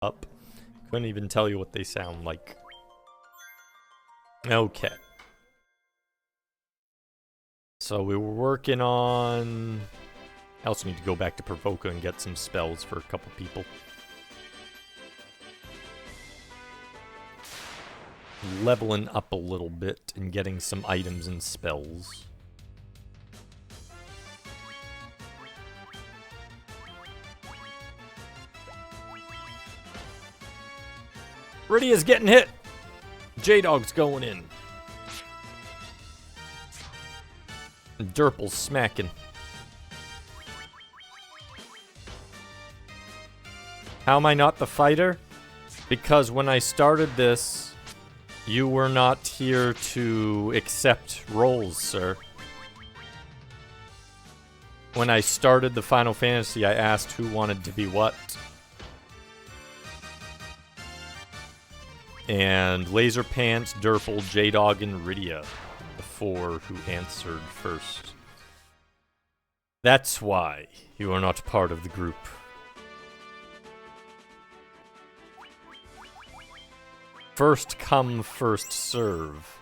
up. Couldn't even tell you what they sound like. Okay. So we were working on... I also need to go back to Provoca and get some spells for a couple people. Leveling up a little bit and getting some items and spells. Rydia's getting hit! J-Dog's going in. And Derple's smacking. How am I not the fighter? Because when I started this, you were not here to accept roles, sir. When I started the Final Fantasy, I asked who wanted to be what. And Laser Pants, Derple, J-Dog, and Rydia. The four who answered first. That's why you are not part of the group. First come, first serve.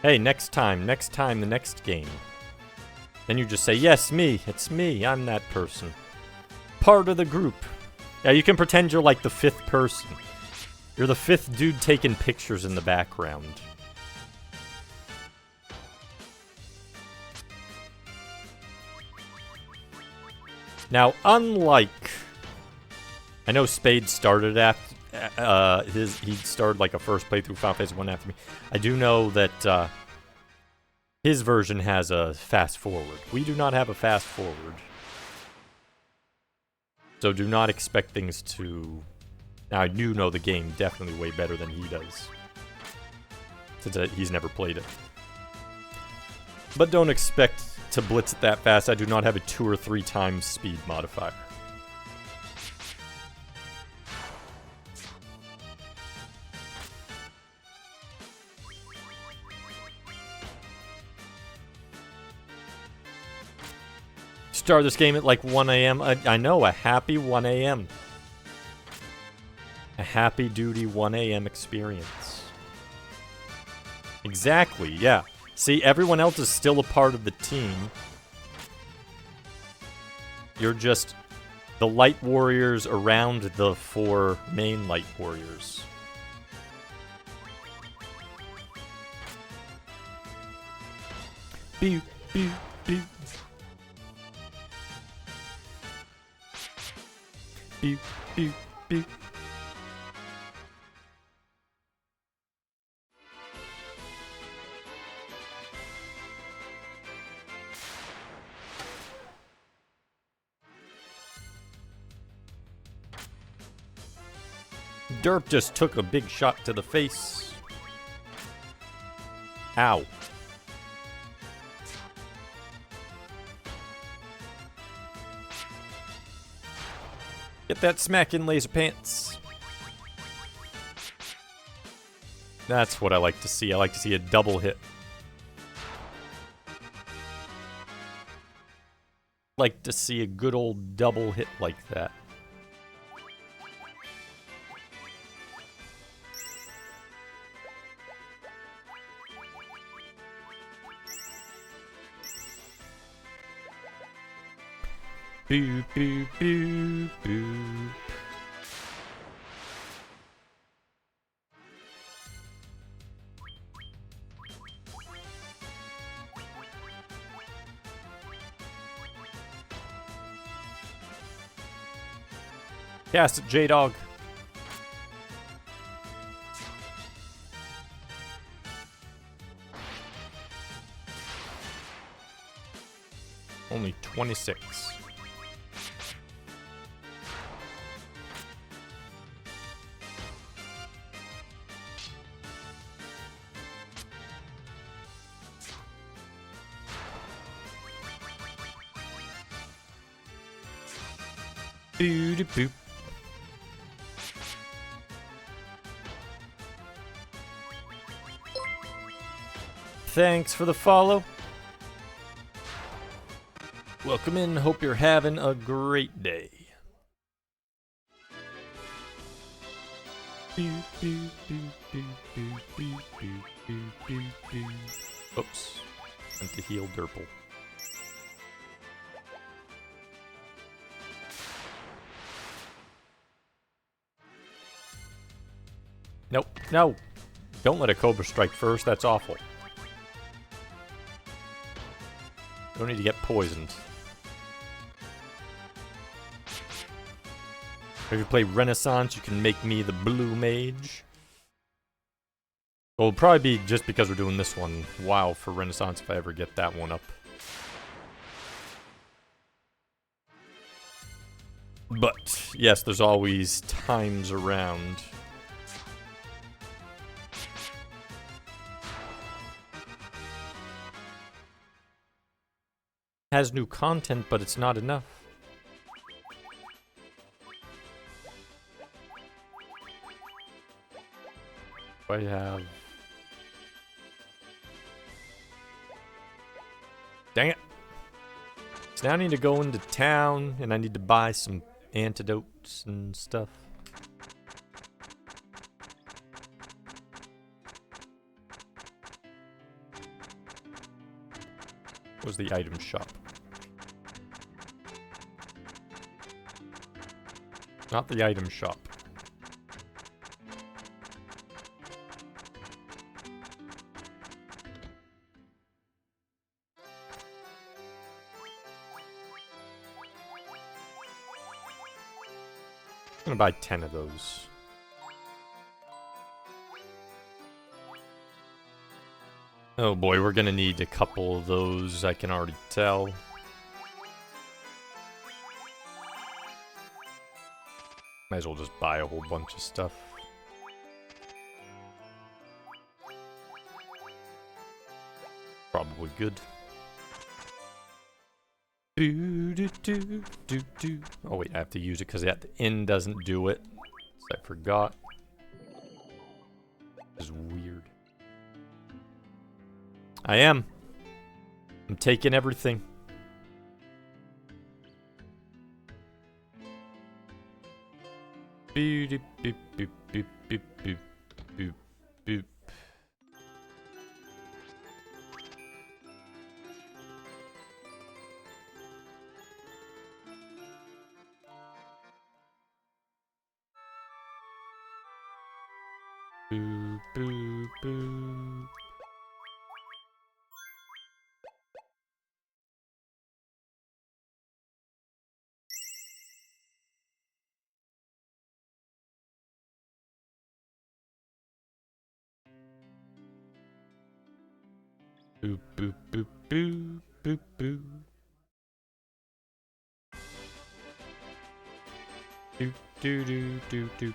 Hey, next time, the next game. Then you just say, yes, me, it's me, I'm that person. Part of the group. Yeah, you can pretend you're like the fifth person. You're the fifth dude taking pictures in the background. Now, unlike... I know Spade started after... he started like a first playthrough Final Fantasy 1 after me. I do know that his version has a fast forward. We do not have a fast forward. So do not expect things to... Now, I do know the game definitely way better than he does. Since he's never played it. But don't expect to blitz it that fast. I do not have a 2 or 3 times speed modifier. Start this game at like 1 a.m. I know, a happy 1 a.m. A happy duty 1 a.m. experience. Exactly, yeah. See, everyone else is still a part of the team. You're just the light warriors around the 4 main light warriors. Beep, beep, beep. Beep, beep, beep. Derp just took a big shot to the face. Ow. Get that smack in, Laser Pants. That's what I like to see. I like to see a double hit. Like to see a good old double hit like that. Boop, boop, boop, boop. Cast it, J-Dog. Only 26. Boo-de-boop. thanks for the follow. Welcome in. Hope you're having a great day. Oops. Meant to heal Derple. Nope. No. Don't let a Cobra strike first. That's awful. Don't need to get poisoned. If you play Renaissance, you can make me the blue mage. It'll probably be just because we're doing this one. Wow, for Renaissance if I ever get that one up. But, yes, there's always times around. Has new content, but it's not enough. I have... Dang it. So now I need to go into town, and I need to buy some antidotes and stuff. Where's the item shop? Not the item shop. I'm gonna buy 10 of those. Oh boy, we're gonna need a couple of those, I can already tell. Might as well just buy a whole bunch of stuff. Probably good. Oh wait, I have to use it because the N doesn't do it. So I forgot. This is weird. I am. I'm taking everything. Boop, boop, boop, boop, boop, boop, boop, boop. Boop, boop, boop. Boop, boop, boop, boop, boop, boop. Doop, doo, doo, doo, doo.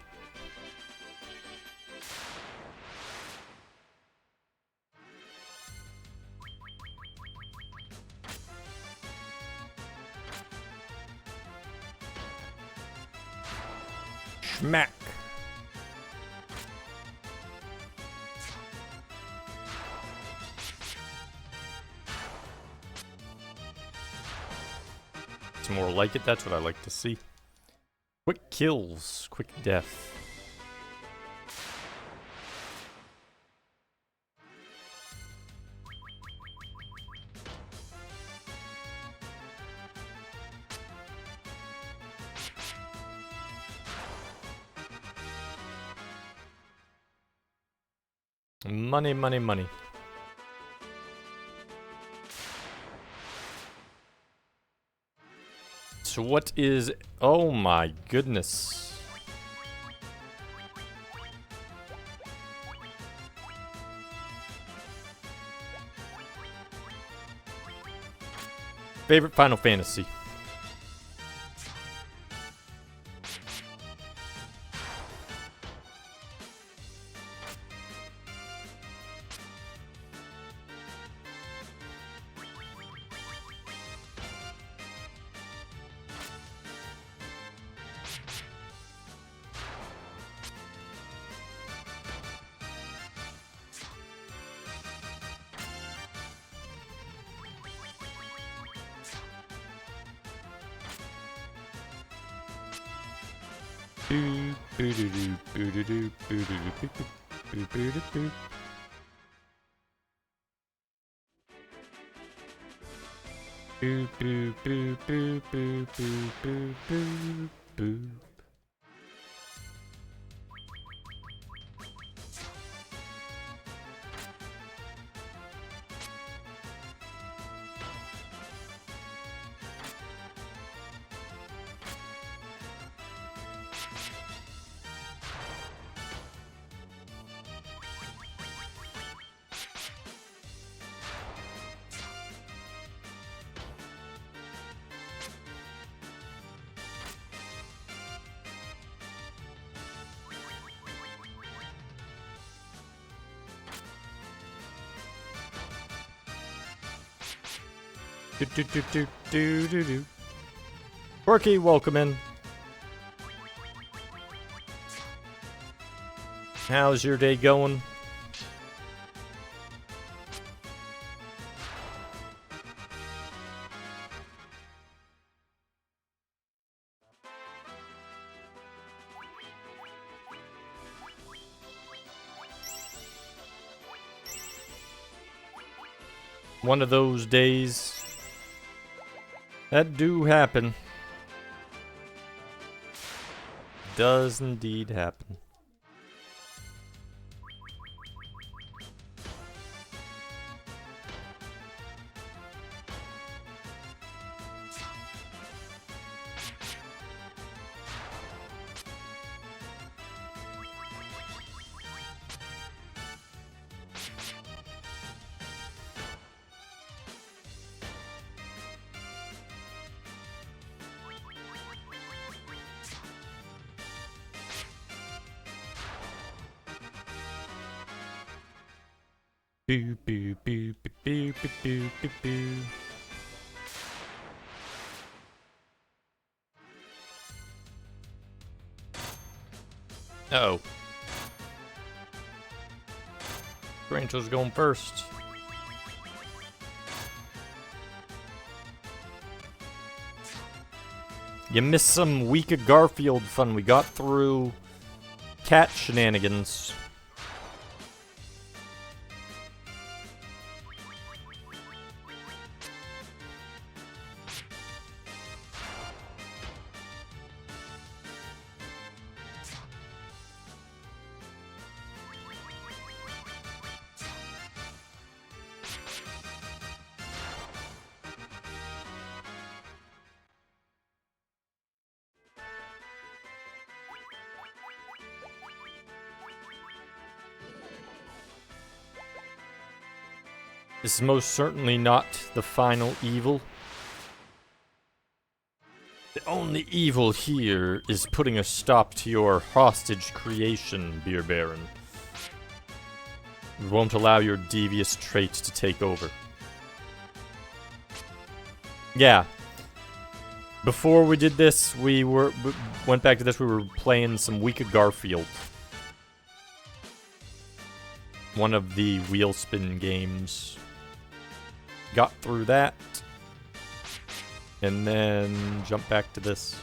Schmack. It's more like it, that's what I like to see. Quick kills, quick death. Money, money, money. So what is... Oh my goodness. Favorite Final Fantasy? Quirky, welcome in. How's your day going? One of those days that do happen. Does indeed happen. Boo boo boo boo boo boo boo boo boo. Uh-oh. Rancho's going first. You missed some week of Garfield fun. We got through cat shenanigans. This is most certainly not the final evil. The only evil here is putting a stop to your hostage creation, Beer Baron. We won't allow your devious traits to take over. Yeah. Before we did this, went back to this, we were playing some Week of Garfield. One of the wheel spin games. Got through that. And then jump back to this.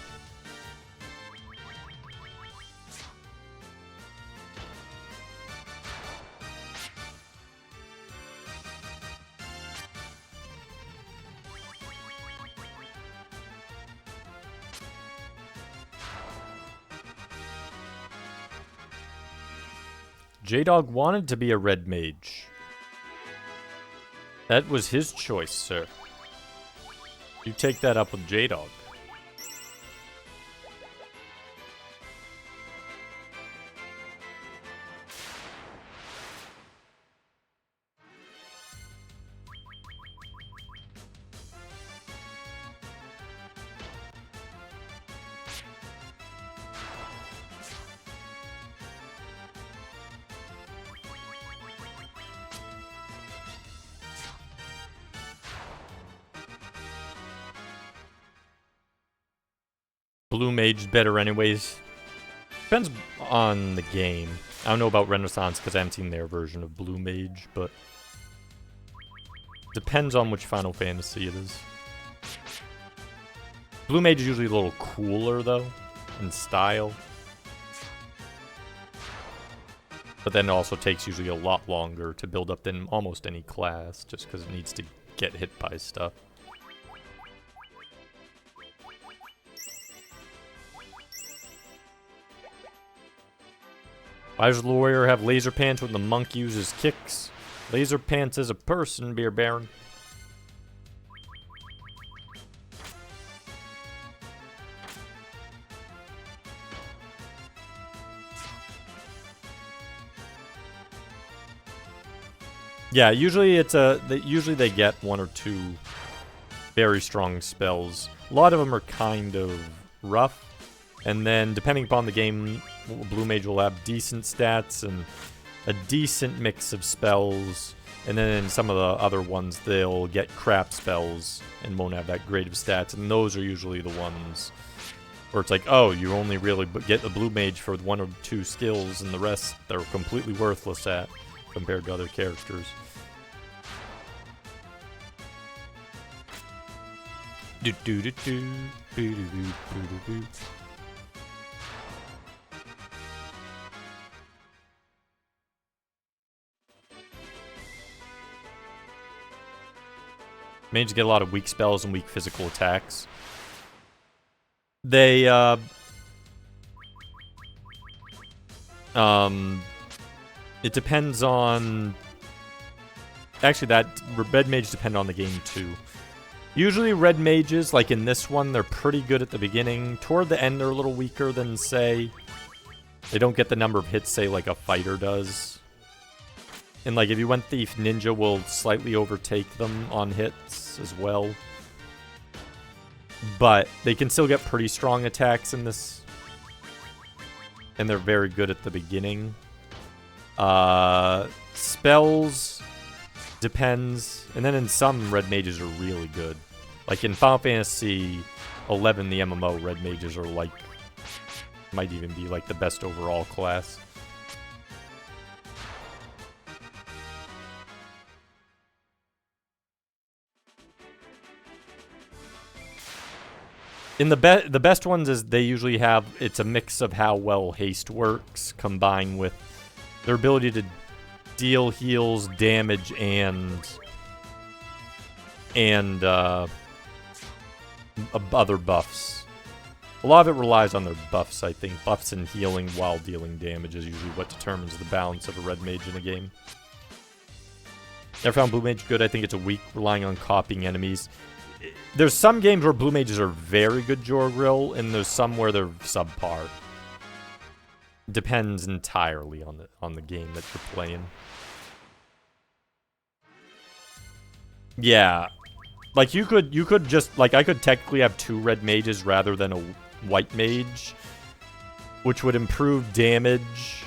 J-Dog wanted to be a red mage. That was his choice, sir. You take that up with J-Dog. Blue Mage better anyways. Depends on the game. I don't know about Renaissance because I haven't seen their version of Blue Mage, but depends on which Final Fantasy it is. Blue Mage is usually a little cooler though, in style. But then it also takes usually a lot longer to build up than almost any class, just because it needs to get hit by stuff. Why does the lawyer have laser pants when the monk uses kicks? Laser pants is a person, Beer Baron. Yeah, usually it's usually they get one or two very strong spells. A lot of them are kind of rough, and then depending upon the game, Blue Mage will have decent stats and a decent mix of spells, and then in some of the other ones they'll get crap spells and won't have that great of stats, and those are usually the ones where it's like, oh, you only really get the Blue Mage for one or two skills, and the rest they're completely worthless at compared to other characters. Do do do do do do do do do. Mages get a lot of weak spells and weak physical attacks. They it depends on. Actually, that red mage depend on the game too. Usually red mages, like in this one, they're pretty good at the beginning. Toward the end, they're a little weaker than, say, they don't get the number of hits, say, like a fighter does. And, like, if you went Thief, Ninja will slightly overtake them on hits as well. But they can still get pretty strong attacks in this. And they're very good at the beginning. Spells depends. And then in some, red mages are really good. Like in Final Fantasy 11, the MMO, red mages are like, might even be like the best overall class. In the best ones is they usually have, it's a mix of how well haste works combined with their ability to deal heals, damage, and other buffs. A lot of it relies on their buffs, I think. Buffs and healing while dealing damage is usually what determines the balance of a red mage in a game. Never found blue mage good. I think it's a weak, relying on copying enemies. There's some games where blue mages are very good Jorgril, and there's some where they're subpar. Depends entirely on the game that you're playing. Yeah. Like, you could just, like, I could technically have two red mages rather than a white mage, which would improve damage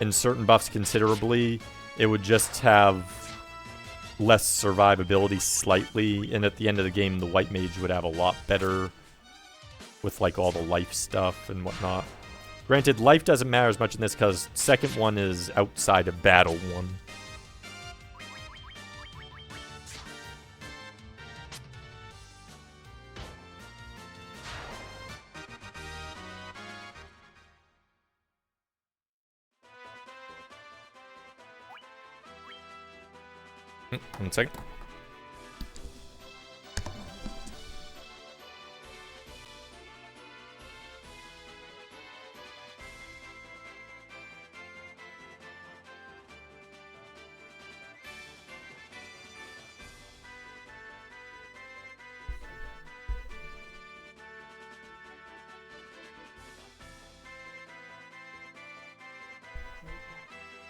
and certain buffs considerably. It would just have less survivability slightly, and at the end of the game, the white mage would have a lot better with, like, all the life stuff and whatnot. Granted, life doesn't matter as much in this because second one is outside of battle one. One second.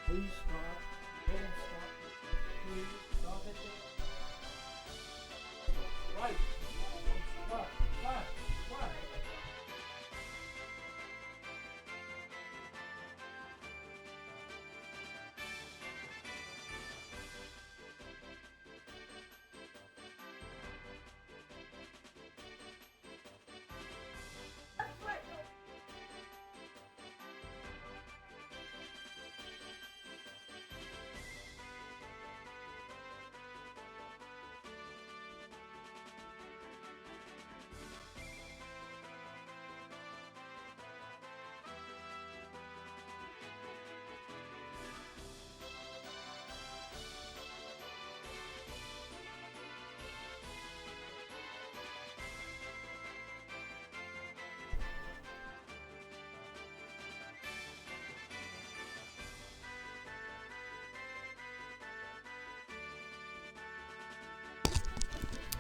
Please stop. Don't stop. Please stop it. Right. Stop. Stop. Stop.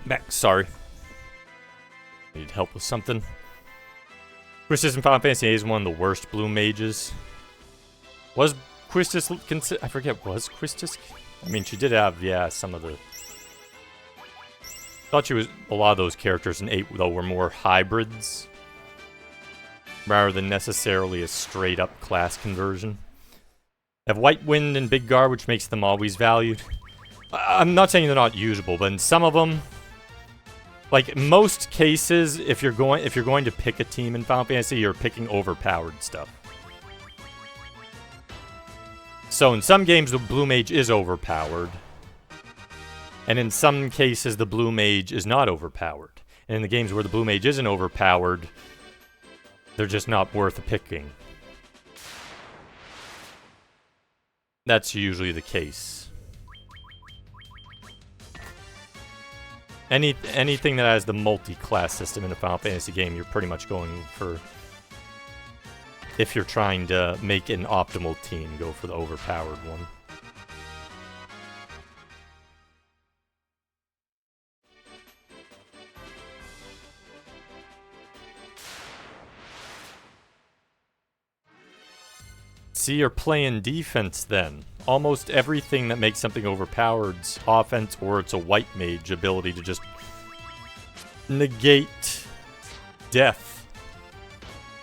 Back, sorry. Need help with something. Quistis in Final Fantasy VIII is one of the worst blue mages. Was Quistis I forget, was Quistis? I mean, she did have, yeah, some of the... Thought she was... A lot of those characters in 8, though, were more hybrids. Rather than necessarily a straight-up class conversion. Have White Wind and Big Guard, which makes them always valued. I'm not saying they're not usable, but in some of them... Like, most cases, if you're going to pick a team in Final Fantasy, you're picking overpowered stuff. So in some games, the Blue Mage is overpowered. And in some cases, the Blue Mage is not overpowered. And in the games where the Blue Mage isn't overpowered, they're just not worth picking. That's usually the case. Anything that has the multi-class system in a Final Fantasy game, you're pretty much going for... If you're trying to make an optimal team, go for the overpowered one. See, you're playing defense then. Almost everything that makes something overpowered's offense, or it's a white mage ability to just negate death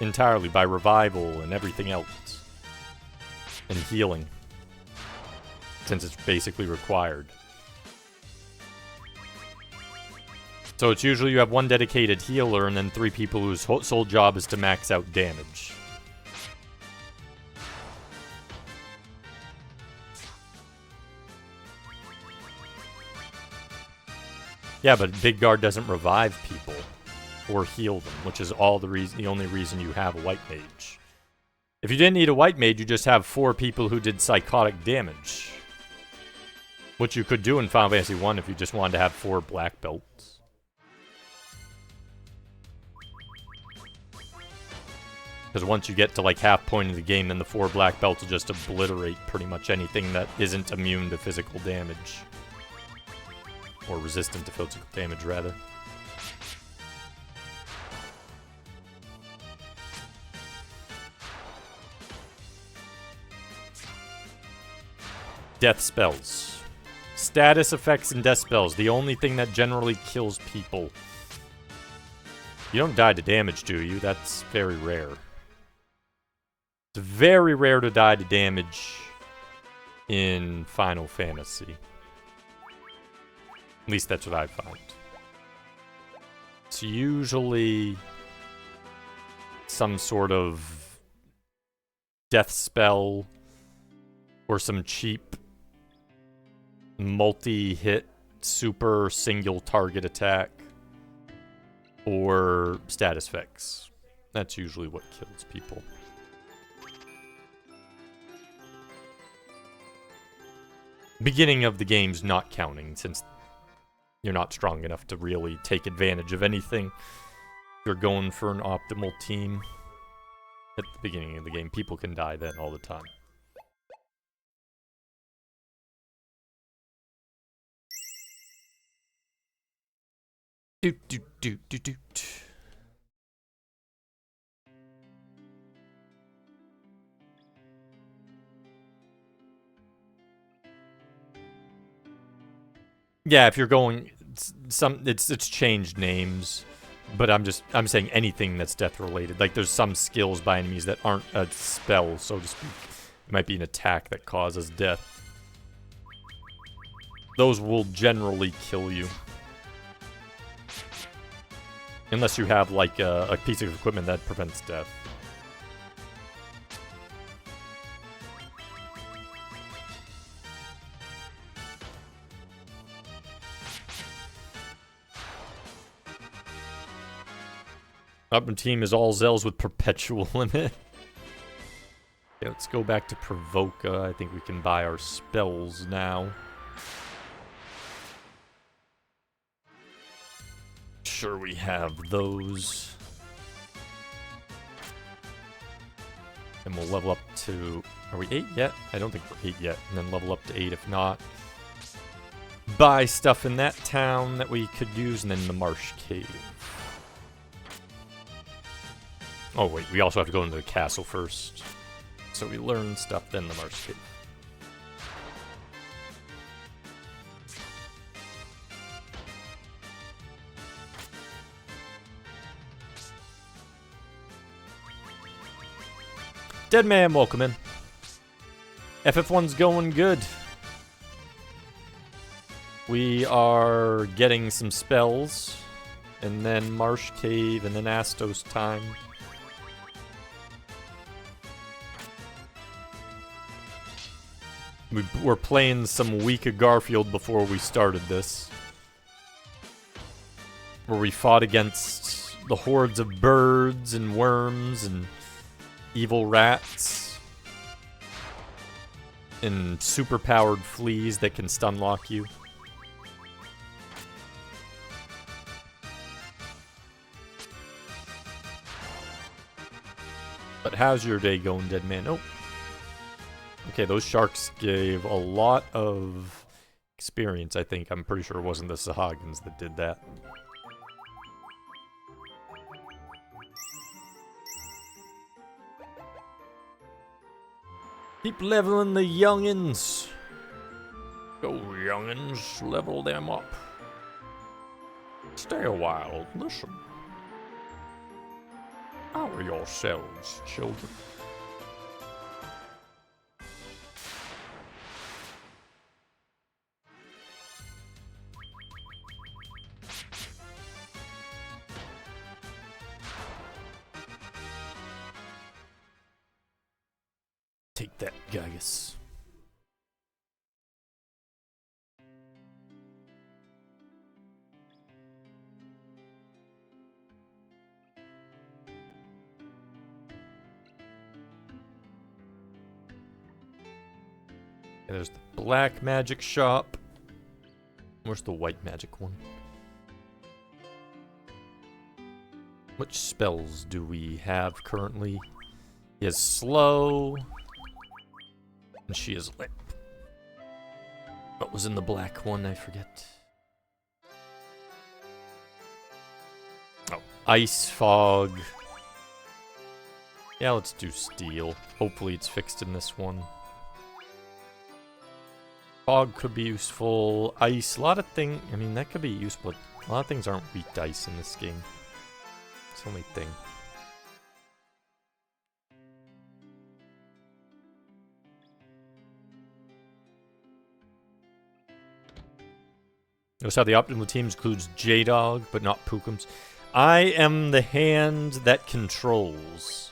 entirely by revival and everything else. And healing. Since it's basically required. So it's usually you have one dedicated healer and then 3 people whose sole job is to max out damage. Yeah, but Big Guard doesn't revive people or heal them, which is the only reason you have a white mage. If you didn't need a white mage, you just have 4 people who did psychotic damage. Which you could do in Final Fantasy 1 if you just wanted to have 4 black belts. Because once you get to like half point of the game, then the 4 black belts will just obliterate pretty much anything that isn't immune to physical damage. Or resistant to physical damage, rather. Death spells. Status effects and death spells. The only thing that generally kills people. You don't die to damage, do you? That's very rare. It's very rare to die to damage in Final Fantasy. At least that's what I found. It's usually some sort of death spell or some cheap multi-hit super single target attack or status effects. That's usually what kills people. Beginning of the game's not counting, since you're not strong enough to really take advantage of anything. You're going for an optimal team. At the beginning of the game, people can die then all the time. Doot doot doot doot doot. Yeah, if you're going it's changed names, but I'm saying anything that's death related. Like there's some skills by enemies that aren't a spell, so to speak. It might be an attack that causes death. Those will generally kill you. Unless you have like a piece of equipment that prevents death. Upper team is all Zells with perpetual limit. Okay, let's go back to Provoca. I think we can buy our spells now. Sure, we have those. And we'll level up to... Are we 8 yet? I don't think we're 8 yet. And then level up to 8 if not. buy stuff in that town that we could use, and then the Marsh Cave. Oh wait, we also have to go into the castle first. So we learn stuff, then the Marsh Cave. Dead man, welcome in. FF1's going good. We are getting some spells, and then Marsh Cave, and then Astos time. We were playing some Week of Garfield before we started this, where we fought against the hordes of birds and worms and evil rats and super-powered fleas that can stun-lock you. But how's your day going, dead man? Oh. Okay, those sharks gave a lot of experience, I think. I'm pretty sure it wasn't the Sahagins that did that. Keep leveling the youngins. Go, youngins, level them up. Stay a while, listen. How are yourselves, children? Take that, Gaius. There's the black magic shop. Where's the white magic one? Which spells do we have currently? He is slow. And she is lit. What was in the black one? I forget. Oh, ice, fog. Yeah, let's do steel. Hopefully it's fixed in this one. Fog could be useful. Ice, a lot of things. I mean, that could be useful, but a lot of things aren't weak to ice in this game. It's the only thing. Notice how the optimal teams includes J-Dog, but not Pookums. I am the hand that controls.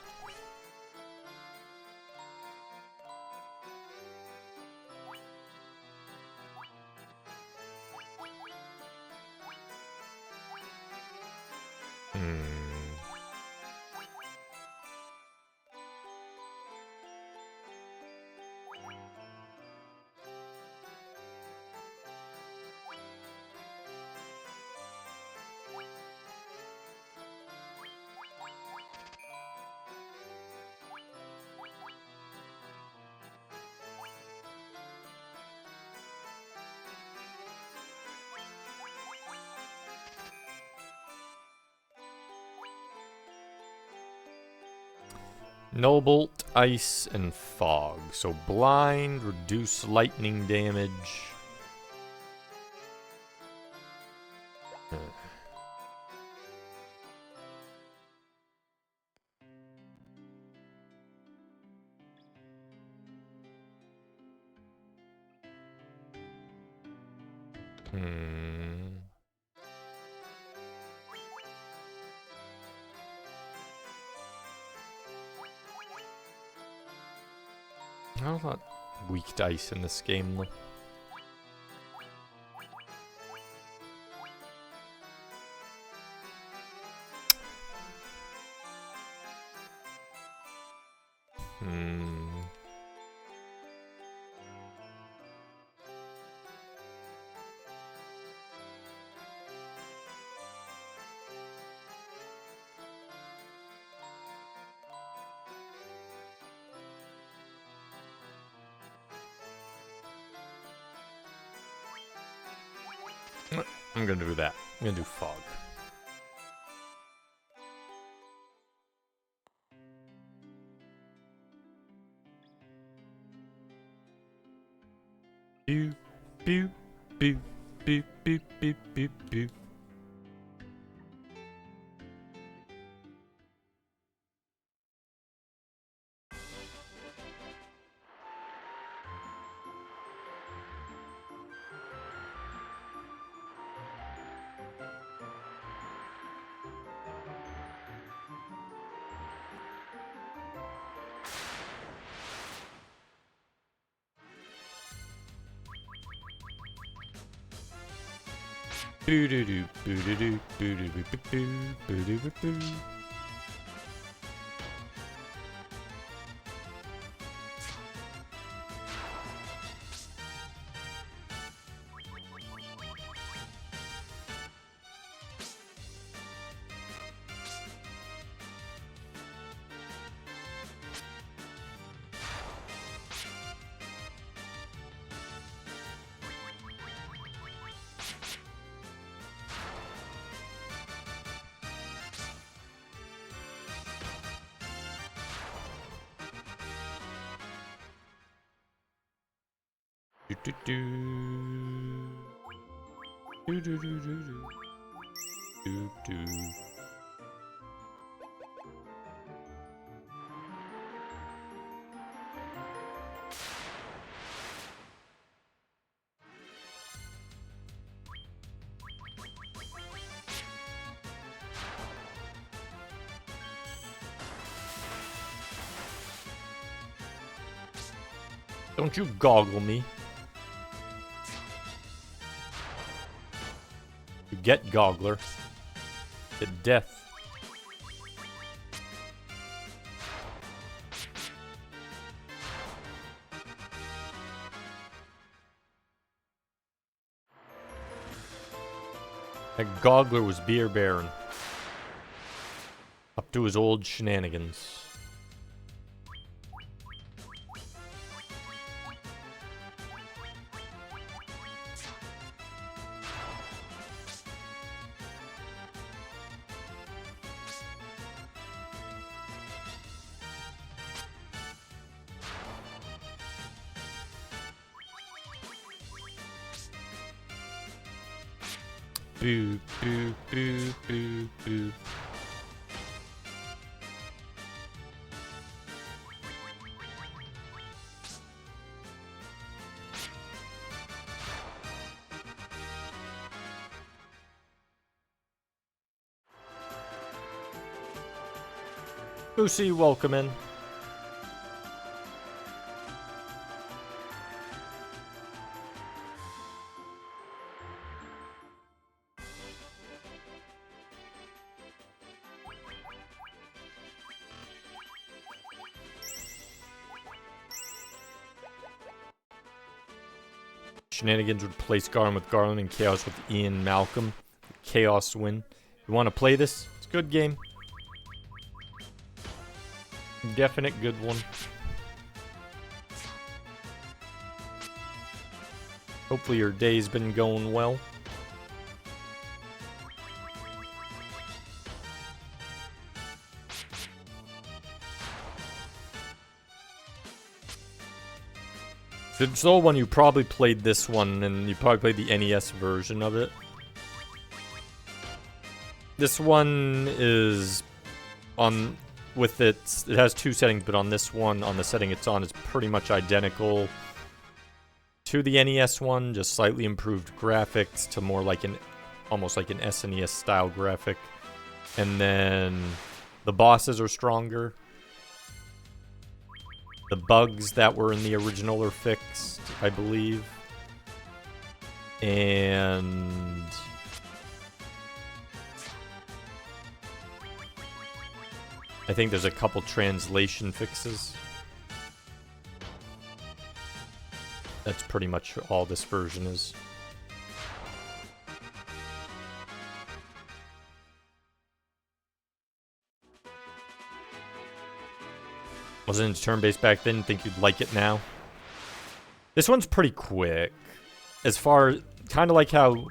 No bolt, ice, and fog. So blind, reduce lightning damage. Not a lot weak dice in this game, though. I'm gonna do that. I'm gonna do fog. Boop, boop, boop, boop, boop, boop, boop, boop. Boo-doo-doo, boo-doo-doo, boo-doo-boo-boo-boo, boo-doo-boo-boo. Do-do-do. Do-do-do-do-do. Do-do. Don't you goggle me. You get goggler. Get death. That goggler was Beer Baron. Up to his old shenanigans. Boo, boo, boo, boo, boo. Lucy, welcome in. Shenanigans would place Garland with Garland and Chaos with Ian Malcolm. Chaos win. You want to play this? It's a good game. Definite good one. Hopefully your day's been going well. It's the one you probably played this one, and you probably played the NES version of it. This one is on with it has two settings, but on this one, on the setting it's on, it's pretty much identical to the NES one, just slightly improved graphics to more like almost like an SNES style graphic. And then the bosses are stronger. The bugs that were in the original are fixed, I believe. And I think there's a couple translation fixes. That's pretty much all this version is. Wasn't it turn-based back then? Think you'd like it now? This one's pretty quick. As far... kind of like how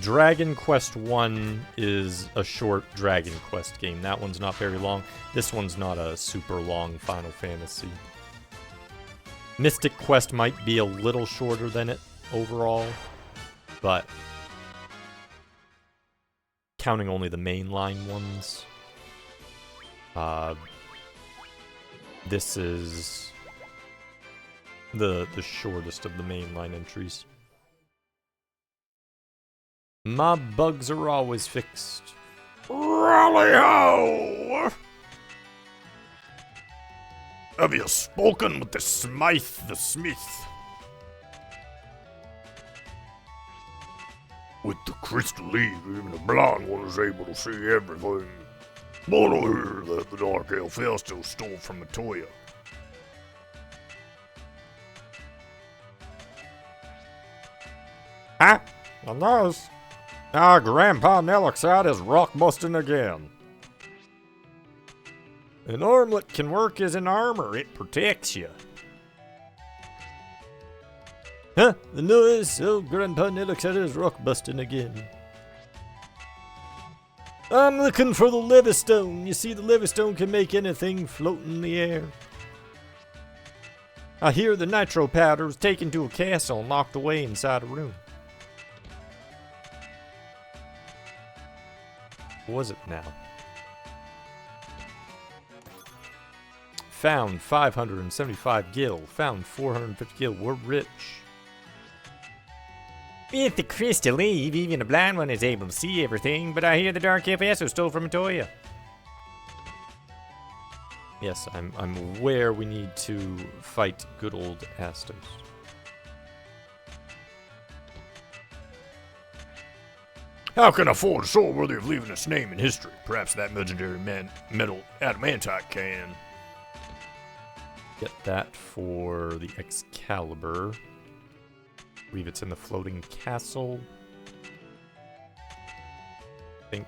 Dragon Quest 1 is a short Dragon Quest game. That one's not very long. This one's not a super long Final Fantasy. Mystic Quest might be a little shorter than it overall, but counting only the mainline ones, this is the shortest of the mainline entries. My bugs are always fixed. Rally-ho! Have you spoken with the Smythe the Smith? With the crystal leaf, even the blind one is able to see everything. But I hear that the Dark Elf still stole from Matoya. Huh? Well, nice. Our Grandpa Nelixite is rock busting again. An armlet can work as an armor. It protects you. Huh? The noise? Oh, Grandpa Nelixite is rock busting again. I'm looking for the Levistone. You see, the Levistone can make anything float in the air. I hear the nitro powder was taken to a castle and locked away inside a room. What was it now? Found 575 gil. Found 450 gil. We're rich. With the crystal leaf, even a blind one is able to see everything, but I hear the Dark FSO stole from Matoya. Yes, I'm aware we need to fight good old Astos. How can I afford a soul worthy of leaving its name in history? Perhaps that legendary metal adamantite can. Get that for the Excalibur. I believe it's in the floating castle. I think.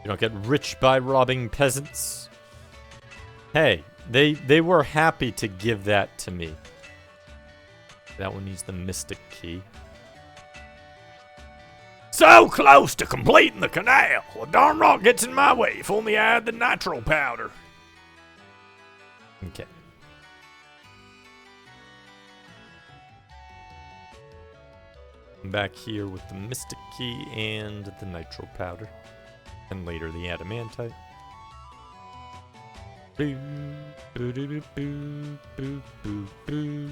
You don't get rich by robbing peasants. Hey, they were happy to give that to me. That one needs the Mystic Key. So close to completing the canal. The darn rock gets in my way. If only I had the nitro powder. Okay. I'm back here with the Mystic Key and the Nitro Powder. And later the Adamantite. Boo, boo, boo, boo, boo, boo, boo.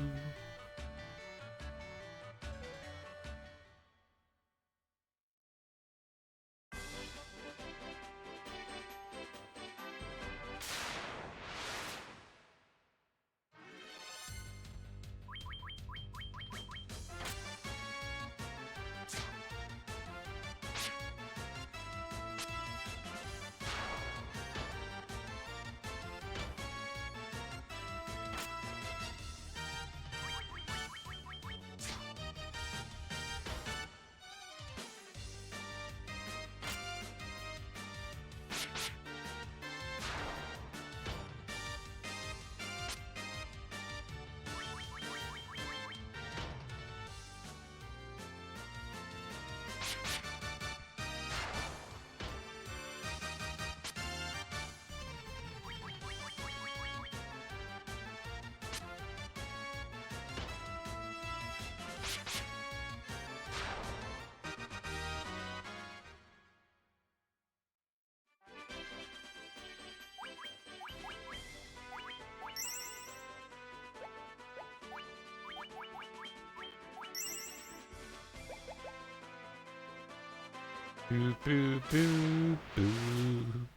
Boop, boop, boop, boop.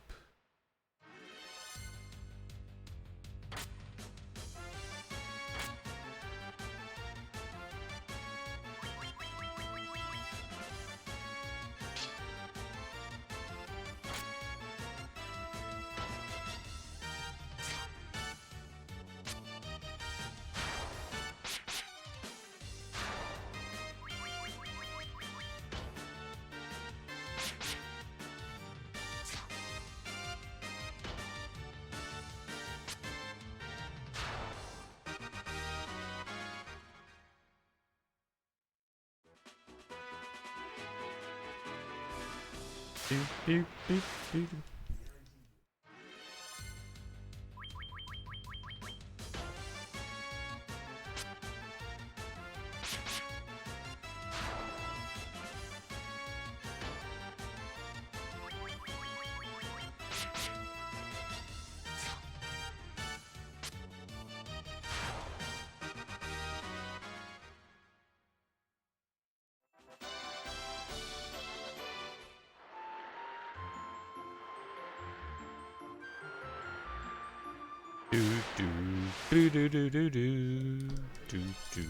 Boop, boop, boop, boop. Do do do do do do do do.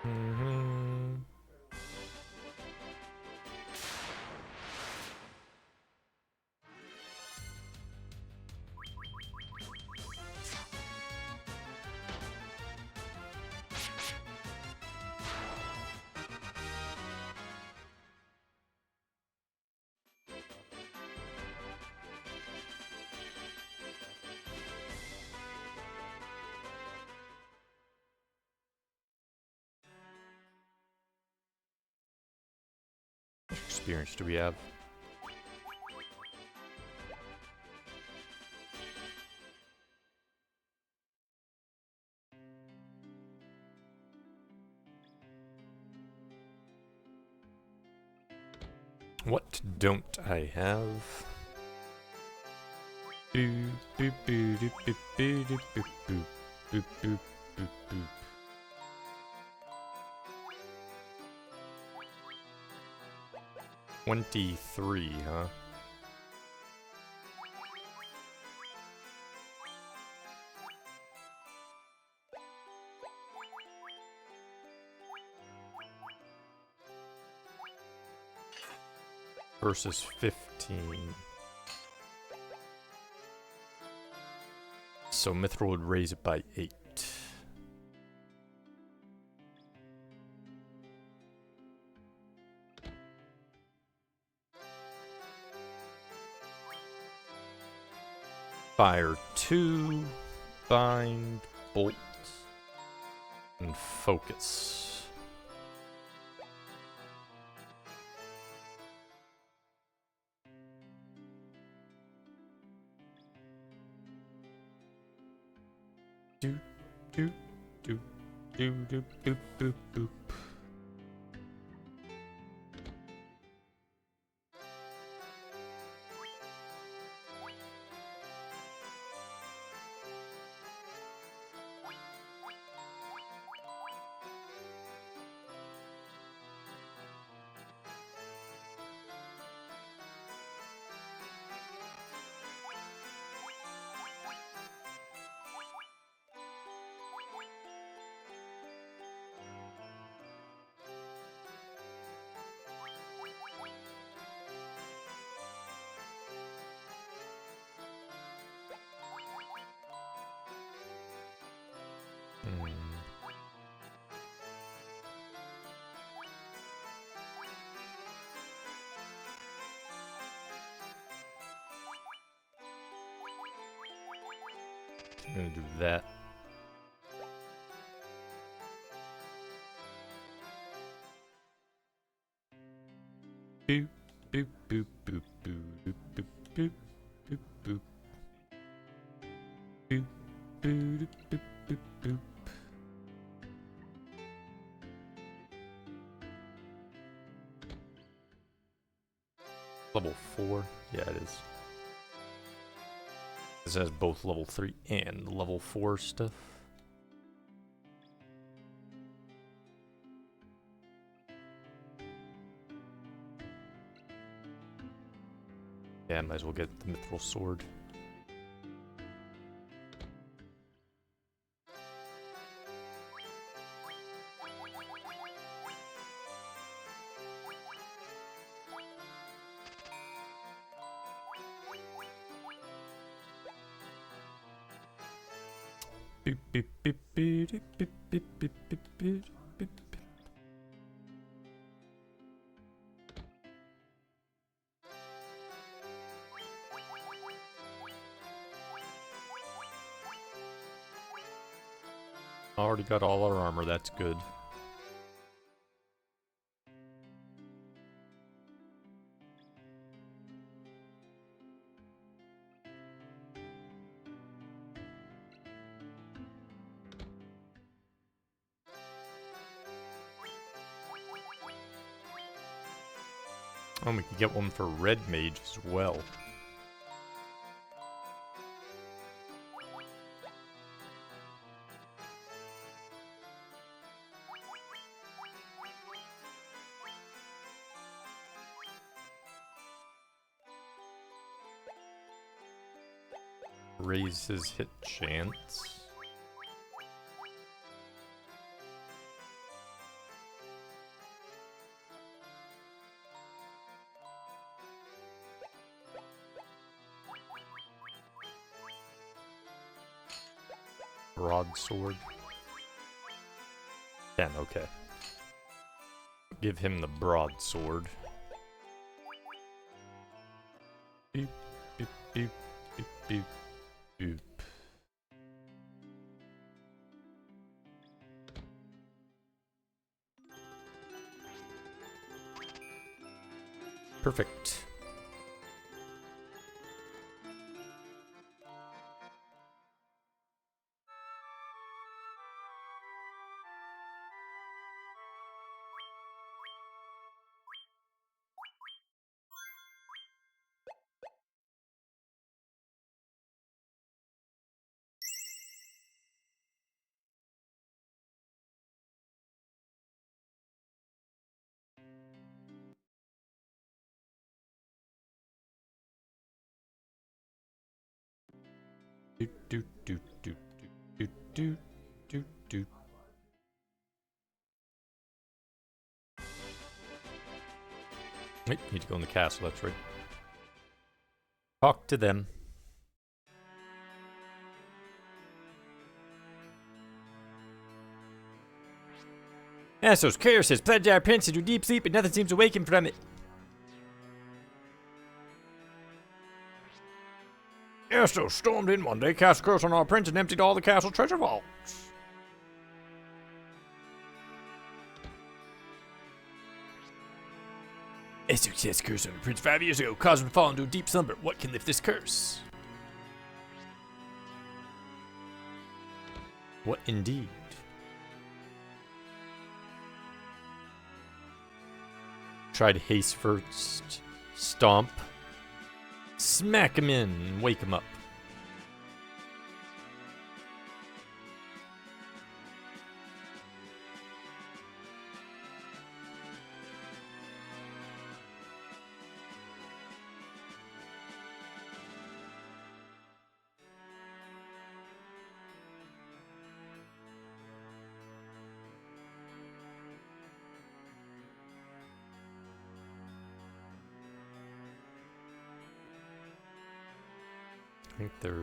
Mm-hmm. How much experience do we have? What don't I have? Boop, boop, boop, boop, boop, boop, boop, boop, boop, boop, boop, boop, boop. $23, huh? Versus 15. So Mithril would raise it by 8. Fire 2, bind, bolt, and focus. Do do do do do boop boop boop. I'm gonna do that. Boop, boop, boop, boop, boop, boop, boop, boop, boop, boop. Boop, boop, boop, boop, boop. Level 4? Yeah, it is. This has both level 3 and level 4 stuff. Yeah, might as well get the mithril sword. Boop, boop, boop, boop, boop, boop, boop, boop, boop, boop, boop. Already got all our armor, that's good. Oh, we could get one for Red Mage as well. Raise his hit chance. Broadsword. 10, okay. Give him the broadsword. Beep, beep, beep, beep, beep, beep. Perfect. Do do do do do do do do. Wait, need to go in the castle, that's right. Talk to them. Essos curses pledge our prince into deep sleep, but nothing seems to wake him from it. Estos stormed in one day, cast a curse on our prince, and emptied all the castle treasure vaults. Essos cast a curse on the prince 5 years ago, caused him to fall into a deep slumber. What can lift this curse? What indeed? Tried haste first. Stomp. Smack him in and wake him up. I think they're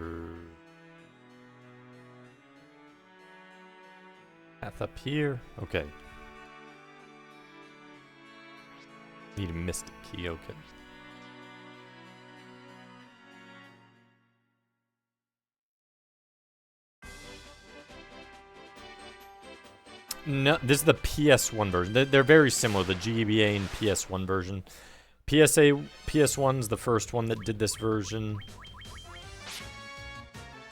path up here. Okay. Need a mystic key. Okay. No, this is the PS1 version. They're very similar, the GBA and PS1 version. PS1's the first one that did this version.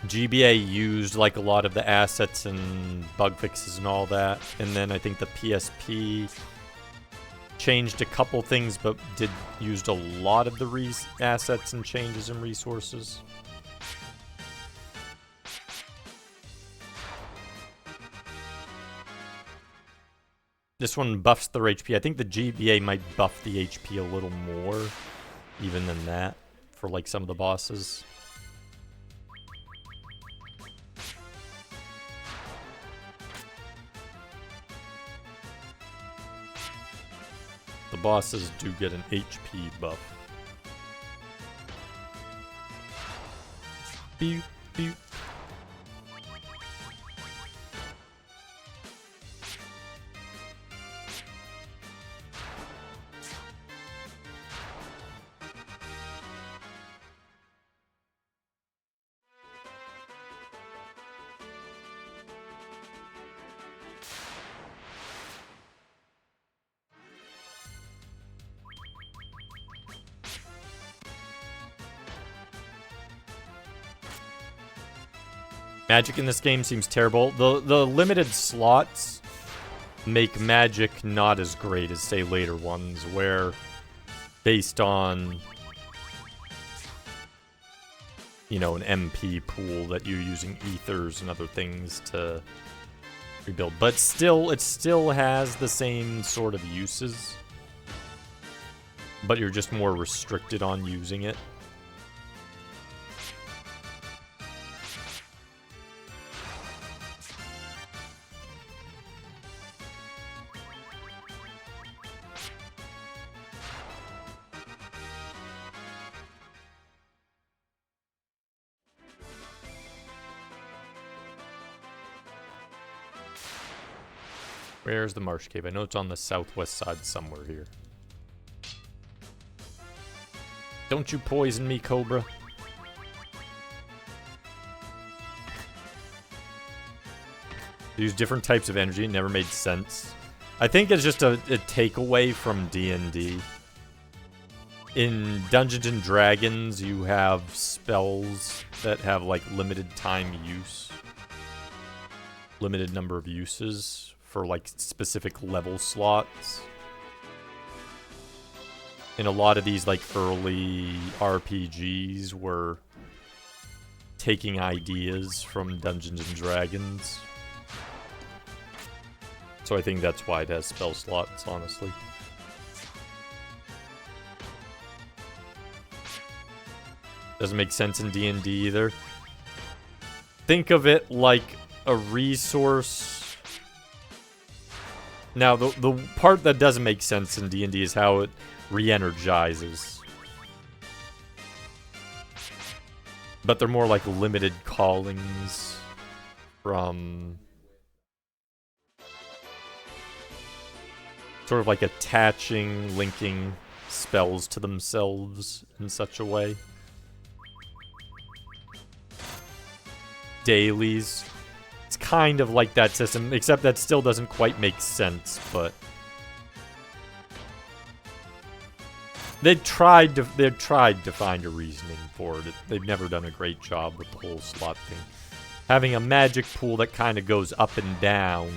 GBA used like a lot of the assets and bug fixes and all that. And then I think the PSP changed a couple things, but used a lot of the assets and changes and resources. This one buffs their HP. I think the GBA might buff the HP a little more, even than that, for like some of the bosses. The bosses do get an HP buff. Pew, pew. Magic in this game seems terrible. The limited slots make magic not as great as, say, later ones, where based on, you know, an MP pool that you're using ethers and other things to rebuild. But still, it still has the same sort of uses, but you're just more restricted on using it. Where's the marsh cave? I know it's on the southwest side somewhere here. Don't you poison me, Cobra. Use different types of energy. It never made sense. I think it's just a takeaway from D&D. In Dungeons and Dragons, you have spells that have, like, limited time use. Limited number of uses for, like, specific level slots. And a lot of these, like, early RPGs were taking ideas from Dungeons and Dragons. So I think that's why it has spell slots, honestly. Doesn't make sense in D&D either. Think of it like a resource. Now, the part that doesn't make sense in D&D is how it re-energizes. But they're more like limited callings from sort of like attaching, linking spells to themselves in such a way. Dailies. It's kind of like that system, except that still doesn't quite make sense, but they've tried to find a reasoning for it. They've never done a great job with the whole slot thing. Having a magic pool that kind of goes up and down,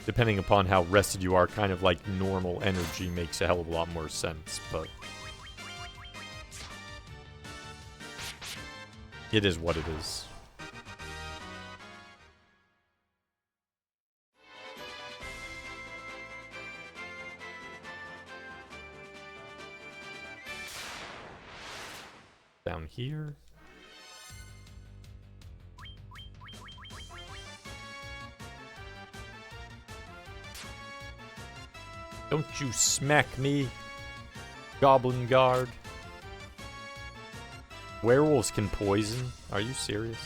depending upon how rested you are, kind of like normal energy, makes a hell of a lot more sense, but it is what it is. Down here. Don't you smack me, Goblin Guard. Werewolves can poison? Are you serious?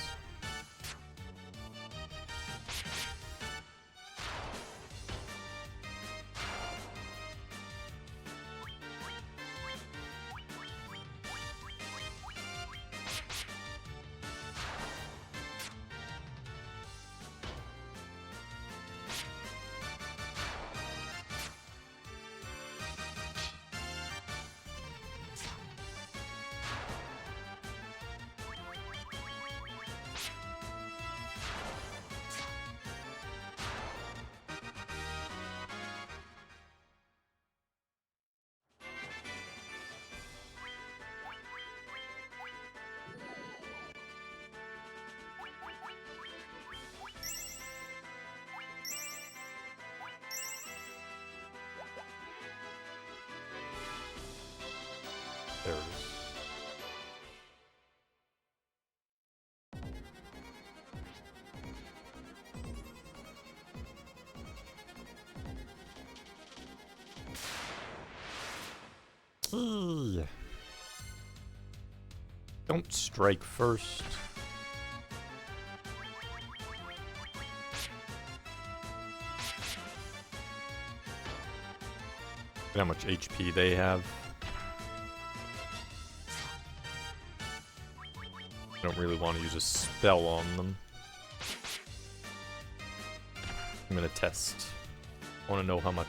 Don't strike first. Look at how much HP they have. I don't really want to use a spell on them. I'm gonna test. I want to know how much.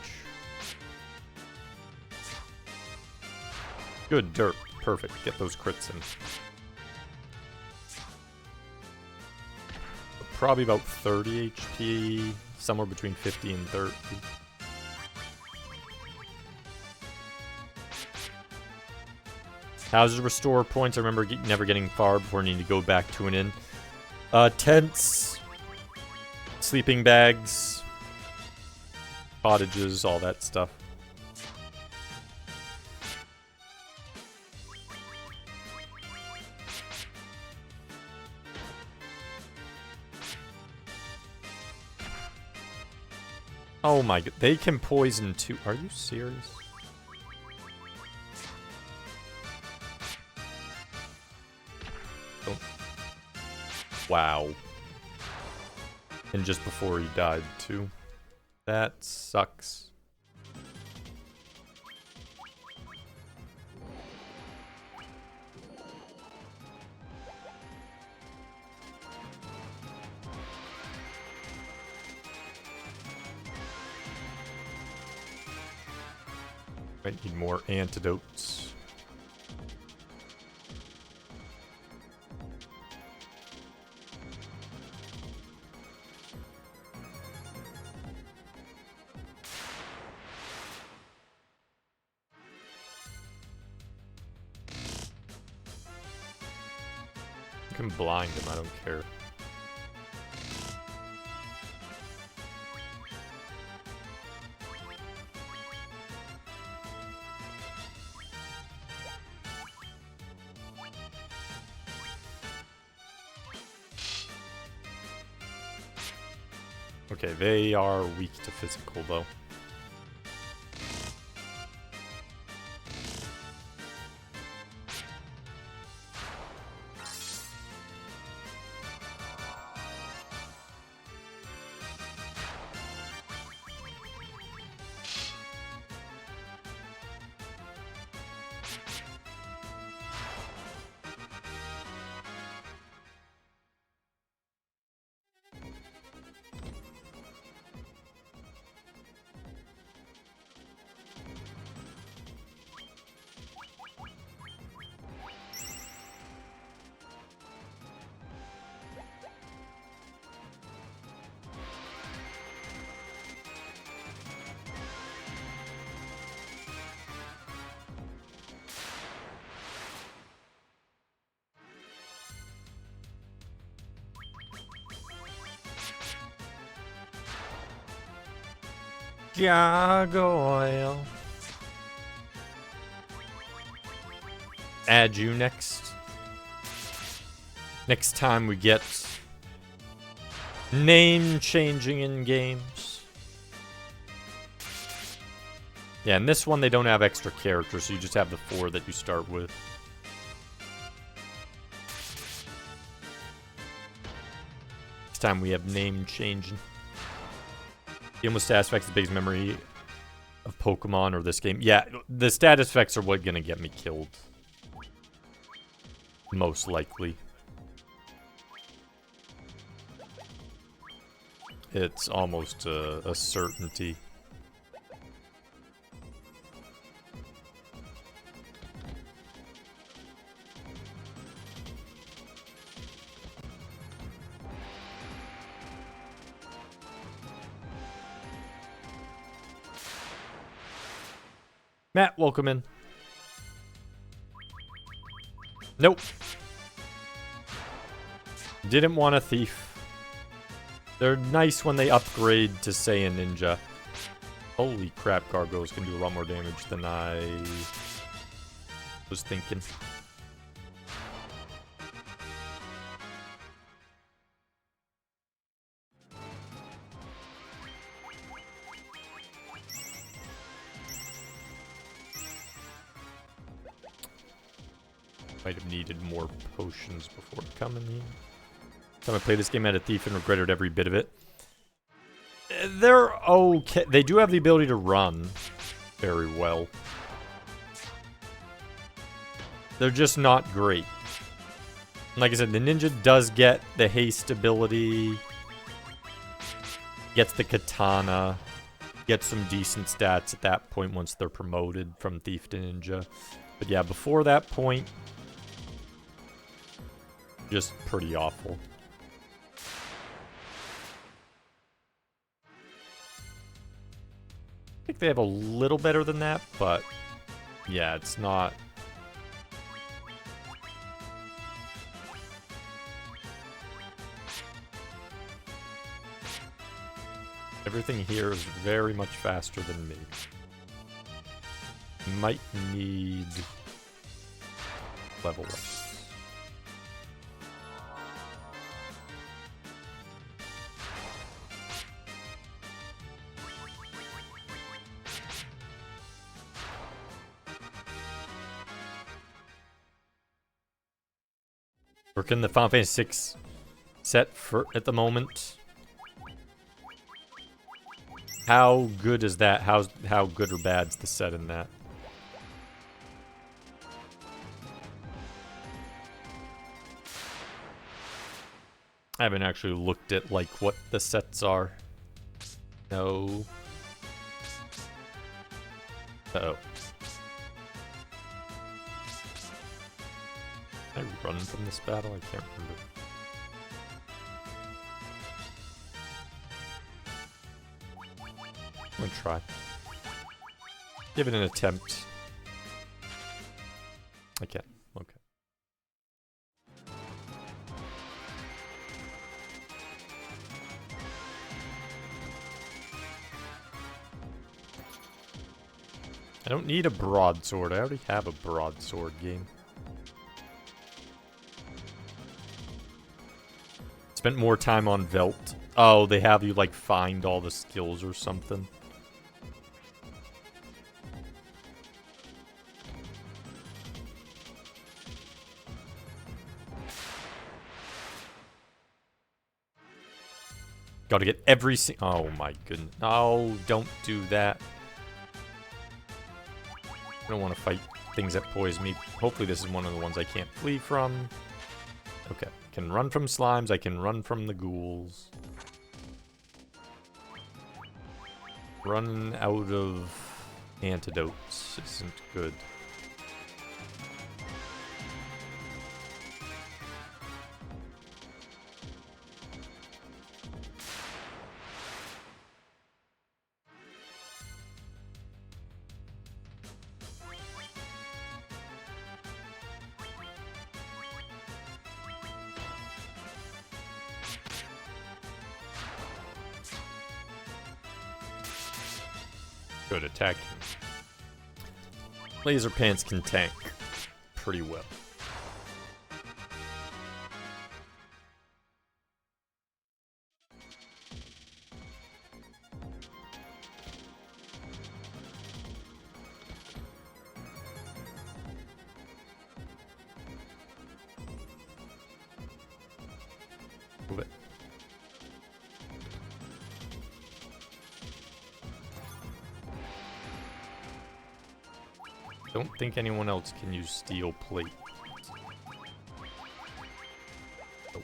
Good dirt. Perfect. Get those crits in. Probably about 30 HP. Somewhere between 50 and 30. Houses restore points. I remember never getting far before needing to go back to an inn. Tents, sleeping bags, cottages, all that stuff. Oh my god, they can poison too. Are you serious? Oh. Wow. And just before he died too. That sucks. Might need more antidotes. You can blind him, I don't care. Okay, they are weak to physical, though. Gargoyle. Add you next. Next time we get name changing in games. Yeah, in this one they don't have extra characters, so you just have the 4 that you start with. Next time we have name changing. The almost status effects the biggest memory of Pokemon or this game. Yeah, the status effects are what gonna get me killed. Most likely. It's almost a certainty. Matt, welcome in. Nope. Didn't want a thief. They're nice when they upgrade to Saiyan Ninja. Holy crap, Gargoyles can do a lot more damage than I was thinking. Might have needed more potions before coming here. Time I played this game, I had a thief and regretted every bit of it. They're okay. They do have the ability to run very well. They're just not great. Like I said, the ninja does get the haste ability. Gets the katana. Gets some decent stats at that point once they're promoted from thief to ninja. But yeah, before that point, just pretty awful. I think they have a little better than that, but yeah, it's not. Everything here is very much faster than me. Might need level ups. Working the Final Fantasy VI set for at the moment. How good is that? How good or bad's the set in that? I haven't actually looked at like what the sets are. No. Uh-oh. Can I run from this battle? I can't remember. I'm gonna try. Give it an attempt. I can. Okay. I don't need a broadsword. I already have a broadsword game. Spent more time on Velt. Oh, they have you like find all the skills or something. Gotta get every oh my goodness. Oh, don't do that. I don't want to fight things that poison me. Hopefully this is one of the ones I can't flee from. Okay. Can run from slimes. I can run from the ghouls. Running out of antidotes isn't good. Good attacking. Laser Pants can tank pretty well. Move it. Don't think anyone else can use steel plate. Nope.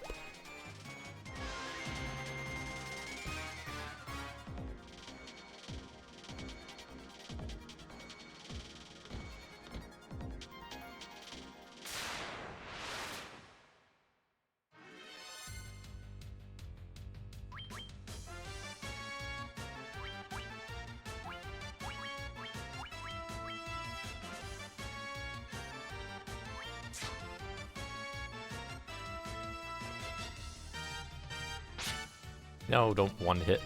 No, don't one hit.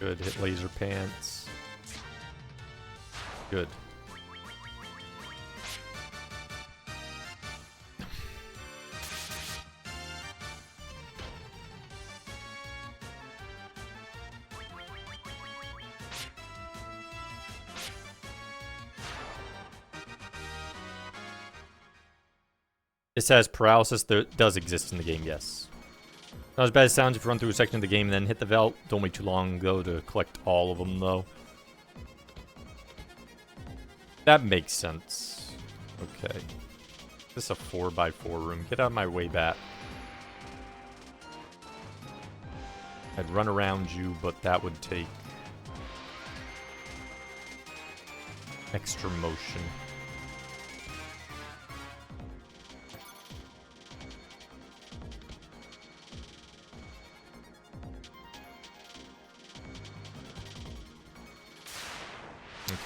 Good, hit laser pants. Good. This has paralysis that does exist in the game, yes. Not as bad as it sounds if you run through a section of the game and then hit the vault. Don't wait too long ago to collect all of them, though. That makes sense. Okay. This is a 4x4 room. Get out of my way, bat. I'd run around you, but that would take extra motion.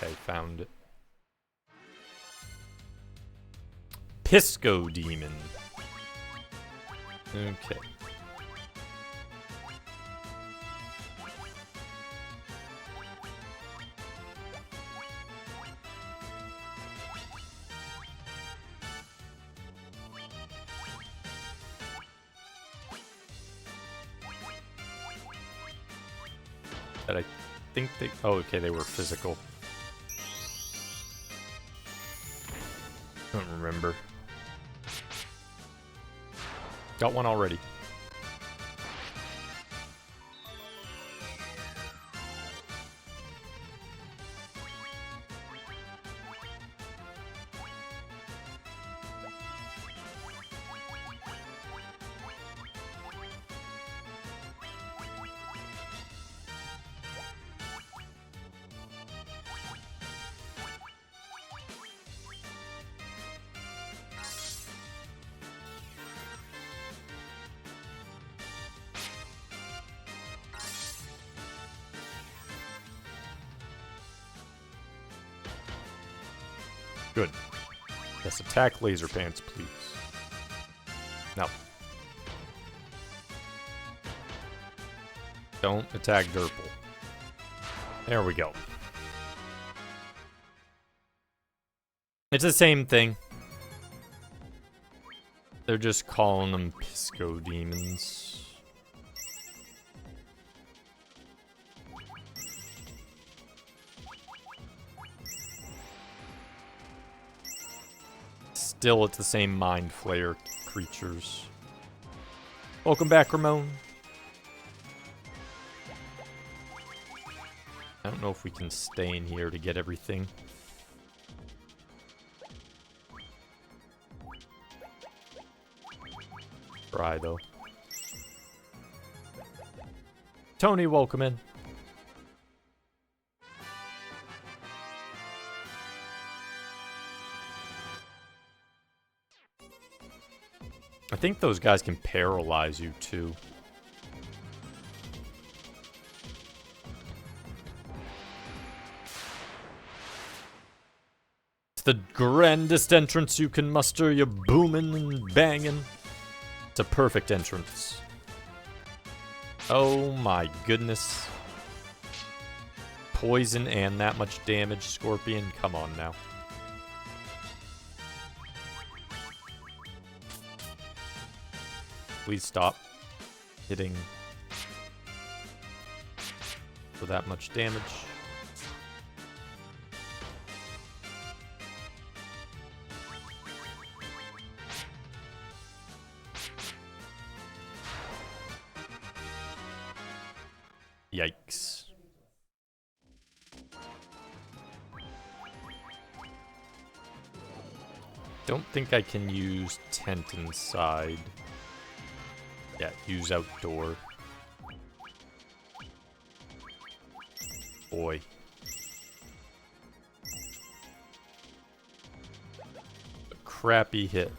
Okay, found it. Pisco Demon. Okay. That I think they... Oh, okay, they were physical. Don't remember. Got one already. Good. Yes, attack laser pants, please. No. Don't attack Derple. There we go. It's the same thing. They're just calling them Pisco Demons. Still, it's the same Mind Flayer creatures. Welcome back, Ramon. I don't know if we can stay in here to get everything. Try, though. Tony, welcome in. I think those guys can paralyze you, too. It's the grandest entrance you can muster. You're booming and banging. It's a perfect entrance. Oh my goodness. Poison and that much damage, Scorpion. Come on now. Please stop hitting for that much damage. Yikes. Don't think I can use tent inside. Yeah, use outdoor. Boy. A crappy hit.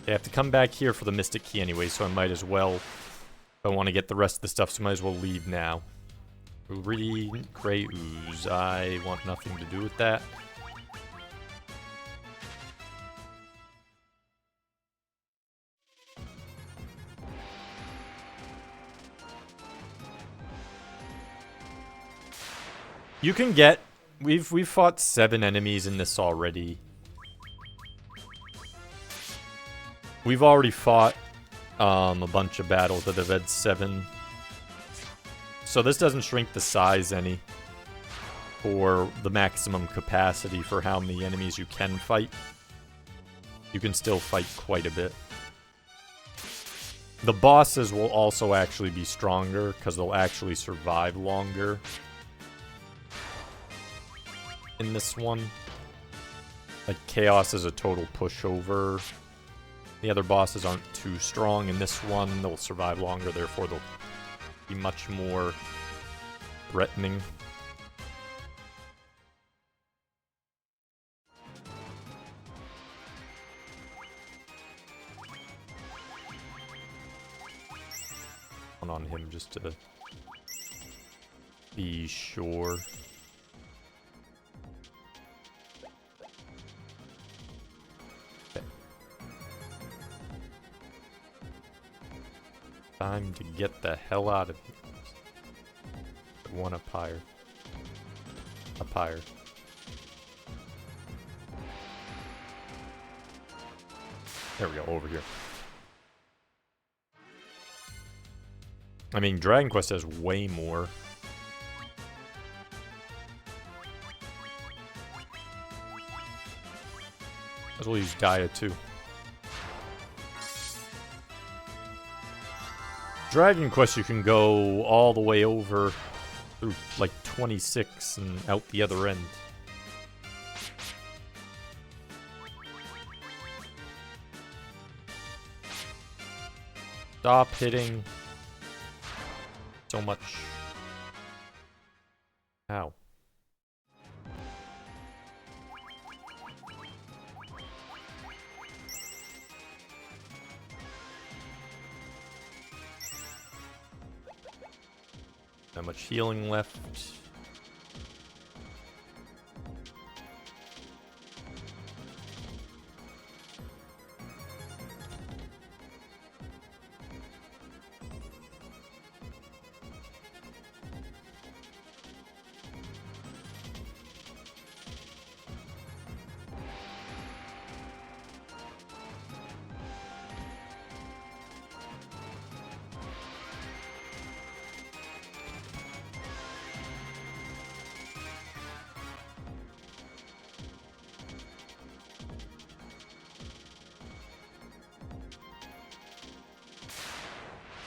They have to come back here for the Mystic Key anyway, so I might as well... If I want to get the rest of the stuff, so I might as well leave now. Gray ooze. I want nothing to do with that. You can get... We've fought 7 enemies in this already. We've already fought a bunch of battles that have had 7. So this doesn't shrink the size any, or the maximum capacity for how many enemies you can fight. You can still fight quite a bit. The bosses will also actually be stronger, because they'll actually survive longer in this one. Like, Chaos is a total pushover. The other bosses aren't too strong. In this one, they'll survive longer, therefore they'll be much more threatening. One on him just to be sure. Time to get the hell out of here. One up higher. Up higher. There we go, over here. I mean, Dragon Quest has way more. As well use Gaia too. Dragon Quest, you can go all the way over through like 26 and out the other end. Stop hitting so much. Ow. Not much healing left.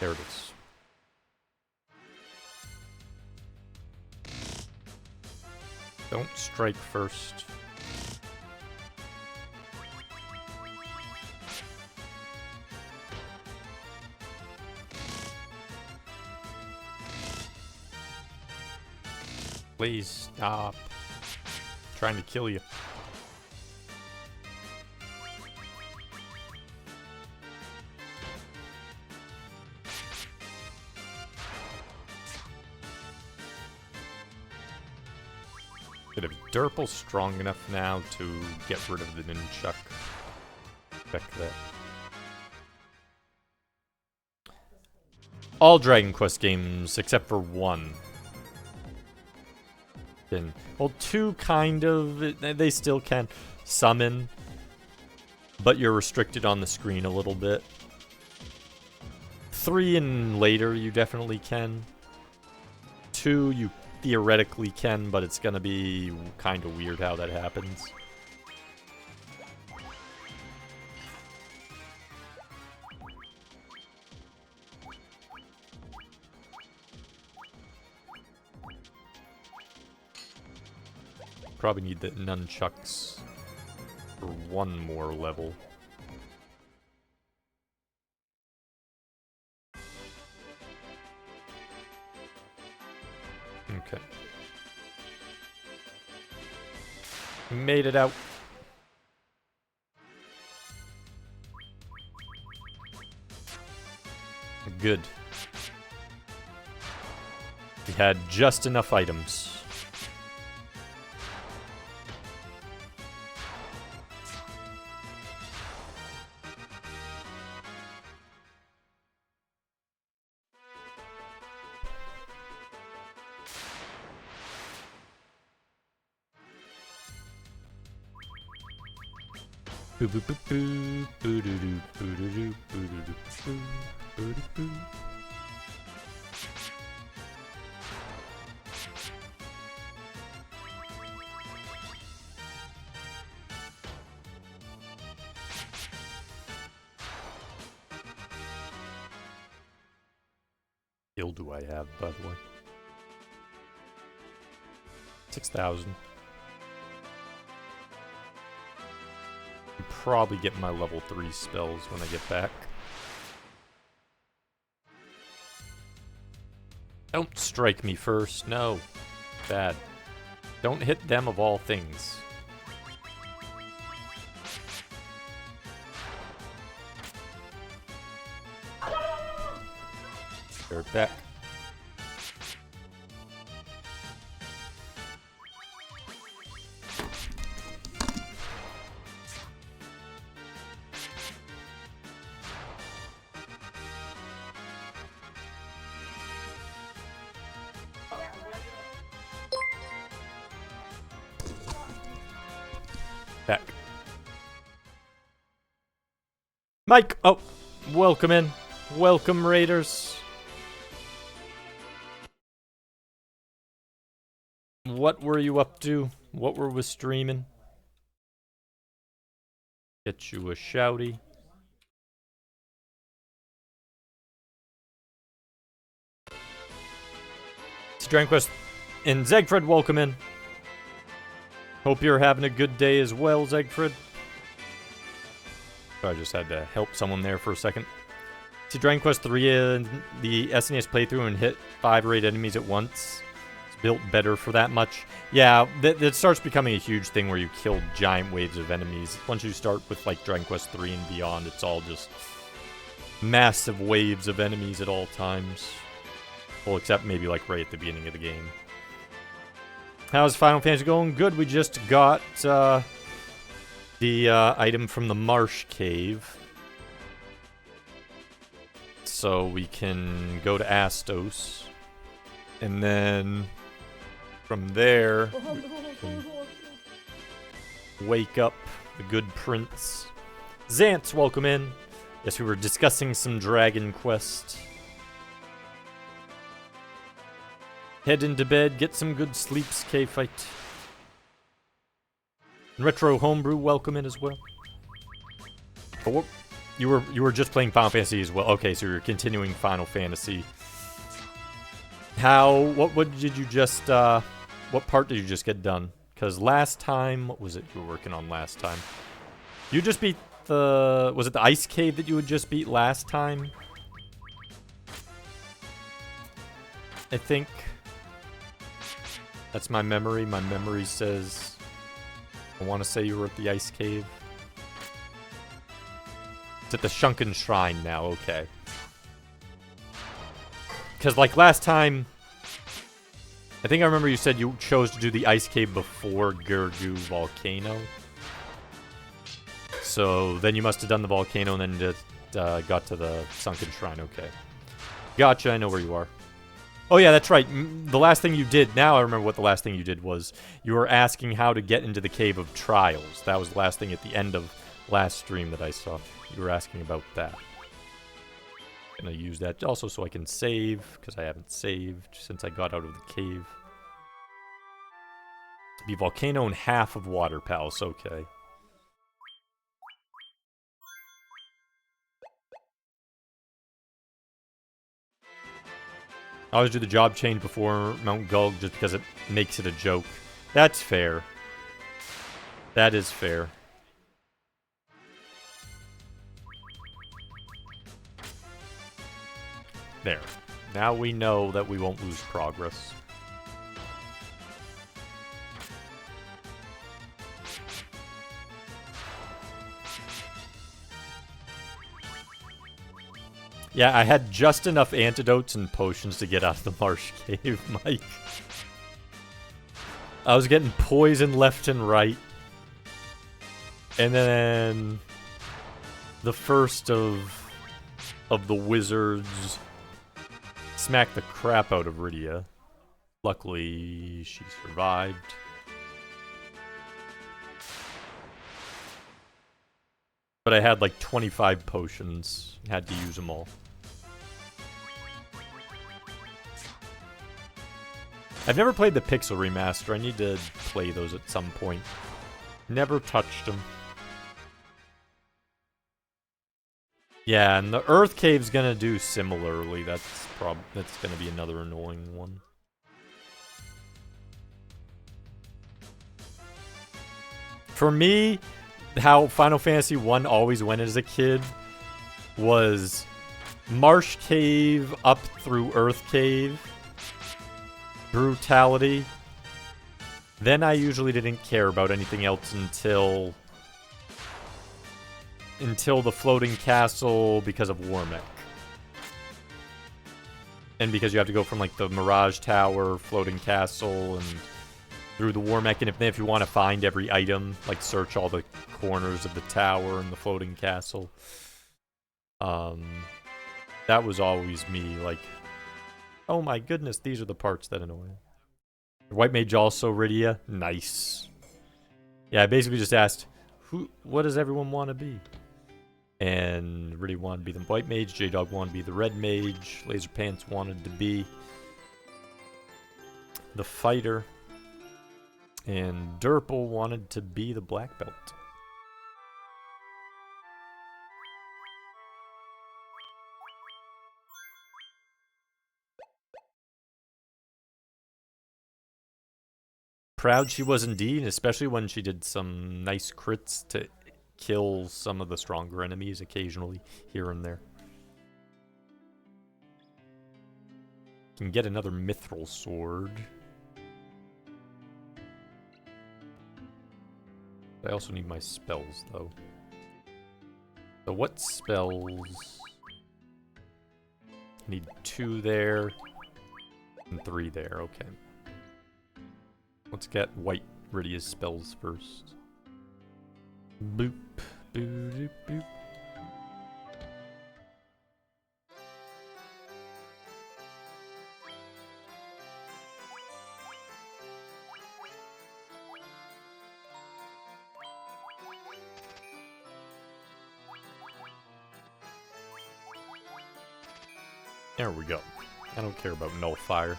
There it is. Don't strike first. Please stop. I'm trying to kill you. Bit of Derpal strong enough now to get rid of the Nunchuck. Check that. All Dragon Quest games, except for one. Well, two kind of, they still can summon, but you're restricted on the screen a little bit. 3 and later, you definitely can. 2, you theoretically can, but it's gonna be kind of weird how that happens. Probably need the nunchucks for one more level. Okay. Made it out. Good. We had just enough items. Boo boo boo boo boo doo doo boo doo doo boo doo doo boo boo doo boo. skill do I have, by the way? 6,000. Probably get my level 3 spells when I get back. Don't strike me first. No. Bad. Don't hit them of all things. They're back. Back. Mike! Oh, welcome in. Welcome, Raiders. What were you up to? What were we streaming? Get you a shouty. Strangquest and Zegfred, welcome in. Hope you're having a good day as well, Zegfred. I just had to help someone there for a second. See, Dragon Quest 3 in the SNES playthrough and hit 5 or 8 enemies at once. It's built better for that much. Yeah, that starts becoming a huge thing where you kill giant waves of enemies. Once you start with like Dragon Quest 3 and beyond, it's all just massive waves of enemies at all times. Well, except maybe like right at the beginning of the game. How's Final Fantasy going? Good, we just got the item from the Marsh Cave. So we can go to Astos. And then from there, wake up the good prince. Xantz, welcome in. Yes, we were discussing some Dragon Quest. Head into bed, get some good sleeps, K-Fight. Retro Homebrew, welcome in as well. Oh, what, you were just playing Final Fantasy as well. Okay, so you're continuing Final Fantasy. What did you just, what part did you just get done? Because last time, what was it you were working on last time? You just beat was it the Ice Cave that you had just beat last time? I think. That's my memory. My memory says, I want to say you were at the Ice Cave. It's at the Shrunken Shrine now, okay. Because, like, last time, I think I remember you said you chose to do the Ice Cave before Gurgu Volcano. So, then you must have done the Volcano and then just, got to the Sunken Shrine, okay. Gotcha, I know where you are. Oh yeah, that's right. The last thing you did, now I remember what the last thing you did was. You were asking how to get into the Cave of Trials. That was the last thing at the end of last stream that I saw. You were asking about that. Gonna use that also so I can save, because I haven't saved since I got out of the cave. To be Volcano and half of Water Palace, okay. I always do the job change before Mount Gulg just because it makes it a joke. That's fair. That is fair. There. Now we know that we won't lose progress. Yeah, I had just enough antidotes and potions to get out of the Marsh Cave, Mike. I was getting poisoned left and right. And then the first of the wizards smacked the crap out of Rydia. Luckily, she survived. But I had like 25 potions. Had to use them all. I've never played the Pixel Remaster. I need to play those at some point. Never touched them. Yeah, and the Earth Cave's gonna do similarly. That's gonna be another annoying one. For me, how Final Fantasy 1 always went as a kid was Marsh Cave up through Earth Cave. Brutality. Then I usually didn't care about anything else until the floating castle because of Warmech. And because you have to go from like the Mirage Tower, floating castle, and through the Warmech, and if you want to find every item, like search all the corners of the tower and the floating castle. That was always me, like, oh my goodness, these are the parts that annoy me. White Mage also Rydia. Nice. Yeah, I basically just asked, what does everyone want to be? And Rydia wanted to be the White Mage, J-Dog wanted to be the Red Mage, Laser Pants wanted to be the Fighter, and Durple wanted to be the Black Belt. Proud she was indeed, especially when she did some nice crits to kill some of the stronger enemies occasionally, here and there. Can get another mithril sword. I also need my spells, though. So what spells? I need 2 there, and 3 there, okay. Let's get White Rydia's spells first. Boop, boop, boop, boop. There we go. I don't care about Nullfire.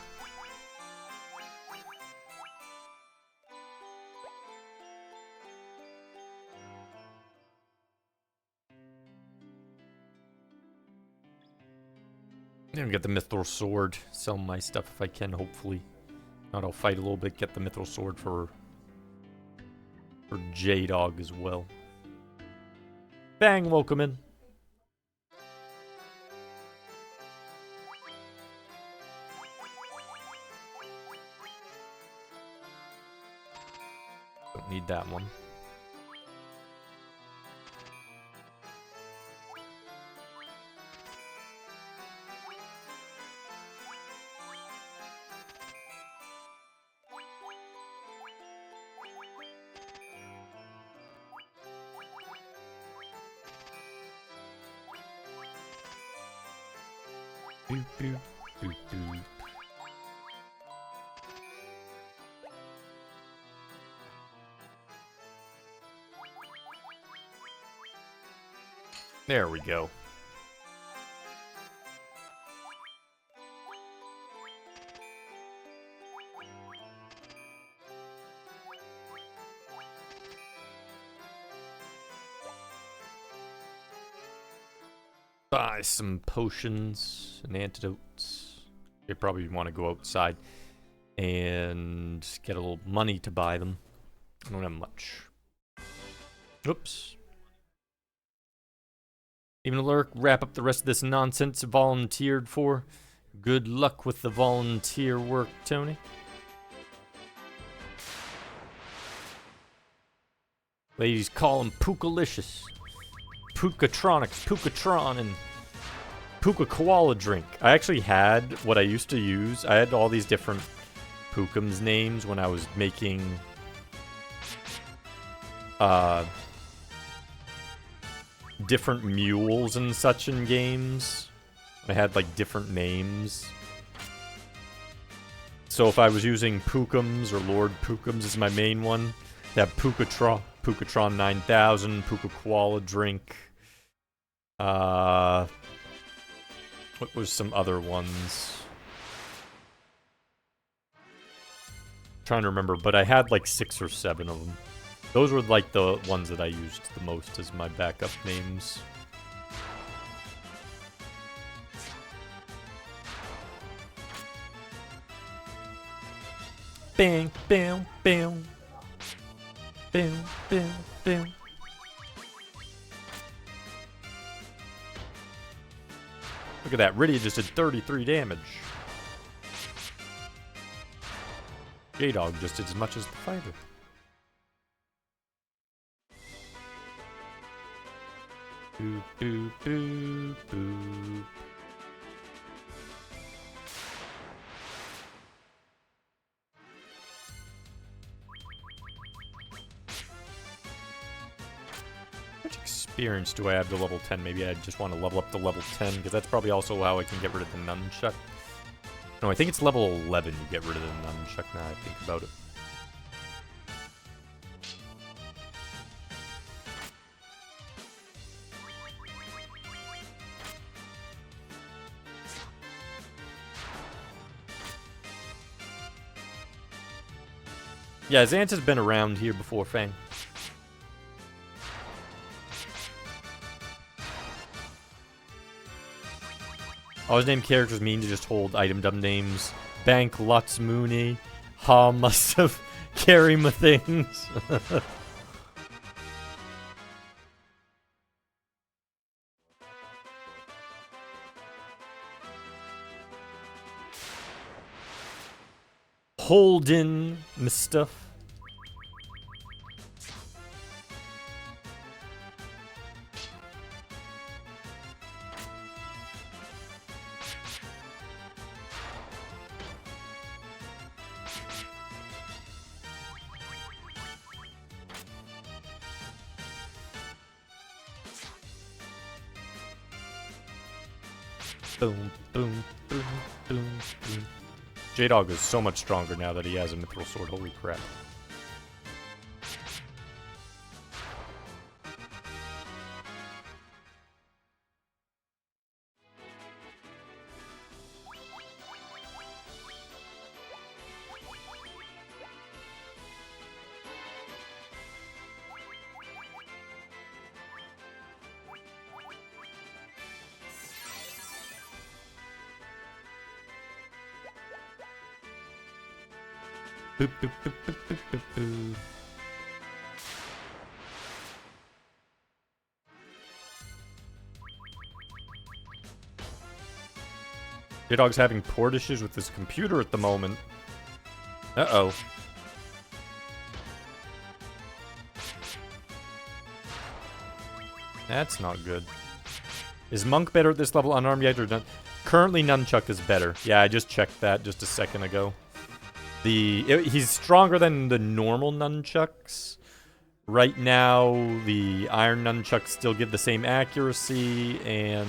I'm gonna get the Mithril Sword. Sell my stuff if I can, hopefully. Not, I'll fight a little bit, get the Mithril Sword for J-Dog as well. Bang, welcome in. Don't need that one. Boop, boop, boop, boop. There we go. Buy some potions and antidotes. You probably want to go outside and get a little money to buy them. I don't have much. Oops. Even a lurk, wrap up the rest of this nonsense volunteered for. Good luck with the volunteer work, Tony. Ladies call him Pookalicious. Pookatronics, Pookatron, and Puka Koala Drink. I actually had what I used to use. I had all these different Pookums names when I was making different mules and such in games. I had like different names. So if I was using Pookums or Lord Pookums is my main one, I have Pookatron 9000, Puka Koala Drink. What was some other ones? Trying to remember, but I had like 6 or 7 of them. Those were like the ones that I used the most as my backup names. bang, bam, bam. Bam, bam, bam. Look at that. Rydia just did 33 damage. J-Dog just did as much as the fighter. Boop, boop, boop, boop. How much experience do I have to level 10? Maybe I just want to level up to level 10, because that's probably also how I can get rid of the nunchuck. No, I think it's level 11 you get rid of the nunchuck now I think about it. Yeah, Xant has been around here before, Fang. Always name characters mean to just hold item dumb names. Bank Lutz Mooney. Ha must have carry my things. Holden my stuff. Boom, boom, boom, boom, boom. J-Dog is so much stronger now that he has a mithril sword. Holy crap. Boop, boop, boop, boop, boop, boop, boop. J-Dog's having port issues with his computer at the moment. Uh-oh. That's not good. Is Monk better at this level unarmed yet or not? Currently, Nunchuck is better. Yeah, I just checked that just a second ago. He's stronger than the normal nunchucks. Right now, the iron nunchucks still give the same accuracy and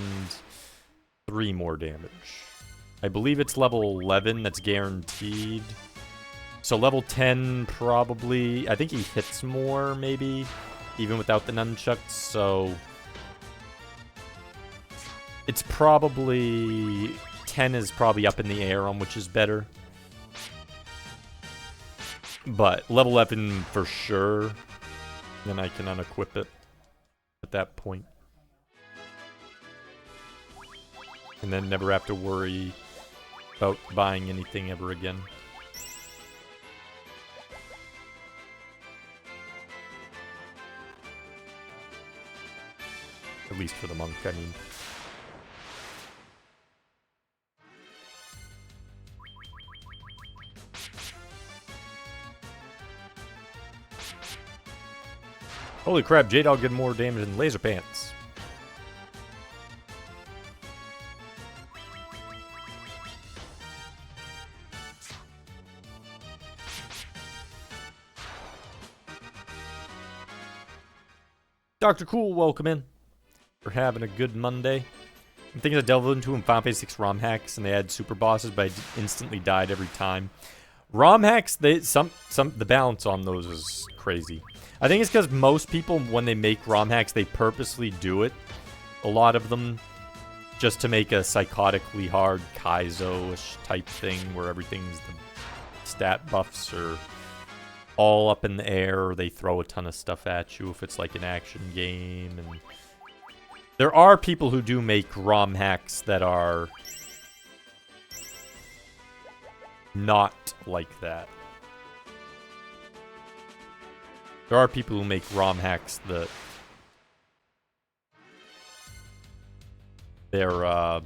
3 more damage. I believe it's level 11 that's guaranteed. So level 10 probably, I think he hits more maybe, even without the nunchucks, so it's probably, 10 is probably up in the air on which is better. But level 11 for sure. Then I can unequip it at that point. And then never have to worry about buying anything ever again. At least for the monk, I mean. Holy crap, J-Dog did more damage than Laser Pants. Dr. Cool, welcome in. We're having a good Monday. I'm thinking I delve into in Final Fantasy 6 ROM hacks and they had super bosses, but I instantly died every time. ROM hacks, the balance on those is crazy. I think it's because most people, when they make ROM hacks, they purposely do it. A lot of them, just to make a psychotically hard Kaizo-ish type thing where everything's the stat buffs are all up in the air, or they throw a ton of stuff at you if it's like an action game. And there are people who do make ROM hacks that are not like that. There are people who make ROM hacks that they're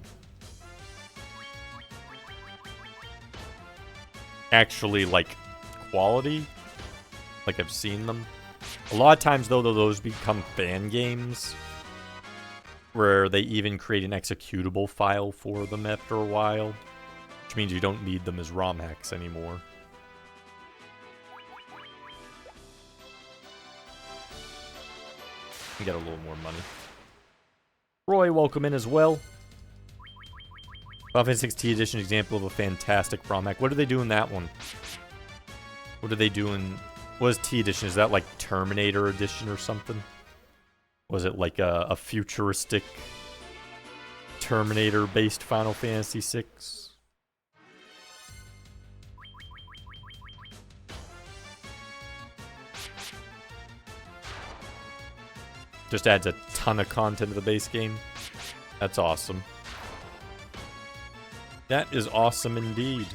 actually like quality. Like I've seen them. A lot of times though, those become fan games where they even create an executable file for them after a while, which means you don't need them as ROM hacks anymore. You get a little more money. Roy, welcome in as well. Final Fantasy 6 Edition example of a fantastic ROM hack. What do they do in that one? What do they do in... What is T Edition? Is that like Terminator Edition or something? Was it like a futuristic Terminator-based Final Fantasy 6? Just adds a ton of content to the base game. That's awesome. That is awesome indeed.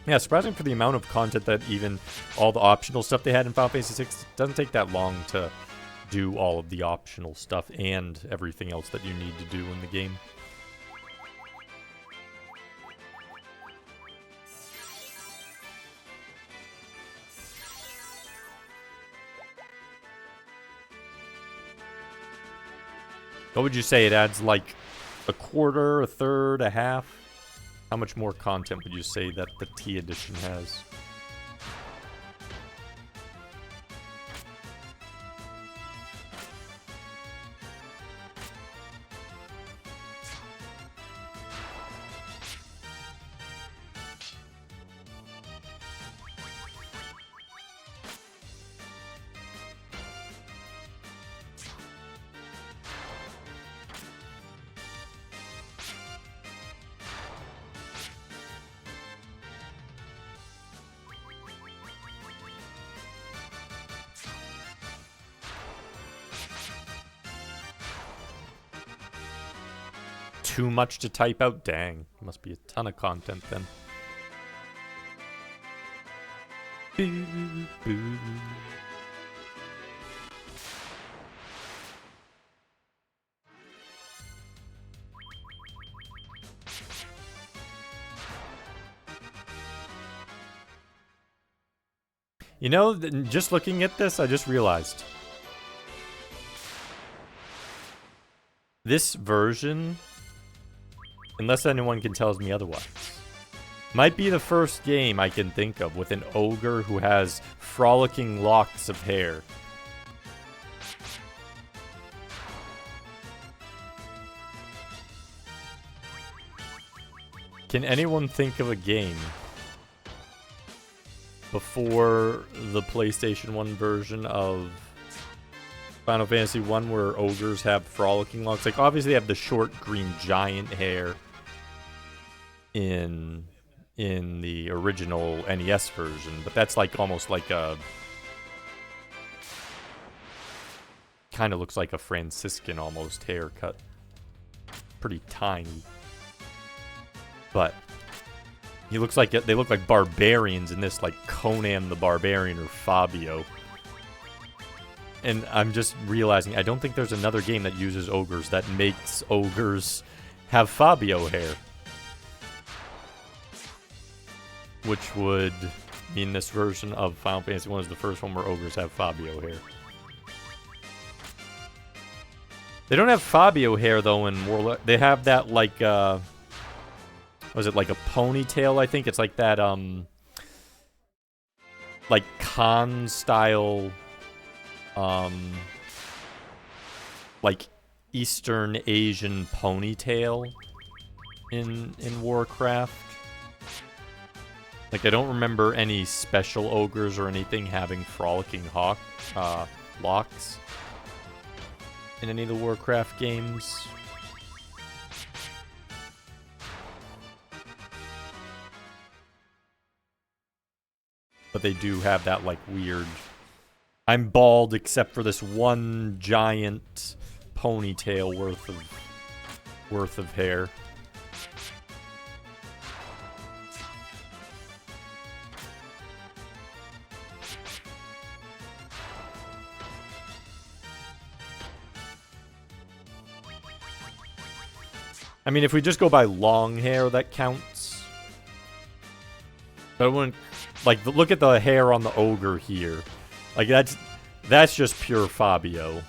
Yeah, surprising for the amount of content that even all the optional stuff they had in Final Fantasy 6. It doesn't take that long to do all of the optional stuff and everything else that you need to do in the game. What would you say? It adds like a quarter, a third, a half? How much more content would you say that the T Edition has? Too much to type out? Dang. Must be a ton of content then. Boo, boo. You know, just looking at this, I just realized. This version, unless anyone can tell me otherwise, might be the first game I can think of with an ogre who has frolicking locks of hair. Can anyone think of a game before the PlayStation 1 version of Final Fantasy 1 where ogres have frolicking locks? Like, obviously they have the short green giant hair in the original NES version, but that's like almost like a... kind of looks like a Franciscan almost haircut. Pretty tiny. But he looks like they look like barbarians in this, like Conan the Barbarian or Fabio. And I'm just realizing I don't think there's another game that uses ogres that makes ogres have Fabio hair. Which would mean this version of Final Fantasy 1 is the first one where ogres have Fabio hair. They don't have Fabio hair though in more. They have that like was it like a ponytail? I think it's like that like Khan style like Eastern Asian ponytail in Warcraft. Like I don't remember any special ogres or anything having frolicking locks in any of the Warcraft games. But they do have that like weird, I'm bald except for this one giant ponytail worth of hair. I mean, if we just go by long hair, that counts. But I wouldn't... Like, look at the hair on the ogre here. Like, that's just pure Fabio.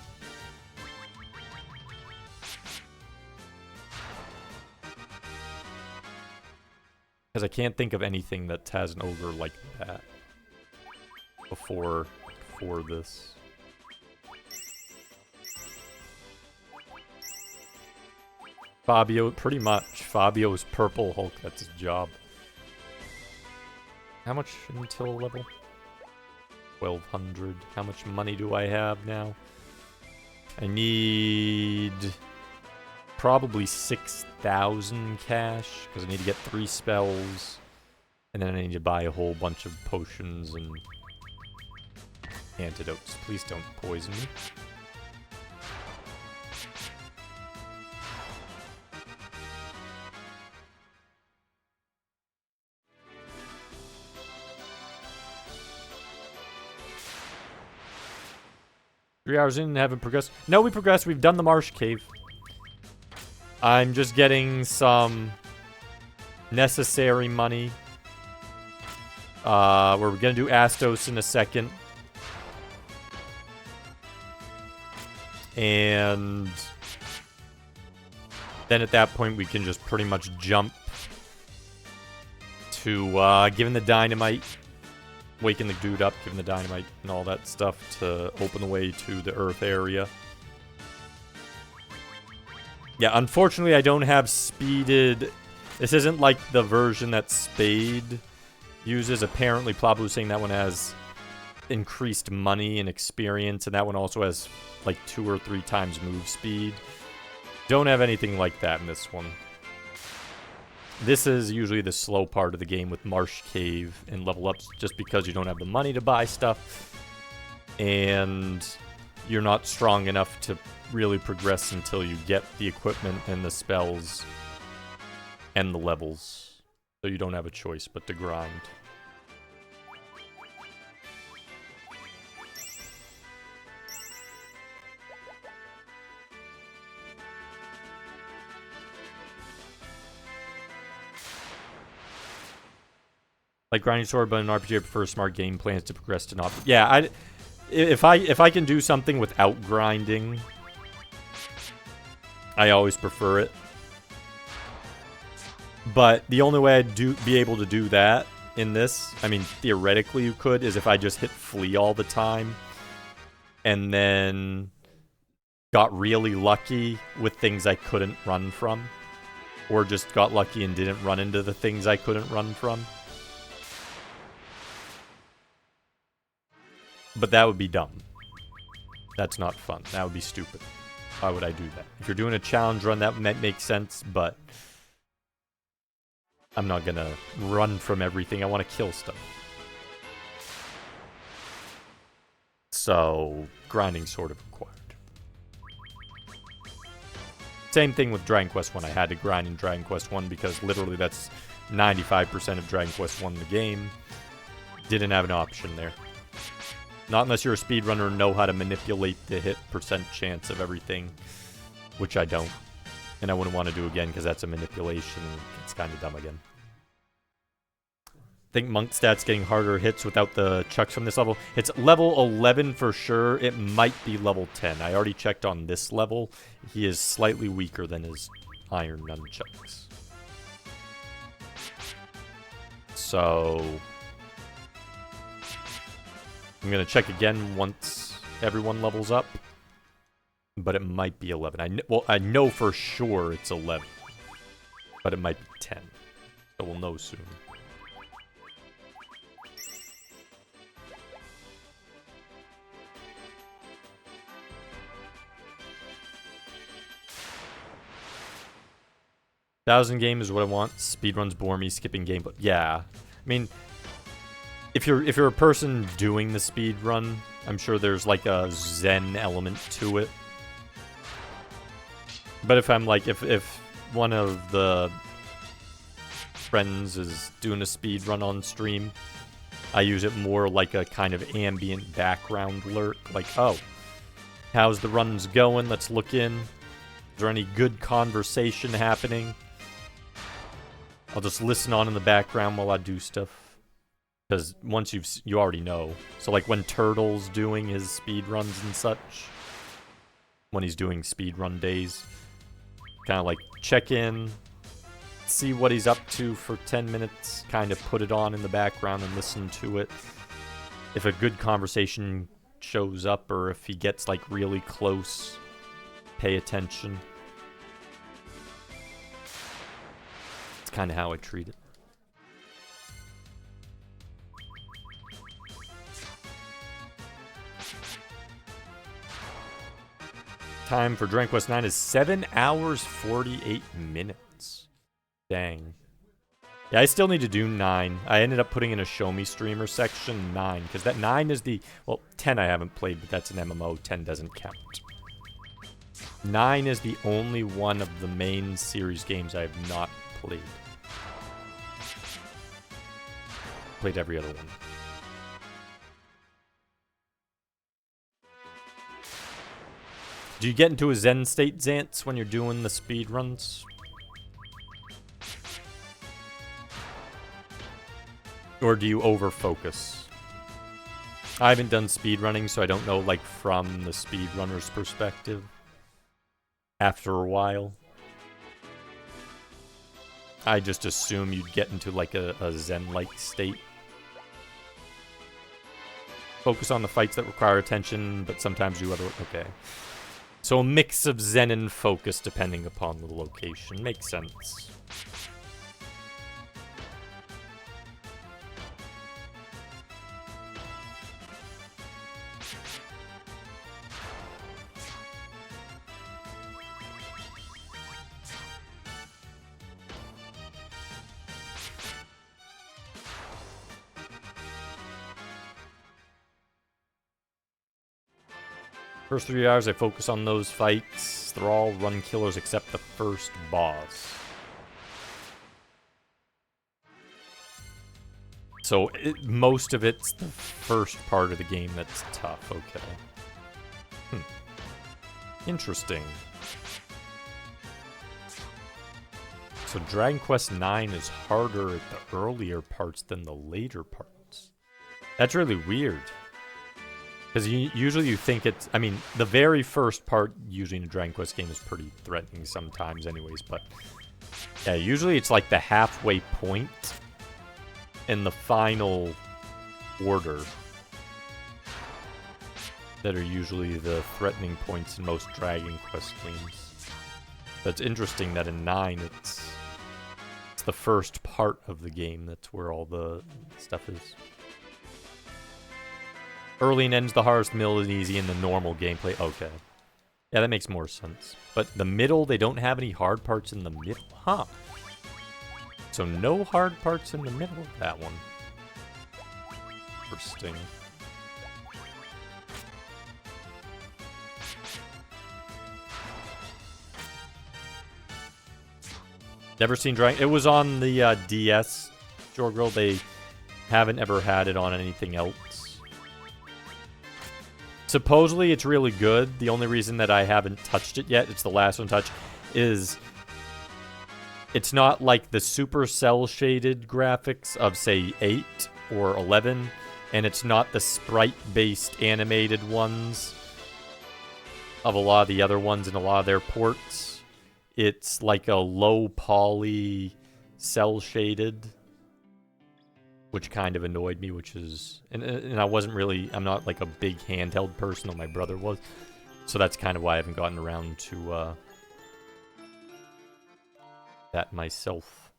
Because I can't think of anything that has an ogre like that before this. Fabio, pretty much. Fabio's Purple Hulk, that's his job. How much until level? 1200. How much money do I have now? I need probably 6,000 cash, because I need to get 3 spells. And then I need to buy a whole bunch of potions and antidotes. Please don't poison me. Three hours in and haven't progressed. No, we progressed. We've done the marsh cave. I'm just getting some necessary money. We're gonna do Astos in a second. And then at that point we can just pretty much jump to giving the dynamite. Waking the dude up, giving the dynamite and all that stuff to open the way to the Earth area. Yeah, unfortunately I don't have speeded... This isn't like the version that Spade uses. Apparently Pablo was saying that one has increased money and experience, and that one also has like 2 or 3 times move speed. Don't have anything like that in this one. This is usually the slow part of the game with Marsh Cave and level ups, just because you don't have the money to buy stuff. And you're not strong enough to really progress until you get the equipment and the spells and the levels. So you don't have a choice but to grind. Like grinding sword, but in RPG I prefer smart game plans to progress to not... Yeah, if I can do something without grinding, I always prefer it. But the only way I'd be able to do that in this, I mean, theoretically you could, is if I just hit flee all the time and then got really lucky with things I couldn't run from. Or just got lucky and didn't run into the things I couldn't run from. But that would be dumb. That's not fun. That would be stupid. Why would I do that? If you're doing a challenge run, that might make sense, but I'm not gonna run from everything. I want to kill stuff. So, grinding sort of required. Same thing with Dragon Quest 1. I had to grind in Dragon Quest 1 because literally that's 95% of Dragon Quest 1 in the game. Didn't have an option there. Not unless you're a speedrunner and know how to manipulate the hit percent chance of everything, which I don't. And I wouldn't want to do again because that's a manipulation. It's kind of dumb again. I think Monk Stat's getting harder hits without the chucks from this level. It's level 11 for sure. It might be level 10. I already checked on this level. He is slightly weaker than his iron nunchucks. So I'm going to check again once everyone levels up. But it might be 11. I know for sure it's 11. But it might be 10. So we'll know soon. $1,000 game is what I want. Speedruns bore me, skipping game, but yeah. I mean, if you're a person doing the speedrun, I'm sure there's like a zen element to it. But if I'm like, if one of the friends is doing a speedrun on stream, I use it more like a kind of ambient background lurk. Like, oh, how's the runs going? Let's look in. Is there any good conversation happening? I'll just listen on in the background while I do stuff. Because once you already know. So like when Turtle's doing his speed runs and such. When he's doing speed run days. Kind of like check in. See what he's up to for 10 minutes. Kind of put it on in the background and listen to it. If a good conversation shows up or if he gets like really close, pay attention. It's kind of how I treat it. Time for Dragon Quest 9 is 7 hours 48 minutes. Dang. Yeah, I still need to do 9. I ended up putting in a Show Me Streamer section 9, because that 9 is the... Well, 10 I haven't played, but that's an MMO. 10 doesn't count. 9 is the only one of the main series games I have not played. Played every other one. Do you get into a Zen state, Zance, when you're doing the speed runs? Or do you over-focus? I haven't done speedrunning, so I don't know, like, from the speedrunner's perspective. After a while. I just assume you'd get into, like, a Zen-like state. Focus on the fights that require attention, but sometimes do other... Okay. So a mix of Zen and focus depending upon the location. Makes sense. First 3 hours, I focus on those fights. They're all run killers except the first boss. So most of it's the first part of the game that's tough. Okay. Interesting. So Dragon Quest 9 is harder at the earlier parts than the later parts. That's really weird. Because usually you think it's... I mean, the very first part, usually in a Dragon Quest game, is pretty threatening sometimes anyways, but... Yeah, usually it's like the halfway point and the final order that are usually the threatening points in most Dragon Quest games. But it's interesting that in 9, it's the first part of the game that's where all the stuff is. Early and ends the hardest, middle and easy, and the normal gameplay. Okay. Yeah, that makes more sense. But the middle, they don't have any hard parts in the middle? Huh. So no hard parts in the middle of that one. Interesting. Never seen Dragon... It was on the DS, Jorgirl. They haven't ever had it on anything else. Supposedly it's really good. The only reason that I haven't touched it yet, it's the last one touch, is it's not like the super cel-shaded graphics of, say, 8 or 11, and it's not the sprite-based animated ones of a lot of the other ones in a lot of their ports. It's like a low-poly cel-shaded, which kind of annoyed me, which is... And I wasn't really... I'm not like a big handheld person, though my brother was. So that's kind of why I haven't gotten around to that myself.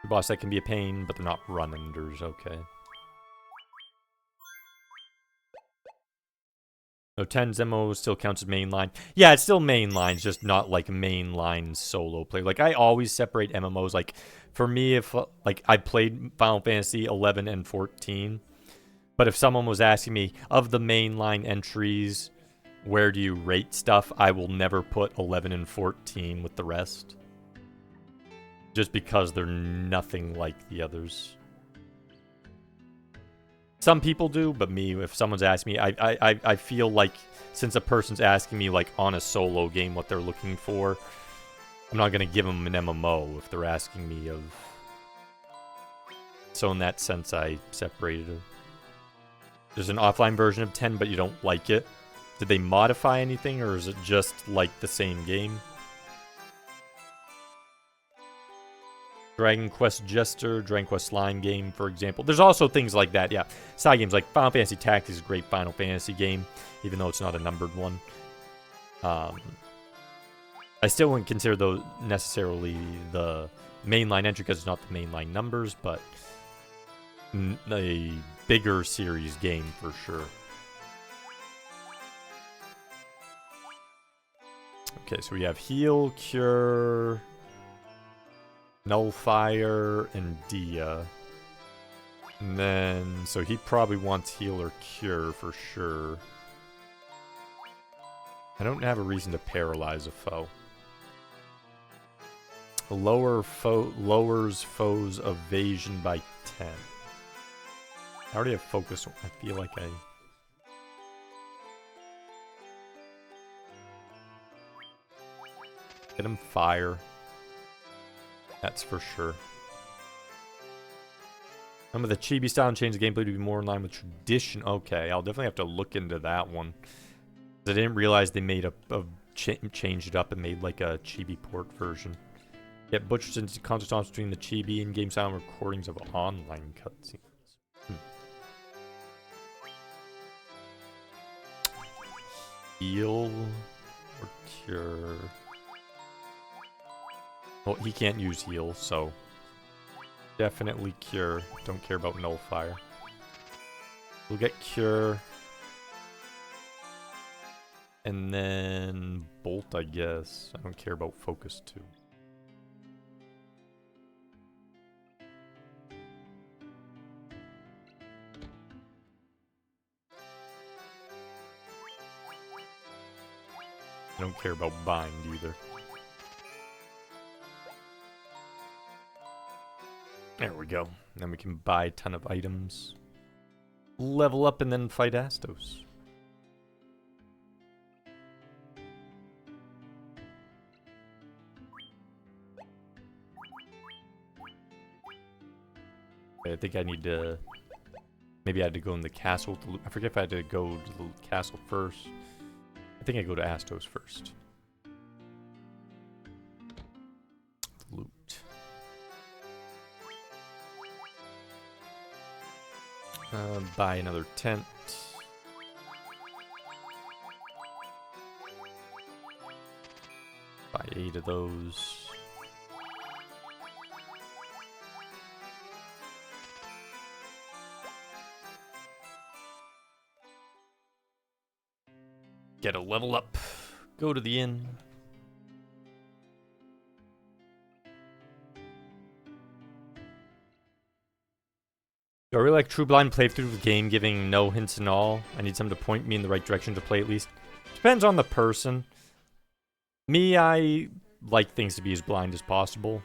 The boss that can be a pain, but they're not run-unders, okay. No, 10's MMO still counts as mainline. Yeah, it's still mainline, it's just not like mainline solo play. Like, I always separate MMOs. Like, for me, if, like, I played Final Fantasy 11 and 14, but if someone was asking me, of the mainline entries, where do you rate stuff, I will never put 11 and 14 with the rest. Just because they're nothing like the others. Some people do, but me, if someone's asking me, I feel like since a person's asking me like on a solo game what they're looking for, I'm not gonna give them an MMO if they're asking me of. So in that sense, I separated it. There's an offline version of 10, but you don't like it. Did they modify anything, or is it just like the same game? Dragon Quest Jester, Dragon Quest Slime game, for example. There's also things like that, yeah. Side games like Final Fantasy Tactics is a great Final Fantasy game, even though it's not a numbered one. I still wouldn't consider those necessarily the mainline entry because it's not the mainline numbers, but a bigger series game for sure. Okay, so we have Heal, Cure, Nullfire, and Dia. And then, so he probably wants Heal or Cure for sure. I don't have a reason to paralyze a foe. Lowers foes' evasion by 10. I already have focus. I feel like I... Get him fire. That's for sure. Remember the chibi style and change the gameplay to be more in line with tradition. Okay, I'll definitely have to look into that one. I didn't realize they made changed it up and made like a chibi port version. Get butchered into constant stops between the chibi and game sound recordings of online cutscenes. Heal or cure. Well, he can't use heal, so definitely cure. Don't care about nullfire. We'll get cure. And then bolt, I guess. I don't care about focus too. I don't care about bind either. There we go. Then we can buy a ton of items. Level up and then fight Astos. I think I need to... Maybe I had to go in the castle. I forget if I had to go to the castle first. I think I go to Astos first. Loot. Buy another tent. Buy 8 of those. Get a level up. Go to the inn. Do I really like True Blind playthrough of the game, giving no hints and all? I need someone to point me in the right direction to play at least. Depends on the person. Me, I like things to be as blind as possible.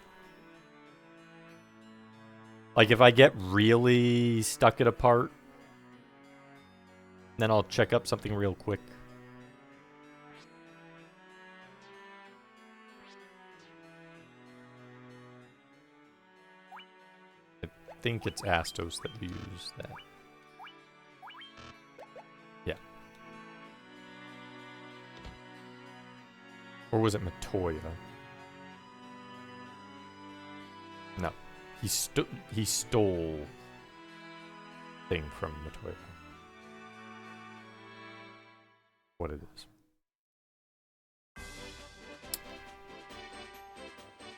Like if I get really stuck at a part, then I'll check up something real quick. I think it's Astos that we use that. Yeah. Or was it Matoya? No. He stole thing from Matoya. What it is.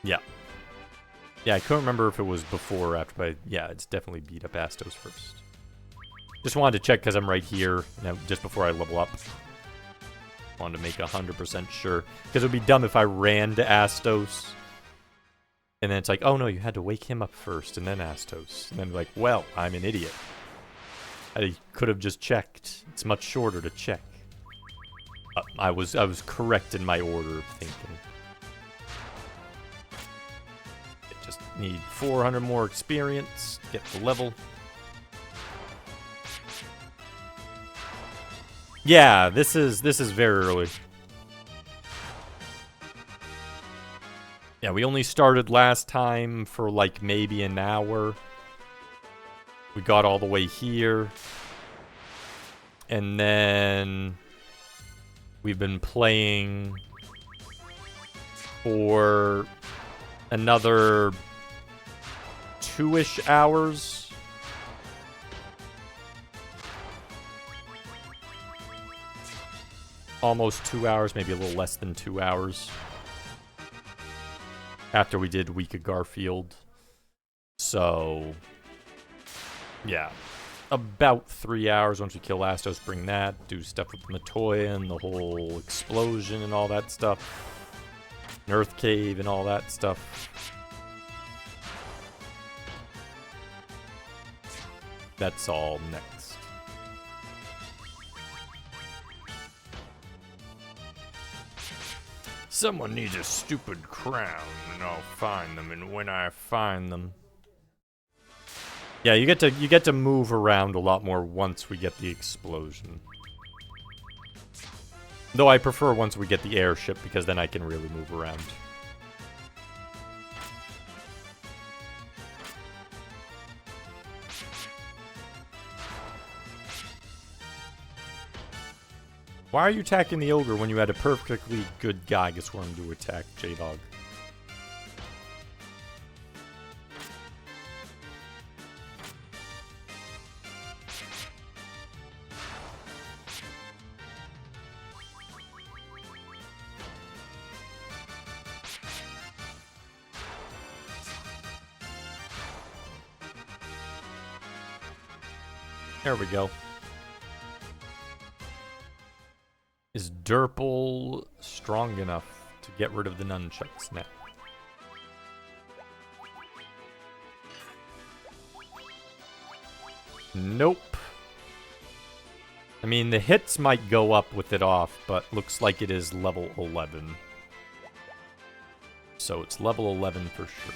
Yeah. Yeah, I couldn't remember if it was before or after, but yeah, it's definitely beat up Astos first. Just wanted to check because I'm right here, just before I level up. Wanted to make 100% sure. Because it would be dumb if I ran to Astos, and then it's like, oh no, you had to wake him up first, and then Astos. And then like, well, I'm an idiot. I could have just checked. It's much shorter to check. I was correct in my order of thinking. Need 400 more experience, get the level. Yeah, this is very early. Yeah, we only started last time for like maybe an hour. We got all the way here. And then we've been playing for another 2-ish hours. Almost 2 hours, maybe a little less than 2 hours. After we did Week of Garfield. So, yeah. About 3 hours once we kill Astos, bring that, do stuff with the Matoya and the whole explosion and all that stuff. An Earth Cave and all that stuff. That's all next. Someone needs a stupid crown, and I'll find them, and when I find them... Yeah, you get to move around a lot more once we get the explosion. Though I prefer once we get the airship, because then I can really move around. Why are you attacking the ogre when you had a perfectly good Gigasworm to attack J-Dog? There we go. Is Durple strong enough to get rid of the nunchucks now? Nope. I mean, the hits might go up with it off, but looks like it is level 11. So it's level 11 for sure.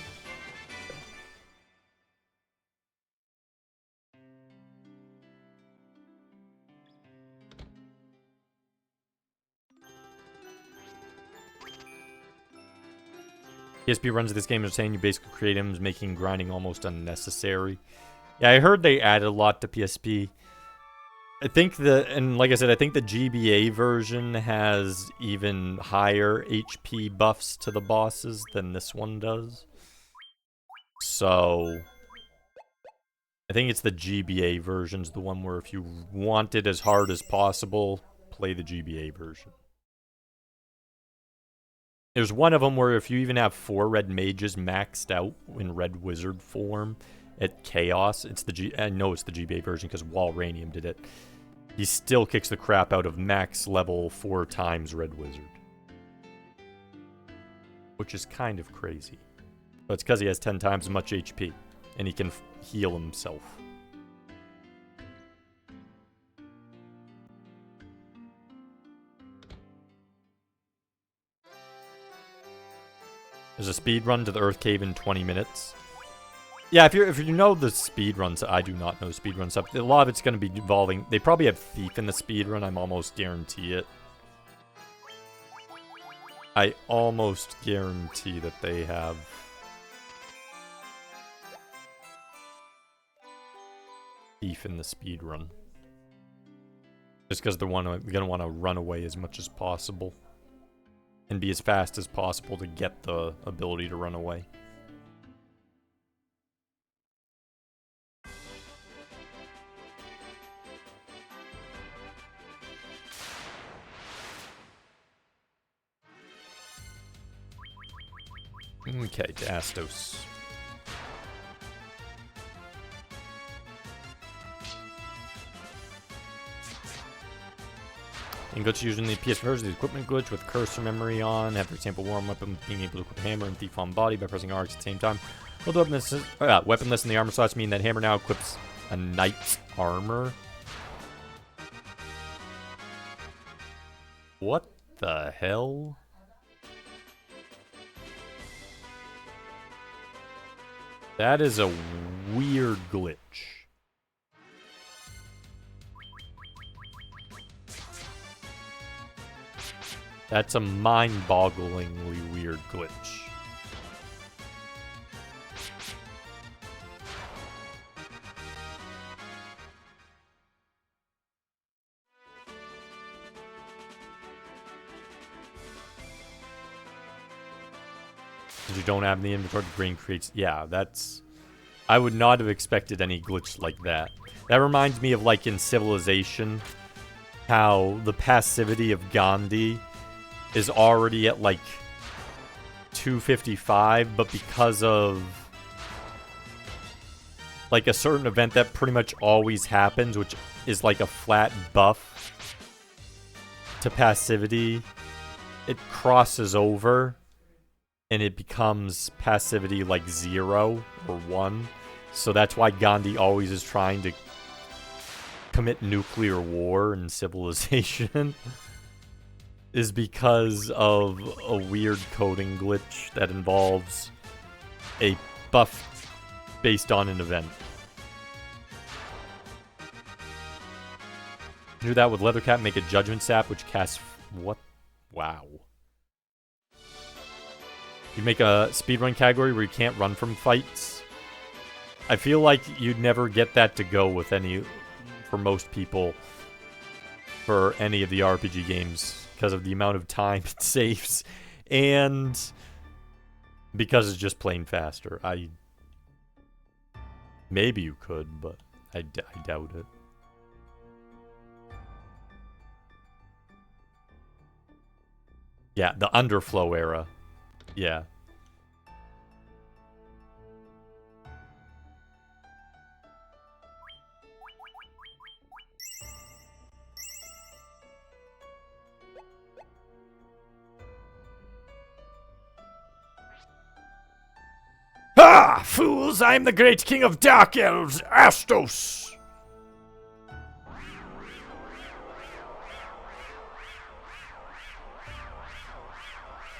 PSP runs of this game are saying you basically create items, making grinding almost unnecessary. Yeah, I heard they added a lot to PSP. I think and like I said, I think the GBA version has even higher HP buffs to the bosses than this one does. So, I think it's the GBA version's the one where if you want it as hard as possible, play the GBA version. There's one of them where if you even have 4 red mages maxed out in red wizard form at Chaos, I know it's the GBA version because Walranium did it. He still kicks the crap out of max level 4 times red wizard. Which is kind of crazy. But it's because he has 10 times as much HP. And he can heal himself. There's a speed run to the Earth Cave in 20 minutes. Yeah, if you know the speed runs, I do not know speed run stuff. A lot of it's going to be involving. They probably have Thief in the speed run. I'm almost guarantee it. I almost guarantee that they have Thief in the speed run. Just because they're going to want to run away as much as possible. And be as fast as possible to get the ability to run away. Okay, to Astos. And glitch using the PS version, the equipment glitch with cursor memory on. After example, warm weapon being able to equip hammer and thief on body by pressing RX at the same time. Well, the weaponless in the armor slots mean that hammer now equips a knight's armor. What the hell? That is a weird glitch. That's a mind-bogglingly weird glitch. You don't have the inventory, the green creates... Yeah, that's... I would not have expected any glitch like that. That reminds me of, like, in Civilization, how the passivity of Gandhi is already at, like, 255, but because of, like, a certain event that pretty much always happens, which is, like, a flat buff to passivity, it crosses over, and it becomes passivity, like, 0 or 1. So that's why Gandhi always is trying to commit nuclear war in Civilization. Is because of a weird coding glitch that involves a buff based on an event. Do that with Leathercat, make a Judgment Sap, which casts... What? Wow. You make a speedrun category where you can't run from fights. I feel like you'd never get that to go with any... For most people, for any of the RPG games. Because of the amount of time it saves. And because it's just plain faster. Maybe you could, but I doubt it. Yeah, the underflow era. Yeah. Ah, fools! I am the great king of dark elves, Astos!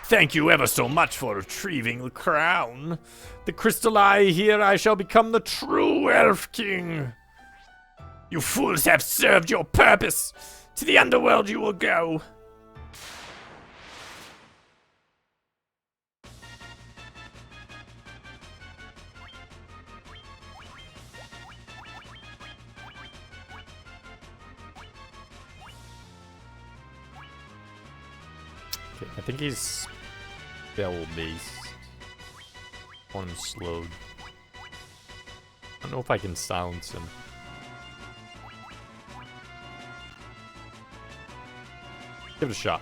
Thank you ever so much for retrieving the crown. The crystal eye here, I shall become the true elf king. You fools have served your purpose. To the underworld you will go. Okay, I think he's spell-based. I want him slowed. I don't know if I can silence him. Give it a shot.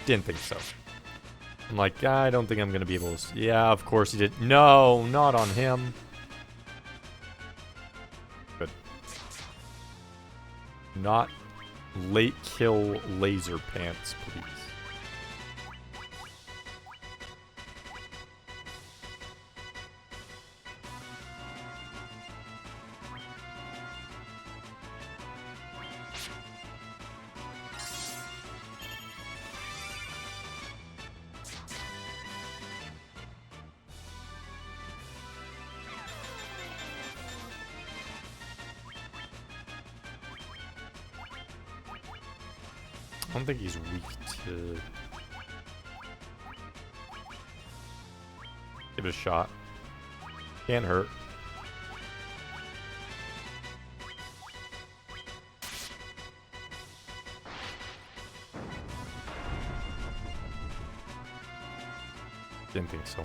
Didn't think so. I'm like, I don't think I'm gonna be able to... Yeah, of course he did. No, not on him. Good. Not late kill laser pants, please. I don't think he's weak to... Give it a shot. Can't hurt. Didn't think so.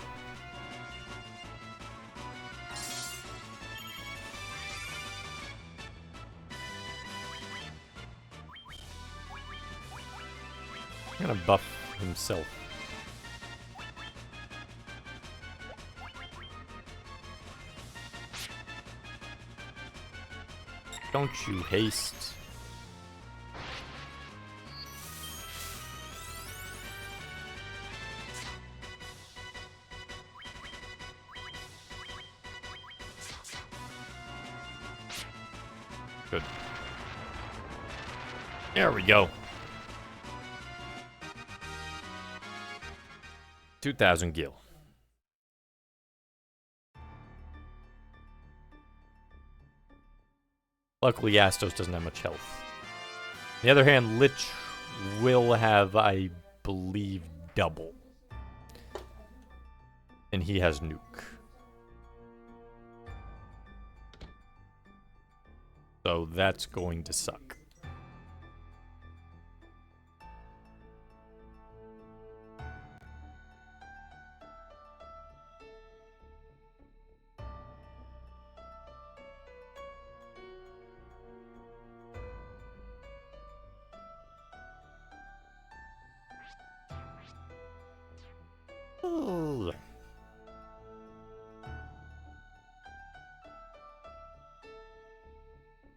Gonna buff himself. Don't you haste. Good. There we go. 2,000 gil. Luckily, Astos doesn't have much health. On the other hand, Lich will have, I believe, double. And he has nuke. So that's going to suck. Ugh.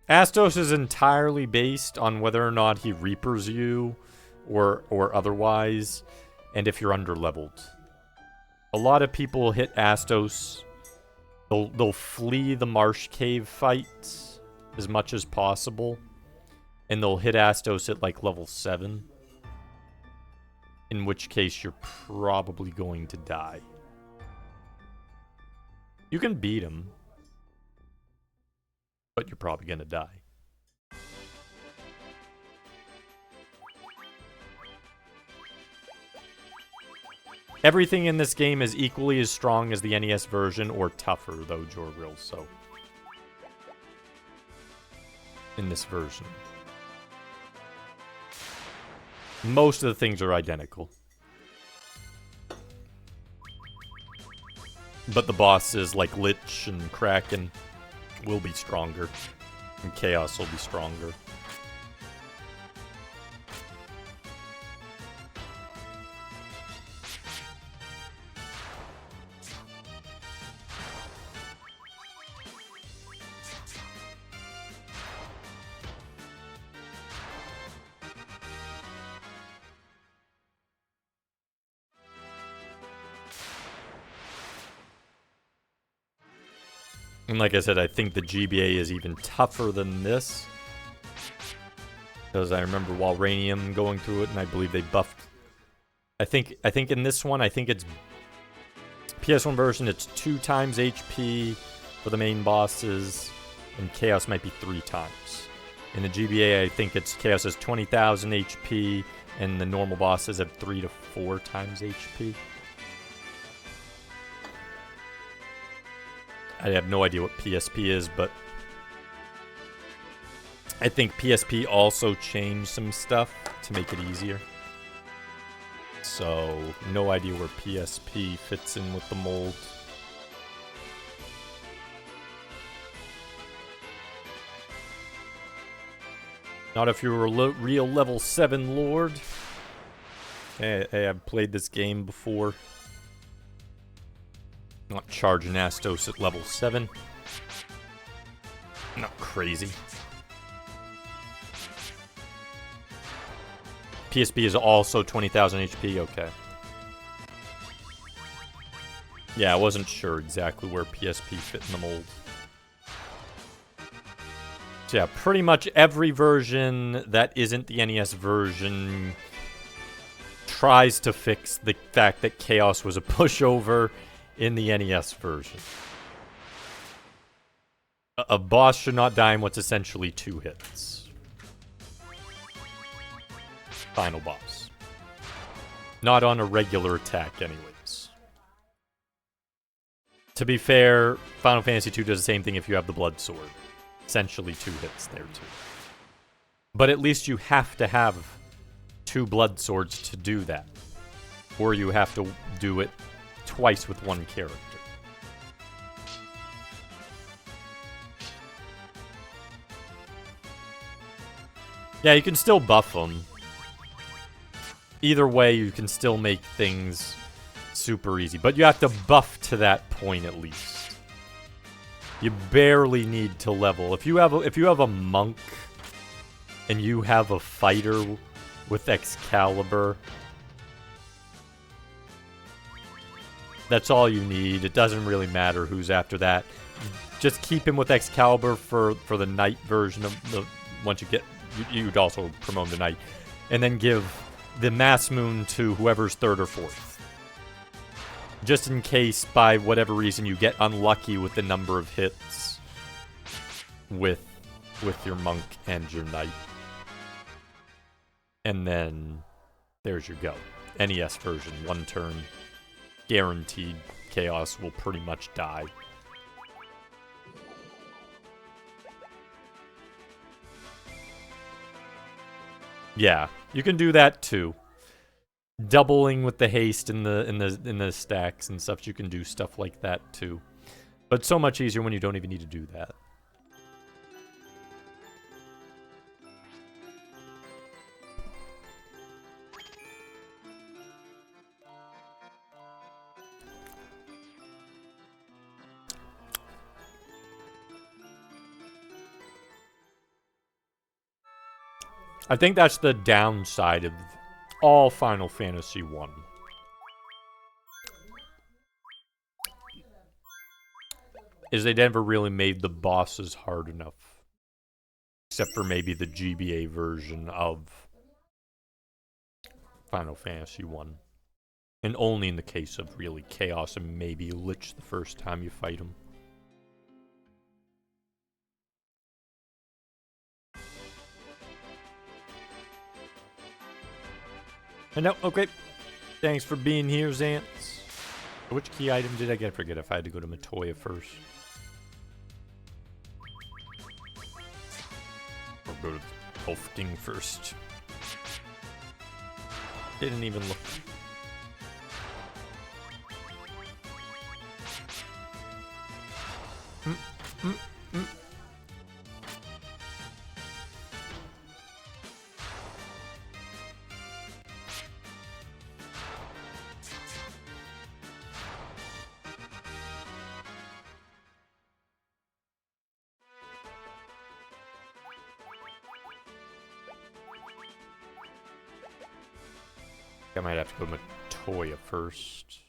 Astos is entirely based on whether or not he Reapers you or otherwise, and if you're underleveled. A lot of people hit Astos. They'll flee the Marsh Cave fights as much as possible, and they'll hit Astos at like level 7. In which case you're probably going to die. You can beat him, but you're probably going to die. Everything in this game is equally as strong as the NES version, or tougher, though, Jorgril, so... in this version. Most of the things are identical. But the bosses, like Lich and Kraken, will be stronger. And Chaos will be stronger. And like I said, I think the GBA is even tougher than this. Because I remember Walranium going through it, and I believe they buffed... I think in this one, I think it's... PS1 version, it's 2 times HP for the main bosses, and Chaos might be 3 times. In the GBA, I think it's Chaos has 20,000 HP, and the normal bosses have 3 to 4 times HP. I have no idea what PSP is, but I think PSP also changed some stuff to make it easier. So, no idea where PSP fits in with the mold. Not if you're a real level 7 lord. Hey, I've played this game before. Not charging Astos at level 7. Not crazy. PSP is also 20,000 HP, okay. Yeah, I wasn't sure exactly where PSP fit in the mold. So yeah, pretty much every version that isn't the NES version tries to fix the fact that Chaos was a pushover in the NES version. A boss should not die in what's essentially 2 hits. Final boss. Not on a regular attack anyways. To be fair, Final Fantasy II does the same thing if you have the Blood Sword. Essentially 2 hits there too. But at least you have to have 2 Blood Swords to do that. Or you have to do it twice with 1 character. Yeah, you can still buff them. Either way, you can still make things super easy. But you have to buff to that point at least. You barely need to level. If you have a monk and you have a fighter with Excalibur, that's all you need. It doesn't really matter who's after that. Just keep him with Excalibur for the knight version of the... Once you get... You'd also promote the knight. And then give the Mass Moon to whoever's 3rd or 4th. Just in case, by whatever reason, you get unlucky with the number of hits with with your monk and your knight. And then there's your go. NES version, 1 turn, guaranteed chaos will pretty much die. Yeah, you can do that too. Doubling with the haste in the stacks and stuff, you can do stuff like that too. But so much easier when you don't even need to do that. I think that's the downside of all Final Fantasy 1. Is they never really made the bosses hard enough. Except for maybe the GBA version of Final Fantasy 1. And only in the case of really Chaos and maybe Lich the first time you fight him. I know, okay. Thanks for being here, Xantz. Which key item did I get? I forget if I had to go to Matoya first. Or go to Elf King first. Didn't even look. I might have to go Matoya first.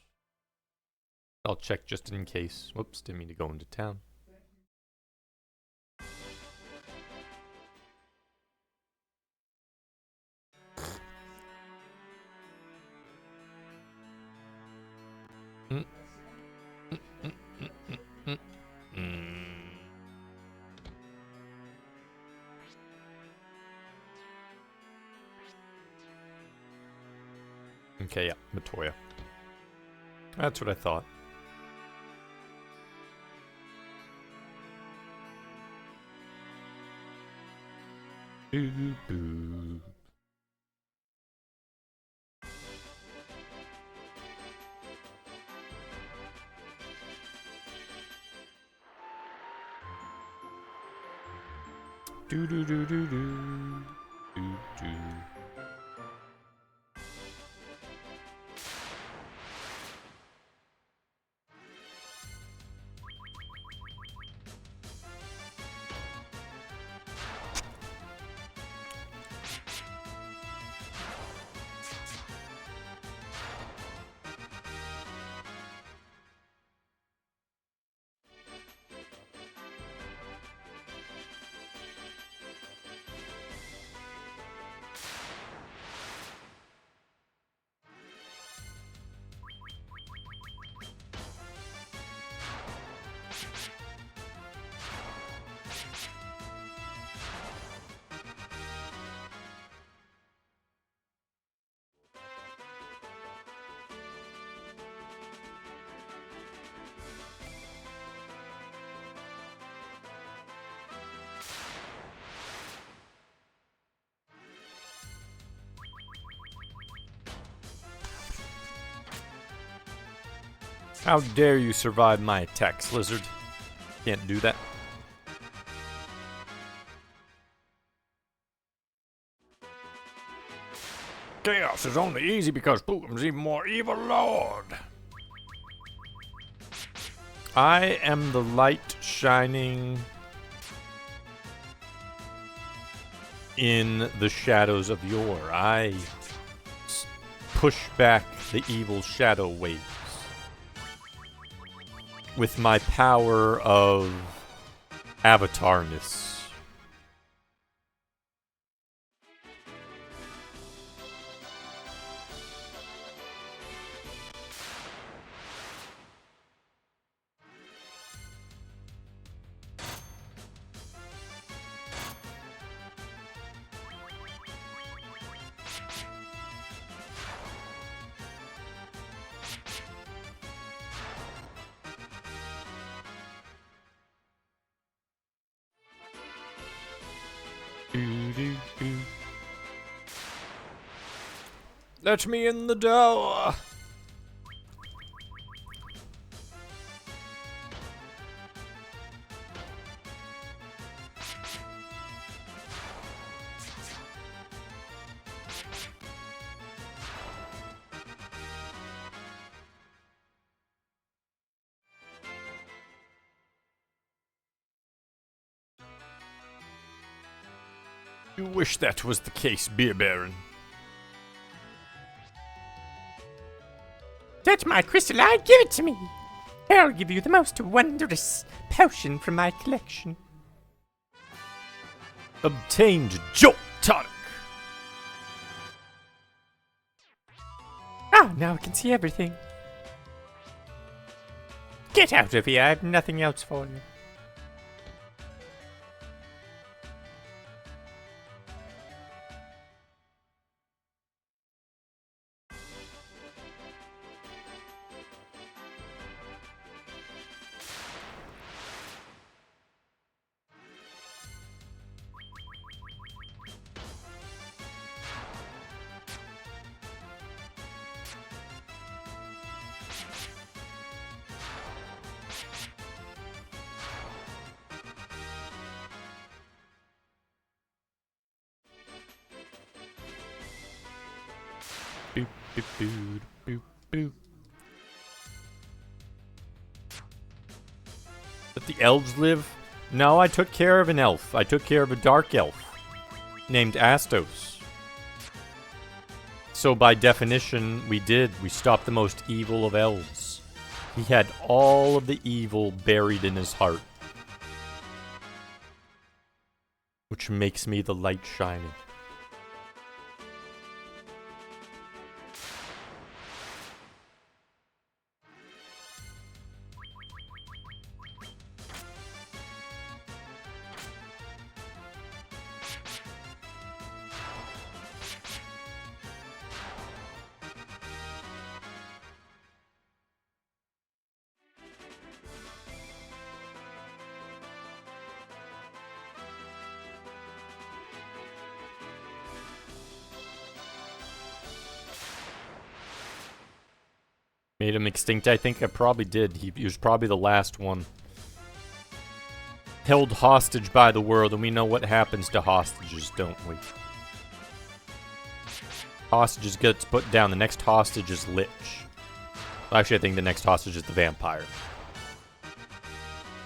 I'll check just in case. Whoops, didn't mean to go into town. Okay, yeah, Matoya. That's what I thought. Boo. Do. How dare you survive my attacks, Lizard? Can't do that. Chaos is only easy because Putin's even more evil lord. I am the light shining in the shadows of yore. I push back the evil shadow waves with my power of avatarness. Let me in the door. You wish that was the case, Beer Baron. That's my crystal eye. Give it to me. I'll give you the most wondrous potion from my collection. Obtained Jolt Tonic. Ah, now I can see everything. Get out of here. I have nothing else for you. Boop, boop, boop, boop, boop. But the elves live? No, I took care of an elf. I took care of a dark elf named Astos. So by definition, we did. We stopped the most evil of elves. He had all of the evil buried in his heart. Which makes me the light shining. Made him extinct, I think I probably did. He was probably the last one. Held hostage by the world, and we know what happens to hostages, don't we? Hostages gets put down. The next hostage is Lich. Actually, I think the next hostage is the vampire.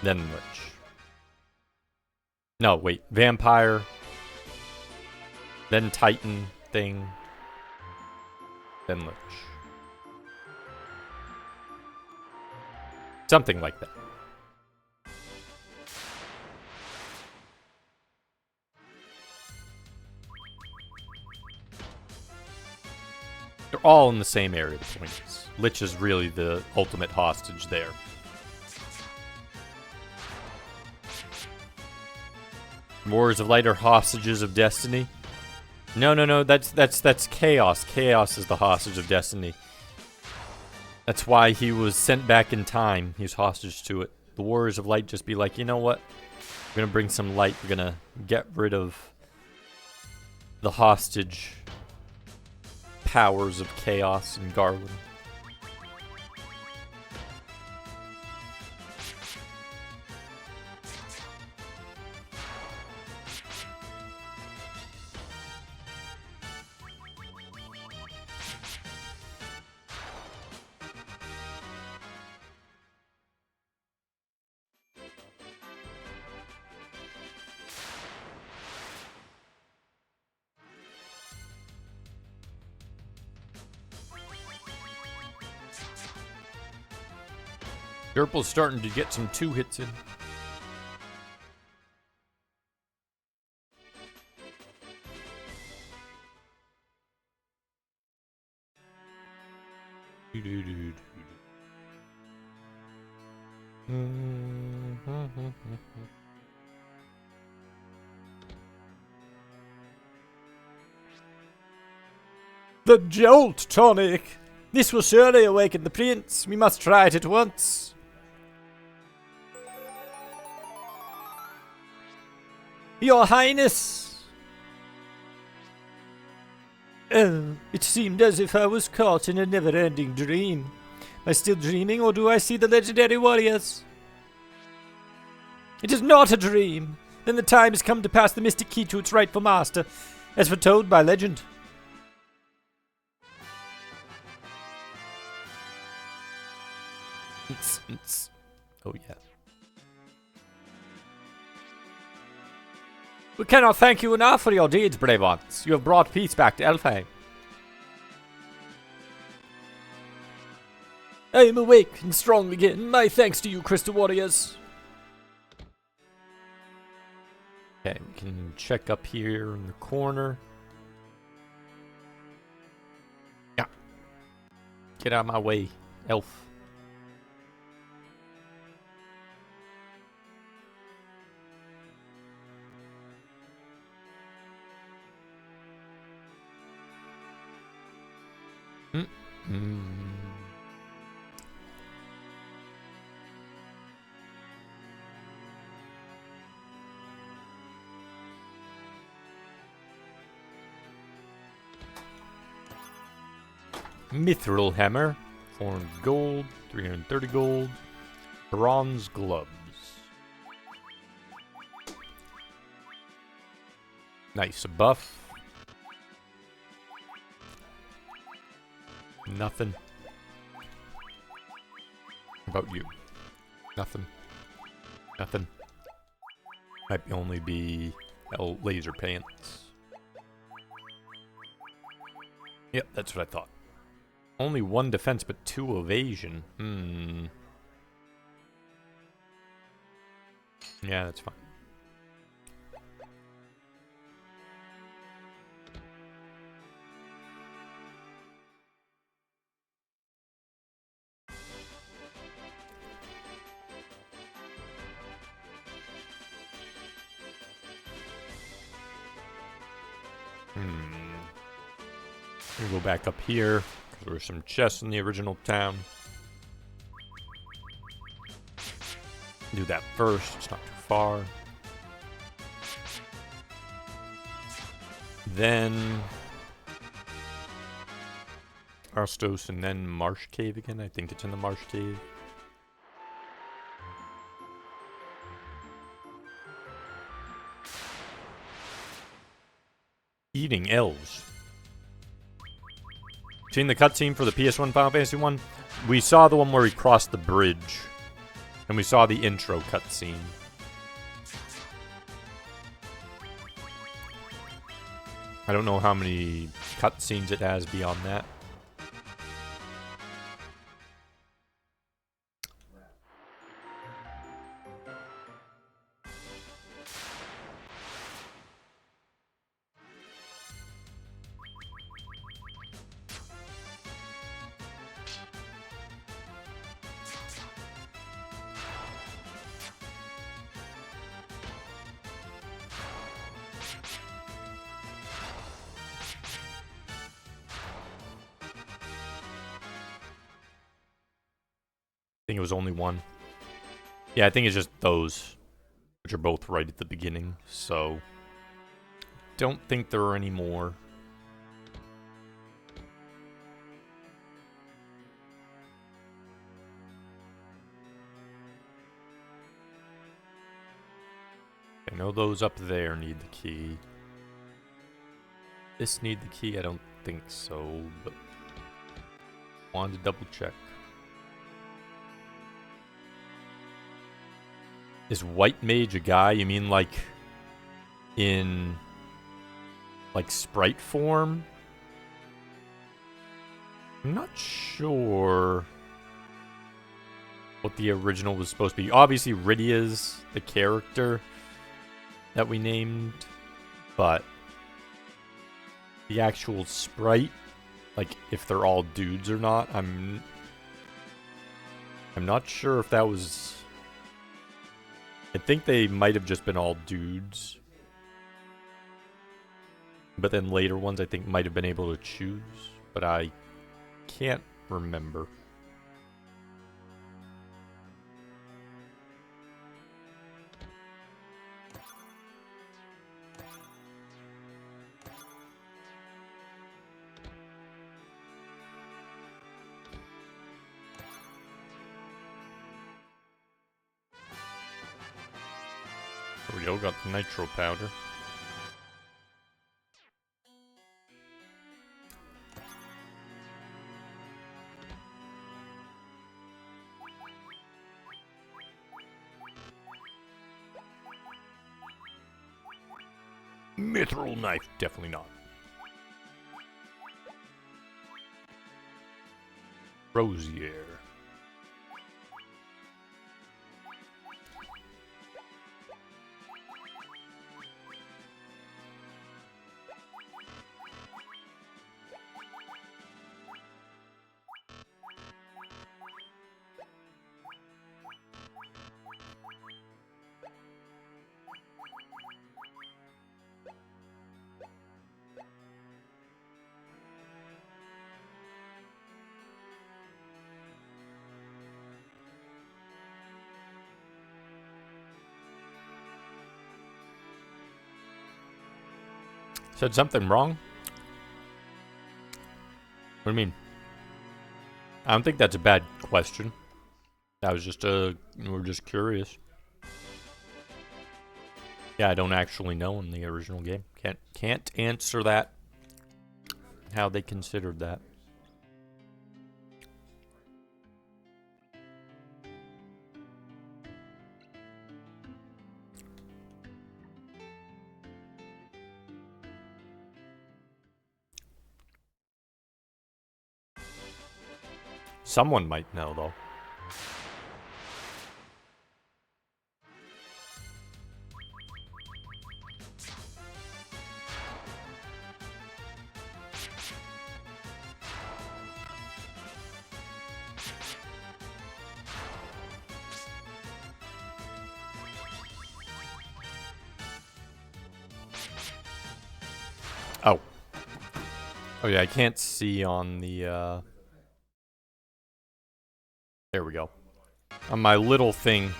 Then Lich. No, wait. Vampire. Then Titan thing. Then Lich. Something like that. They're all in the same area, the point is. Lich is really the ultimate hostage there. Warriors of Light are hostages of destiny. No, that's Chaos. Chaos is the hostage of destiny. That's why he was sent back in time. He's hostage to it. The Warriors of Light just be like, you know what? We're gonna bring some light. We're gonna get rid of the hostage powers of Chaos and Garland. Derple's starting to get some 2 hits in. The Jolt Tonic! This will surely awaken the prince. We must try it at once. Your Highness! Oh, it seemed as if I was caught in a never-ending dream. Am I still dreaming, or do I see the legendary warriors? It is not a dream. Then the time has come to pass the mystic key to its rightful master, as foretold by legend. Oh, yeah. We cannot thank you enough for your deeds, brave ones. You have brought peace back to Elfheim. I am awake and strong again. My thanks to you, Crystal Warriors. Okay, we can check up here in the corner. Yeah. Get out of my way, elf. Mithril hammer, 400 gold, 330 gold, bronze gloves. Nice, a buff. Nothing. How about you? Nothing. Nothing. Might only be laser pants. Yep, that's what I thought. Only 1 defense, but 2 evasion. Yeah, that's fine. We'll go back up here. There were some chests in the original town. Do that first. It's not too far. Then Arstos and then Marsh Cave again. I think it's in the Marsh Cave. Eating elves. Seen the cutscene for the PS1 Final Fantasy 1? We saw the one where he crossed the bridge. And we saw the intro cutscene. I don't know how many cutscenes it has beyond that. I think it was only one. Yeah, I think it's just those, which are both right at the beginning, so don't think there are any more. I know those up there need the key. This need the key? I don't think so, but wanted to double check. Is White Mage a guy? You mean like in like sprite form? I'm not sure what the original was supposed to be. Obviously Rydia's the character that we named, but the actual sprite, like if they're all dudes or not, I'm not sure if that was... I think they might have just been all dudes. But then later ones I think might have been able to choose. But I can't remember. There we go, got the nitro powder. Mithril knife, definitely not. Rosier. Said something wrong? What do you mean? I don't think that's a bad question. That was just we're just curious. Yeah, I don't actually know in the original game. Can't answer that. How they considered that. Someone might know, though. Oh. Oh yeah, I can't see on the, There we go. On my little thing,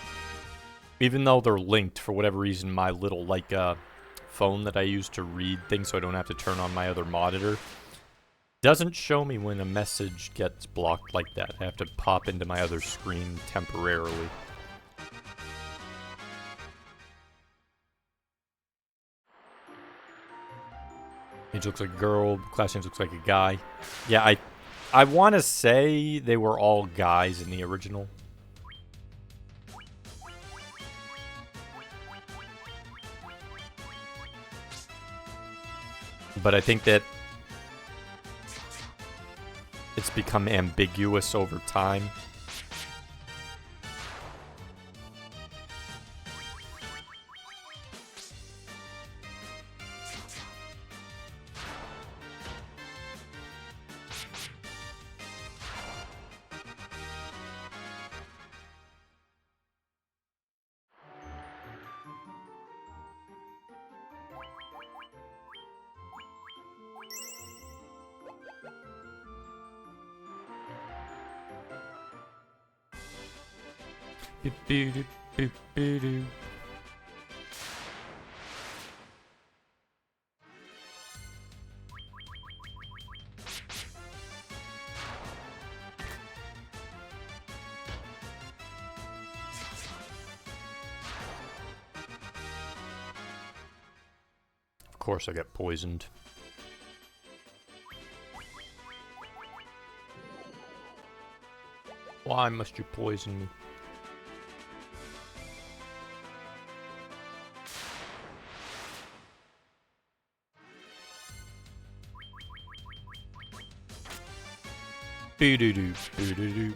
even though they're linked, for whatever reason, my little, like, phone that I use to read things so I don't have to turn on my other monitor doesn't show me when a message gets blocked like that. I have to pop into my other screen temporarily. Age looks like a girl, class name looks like a guy. Yeah, I want to say they were all guys in the original. But I think that it's become ambiguous over time. Boop-boo-doo-boop-boo-doo. Of course I get poisoned. Why must you poison me? Boo-doo-doo, boo-doo-doo.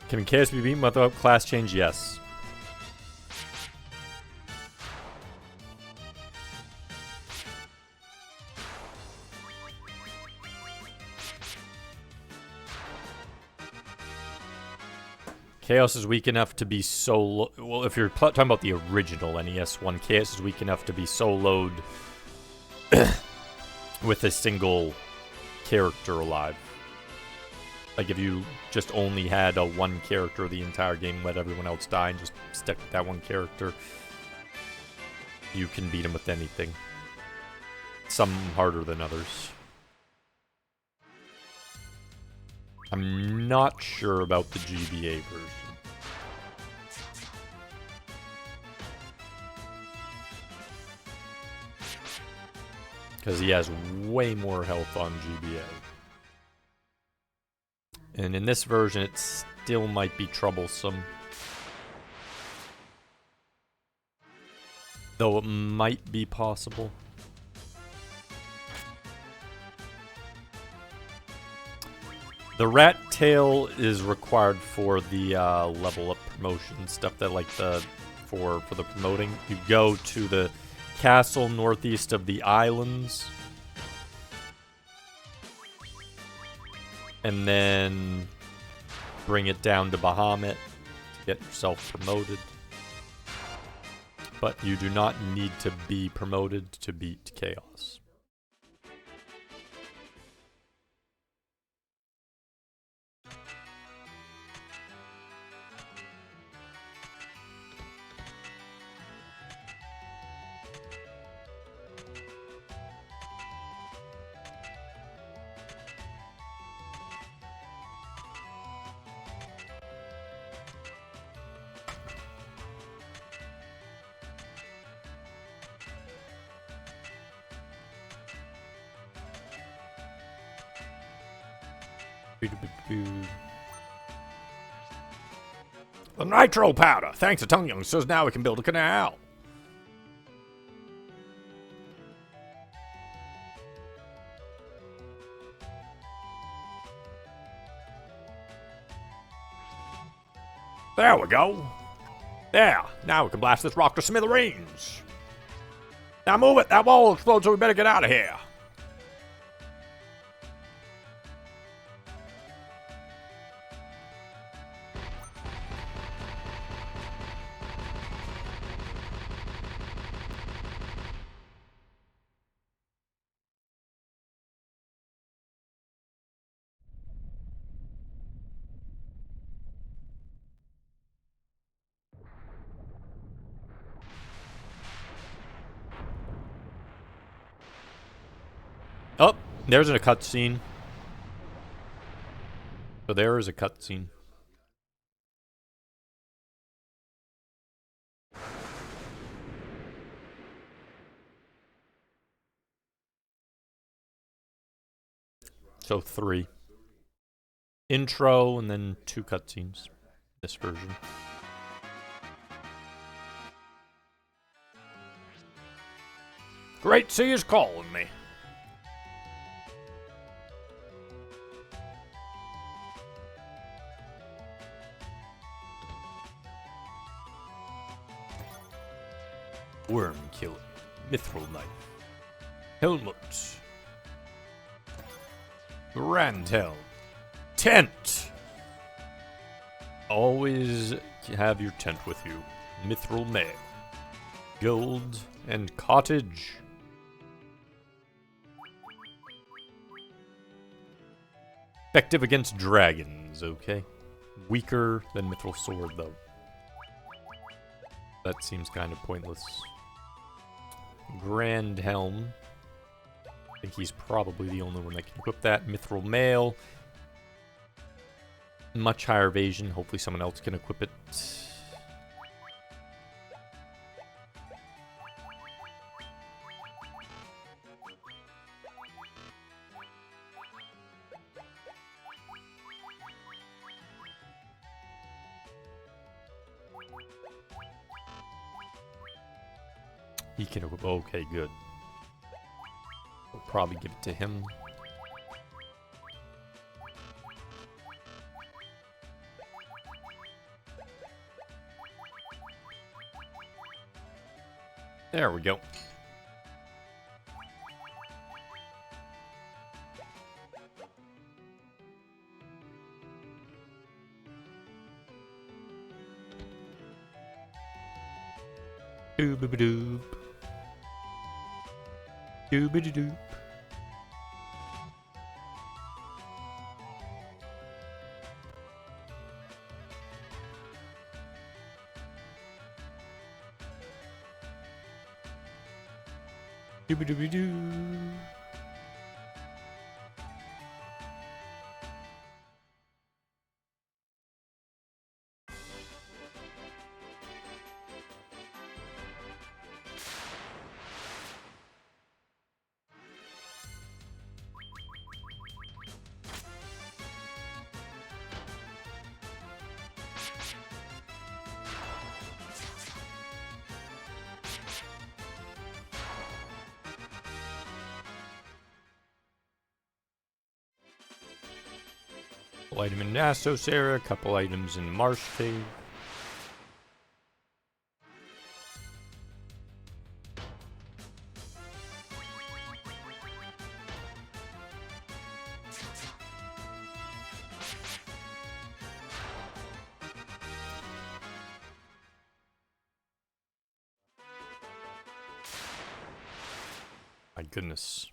Can chaos be beaten without class change? Yes. Chaos is weak enough to be well, if you're talking about the original NES one, Chaos is weak enough to be soloed with a single character alive. Like if you just only had a one character the entire game, let everyone else die, and just stick with that one character, you can beat him with anything. Some harder than others. I'm not sure about the GBA version. Because he has way more health on GBA. And in this version, it still might be troublesome. Though it might be possible. The rat tail is required for the level up promotion stuff that like for the promoting. You go to the castle northeast of the islands, and then bring it down to Bahamut to get yourself promoted. But you do not need to be promoted to beat Chaos. The nitro powder. Thanks to Tongue Youngsters, now we can build a canal. There we go. There. Now we can blast this rock to smithereens. Now move it. That wall will explode, so we better get out of here. Oh, there's a cutscene. So there is a cutscene. So 3. Intro and then 2 cutscenes. This version. Great Sea is calling me. Worm Killer. Mithril Knife. Helmet. Grand Helm. Tent. Always have your tent with you. Mithril Mail. Gold and cottage. Effective against dragons, okay. Weaker than Mithril Sword, though. That seems kind of pointless. Grand Helm. I think he's probably the only one that can equip that. Mithril Mail. Much higher evasion. Hopefully someone else can equip it. He can equip. Okay, good. We'll probably give it to him. There we go. Doob-a-doop. Doob-a-doop. Doob-a-dooby-doo. Couple item in Nassos area, couple items in Marsh Cave. My goodness.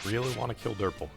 Really want to kill Durple.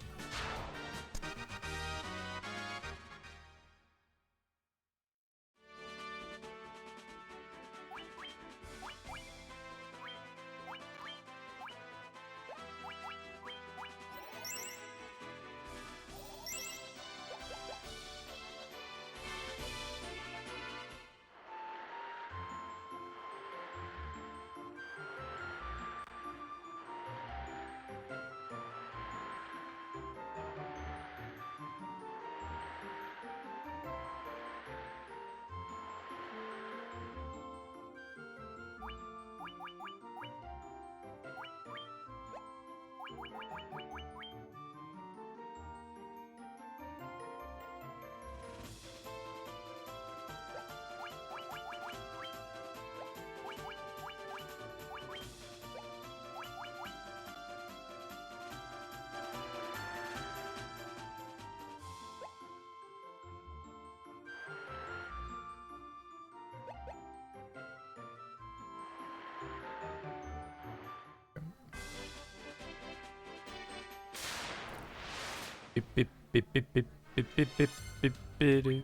Beep beep beep beep beep beep beep beep beep beep beep.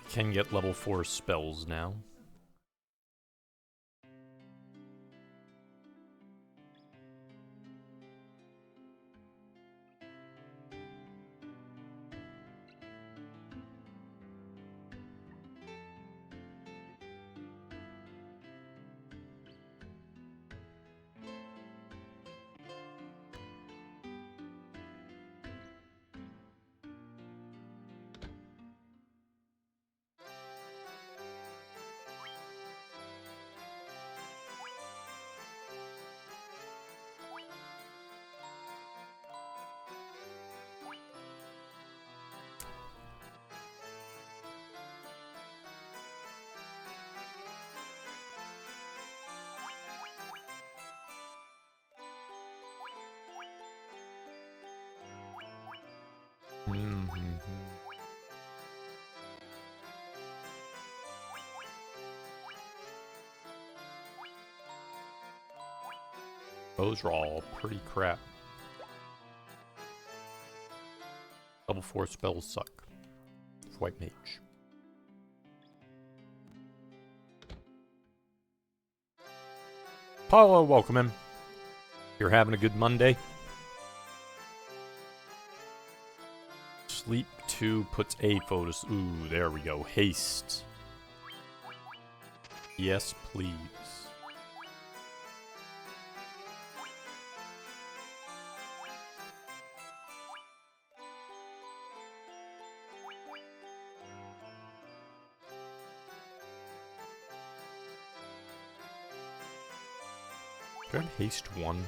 Can get level 4 spells now. Those are all pretty crap. Level 4 spells suck. White Mage. Paula, welcome him. You're having a good Monday. Sleep 2 puts a photos. Ooh, there we go. Haste. Yes, please. Do I have haste 1?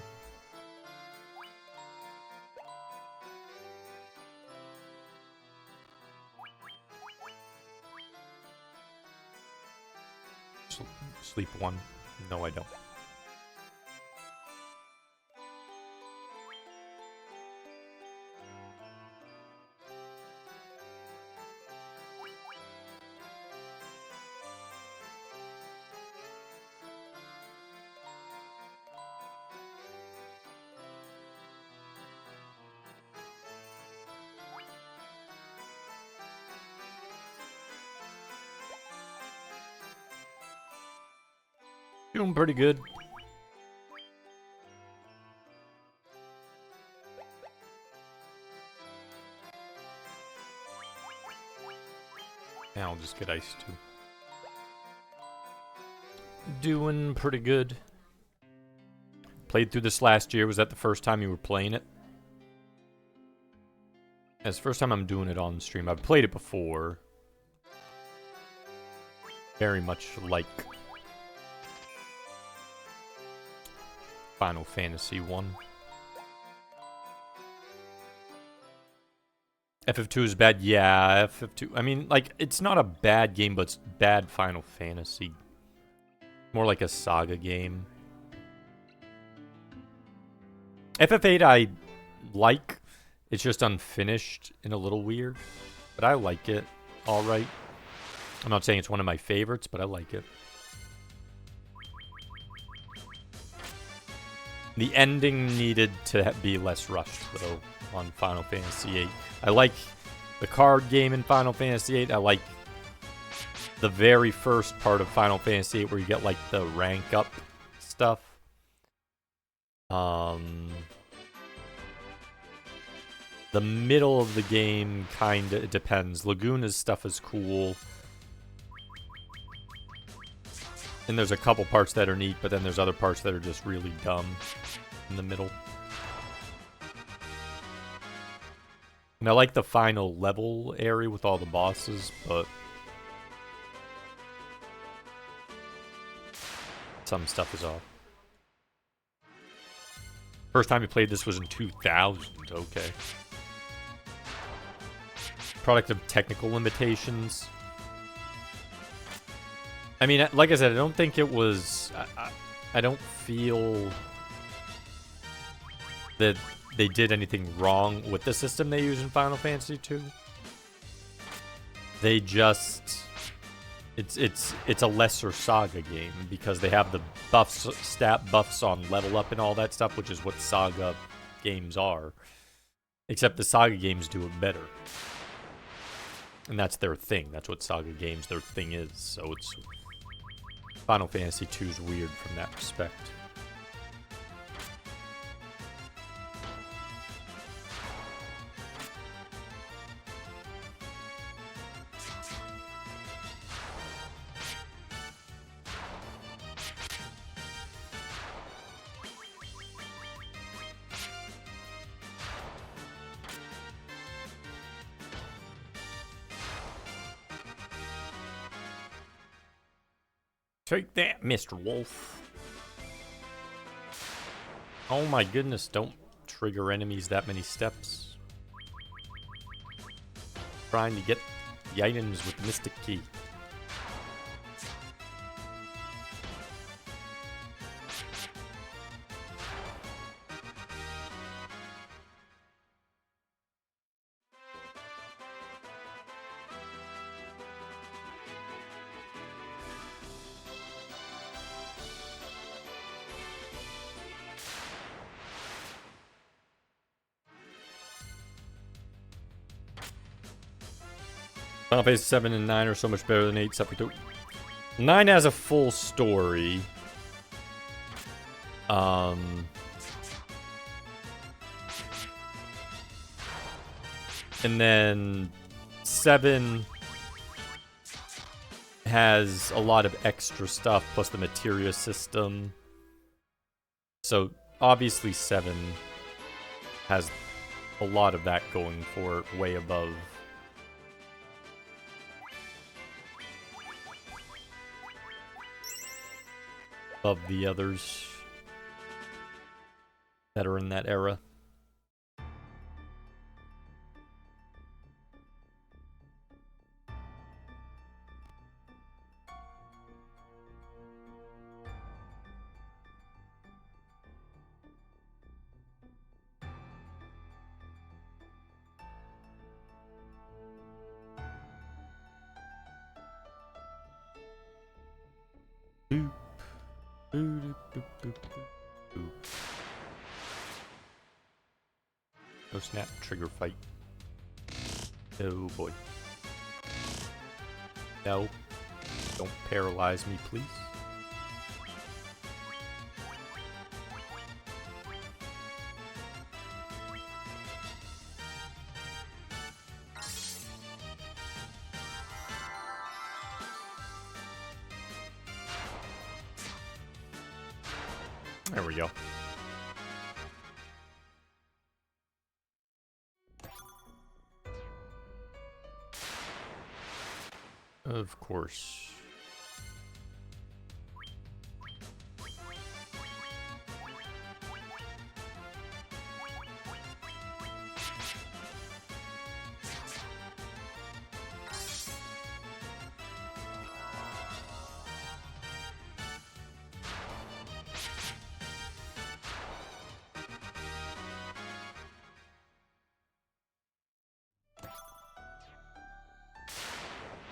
Sleep 1? No, I don't. Doing pretty good. Now I'll just get ice too. Doing pretty good. Played through this last year. Was that the first time you were playing it? It's the first time I'm doing it on stream. I've played it before. Very much like Final Fantasy 1. FF2 is bad? Yeah, FF2. I mean, like, it's not a bad game, but it's bad Final Fantasy. More like a saga game. FF8 I like. It's just unfinished and a little weird. But I like it. Alright. I'm not saying it's one of my favorites, but I like it. The ending needed to be less rushed, though, on Final Fantasy VIII. I like the card game in Final Fantasy VIII. I like the very first part of Final Fantasy VIII where you get, like, the rank up stuff. The middle of the game, kinda, it depends. Laguna's stuff is cool. And there's a couple parts that are neat, but then there's other parts that are just really dumb in the middle. And I like the final level area with all the bosses, but some stuff is off. First time you played this was in 2000, okay. Product of technical limitations. I mean, like I said, I don't think it was... I don't feel that they did anything wrong with the system they use in Final Fantasy 2. They just... It's a lesser Saga game because they have the buffs, stat buffs on level up and all that stuff, which is what Saga games are. Except the Saga games do it better. And that's their thing. That's what Saga games, their thing is. So it's... Final Fantasy 2 is weird from that respect. Take that, Mr. Wolf. Oh my goodness, don't trigger enemies that many steps. Trying to get the items with Mystic Key. Final Fantasy 7 and 9 are so much better than 8, except for 9 has a full story. And then 7 has a lot of extra stuff, plus the materia system. So, obviously 7 has a lot of that going for it, way above. Above the others that are in that era. Boop. Boop, boop, boop, boop, boop. Oh snap, trigger fight. Oh boy. No. Don't paralyze me, please. There we go. Of course.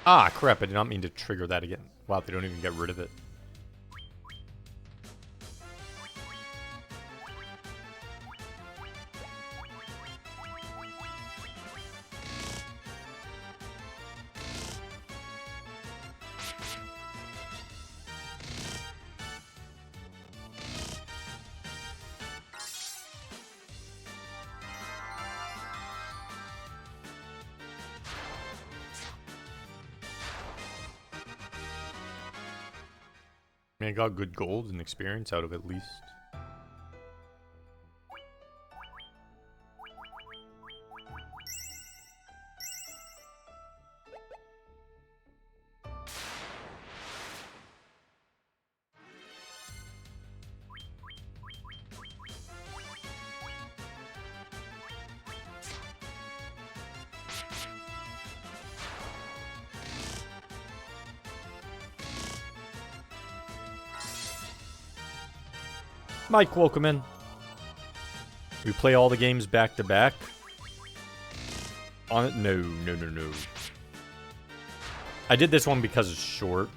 Ah, crap, I did not mean to trigger that again. Wow, they don't even get rid of it. I mean, I got good gold and experience out of it at least. Mike, welcome in. We play all the games back to back. On it? No, no, no, no. I did this one because it's short.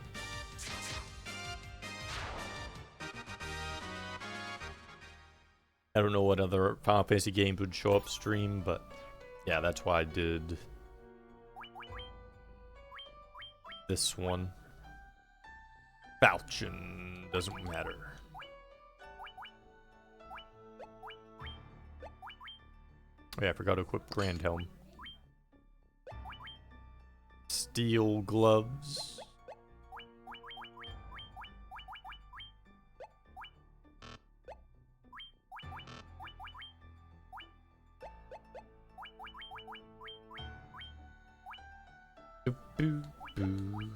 I don't know what other Final Fantasy games would show up stream, but yeah, that's why I did this one. Falchion doesn't matter. Oh yeah, I forgot to equip Grand Helm. Steel gloves. Boo, boo.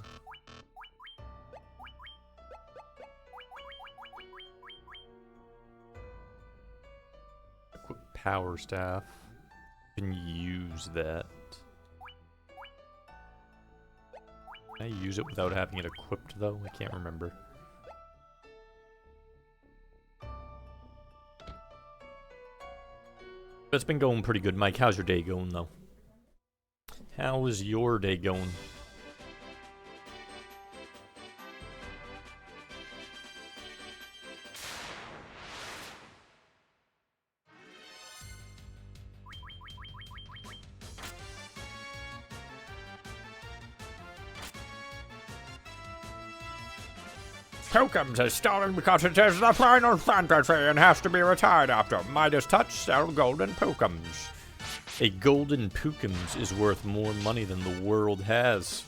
Equip power staff. Can use that. Can I use it without having it equipped though? I can't remember. But it's been going pretty good, Mike. How's your day going though? How is your day going? Pokems is stolen because it is the final fantasy and has to be retired after. Midas Touch sell golden Pokems. A golden Pookums is worth more money than the world has.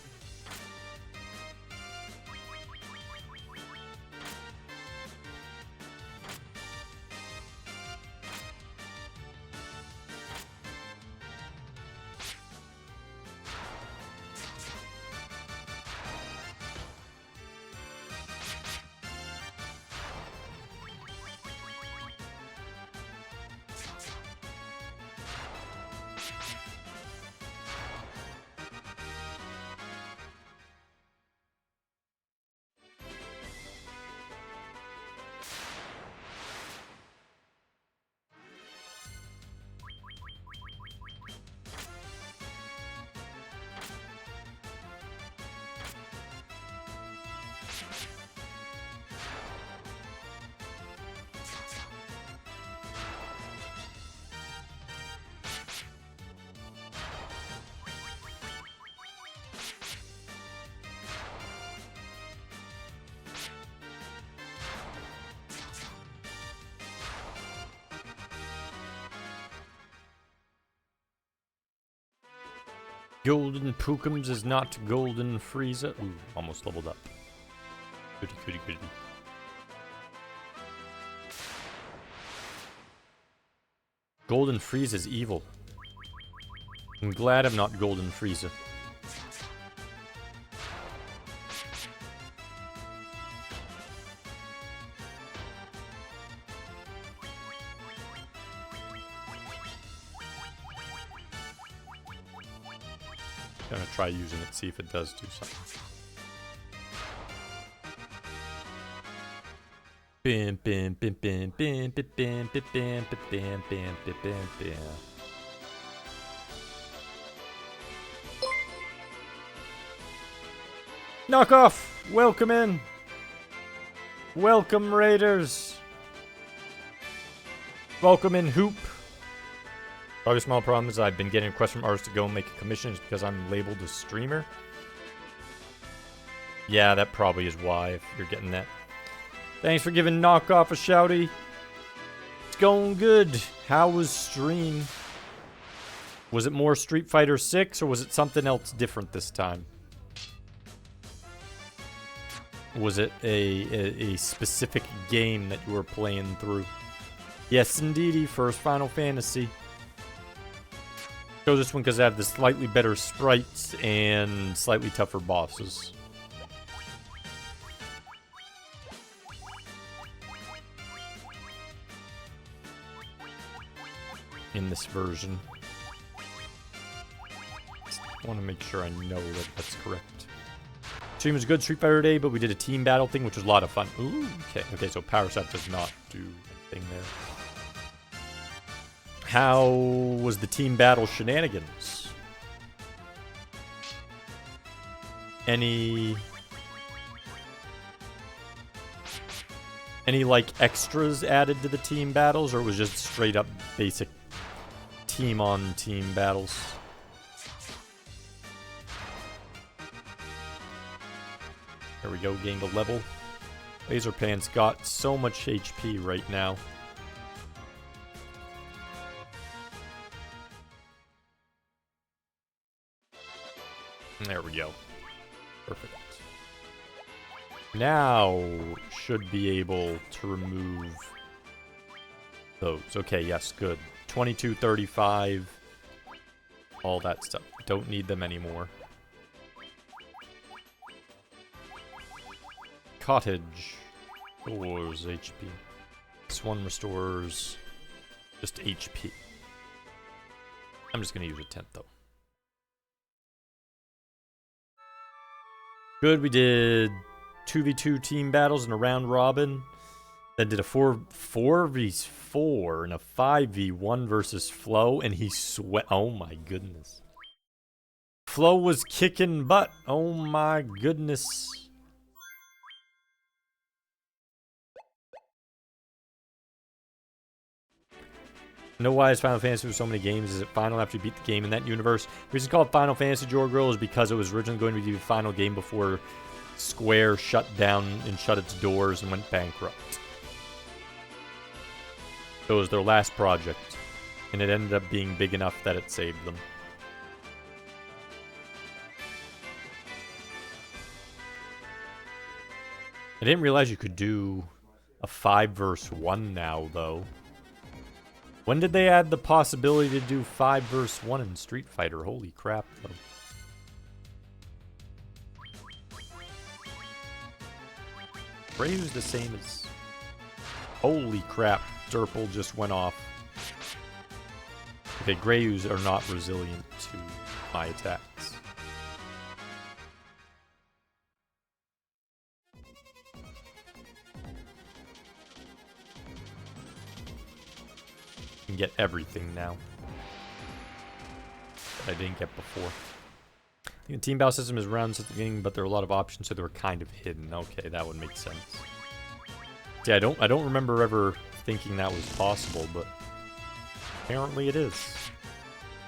Golden Pookums is not golden Frieza. Ooh, almost leveled up. Goody, goody, goody. Golden Frieza is evil. I'm glad I'm not Golden Frieza. Gonna try using it, see if it does do something. Bam, bam, bam, bam, bam, bam, bam, bam, bam, bam, bam, bam, bam, bam. Knockoff! Welcome in! Welcome, Raiders! Welcome in, Hoop! Probably a small problem is I've been getting requests from artists to go and make a commission just because I'm labeled a streamer. Yeah, that probably is why, if you're getting that. Thanks for giving Knockoff a shouty. It's going good. How was stream? Was it more Street Fighter 6 or was it something else different this time? Was it a specific game that you were playing through? Yes, indeedy, first Final Fantasy. Chose this one because I have the slightly better sprites and slightly tougher bosses. In this version. I want to make sure I know that that's correct. Stream was good Street Fighter Day, but we did a team battle thing, which was a lot of fun. Ooh, okay. Okay, so Power Set does not do anything there. How was the team battle shenanigans? Any like extras added to the team battles, or it was just straight up basic team on team battles? There we go, gained a level. Laser Pants got so much HP right now. There we go. Perfect. Now should be able to remove those. Okay, yes, good. 22, 35. All that stuff. Don't need them anymore. Cottage. Restores HP. This one restores just HP. I'm just going to use a 10th, though. Good, we did 2v2 team battles and a round robin. Then did a 4v4 and a 5v1 versus Flo, and he sweat. Oh my goodness. Flo was kicking butt. Oh my goodness. Know why is Final Fantasy with so many games? Is it final after you beat the game in that universe? The reason it's called Final Fantasy Girl is because it was originally going to be the final game before Square shut down and shut its doors and went bankrupt. So it was their last project, and it ended up being big enough that it saved them. I didn't realize you could do a 5 versus 1 now, though. When did they add the possibility to do 5 versus 1 in Street Fighter? Holy crap, though. Rayu's the same as... Holy crap, Durple just went off. Okay, Greyus are not resilient to my attacks. Can get everything now that I didn't get before. I think the team battle system is rounds at the beginning, but there are a lot of options, so they were kind of hidden. Okay, that would make sense. Yeah, I don't remember ever thinking that was possible, but apparently it is.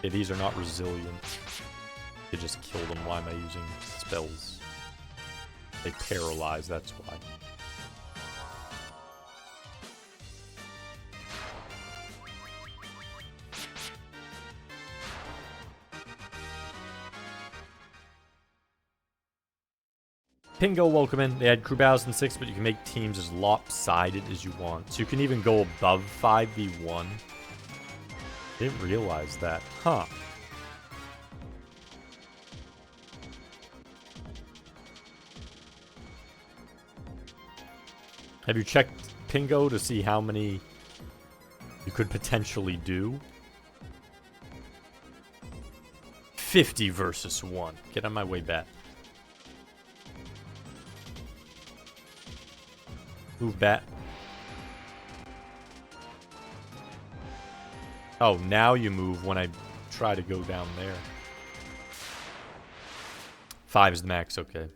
Okay, these are not resilient. You just kill them. Why am I using spells? They paralyze, that's why. Pingo, welcome in. They had crew battles in 6, but you can make teams as lopsided as you want. So you can even go above 5v1. Didn't realize that. Huh. Have you checked Pingo to see how many you could potentially do? 50 versus 1. Get on my way back. Move back. Oh, now you move when I try to go down there. 5 is the max, okay.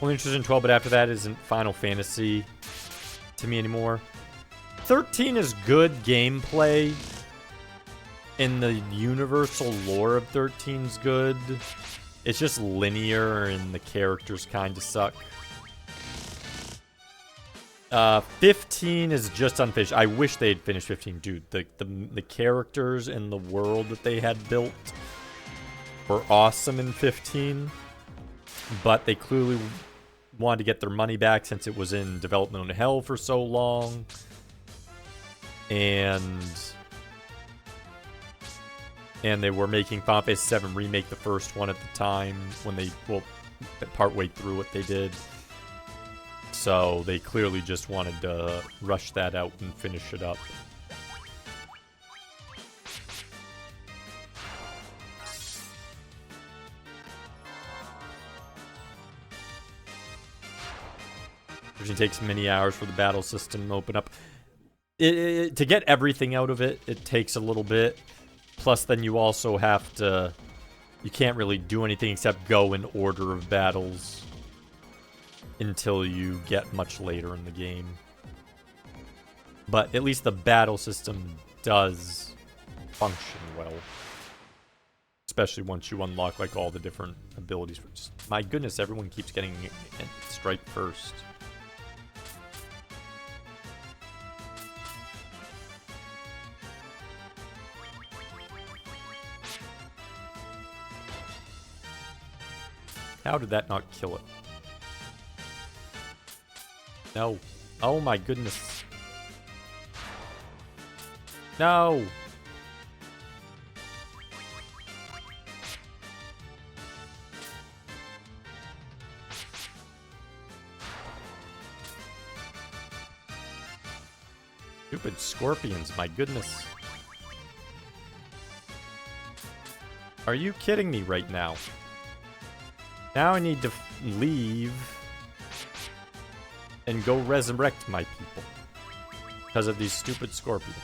Only interested in 12, but after that isn't Final Fantasy to me anymore. 13 is good gameplay. And the universal lore of 13's good. It's just linear and the characters kind of suck. 15 is just unfinished. I wish they had finished 15. Dude, the characters and the world that they had built were awesome in 15. But they clearly wanted to get their money back since it was in developmental hell for so long. And they were making Final Fantasy VII Remake, the first one at the time, when they, well, partway through what they did. So they clearly just wanted to rush that out and finish it up. It takes many hours for the battle system to open up. To get everything out of it, it takes a little bit. Plus, then you also have to... You can't really do anything except go in order of battles until you get much later in the game. But at least the battle system does function well. Especially once you unlock, like, all the different abilities. My goodness, everyone keeps getting strike first. How did that not kill it? No. Oh my goodness. No! Stupid scorpions, my goodness. Are you kidding me right now? Now I need to leave and go resurrect my people because of these stupid scorpions.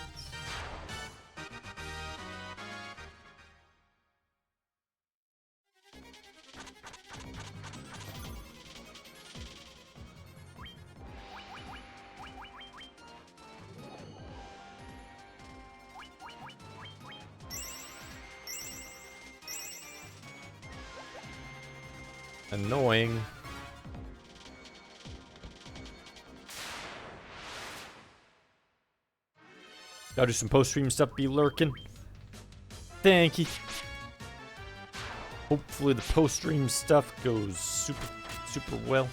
Annoying. Gotta do some post-stream stuff, be lurking. Thank you. Hopefully the post-stream stuff goes super well.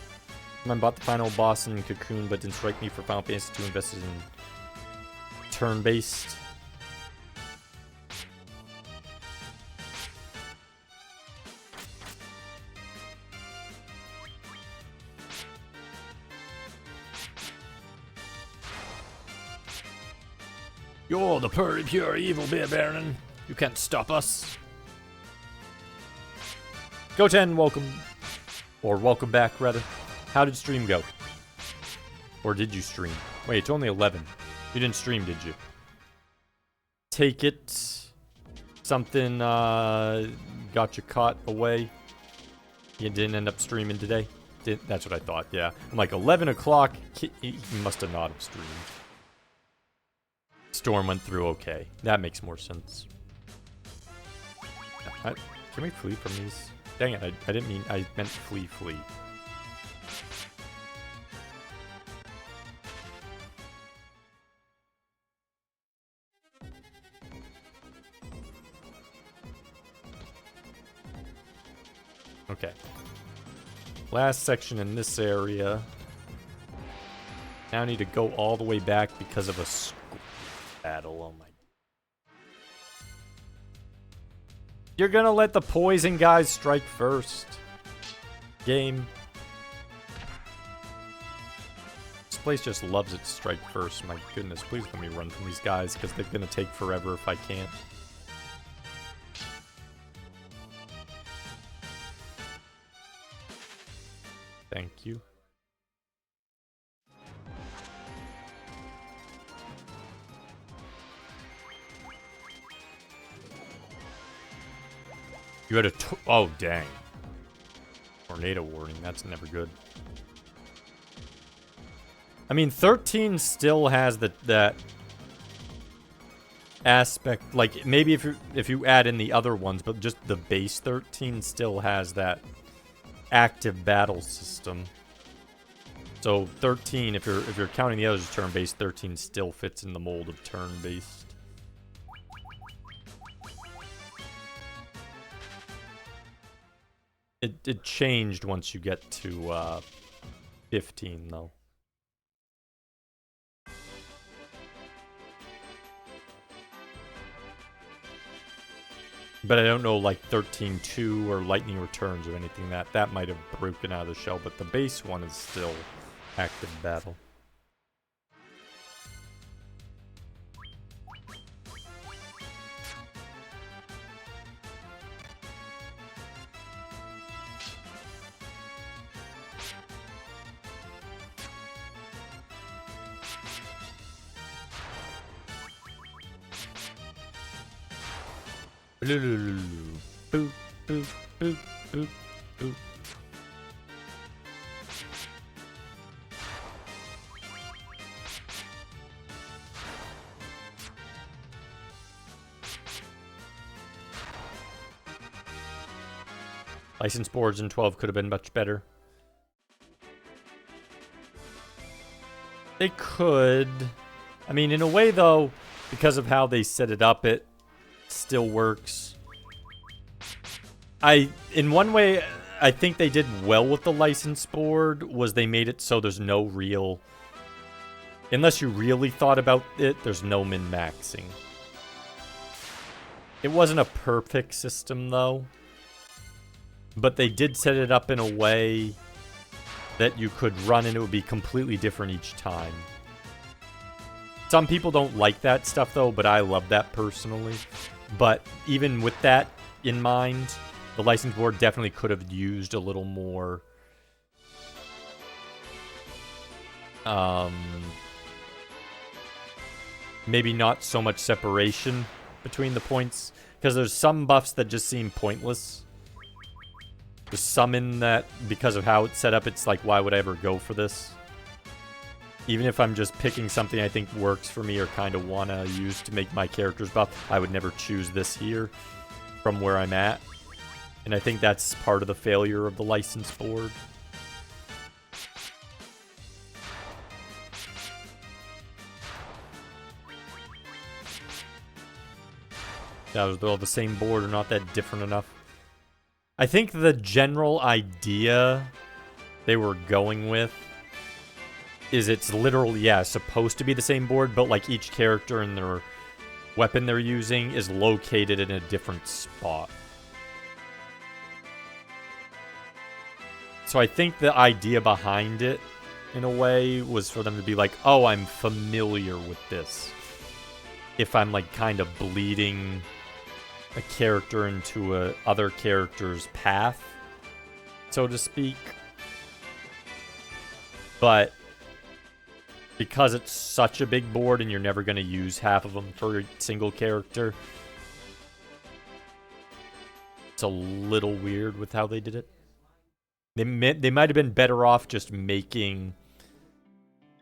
I bought the final boss in Cocoon, but didn't strike me for Final Fantasy 2 invested in turn-based. You're the pure evil, Beer Baron. You can't stop us. Goten, welcome. Or welcome back, rather. How did stream go? Or did you stream? Wait, it's only 11. You didn't stream, did you? Take it. Something got you caught away. You didn't end up streaming today? That's what I thought, yeah. I'm like, 11 o'clock? He must have not have streamed. Storm went through okay. That makes more sense. Can we flee from these? Dang it, I didn't mean... I meant flee. Okay. Last section in this area. Now I need to go all the way back because of a school battle. Oh my. You're gonna let the poison guys strike first. Game. This place just loves it to strike first. My goodness, please let me run from these guys because they're gonna take forever if I can't. Thank you. You had a oh, dang. Tornado warning. That's never good. I mean, 13 still has that aspect. Like, maybe if you add in the other ones, but just the base 13 still has that active battle system. So 13, if you're counting the others as turn-based, 13 still fits in the mold of turn-based. It changed once you get to 15, though. But I don't know, like 13.2 or Lightning Returns or anything that might have broken out of the shell. But the base one is still active battle. Boop, boop, boop, boop, boop. License boards in 12 could have been much better. They could. I mean, in a way, though, because of how they set it up, it still works. In one way, I think they did well with the license board, was they made it so there's no real... Unless you really thought about it, there's no min-maxing. It wasn't a perfect system, though. But they did set it up in a way that you could run and it would be completely different each time. Some people don't like that stuff, though, but I love that personally. But even with that in mind, the license board definitely could have used a little more maybe not so much separation between the points, because there's some buffs that just seem pointless. There's some in that, because of how it's set up, it's like, why would I ever go for this? Even if I'm just picking something I think works for me or kind of want to use to make my characters buff, I would never choose this here from where I'm at. And I think that's part of the failure of the license board. That was all the same board or not that different enough. I think the general idea they were going with is it's literally, yeah, supposed to be the same board, but like each character and their weapon they're using is located in a different spot. So I think the idea behind it, in a way, was for them to be like, oh, I'm familiar with this. If I'm like kind of bleeding a character into a other character's path, so to speak. But because it's such a big board and you're never going to use half of them for a single character, it's a little weird with how they did it. They might have been better off just making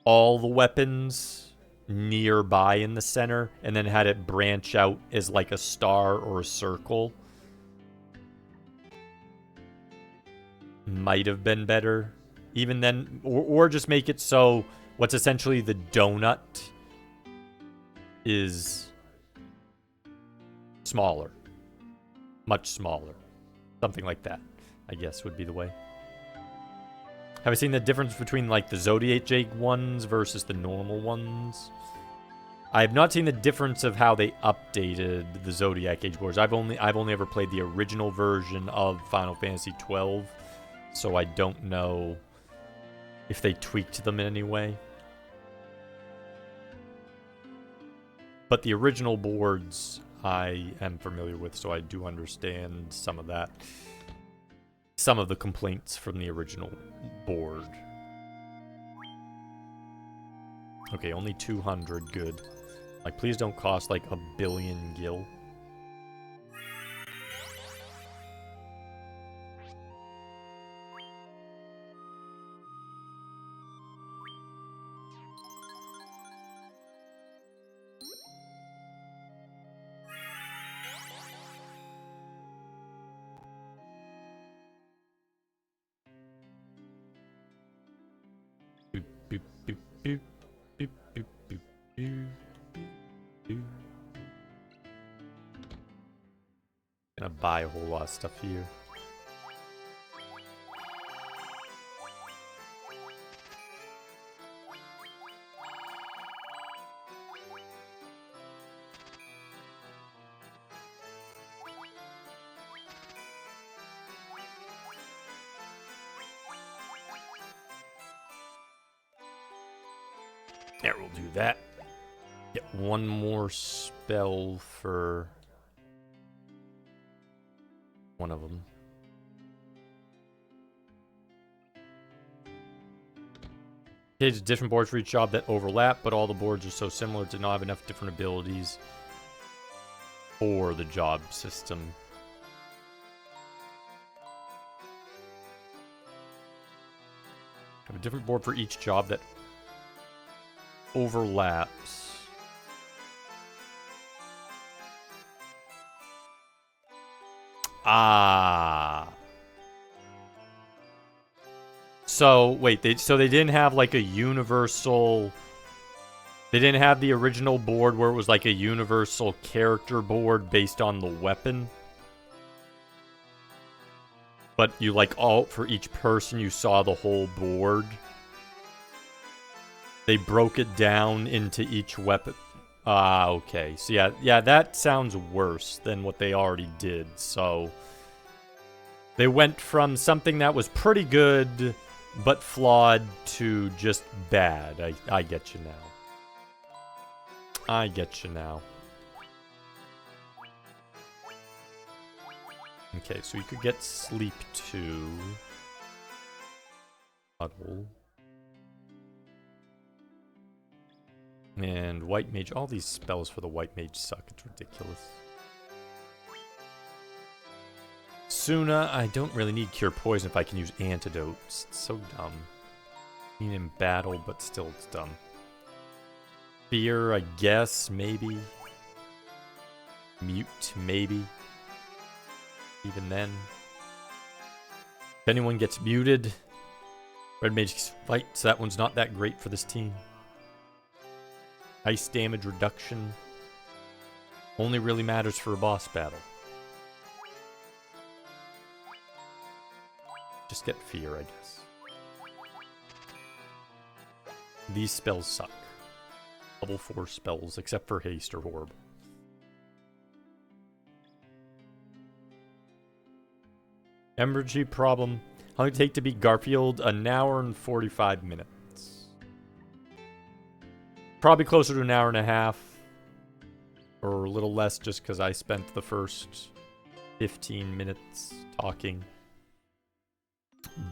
all the weapons nearby in the center and then had it branch out as like a star or a circle. Might have been better. Even then, or just make it so what's essentially the donut is smaller. Much smaller. Something like that, I guess, would be the way. Have I seen the difference between like the Zodiac Jake ones versus the normal ones? I have not seen the difference of how they updated the Zodiac Age boards. I've only ever played the original version of Final Fantasy XII, so I don't know if they tweaked them in any way. But the original boards I am familiar with, so I do understand some of that. Some of the complaints from the original board. Okay, only 200, good. Like, please don't cost like 1 billion gil. Boop, boop, boop, boop, boop, boop, boop, boop. Gonna buy a whole lot of stuff here. There, we'll do that. Get one more spell for one of them. Okay, there's different boards for each job that overlap, but all the boards are so similar to not have enough different abilities for the job system. Have a different board for each job that overlaps. Ah. So, wait, they didn't have like a universal... They didn't have the original board where it was like a universal character board based on the weapon? But you like all, for each person you saw the whole board? They broke it down into each weapon. Ah, okay. So yeah, that sounds worse than what they already did. So they went from something that was pretty good but flawed to just bad. I get you now. I get you now. Okay, so you could get sleep 2. Huddle. And White Mage. All these spells for the White Mage suck. It's ridiculous. Suna, I don't really need Cure Poison if I can use Antidotes. It's so dumb. I mean, in battle, but still it's dumb. Fear, I guess, maybe. Mute, maybe. Even then. If anyone gets muted, Red Mage fights. That one's not that great for this team. Ice damage reduction only really matters for a boss battle. Just get fear, I guess. These spells suck. Level 4 spells, except for haste or orb. Energy problem. How long did it take to beat Garfield? An hour and 45 minutes. Probably closer to an hour and a half. Or a little less just because I spent the first 15 minutes talking.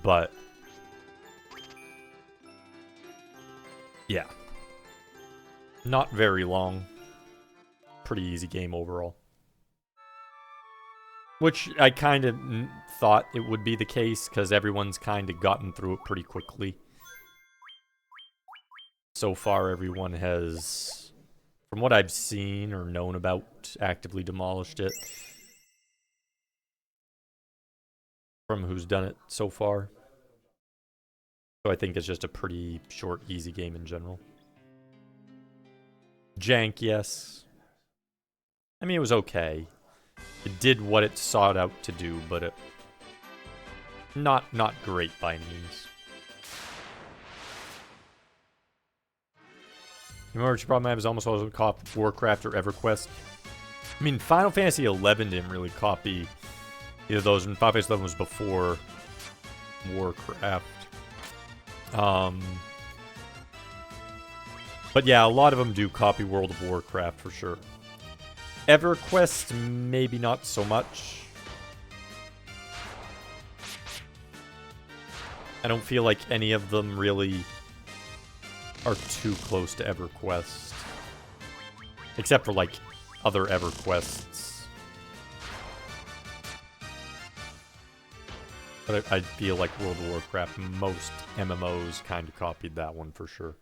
But yeah. Not very long. Pretty easy game overall. Which I kind of thought it would be the case, because everyone's kind of gotten through it pretty quickly. So far, everyone has, from what I've seen or known about, actively demolished it. From who's done it so far. So I think it's just a pretty short, easy game in general. Jank, yes. I mean, it was okay. It did what it sought out to do, but it not great by any means. The emergency problem I have is almost always copy Warcraft or EverQuest. I mean, Final Fantasy XI didn't really copy either of those, and Final Fantasy XI was before Warcraft. But yeah, a lot of them do copy World of Warcraft for sure. EverQuest, maybe not so much. I don't feel like any of them really are too close to EverQuest. Except for, like, other EverQuests. But I feel like World of Warcraft, most MMOs kind of copied that one for sure.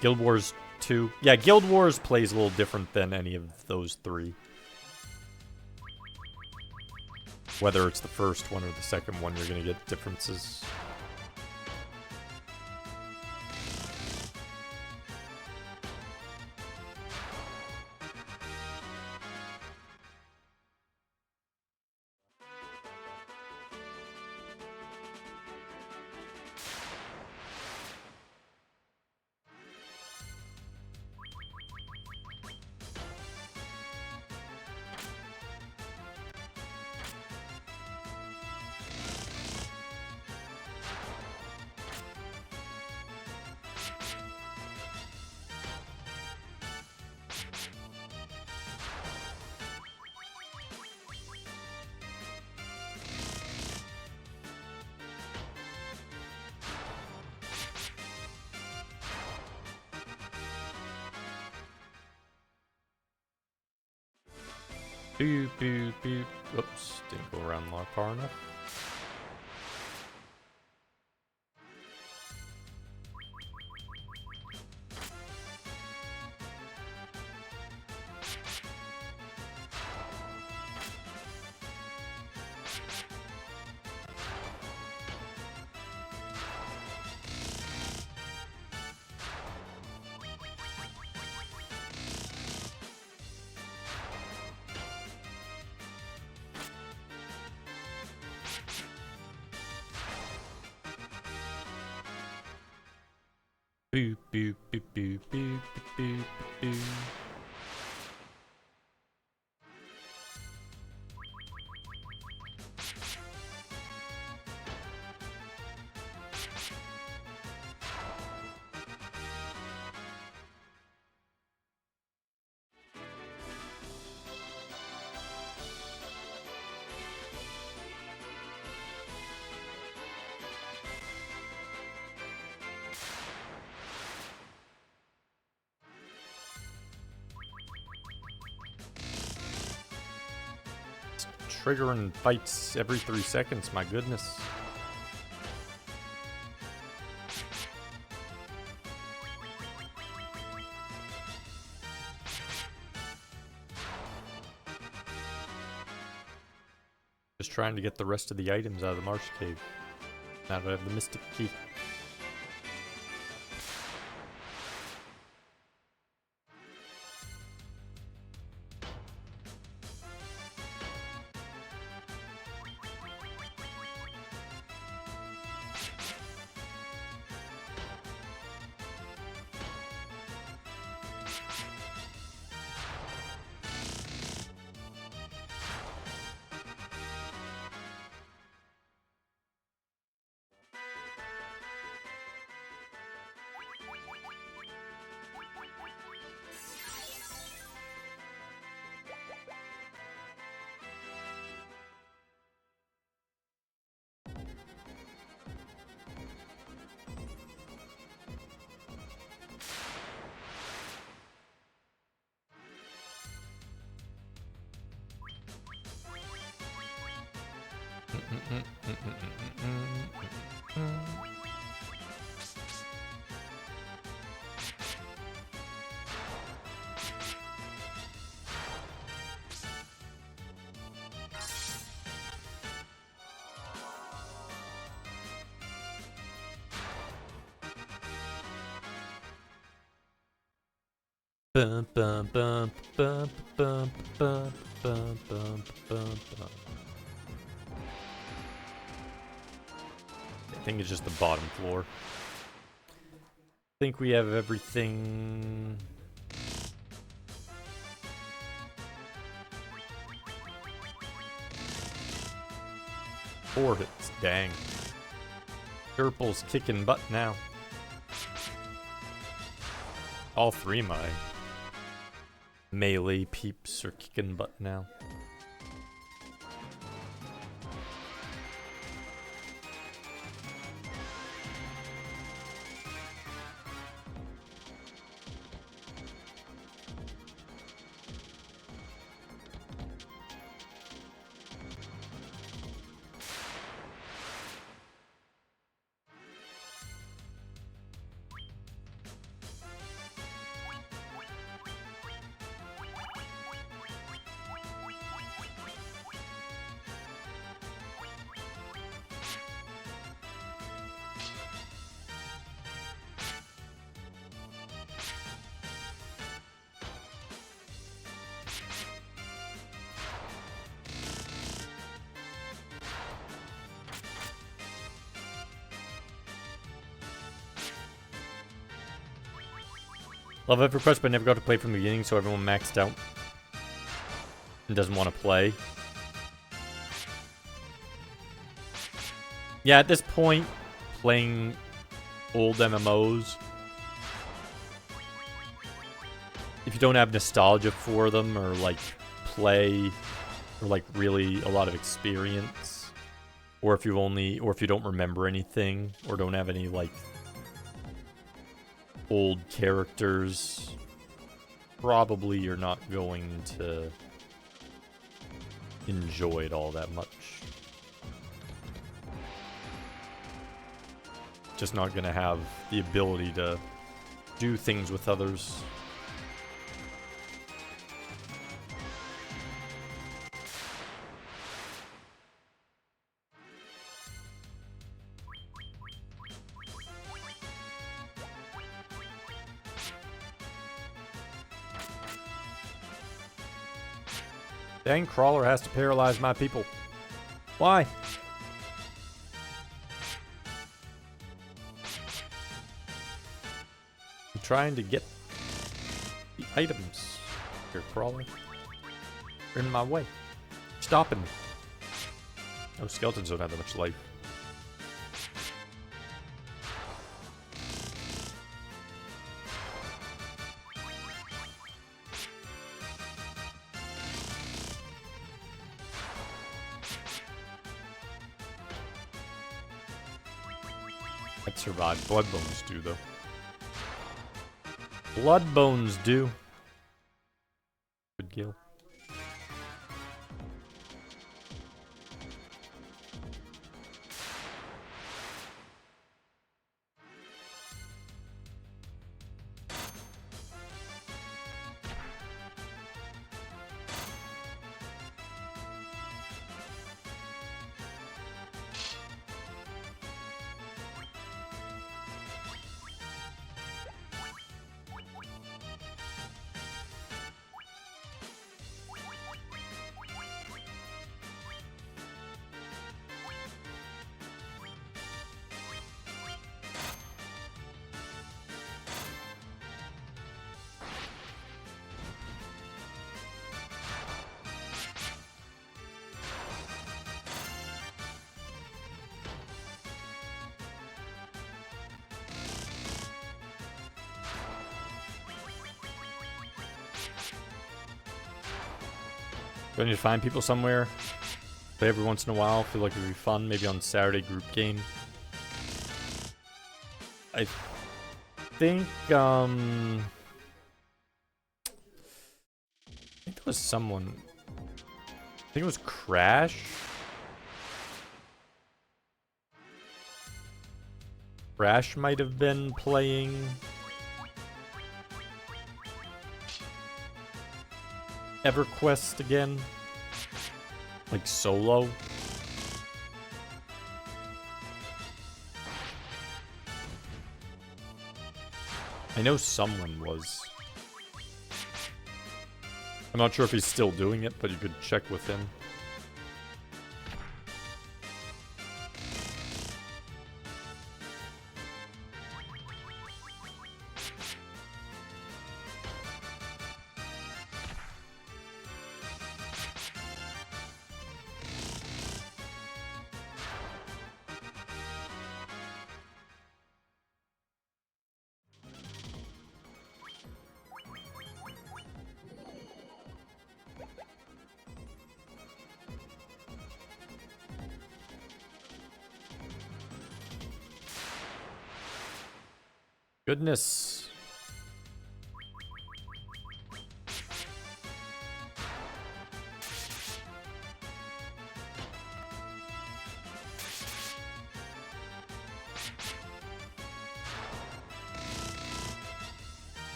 Guild Wars 2. Yeah, Guild Wars plays a little different than any of those three. Whether it's the first one or the second one, you're going to get differences. Boop, boop, boop. Oops, didn't go around far enough. Boop, boop, boop, boop, boop, boop, boop, boop. Triggering fights every 3 seconds, my goodness. Just trying to get the rest of the items out of the marsh cave. Now that I have the mystic key. Bum, bum, bum, bum, bum, bum, bum, bum, bum, bum. I think it's just the bottom floor. I think we have everything. Four hits, dang. Purple's kicking butt now. All three of my melee peeps are kicking butt now. Love every request, but never got to play from the beginning, so everyone maxed out and doesn't want to play. Yeah, at this point, playing old MMOs, if you don't have nostalgia for them or like play or like really a lot of experience, or if you don't remember anything or don't have any like old characters, probably you're not going to enjoy it all that much. Just not gonna have the ability to do things with others. Dang, Crawler has to paralyze my people. Why? I'm trying to get the items. Here, Crawler. You're in my way. Stopping me. Oh, skeletons don't have that much life. I'd survive. Bloodbones do, though. Bloodbones do. Good kill. Do I need to find people somewhere? Play every once in a while. Feel like it would be fun. Maybe on Saturday group game. I think there was someone. I think it was Crash. Crash might have been playing EverQuest again. Like solo. I know someone was. I'm not sure if he's still doing it, but you could check with him. Goodness.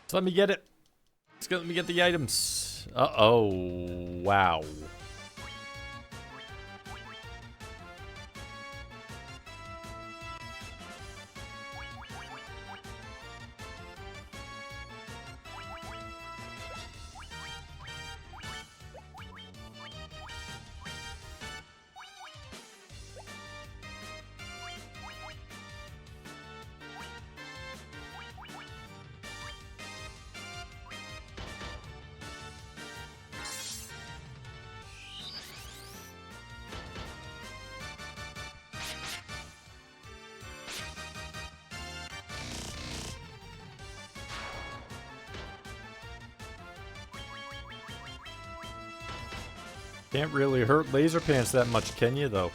So let me get it. Let me get the items. Uh-oh. Wow. Can't really hurt Laser Pants that much, can you, though?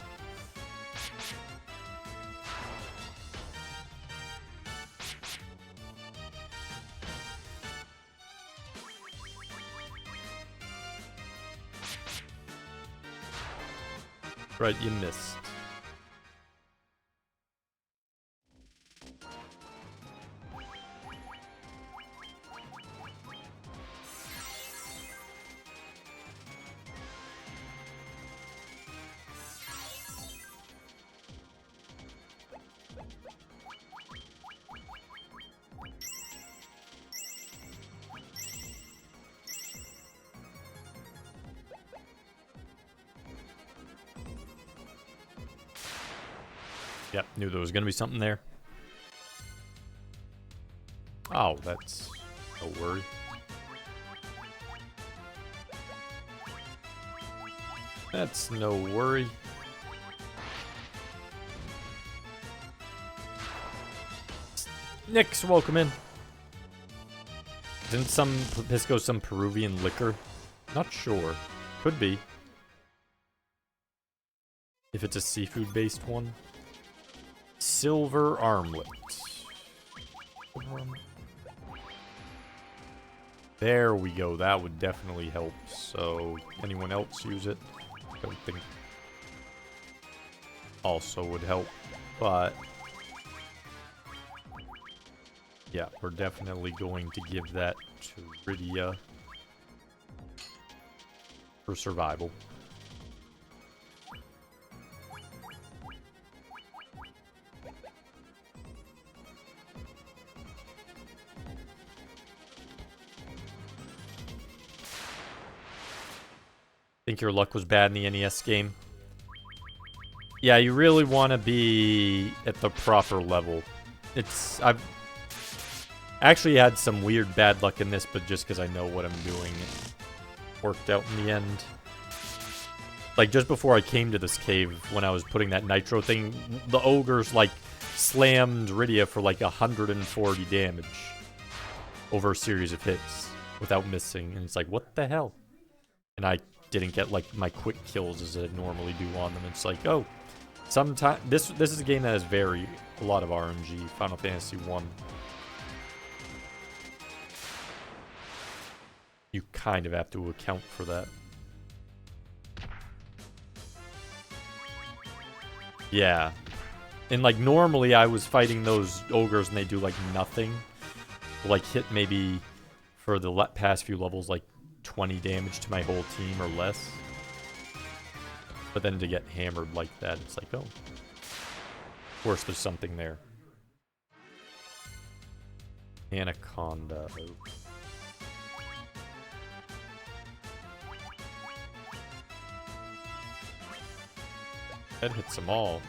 Right, you missed. Yep, knew there was gonna be something there. Oh, that's no worry. That's no worry. Nix, welcome in. Isn't some Pisco some Peruvian liquor? Not sure. Could be. If it's a seafood-based one. Silver armlet. There we go. That would definitely help. So, anyone else use it? I don't think also would help, but yeah, we're definitely going to give that to Rydia for survival. Think your luck was bad in the NES game? Yeah, you really want to be at the proper level. I've actually had some weird bad luck in this, but just because I know what I'm doing, it worked out in the end. Like, just before I came to this cave, when I was putting that nitro thing, the ogres, like, slammed Rydia for, like, 140 damage over a series of hits without missing. And it's like, what the hell? And I didn't get, like, my quick kills as I normally do on them. It's like, oh, sometimes... This is a game that has a lot of RNG, Final Fantasy 1. You kind of have to account for that. Yeah. And, like, normally I was fighting those ogres and they do, like, nothing. Like, hit maybe, for the past few levels, like, 20 damage to my whole team or less. But then to get hammered like that, it's like, oh. Of course, there's something there. Anaconda. Oh. That hits them all.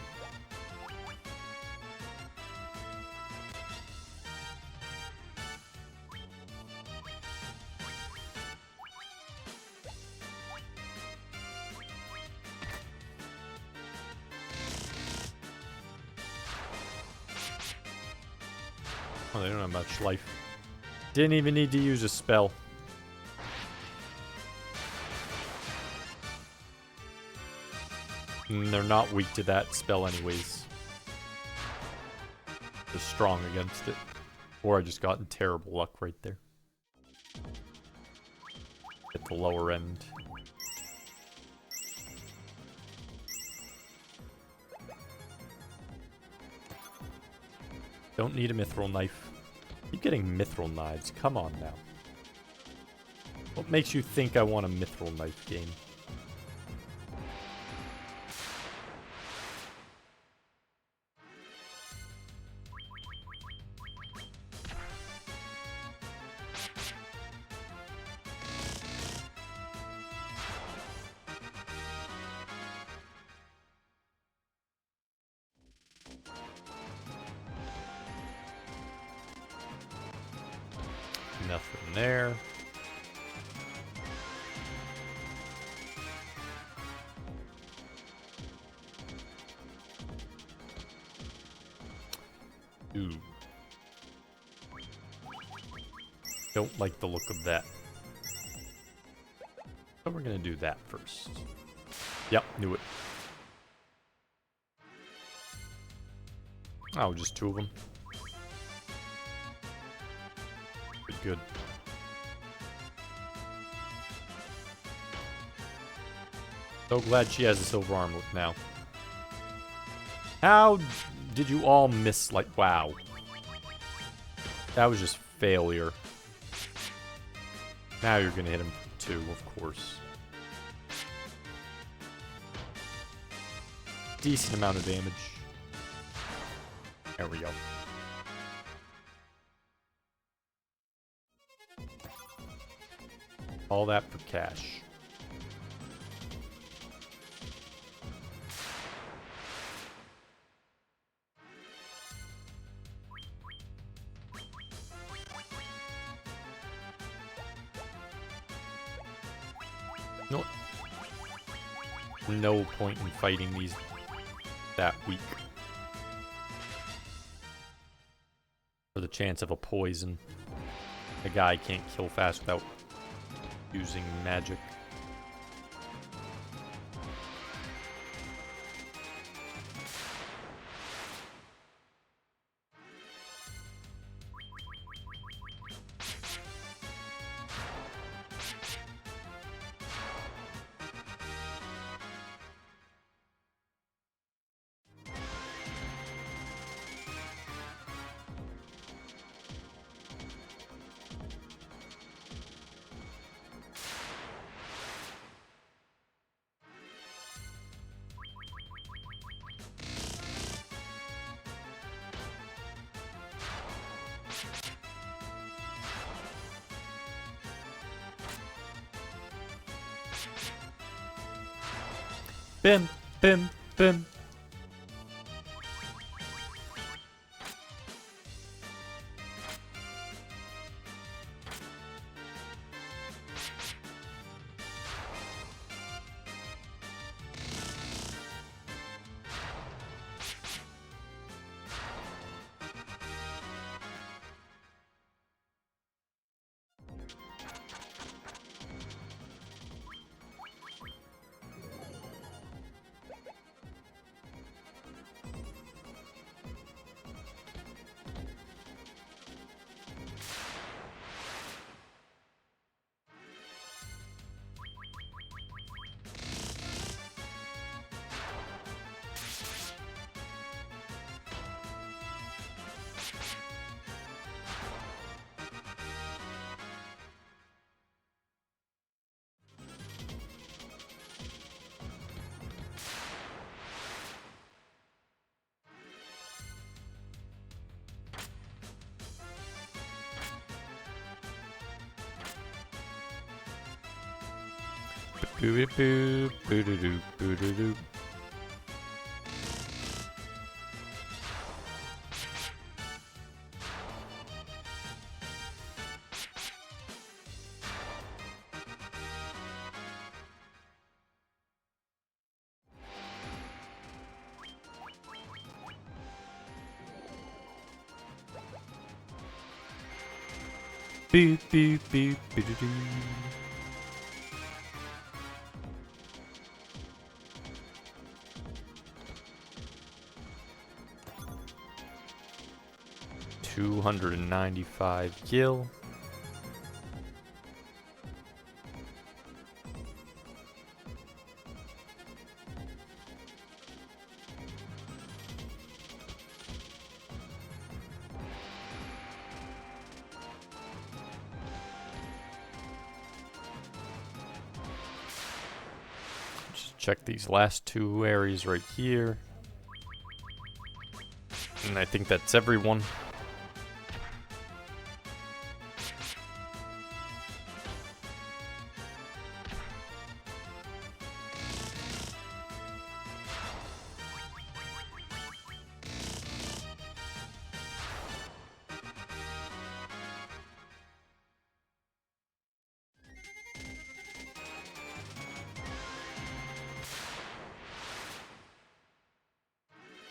Oh, they don't have much life. Didn't even need to use a spell. And they're not weak to that spell anyways. They're strong against it. Or I just got in terrible luck right there. At the lower end. Don't need a mithril knife. Keep getting mithril knives. Come on now. What makes you think I want a mithril knife game? Nothing there. Ooh. Don't like the look of that. So we're gonna do that first. Yep, knew it. Oh, just two of them. Good. So glad she has a silver armlet now. How did you all miss, like, wow. That was just failure. Now you're gonna hit him for two, of course. Decent amount of damage. There we go. All that for cash. No, no point in fighting these that weak. For the chance of a poison. A guy can't kill fast without using magic. Bim, bim, bim. Boo-doo-boo, boo-doo-doo, boo-doo-doo. Boop, boop, boop, boo-doo-doo. $295 gil. Just check these last two areas right here. And I think that's everyone.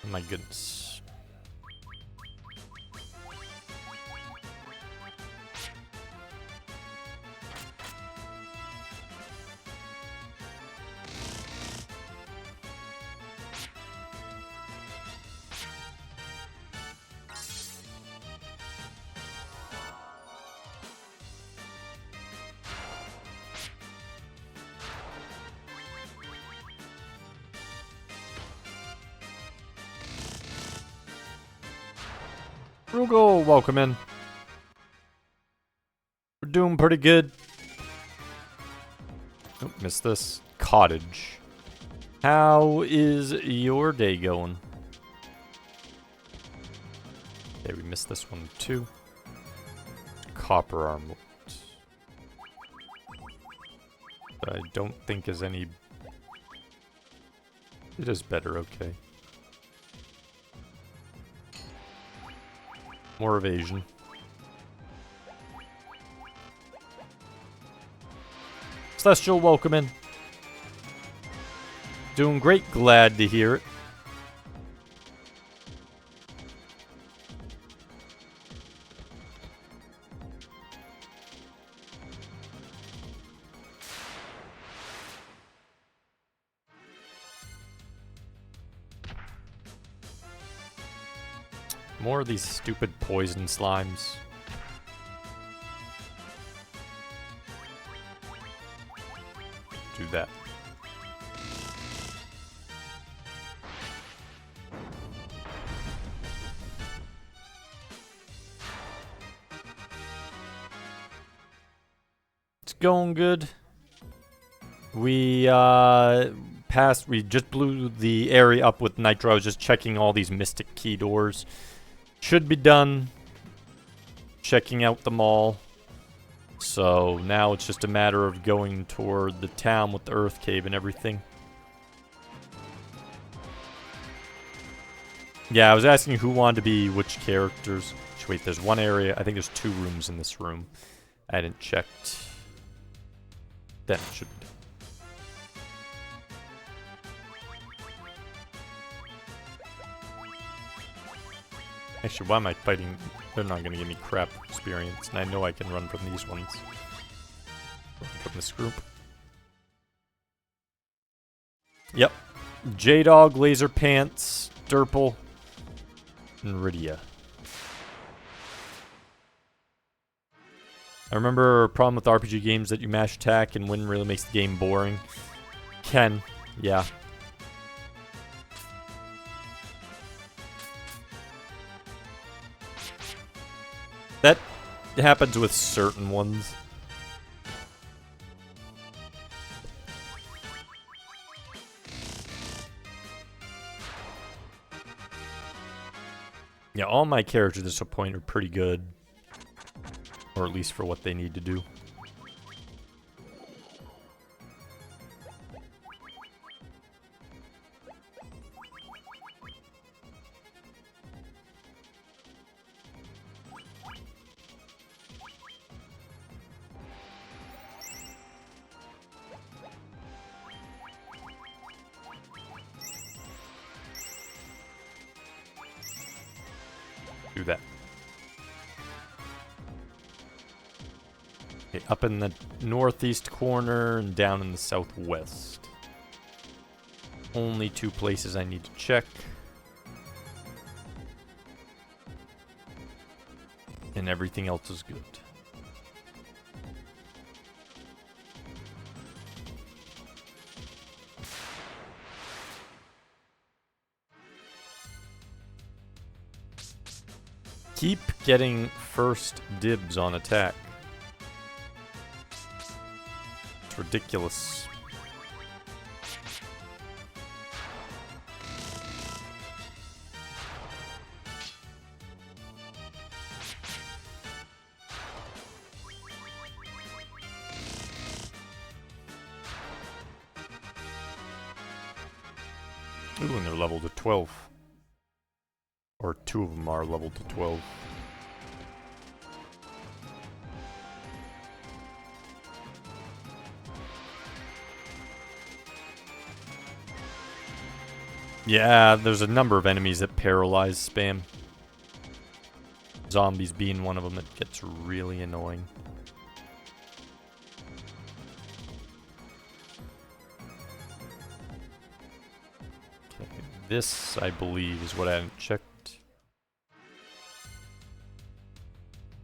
Oh my goodness. Rugal, welcome in. We're doing pretty good. Oh, missed this. Cottage. How is your day going? Okay, we missed this one too. Copper armlet. I don't think is any... It is better, okay. More evasion. Celestial, welcome in. Doing great, glad to hear it. More of these stupid poison slimes. Do that. It's going good. We we just blew the area up with Nitro. I was just checking all these Mystic Key doors. Should be done. Checking out the mall. So now it's just a matter of going toward the town with the Earth Cave and everything. Yeah, I was asking who wanted to be which characters. Wait, there's one area. I think there's 2 rooms in this room. I hadn't checked. Then it should be done. Actually, why am I fighting? They're not going to give me crap experience, and I know I can run from these ones. Run from this group. Yep. J-Dog, Laser Pants, Derple, and Rydia. I remember a problem with RPG games that you mash attack and win really makes the game boring. Ken, yeah. That happens with certain ones. Yeah, all my characters at this point are pretty good. Or at least for what they need to do. Do that. Okay, up in the northeast corner and down in the southwest. Only 2 places I need to check. And everything else is good. Keep getting first dibs on attack. It's ridiculous. Ooh, and they're leveled to 12. Or 2 of them are leveled to 12. Yeah, there's a number of enemies that paralyze spam. Zombies being one of them, it gets really annoying. Okay, this, I believe, is what I haven't checked.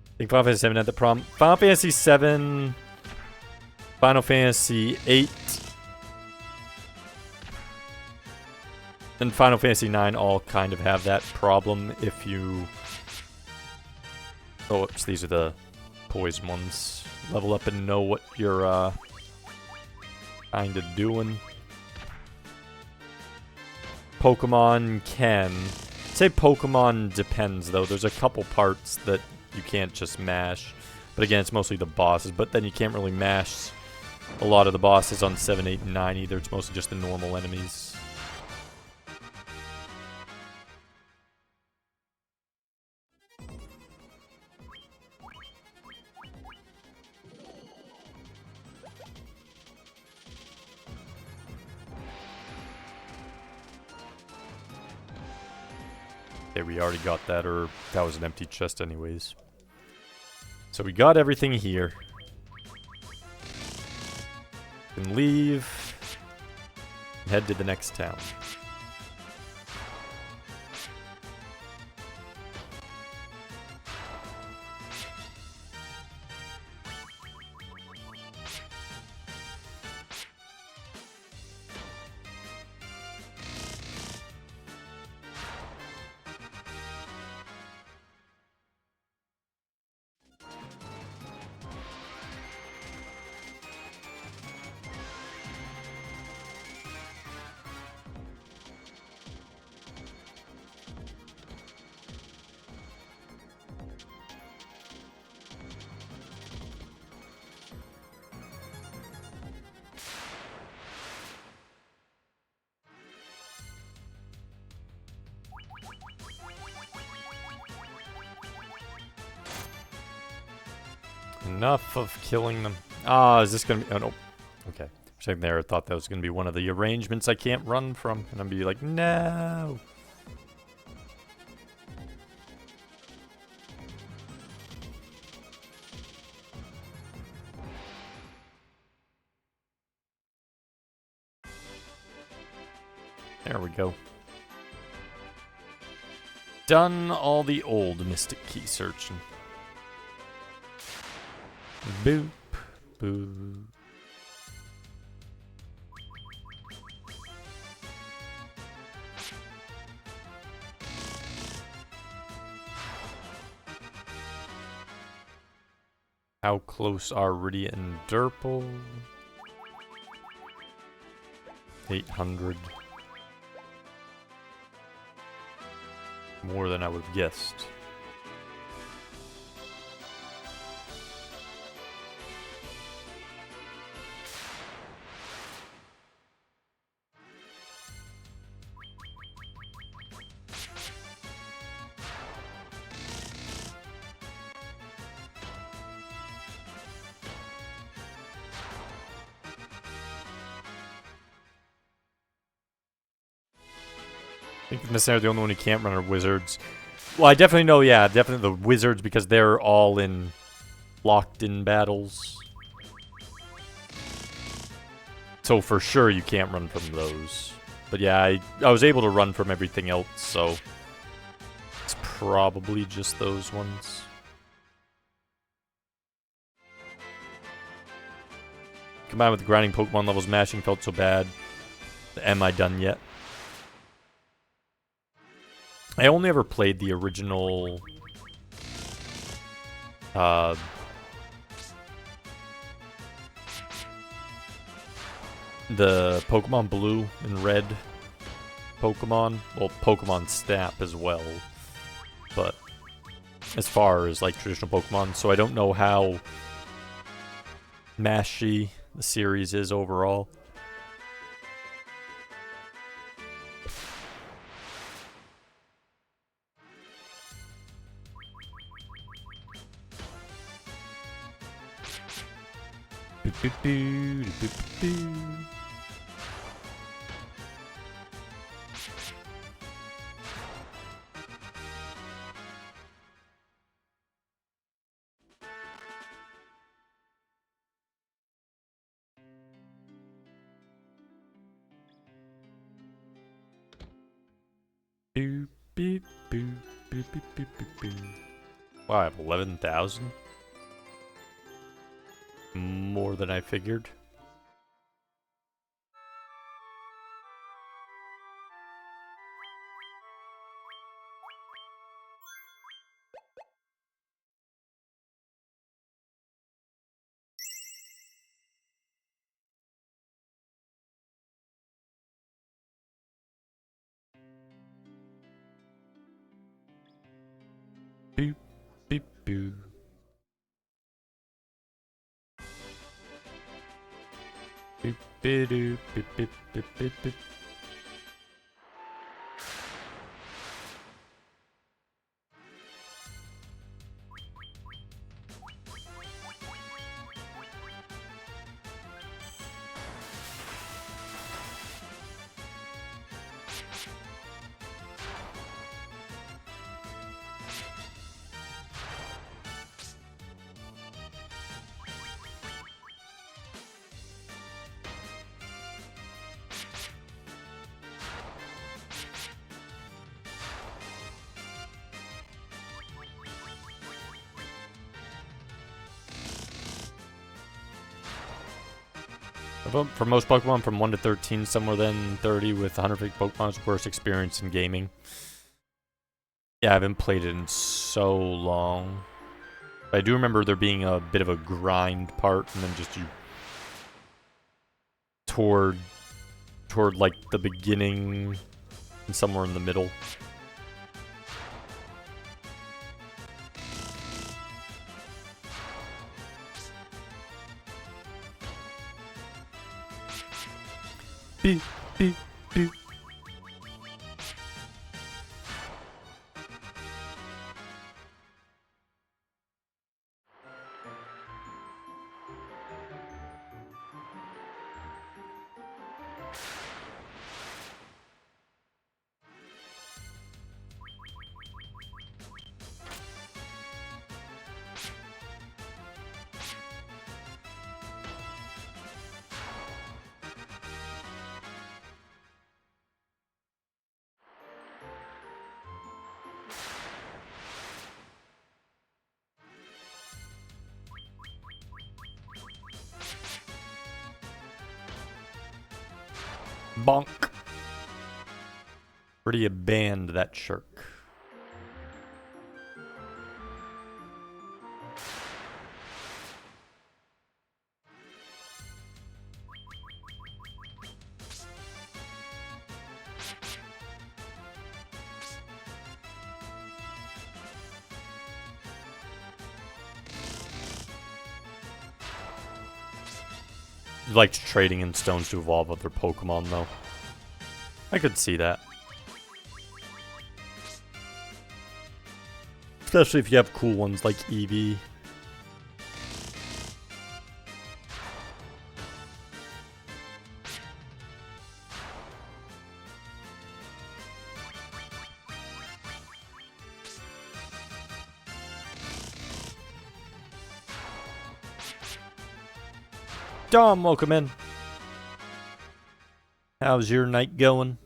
I think Final Fantasy 7 had the problem. Final Fantasy 7, Final Fantasy 8, and Final Fantasy 9 all kind of have that problem if you... Oh, oops, these are the poison ones. Level up and know what you're kind of doing. Pokemon can... Say Pokemon depends, though. There's a couple parts that you can't just mash. But again, it's mostly the bosses. But then you can't really mash a lot of the bosses on 7, 8, and 9 either. It's mostly just the normal enemies. Okay, we already got that, or that was an empty chest anyways. So we got everything here. We can leave and head to the next town. Enough of killing them. Ah, is this gonna be... Oh, no. Okay. For a second there, I thought that was gonna be one of the arrangements I can't run from. And I'd be like, no! There we go. Done all the old Mystic Key searching. Boop, boop. How close are Rydia and Durple? 800. More than I would have guessed. I think necessarily the only one who can't run are wizards. Well, I definitely know, yeah, definitely the wizards because they're all in locked in battles. So for sure you can't run from those. But yeah, I was able to run from everything else, so it's probably just those ones. Combined with the grinding Pokemon levels, mashing felt so bad. Am I done yet? I only ever played the original the Pokemon Blue and Red Pokemon. Well, Pokemon Snap as well. But as far as like traditional Pokemon, so I don't know how mashy the series is overall. Wow, I have 11,000? More than I figured. Boop, beep, boo. Boop, bidoo, beep, beep, beep, beep, beep. For most Pokemon, from 1 to 13, somewhere then 30 with 150 Pokemon's worst experience in gaming. Yeah, I haven't played it in so long. But I do remember there being a bit of a grind part, and then just you toward like the beginning and somewhere in the middle. Beep, beep, beep. Bonk. Where do you band that shark? You liked trading in stones to evolve other Pokemon, though. I could see that. Especially if you have cool ones like Eevee. Dom, welcome in. How's your night going?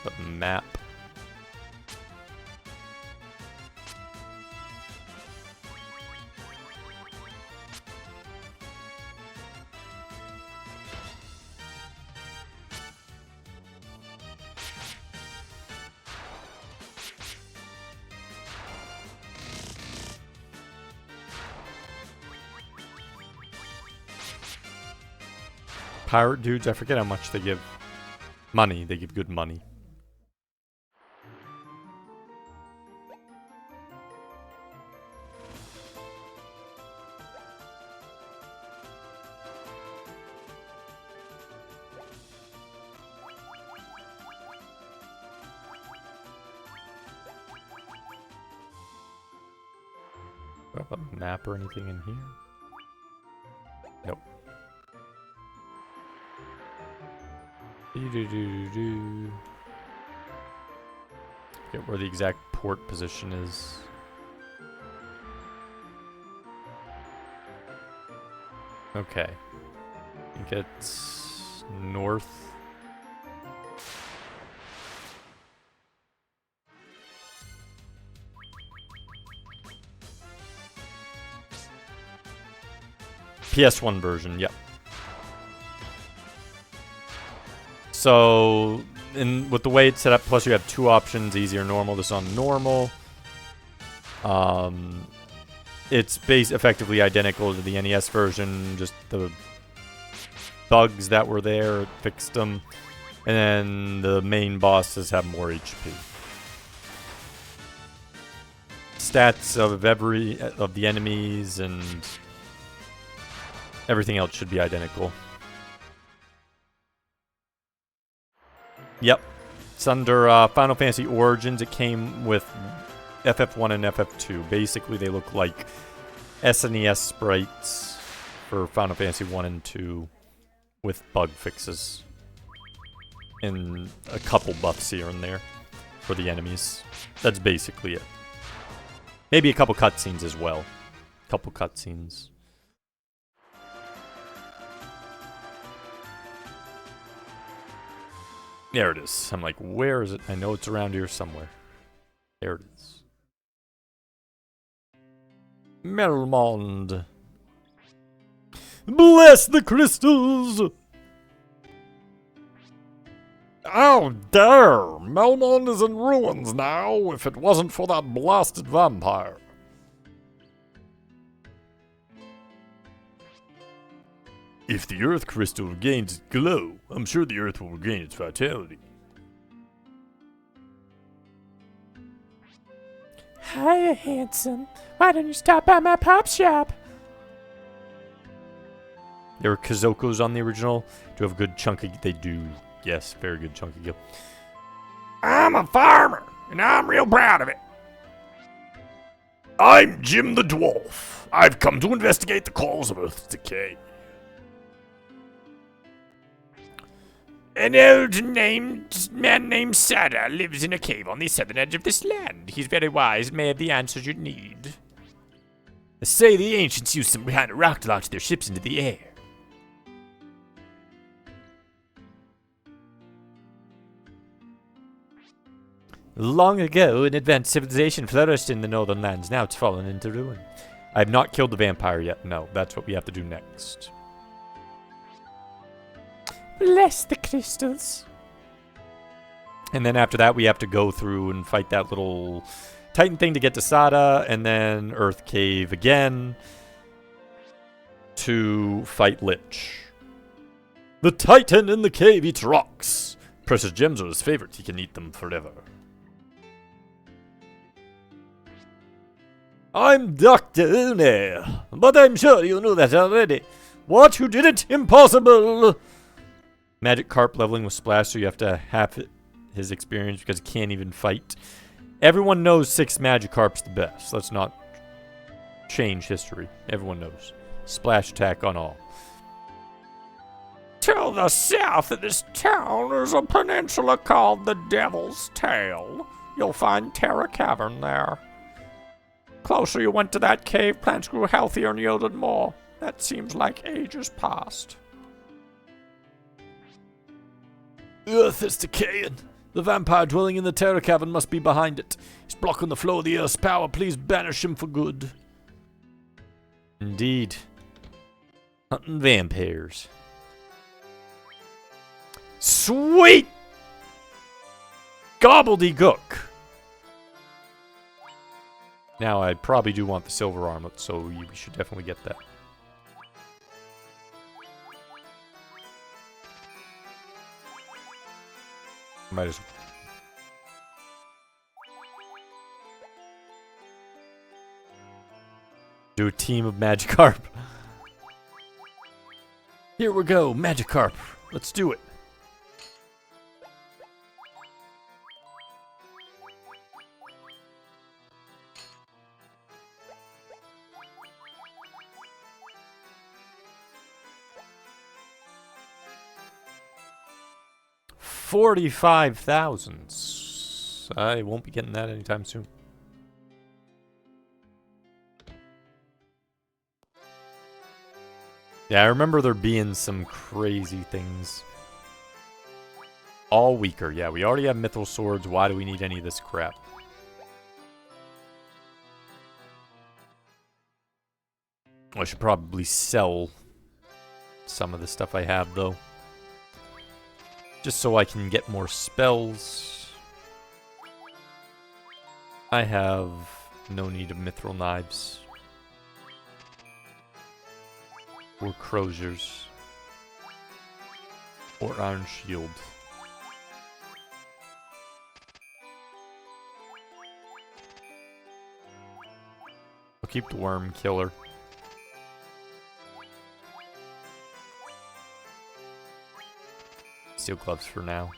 The map. Pirate dudes, I forget how much they give. Money, they give good money. Do I have a map or anything in here? Nope. Forget where the exact port position is. Okay. I think it's north. PS1 version, yep. So, with the way it's set up, plus you have two options, easy or normal. This is on normal. It's effectively identical to the NES version, just the bugs that were there, it fixed them. And then the main bosses have more HP. Stats of the enemies and everything else should be identical. Yep. It's under Final Fantasy Origins. It came with FF1 and FF2. Basically, they look like SNES sprites for Final Fantasy 1 and 2 with bug fixes. And a couple buffs here and there for the enemies. That's basically it. Maybe a couple cutscenes as well. Couple cutscenes. There it is. I'm like, where is it? I know it's around here somewhere. There it is. Melmond. Bless the crystals! Oh, dear! Melmond is in ruins now, if it wasn't for that blasted vampire. If the Earth Crystal regains its glow, I'm sure the Earth will regain its vitality. Hiya, handsome. Why don't you stop by my pop shop? There were Kazokos on the original. Do have a good chunk of... They do. Yes, very good chunk of gil. I'm a farmer, and I'm real proud of it. I'm Jim the Dwarf. I've come to investigate the cause of Earth's decay. An old man named Sada lives in a cave on the southern edge of this land. He's very wise and may have the answers you need. They say the ancients used some kind of rock to launch their ships into the air. Long ago, an advanced civilization flourished in the northern lands. Now it's fallen into ruin. I have not killed the vampire yet. No, that's what we have to do next. Bless the crystals. And then after that, we have to go through and fight that little Titan thing to get to Sada, and then Earth Cave again to fight Lich. The Titan in the cave eats rocks. Precious gems are his favorite. He can eat them forever. I'm Dr. Une, but I'm sure you knew that already. What? You didn't? Impossible! Magic Carp leveling with Splash, so you have to have his experience because he can't even fight. Everyone knows 6 Magikarp's the best. Let's not change history. Everyone knows. Splash attack on all. To the south of this town is a peninsula called the Devil's Tail. You'll find Terra Cavern there. Closer you went to that cave, plants grew healthier and yielded more. That seems like ages past. Earth is decaying. The vampire dwelling in the Terra Cavern must be behind it. He's blocking the flow of the Earth's power. Please banish him for good. Indeed. Hunting vampires. Sweet! Gobbledygook. Now, I probably do want the silver armlet, so we should definitely get that. Might as well. Do a team of Magikarp. Here we go, Magikarp. Let's do it. $45,000. I won't be getting that anytime soon. Yeah, I remember there being some crazy things. All weaker. Yeah, we already have mithril swords. Why do we need any of this crap? I should probably sell some of the stuff I have, though. Just so I can get more spells. I have no need of mithril knives. Or croziers. Or iron shield. I'll keep the worm killer. Steel gloves for now.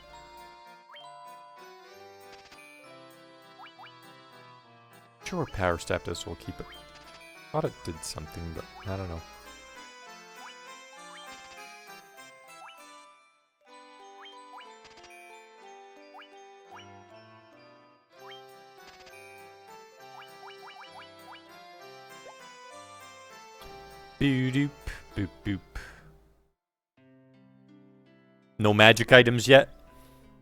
Sure, power staff does, so we'll keep it. Thought it did something, but I don't know. Boop, boop, boop. No magic items yet.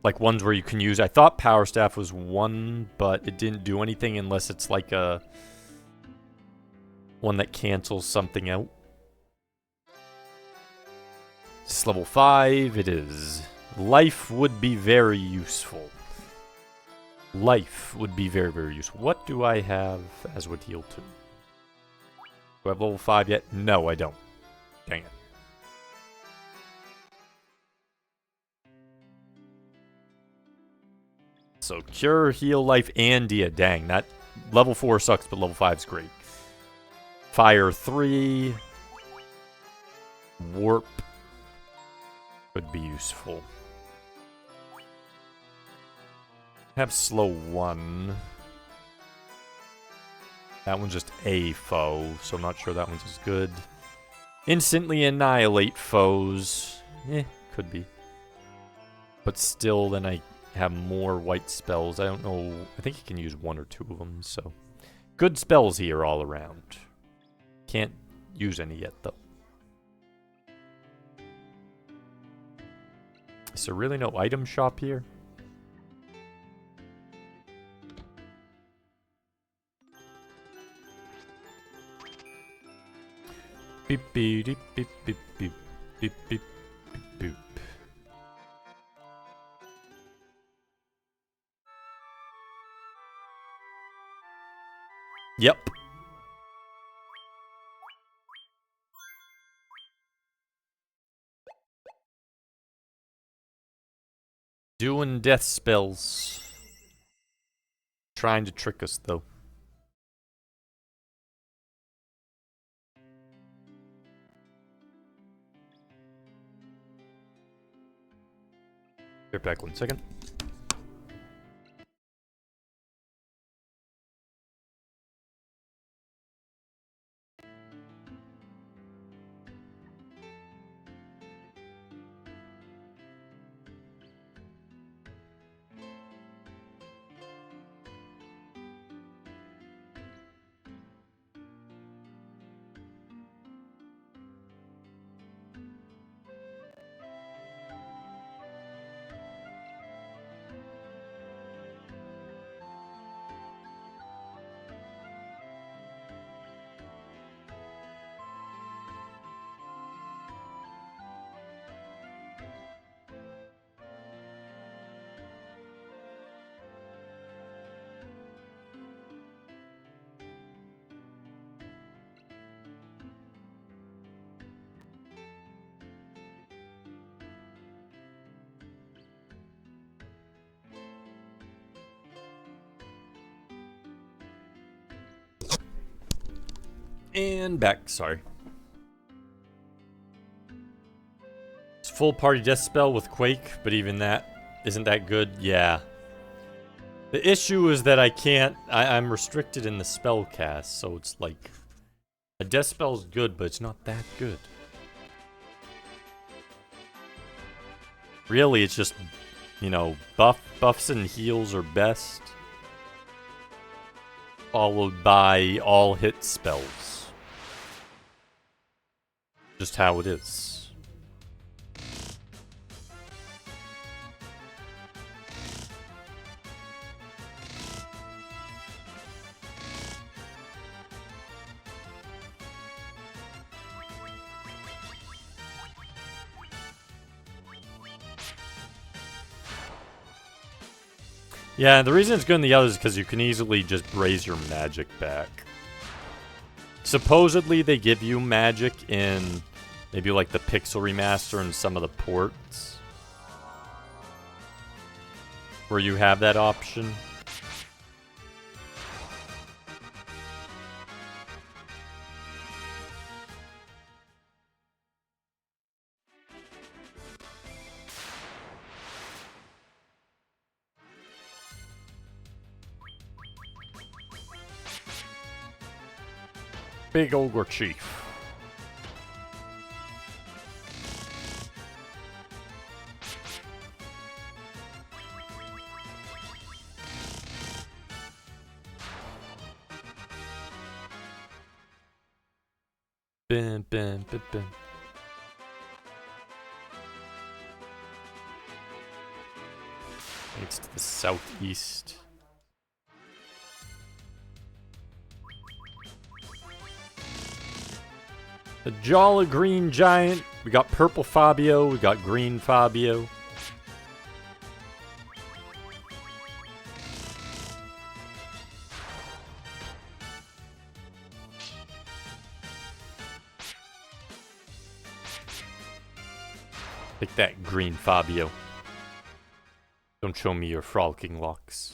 Like ones where you can use. I thought Power Staff was one, but it didn't do anything unless it's like a one that cancels something out. It's level 5. It is. Life would be very useful. Life would be very, very useful. What do I have as would heal to? Do I have level 5 yet? No, I don't. Dang it. So cure, heal, life, and Dia. Dang, that level 4 sucks, but level 5 is great. Fire 3. Warp could be useful. Have slow 1. That one's just a foe, so I'm not sure that one's as good. Instantly annihilate foes. Could be. But still, then I have more white spells. I don't know. I think you can use 1 or 2 of them, so. Good spells here all around. Can't use any yet, though. Is there really no item shop here? Beep beep beep beep beep beep beep beep boop. Yep. Doing death spells. Trying to trick us, though. Be back 1 second. And back, sorry. It's full party death spell with Quake, but even that isn't that good. Yeah. The issue is that I can't, I'm restricted in the spell cast, so it's like, a death spell's good, but it's not that good. Really, it's just, you know, buffs and heals are best, followed by all hit spells. Just how it is. Yeah, the reason it's good in the others is because you can easily just raise your magic back. Supposedly they give you magic in maybe like the Pixel Remaster and some of the ports, where you have that option. Big Ogre Chief. Bim, bim, bim, bim. It's to the southeast. The Jolly Green Giant. We got Purple Fabio. We got Green Fabio. Take that, Green Fabio. Don't show me your frolicking locks.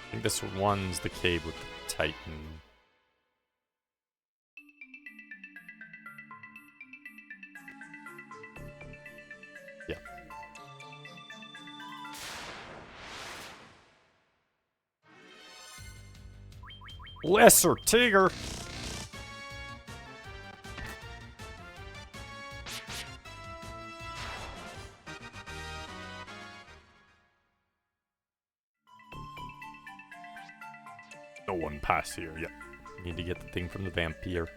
I think this one's the cave with the Titan. Yeah. Lesser Tigger. No one pass here. Yep. Need to get the thing from the vampire.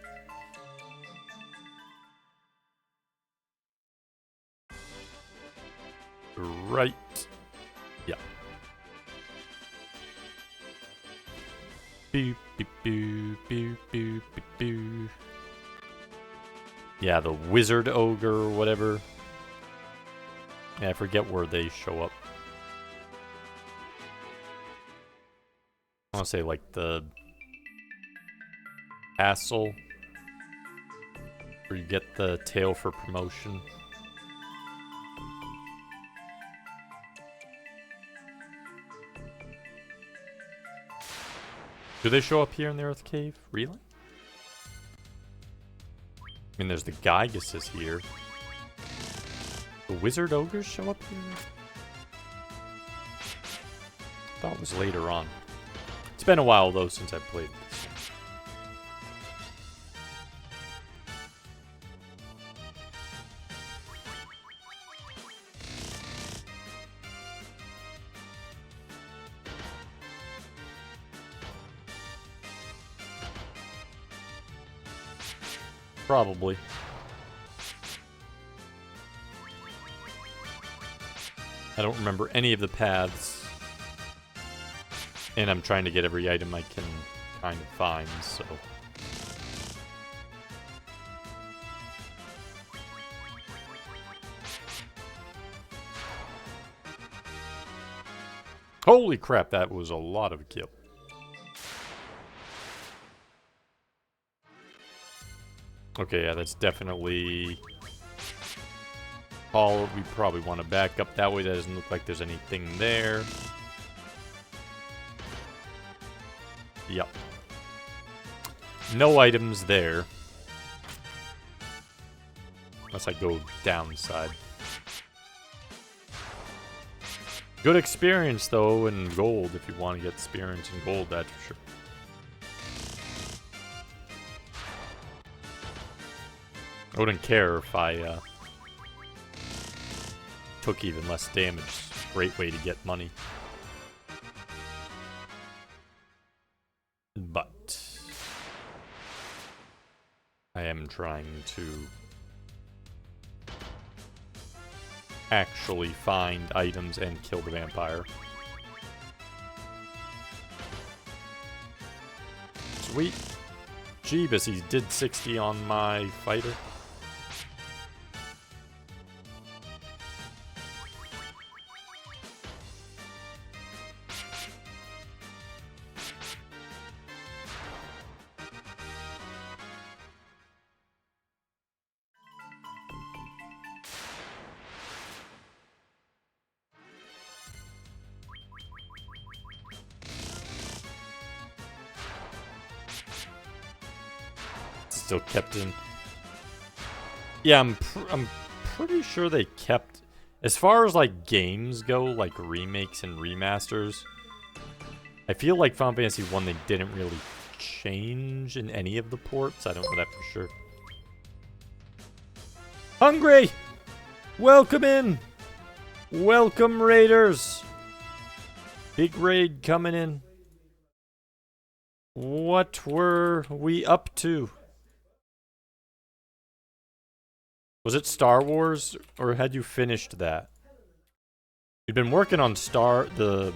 Right. Yeah. Boop, boop, boop, boop, boop, boop, boop. Yeah, the wizard ogre or whatever. Yeah, I forget where they show up. I want to say like the castle where you get the tail for promotion. Do they show up here in the Earth Cave? Really? I mean, there's the Gyguses here. The Wizard Ogres show up here? I thought it was later on. It's been a while, though, since I've played this. Probably. I don't remember any of the paths. And I'm trying to get every item I can kind of find, so... Holy crap, that was a lot of kill. Okay, yeah, that's definitely... all we probably want to back up that way. That doesn't look like there's anything there. Yep. No items there. Unless I go downside. Good experience, though, in gold, if you want to get experience in gold, that's for sure. I wouldn't care if I took even less damage. Great way to get money. But I am trying to actually find items and kill the vampire. Sweet. Jeebus, he did 60 on my fighter. Still kept in. Yeah, I'm pretty sure they kept, as far as like games go, like remakes and remasters. I feel like Final Fantasy 1 they didn't really change in any of the ports. I don't know that for sure. Hungry! Welcome in! Welcome, Raiders! Big raid coming in. What were we up to? Was it Star Wars, or had you finished that? You'd been working on the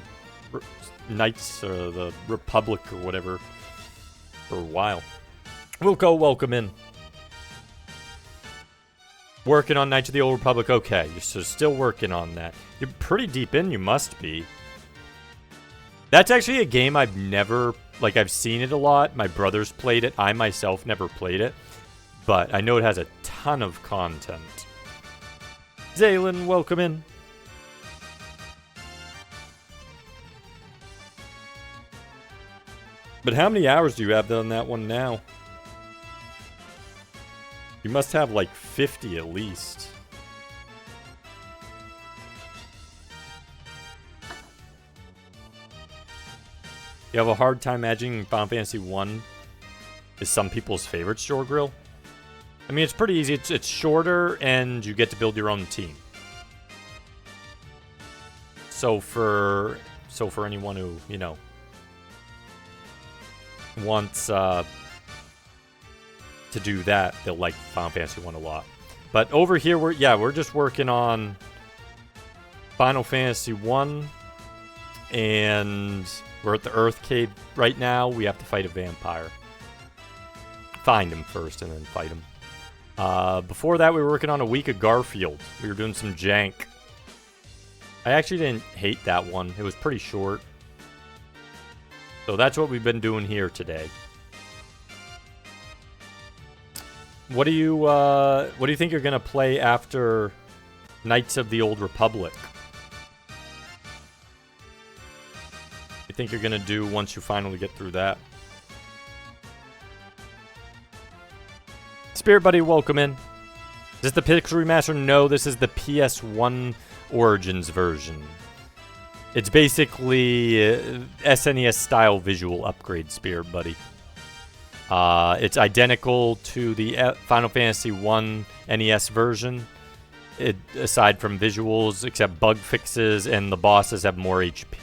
Knights, or the Republic, or whatever, for a while. Wilco, welcome in. Working on Knights of the Old Republic, okay. You're still working on that. You're pretty deep in, you must be. That's actually a game I've never, like, I've seen it a lot. My brothers played it. I myself never played it. But I know it has a ton of content. Zaylin, welcome in. But how many hours do you have on that one now? You must have like 50 at least. You have a hard time imagining Final Fantasy 1 is some people's favorite store grill? I mean, it's pretty easy. It's shorter, and you get to build your own team. So for anyone who, you know, wants to do that, they'll like Final Fantasy 1 a lot. But over here, we're just working on Final Fantasy 1, and we're at the Earth Cave right now. We have to fight a vampire. Find him first, and then fight him. Before that, we were working on a week of Garfield. We were doing some jank. I actually didn't hate that one. It was pretty short. So that's what we've been doing here today. What do you think you're gonna play after Knights of the Old Republic? What do you think you're gonna do once you finally get through that? Spirit Buddy, welcome in. Is this the Pixel Remaster? No, this is the PS1 Origins version. It's basically SNES style visual upgrade, Spirit Buddy. It's identical to the Final Fantasy 1 NES version, aside from visuals, except bug fixes, and the bosses have more HP.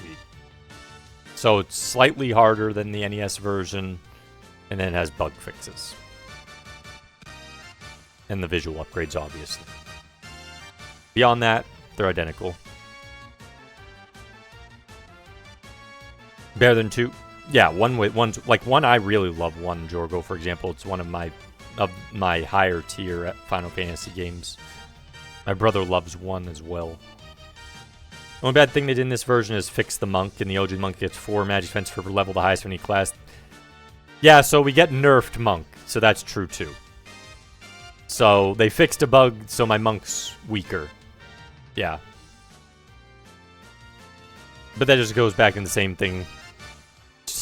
So it's slightly harder than the NES version, and then it has bug fixes. And the visual upgrades, obviously. Beyond that, they're identical. Better than 2. Yeah, one's like one. I really love 1 Jorgo, for example. It's one of my higher tier Final Fantasy games. My brother loves 1 as well. The only bad thing they did in this version is fix the monk, and the OG monk gets 4 magic defense for level the highest of any class. Yeah, so we get nerfed monk, so that's true too. So they fixed a bug, so my monk's weaker. Yeah. But that just goes back in the same thing.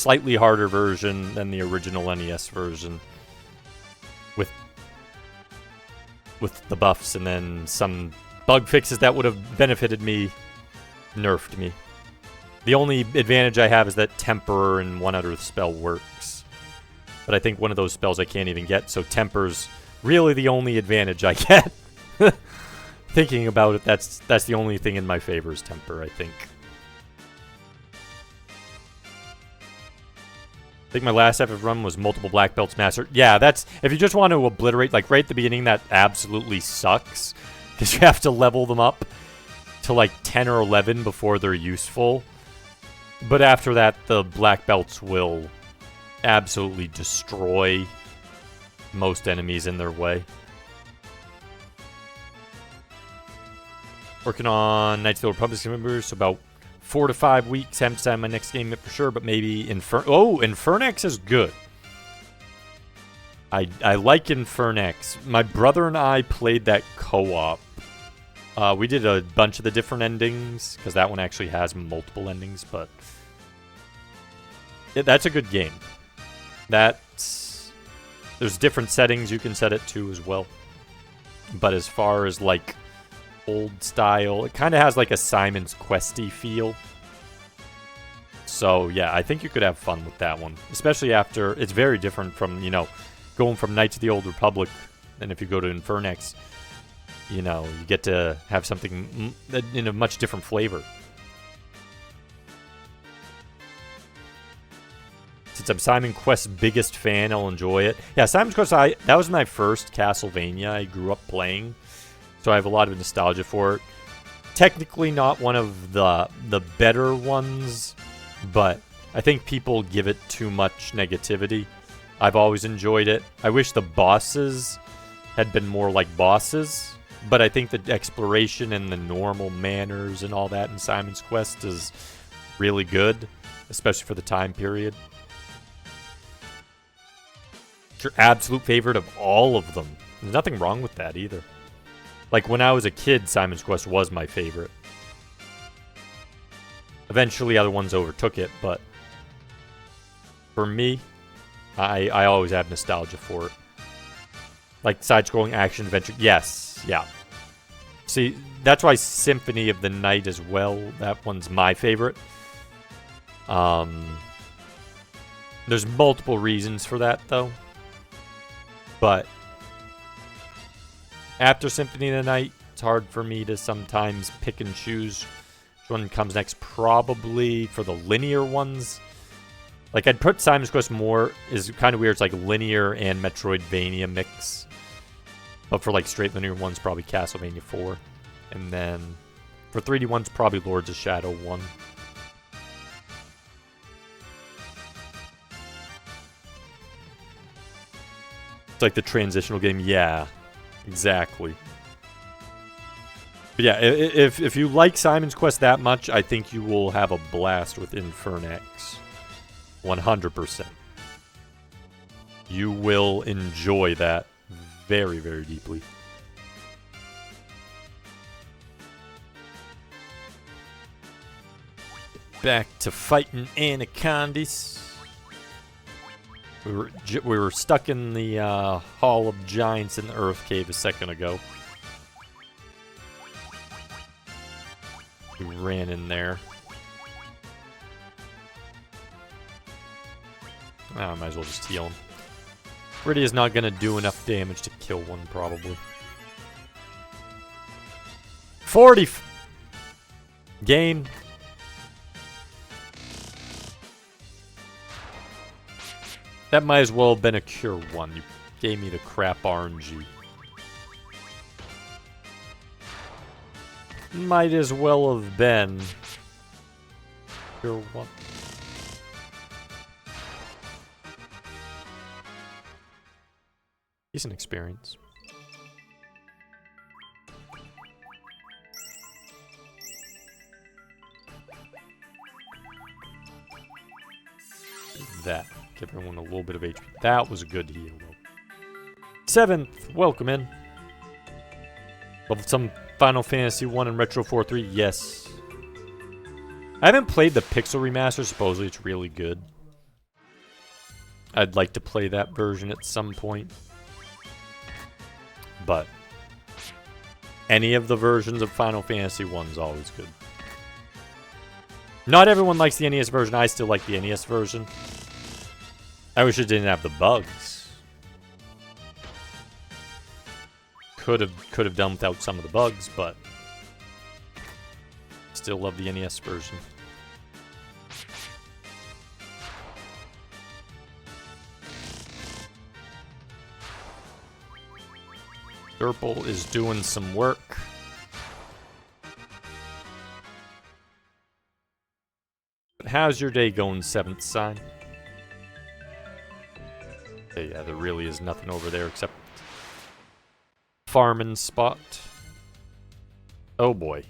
slightly harder version than the original NES version. With the buffs and then some bug fixes that would have benefited me, nerfed me. The only advantage I have is that Temper and one other spell works. But I think one of those spells I can't even get, so Temper's really the only advantage I get. Thinking about it, that's the only thing in my favor is Temper, I think. I think my last FF run was multiple black belts master. Yeah, that's... If you just want to obliterate, like, right at the beginning, that absolutely sucks. Because you have to level them up to, like, 10 or 11 before they're useful. But after that, the black belts will absolutely destroy most enemies in their way. Working on Knights of the Old Republic members, so about 4 to 5 weeks. Haven't decided my next game yet for sure, but maybe Infernax is good. I like Infernax. My brother and I played that co-op. We did a bunch of the different endings, because that one actually has multiple endings, but... that's a good game. There's different settings you can set it to as well. But as far as, like, old style, it kind of has, like, a Simon's Questy feel. So, yeah, I think you could have fun with that one. Especially after... It's very different from, you know, going from Knights of the Old Republic, and if you go to Infernax, you know, you get to have something in a much different flavor. Since I'm Simon Quest's biggest fan, I'll enjoy it. Yeah, Simon's Quest, that was my first Castlevania I grew up playing, so I have a lot of nostalgia for it. Technically not one of the better ones, but I think people give it too much negativity. I've always enjoyed it. I wish the bosses had been more like bosses, but I think the exploration and the normal manners and all that in Simon's Quest is really good, especially for the time period. It's your absolute favorite of all of them. There's nothing wrong with that either. Like, when I was a kid, Simon's Quest was my favorite. Eventually, other ones overtook it, but for me, I always have nostalgia for it. Like, side-scrolling action adventure. Yes, yeah. See, that's why Symphony of the Night as well, that one's my favorite. There's multiple reasons for that, though. But after Symphony of the Night, it's hard for me to sometimes pick and choose which one comes next. Probably for the linear ones. Like, I'd put Simon's Quest more, is kind of weird. It's like linear and Metroidvania mix. But for, like, straight linear ones, probably Castlevania 4. And then for 3D ones, probably Lords of Shadow 1. It's like the transitional game. Yeah, exactly. But yeah, if you like Simon's Quest that much, I think you will have a blast with Infernax. 100%. You will enjoy that very, very deeply. Back to fighting anacondas. We were stuck in the Hall of Giants in the Earth Cave a second ago. We ran in there. I might as well just heal him. Riddy is not going to do enough damage to kill one, probably. 40! Game. That might as well have been a Cure 1. You gave me the crap RNG. Might as well have been Cure 1. Decent experience. That. Give everyone a little bit of HP. That was a good heal, though. 7th, welcome in. Leveled some Final Fantasy 1 and Retro 4-3, yes. I haven't played the Pixel Remaster, supposedly it's really good. I'd like to play that version at some point. But any of the versions of Final Fantasy 1 is always good. Not everyone likes the NES version. I still like the NES version. I wish it didn't have the bugs. Could have done without some of the bugs, but still love the NES version. Purple is doing some work. But how's your day going, Seventh Sign? Okay, yeah, there really is nothing over there except farming spot. Oh boy.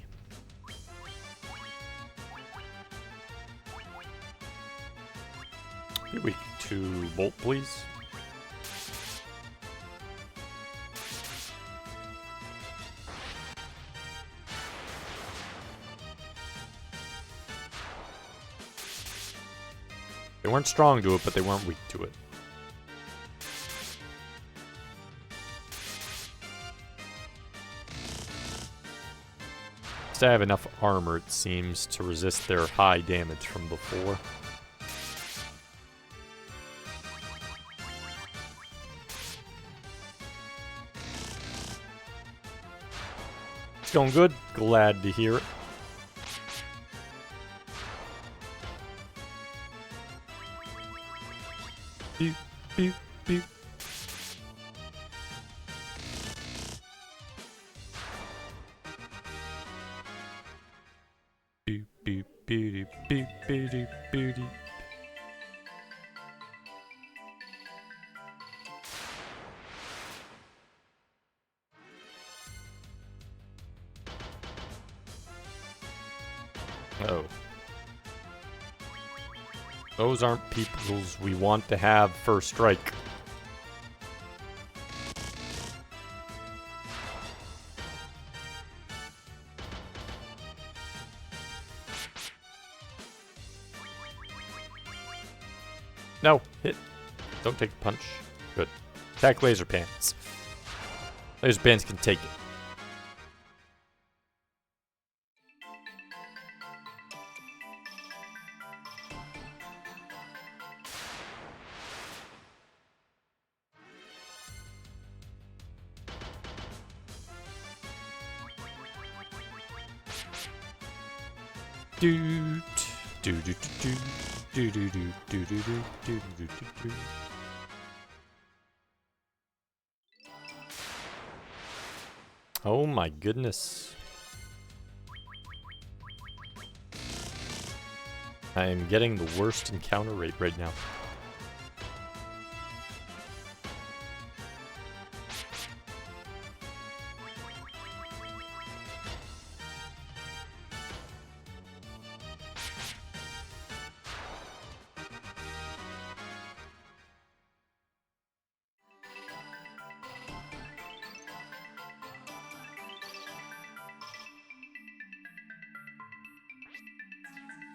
Week 2 bolt, please. They weren't strong to it, but they weren't weak to it. I have enough armor, it seems, to resist their high damage from before. It's going good. Glad to hear it. Beep, beep, beep. Beep, beep, beep, beep, beep, beep, beep. Oh. Those aren't peoples we want to have first strike. No, hit. Don't take a punch. Good. Attack laser pants. Laser pants can take it. Doot. Do do do do do do do do do do do do. Oh my goodness. I am getting the worst encounter rate right now.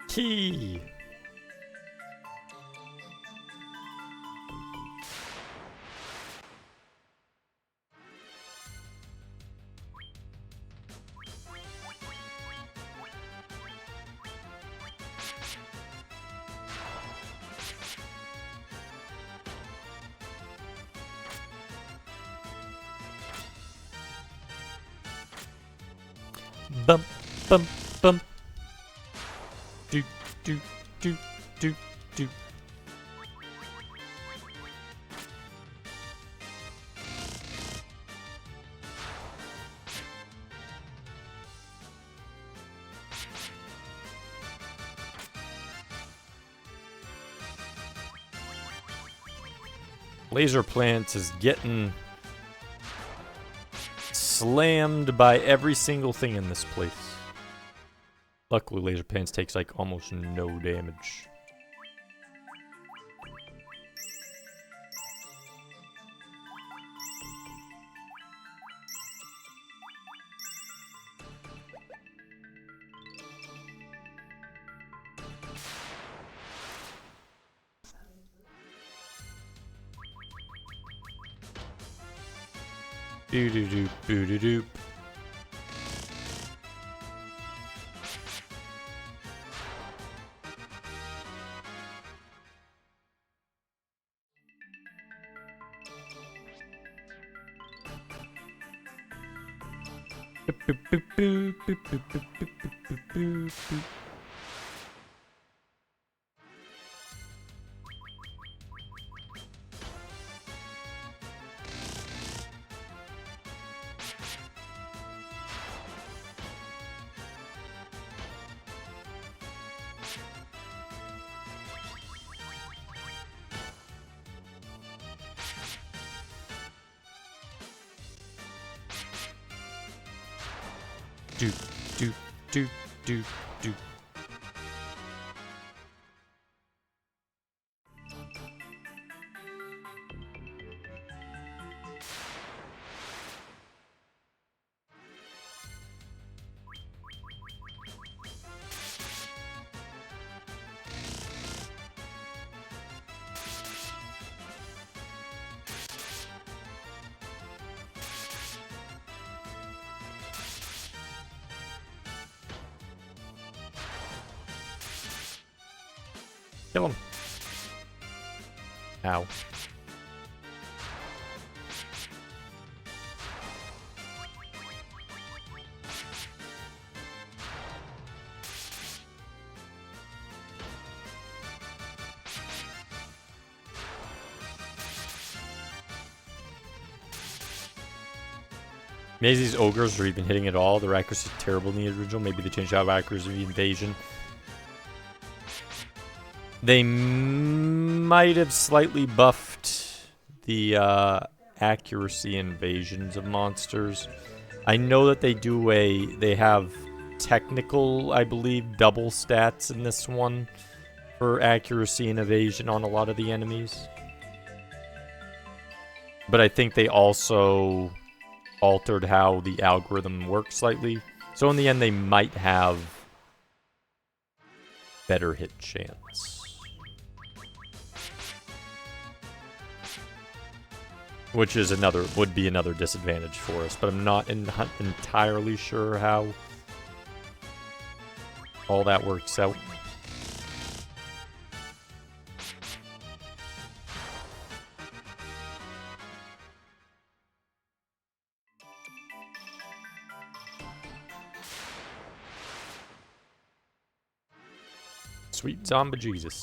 Key. Bum, bum, bum. Do, do, do, do, do. Laser Plants is getting slammed by every single thing in this place. Luckily, Laser Pants takes like almost no damage. Doo doo doo doo doo doo. Boop, boop, boop, boop, boop, boop, boop, boop, boop, boop, boop. Do, do, do, do, do. Kill him. Ow. Maybe these ogres are even hitting at all. Their accuracy is terrible in the original. Maybe they changed out accuracy of invasion. They might have slightly buffed the accuracy invasions of monsters. I know that they have technical, I believe, double stats in this one for accuracy and evasion on a lot of the enemies. But I think they also altered how the algorithm works slightly. So in the end, they might have better hit chance. Which is would be another disadvantage for us, but I'm not entirely sure how all that works out. Sweet Zomba Jesus.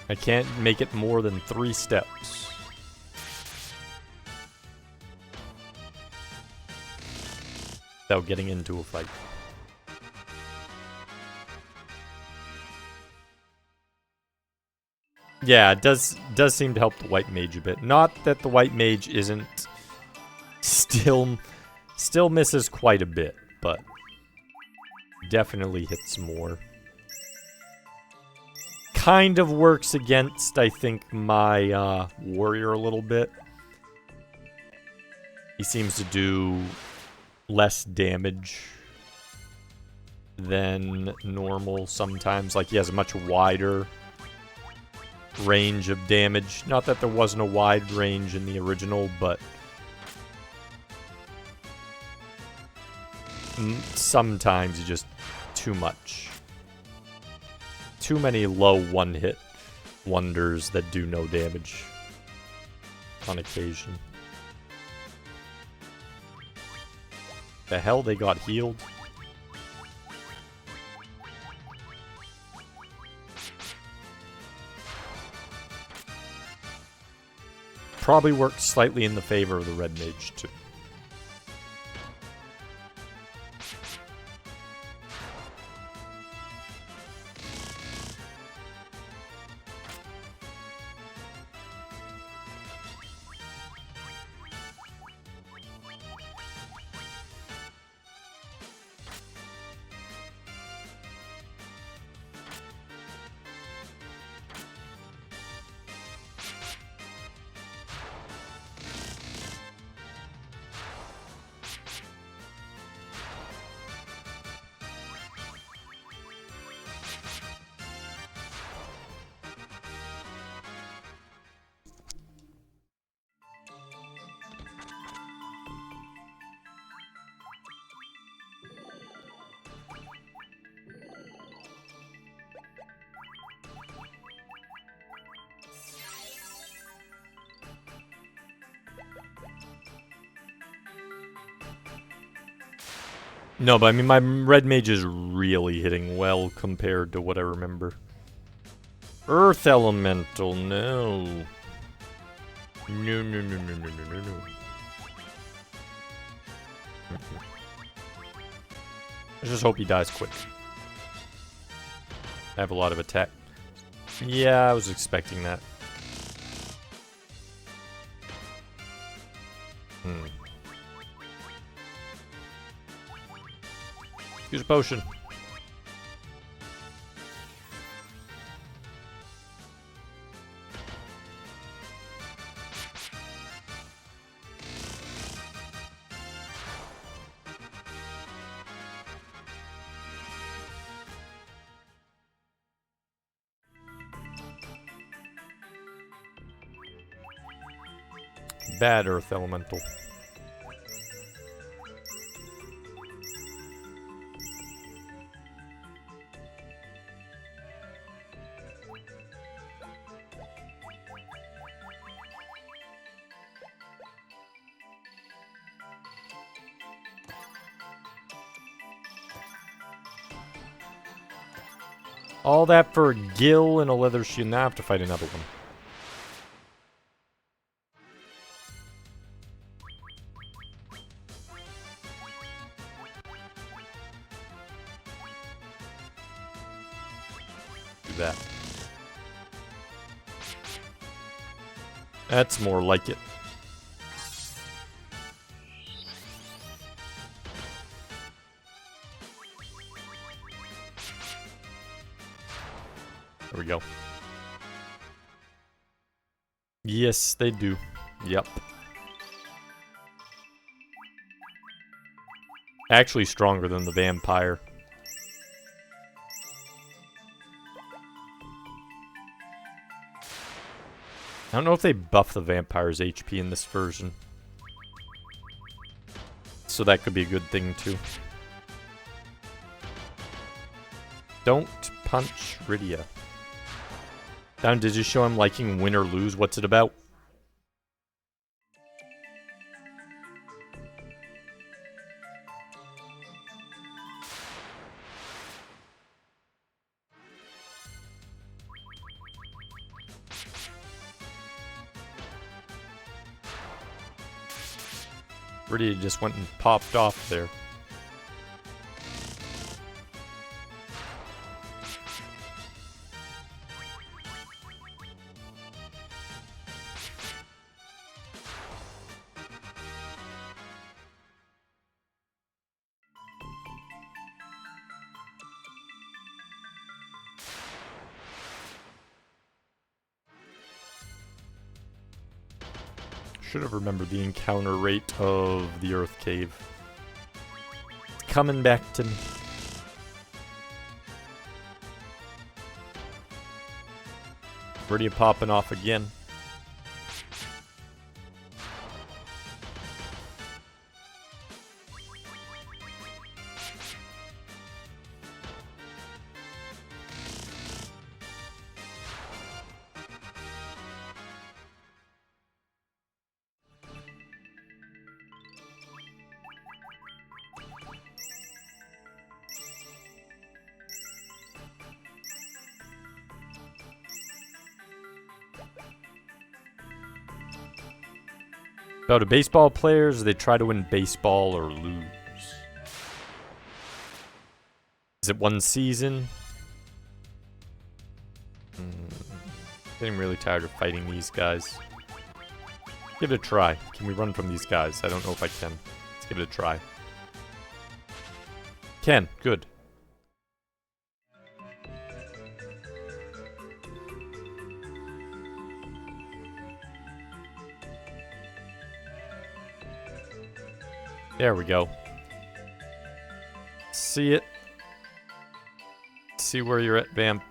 I can't make it more than 3 steps. Without getting into a fight. Yeah, it does seem to help the white mage a bit. Not that the white mage isn't still misses quite a bit, but definitely hits more. Kind of works against, I think, my warrior a little bit. He seems to do less damage than normal sometimes. Like, he has a much wider range of damage. Not that there wasn't a wide range in the original, but sometimes it's just too much. Too many low one-hit wonders that do no damage on occasion. The hell, they got healed? Probably worked slightly in the favor of the red mage, too. No, but I mean, my red mage is really hitting well compared to what I remember. Earth elemental, no. No, no, no, no, no, no, no, no. I just hope he dies quick. I have a lot of attack. Yeah, I was expecting that. Use a potion. Bad earth elemental. All that for a gill and a leather shield. Now I have to fight another one. Do that. That's more like it. There we go. Yes, they do. Yep. Actually stronger than the vampire. I don't know if they buff the vampire's HP in this version. So that could be a good thing too. Don't punch Rydia. Down, did you show him liking win or lose? What's it about? Rydia just went and popped off there. Should have remembered the encounter rate of the Earth Cave. It's coming back to me. Rydia popping off again. About baseball players, they try to win baseball or lose. Is it one season? Getting really tired of fighting these guys. Give it a try. Can we run from these guys? I don't know if I can. Let's give it a try. Can. Good. There we go. See it. See where you're at, Vamp.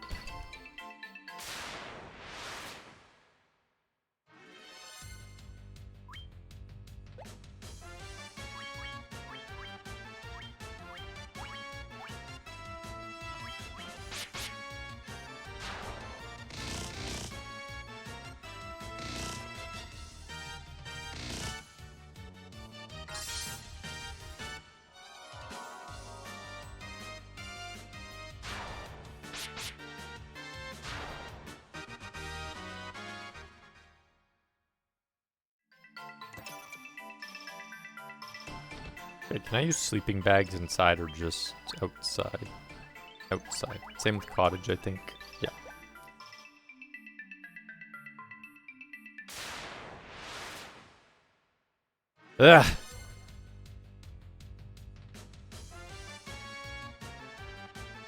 Okay, can I use sleeping bags inside or just outside? Outside. Same with cottage, I think. Yeah. Ugh!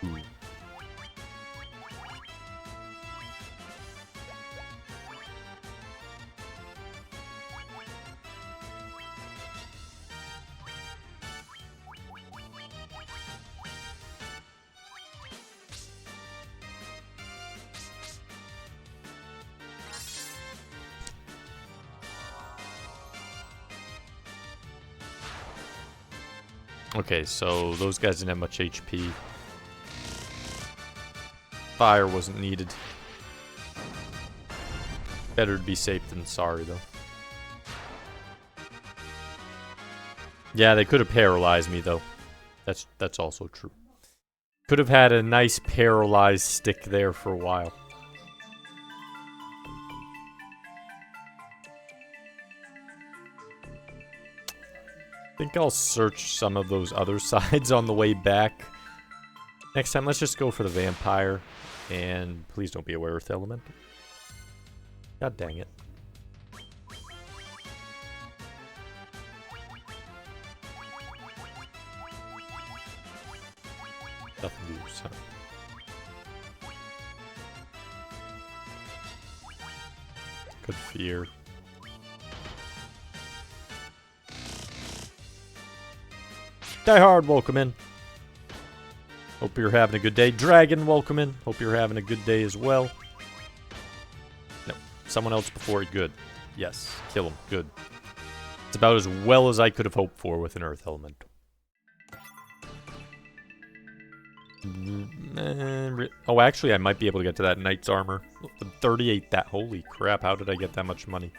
Ooh. Okay, so those guys didn't have much HP. Fire wasn't needed. Better to be safe than sorry, though. Yeah, they could have paralyzed me, though. That's also true. Could have had a nice paralyzed stick there for a while. I think I'll search some of those other sides on the way back. Next time, let's just go for the vampire. And please don't be a earth element. God dang it. Nothing to use, huh? Good fear. Die Hard, welcome in. Hope you're having a good day. Dragon, welcome in. Hope you're having a good day as well. No, someone else before it. Good. Yes, kill him. Good. It's about as well as I could have hoped for with an earth element. Oh, actually, I might be able to get to that knight's armor. 38, that. Holy crap, how did I get that much money?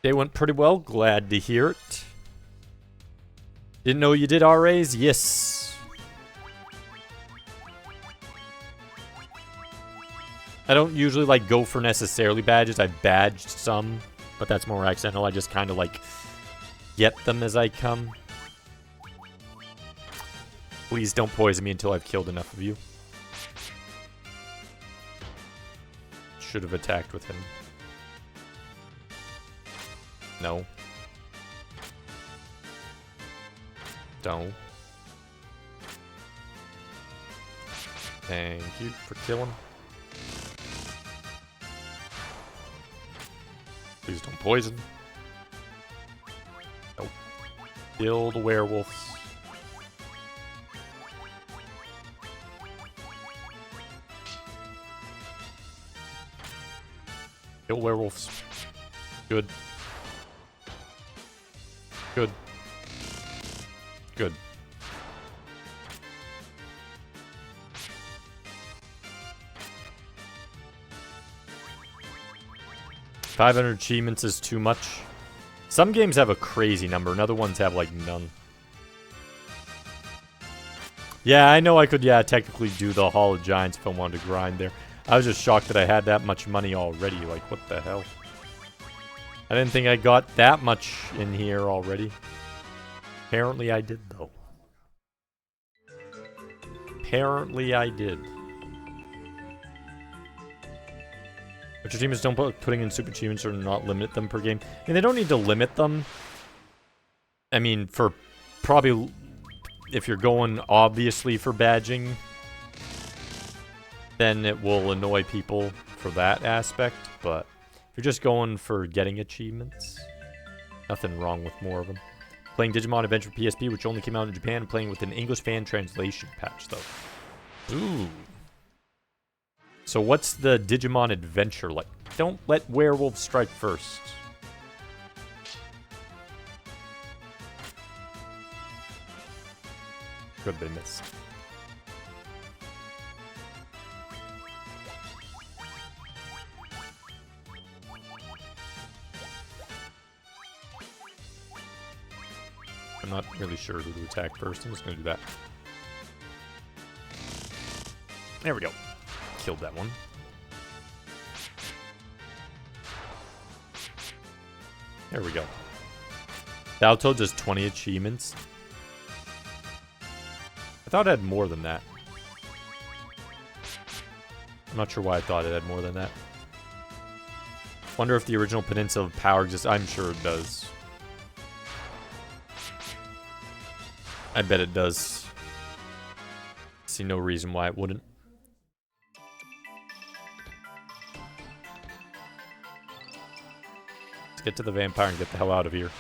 Day went pretty well. Glad to hear it. Didn't know you did RAs? Yes. I don't usually, like, go for necessarily badges. I've badged some, but that's more accidental. I just kind of, like, get them as I come. Please don't poison me until I've killed enough of you. Should have attacked with him. No. Don't. Thank you for killing. Please don't poison. Nope. Kill the werewolves. Kill werewolves. Good. Good. Good. $500 achievements is too much. Some games have a crazy number, and other ones have, like, none. Yeah, I know I could, technically do the Hall of Giants if I wanted to grind there. I was just shocked that I had that much money already. Like, what the hell? I didn't think I got that much in here already. Apparently I did, though. Apparently I did. But your team is don't putting in super achievements or not limit them per game. I mean, they don't need to limit them. I mean, for probably if you're going obviously for badging, then it will annoy people for that aspect. But if you're just going for getting achievements, nothing wrong with more of them. Playing Digimon Adventure PSP, which only came out in Japan, playing with an English fan translation patch, though. Ooh. So what's the Digimon Adventure like? Don't let werewolves strike first. Good, they missed. I'm not really sure who to attack first. I'm just going to do that. There we go. Killed that one. There we go. Balto does 20 achievements. I thought it had more than that. I'm not sure why I thought it had more than that. Wonder if the original Peninsula of Power exists. I'm sure it does. I bet it does. See no reason why it wouldn't. Let's get to the vampire and get the hell out of here.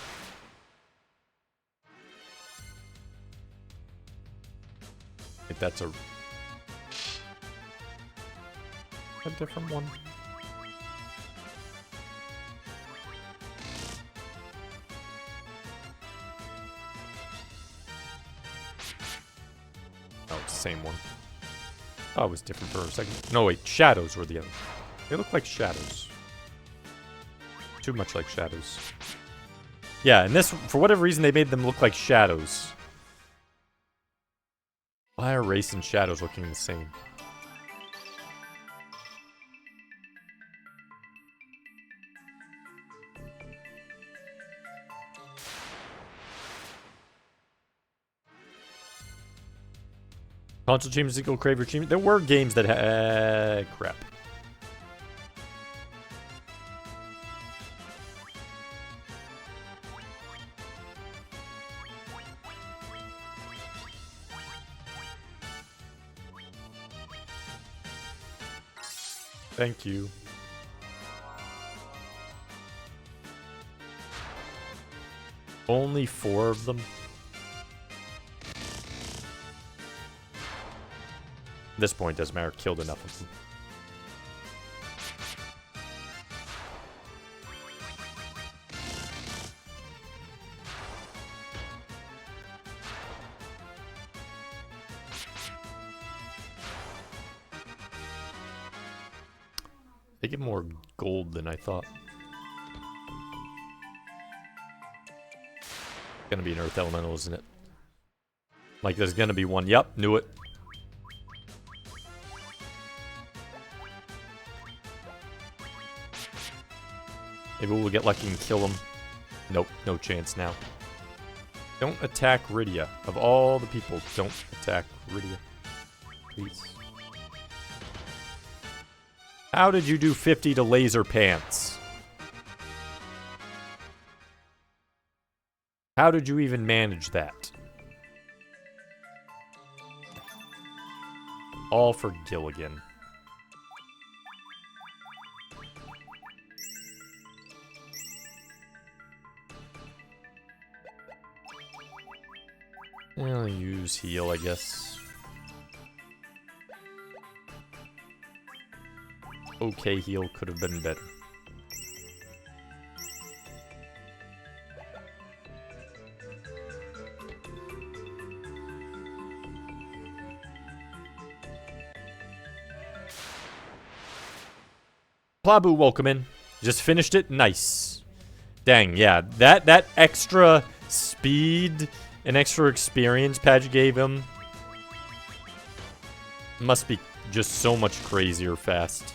I think that's a different one. Oh, it's the same one. Oh, it was different for a second. No, wait, shadows were the other. They look like shadows. Too much like shadows. Yeah, and this, for whatever reason, they made them look like shadows. Why are Race and Shadows looking the same? Console achievements equal crave your achievement. There were games that had crap. Thank you. Only 4 of them. At this point, doesn't matter. Killed enough of them. They get more gold than I thought. Gonna be an Earth Elemental, isn't it? Like, there's gonna be one. Yep, knew it. Maybe we'll get lucky and kill him. Nope, no chance now. Don't attack Rydia. Of all the people, don't attack Rydia. Please. How did you do 50 to Laser Pants? How did you even manage that? All for Gilligan. I'll use heal, I guess. Okay, heal could have been better. Plabu, welcome in. Just finished it. Nice. Dang, yeah. That extra speed and extra experience Padge gave him must be just so much crazier fast.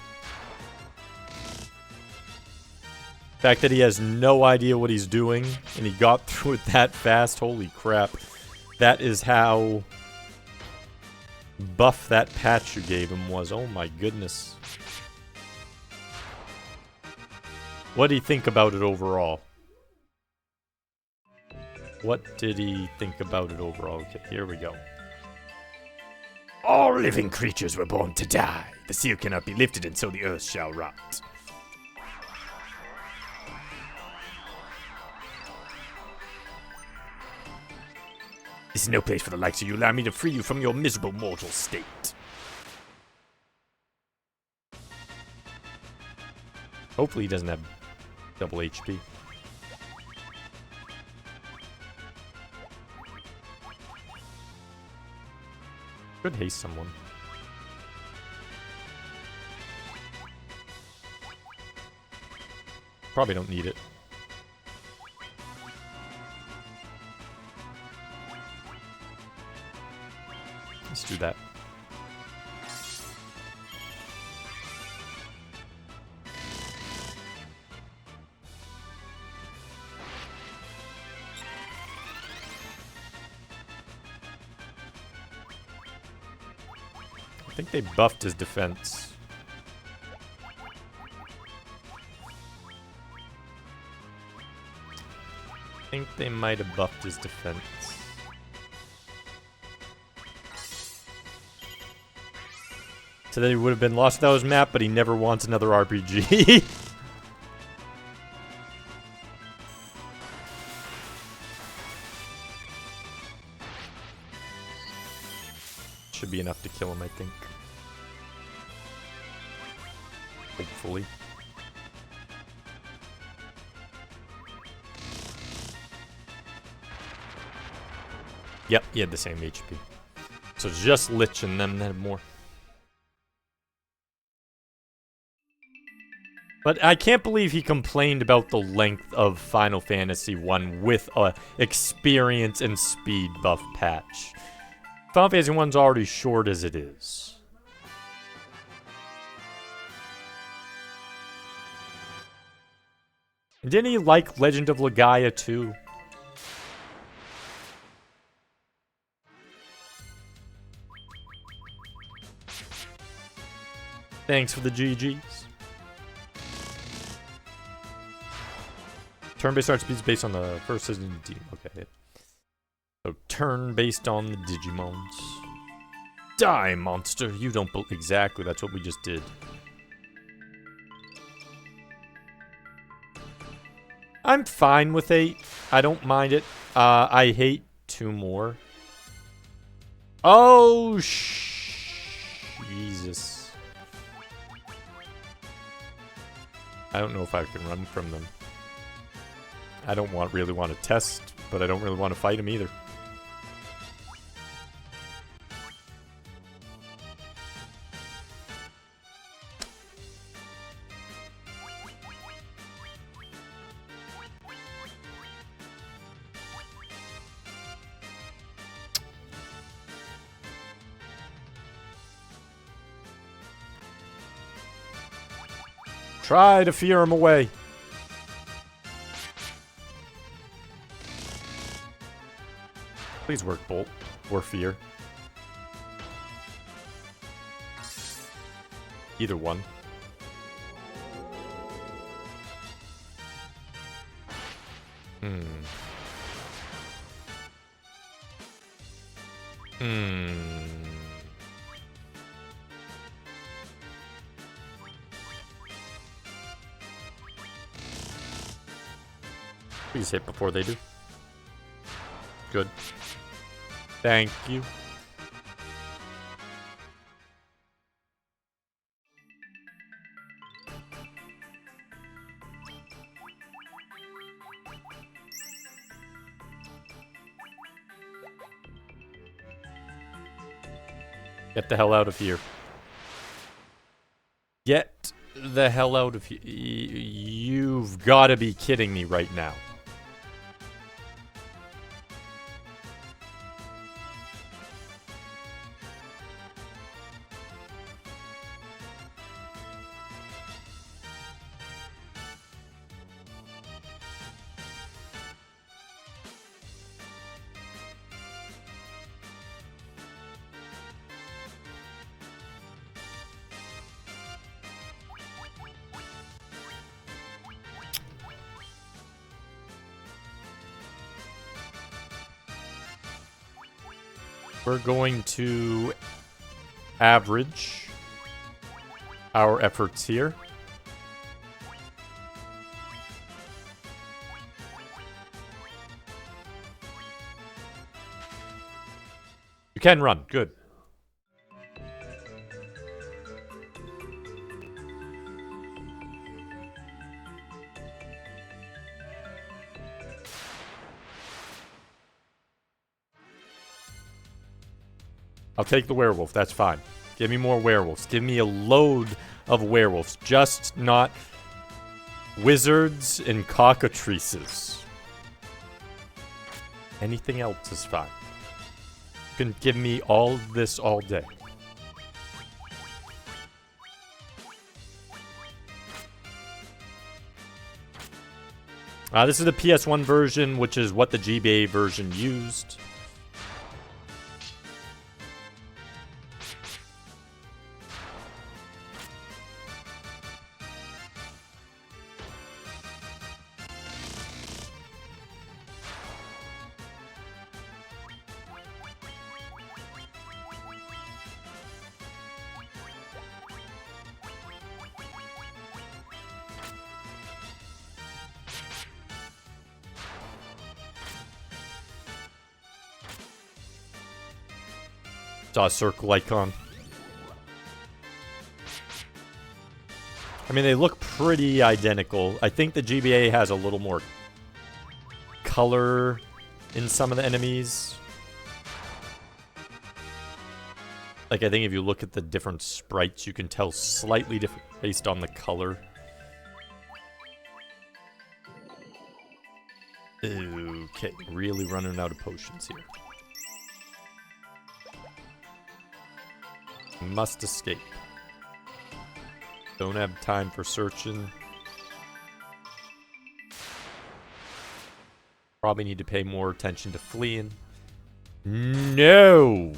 The fact that he has no idea what he's doing and he got through it that fast, holy crap. That is how buff that patch you gave him was. Oh my goodness. What did he think about it overall? What did he think about it overall? Okay, here we go. All living creatures were born to die. The seal cannot be lifted, and so the earth shall rot. This is no place for the likes of you. Allow me to free you from your miserable mortal state. Hopefully he doesn't have double HP. Could haste someone. Probably don't need it. Let's do that. think they buffed his defense. I think they might have buffed his defense. So that he would have been lost without his map, but he never wants another RPG. Should be enough to kill him, I think. Hopefully. Yep, he had the same HP. So just Lich and them that have more. But I can't believe he complained about the length of Final Fantasy 1 with a experience and speed buff patch. Final Fantasy 1's already short as it is. And didn't he like Legend of Legaia too? Thanks for the GGs. Turn-based art speeds based on the first season team. Okay. So turn based on the Digimons. Die, monster! You don't believe exactly. That's what we just did. I'm fine with 8. I don't mind it. I hate 2 more. Oh, Jesus. I don't know if I can run from them. I don't really want to test, but I don't really want to fight him either. Try to fear him away. Please work, Bolt. Or Fear. Either one. Please hit before they do. Good. Thank you. Get the hell out of here. Get the hell out of here. You've got to be kidding me right now. We're going to average our efforts here. You can run. Good. I'll take the werewolf. That's fine. Give me more werewolves. Give me a load of werewolves. Just not wizards and cockatrices. Anything else is fine. You can give me all this all day. This is the PS1 version, which is what the GBA version used. circle icon. I mean, they look pretty identical. I think the GBA has a little more color in some of the enemies. Like, I think if you look at the different sprites, you can tell slightly different based on the color. Okay, really running out of potions here. Must escape. Don't have time for searching. Probably need to pay more attention to fleeing. No!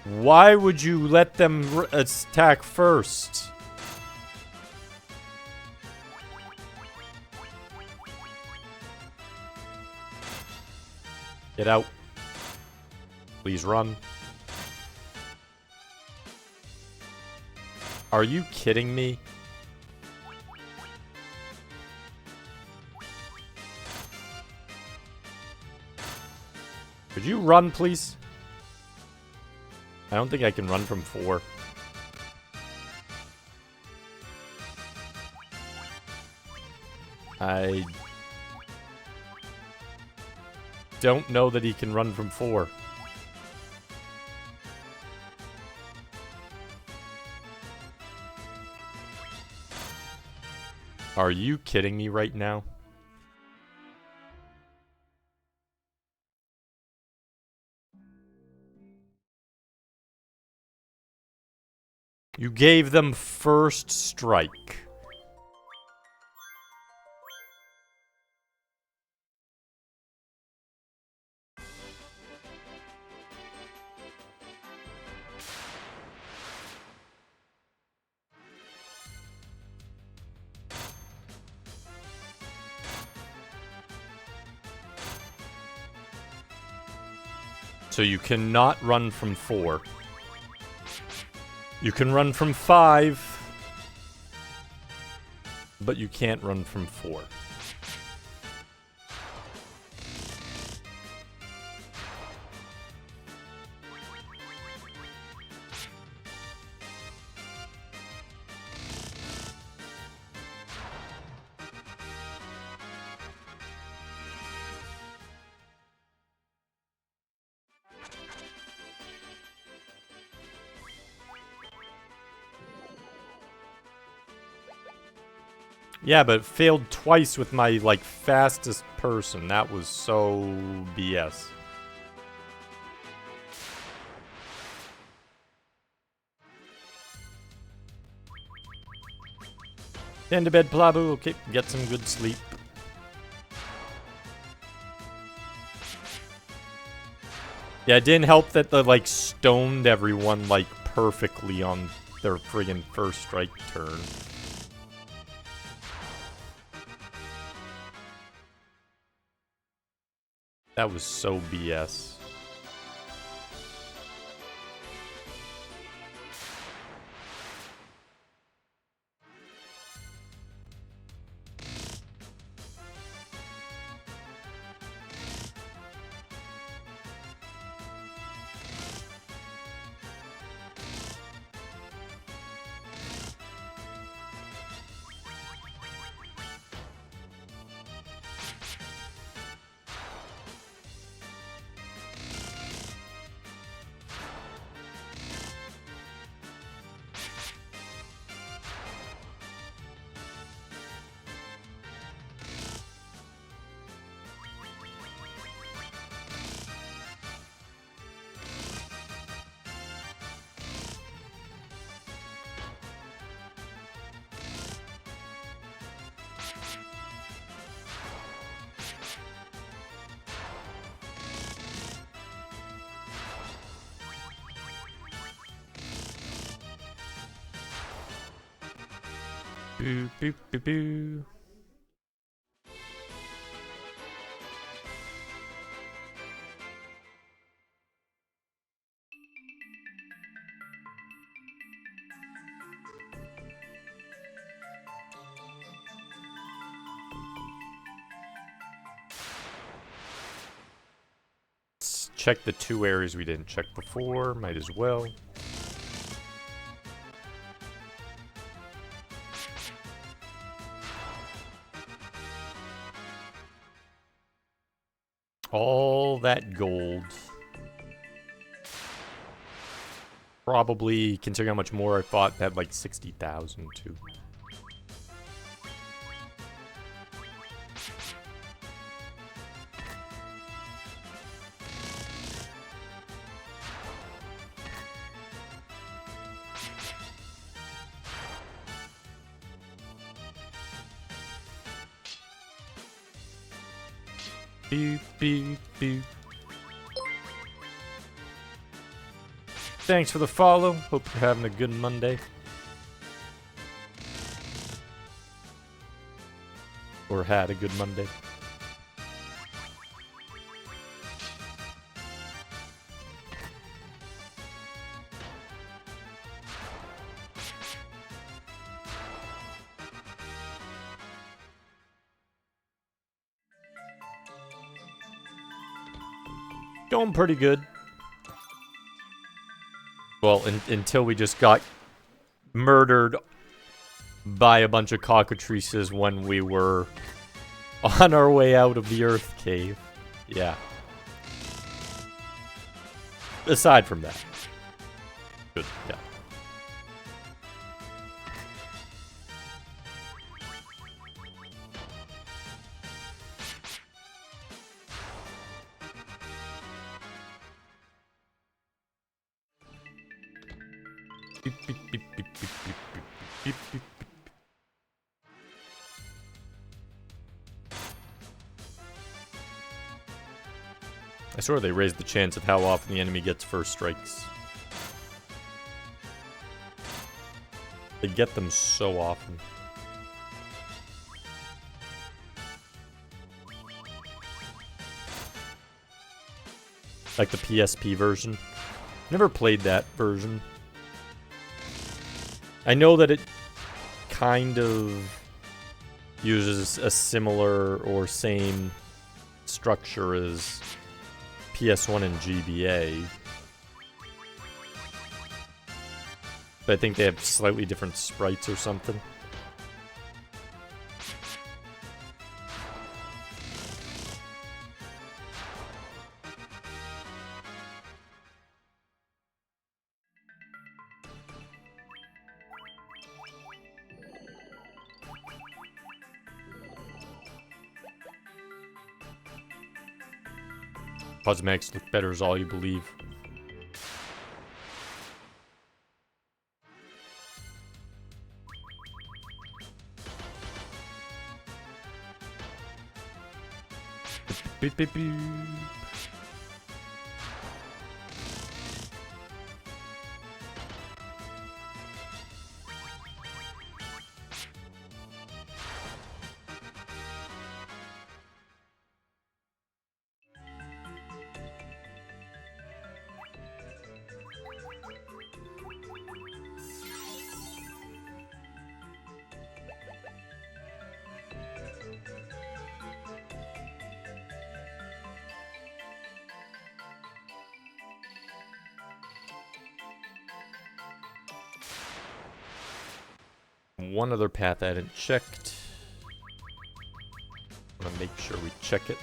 Why would you let them attack first? Get out. Please run. Are you kidding me? Could you run, please? I don't think I can run from 4. I don't know that he can run from 4. Are you kidding me right now? You gave them first strike. So you cannot run from 4. You can run from 5, but you can't run from 4. Yeah, but it failed twice with my, like, fastest person. That was so BS. End to bed, Plabu. Okay, get some good sleep. Yeah, it didn't help that the, like, stoned everyone, like, perfectly on their friggin' first strike turn. That was so BS. Boo, boo, boo, boo. let's check the 2 areas we didn't check before. Might as well. All that gold. Probably, considering how much more I thought, had like 60,000 too. Beep, beep, beep. Thanks for the follow. Hope you're having a good Monday. Or had a good Monday. Going pretty good. Well, until we just got murdered by a bunch of cockatrices when we were on our way out of the Earth Cave. Yeah. Aside from that. Good, yeah. Beep, beep, beep, beep, beep, beep, beep, beep, beep. I swear they raised the chance of how often the enemy gets first strikes. They get them so often. Like the PSP version. Never played that version. I know that it kind of uses a similar or same structure as PS1 and GBA. But I think they have slightly different sprites or something. Cosmetics look better is all you believe. Beep, beep, beep. One other path I hadn't checked. I want to make sure we check it.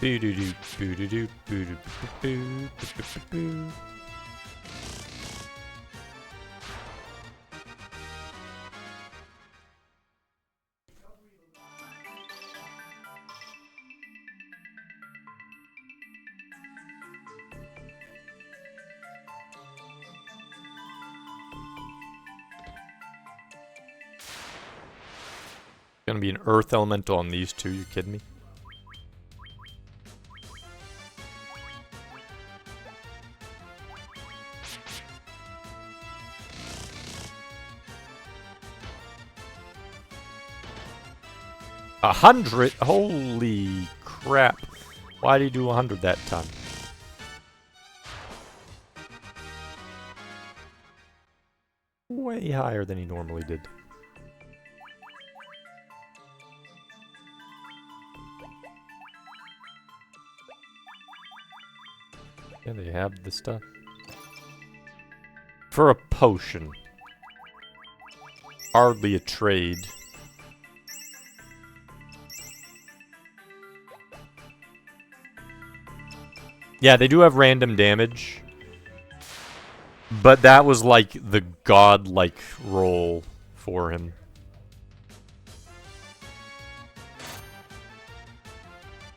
Boo-doo-doo, boo-doo-doo, boo-doo-boo-boo, boo-boo-boo-boo. Gonna be an earth elemental on these two, you kidding me? 100? Holy crap. Why did he do 100 that time? Way higher than he normally did. Yeah, they have the stuff. For a potion. Hardly a trade. Yeah, they do have random damage. But that was like the godlike roll for him.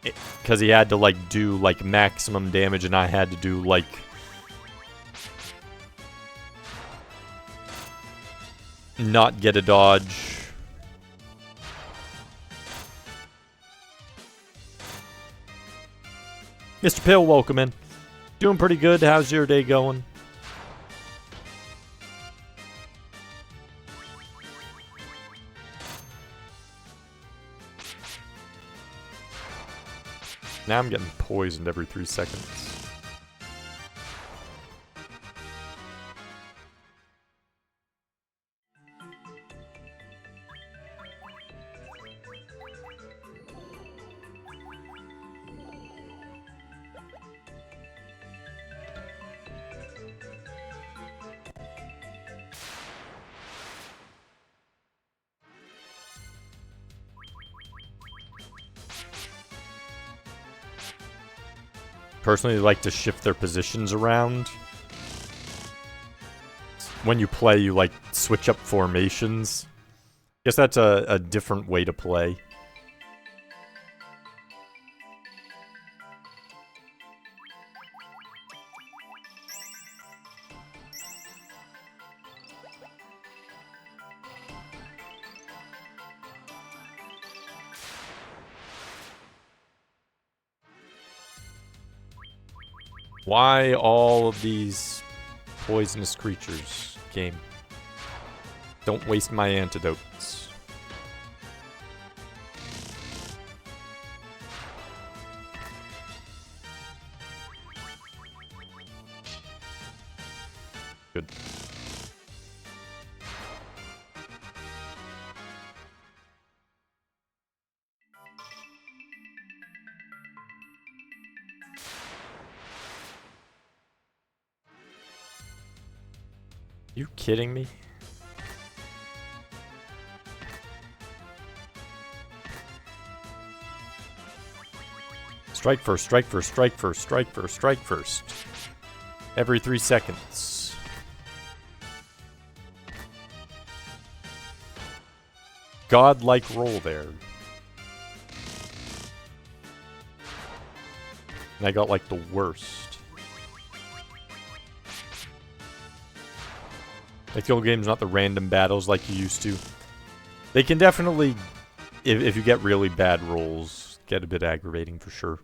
Because he had to like do like maximum damage and I had to do like... not get a dodge. Mr. Pill, welcome in. Doing pretty good. How's your day going? Now I'm getting poisoned every 3 seconds. Personally, like to shift their positions around. When you play, you like switch up formations. Guess that's a different way to play. Why all of these poisonous creatures, game? Don't waste my antidotes. Good. You kidding me? Strike first, strike first, strike first, strike first, strike first. Every 3 seconds. Godlike roll there. And I got like the worst. Like the old game's not the random battles like you used to. They can definitely, if you get really bad rolls, get a bit aggravating for sure.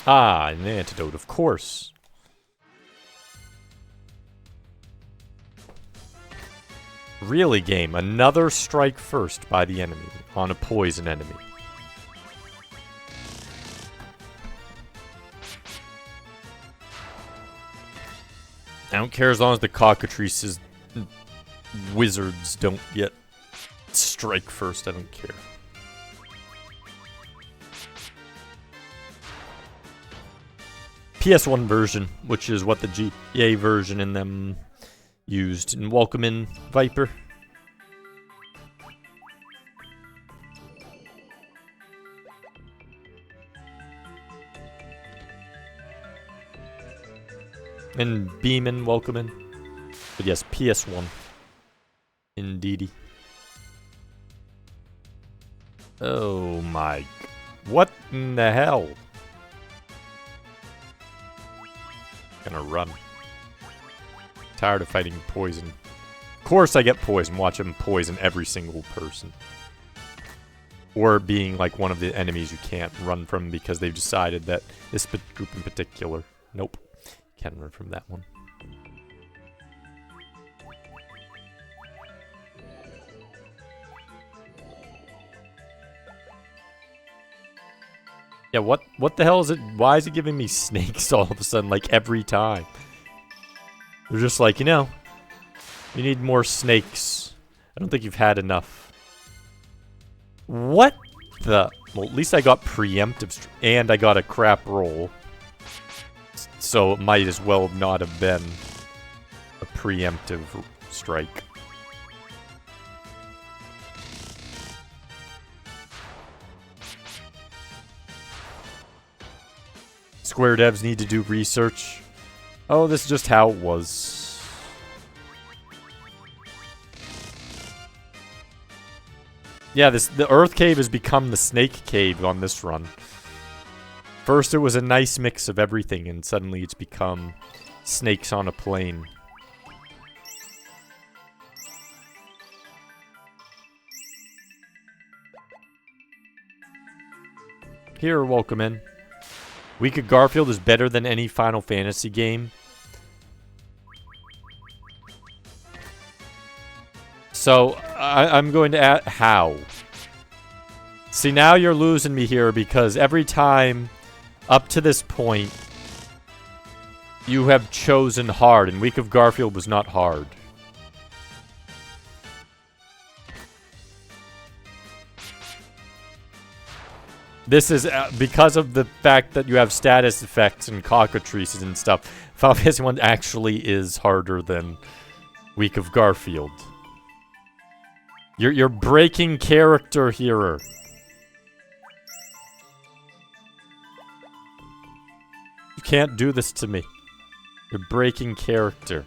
Ah, an antidote, of course. Really, game. Another strike first by the enemy on a poison enemy. I don't care as long as the cockatrices wizards don't get strike first. I don't care. PS1 version, which is what the GTA version in them used. And welcome in, Viper. And Beeman, welcome in. But yes, PS1. Indeedy. Oh my... What in the hell? Gonna run. Tired of fighting poison. Of course I get poison. Watch him poison every single person. Or being like one of the enemies you can't run from because they've decided that this group in particular. Nope. Can't run from that one. Yeah, what the hell is it? Why is it giving me snakes all of a sudden, like every time? They're just like, you know, you need more snakes. I don't think you've had enough. What the? Well, at least I got preemptive and I got a crap roll. So it might as well not have been a preemptive strike. Square devs need to do research. Oh, this is just how it was. Yeah, the Earth Cave has become the Snake Cave on this run. First, it was a nice mix of everything, and suddenly it's become snakes on a plane. Here, welcome in. Week of Garfield is better than any Final Fantasy game. So, I'm going to add how. See, now you're losing me here because every time up to this point, you have chosen hard, and Week of Garfield was not hard. This is because of the fact that you have status effects and cockatrices and stuff. Final Fantasy 1 actually is harder than Week of Garfield. You're breaking character here. You can't do this to me. You're breaking character.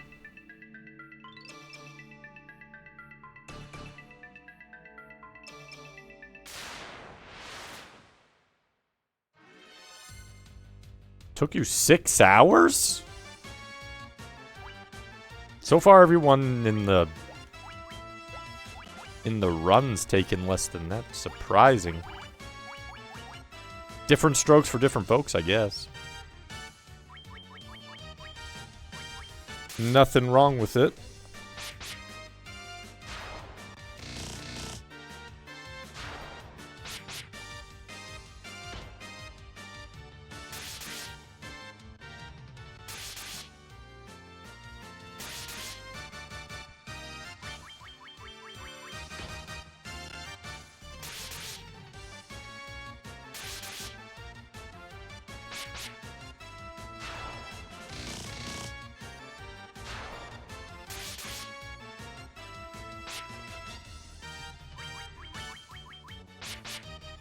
Took you 6 hours? So far, everyone in the run's taken less than that. Surprising. Different strokes for different folks, I guess. Nothing wrong with it.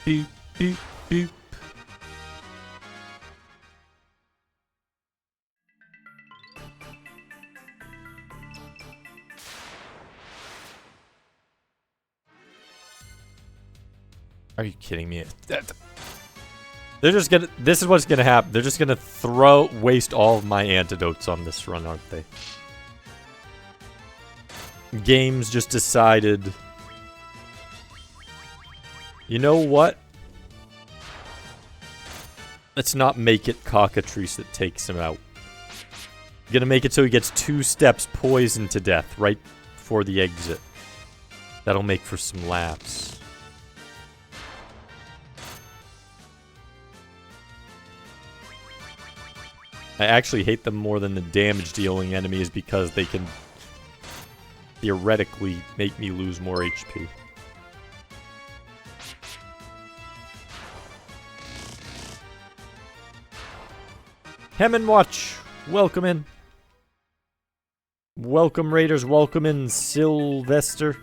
Boop, boop, boop. Are you kidding me? They're just gonna... This is what's gonna happen. They're just gonna waste all of my antidotes on this run, aren't they? Games just decided... You know what? Let's not make it Cockatrice that takes him out. I'm gonna make it so he gets 2 steps poisoned to death right before the exit. That'll make for some laughs. I actually hate them more than the damage dealing enemies because they can theoretically make me lose more HP. Hem Watch, welcome in. Welcome Raiders, welcome in Sylvester.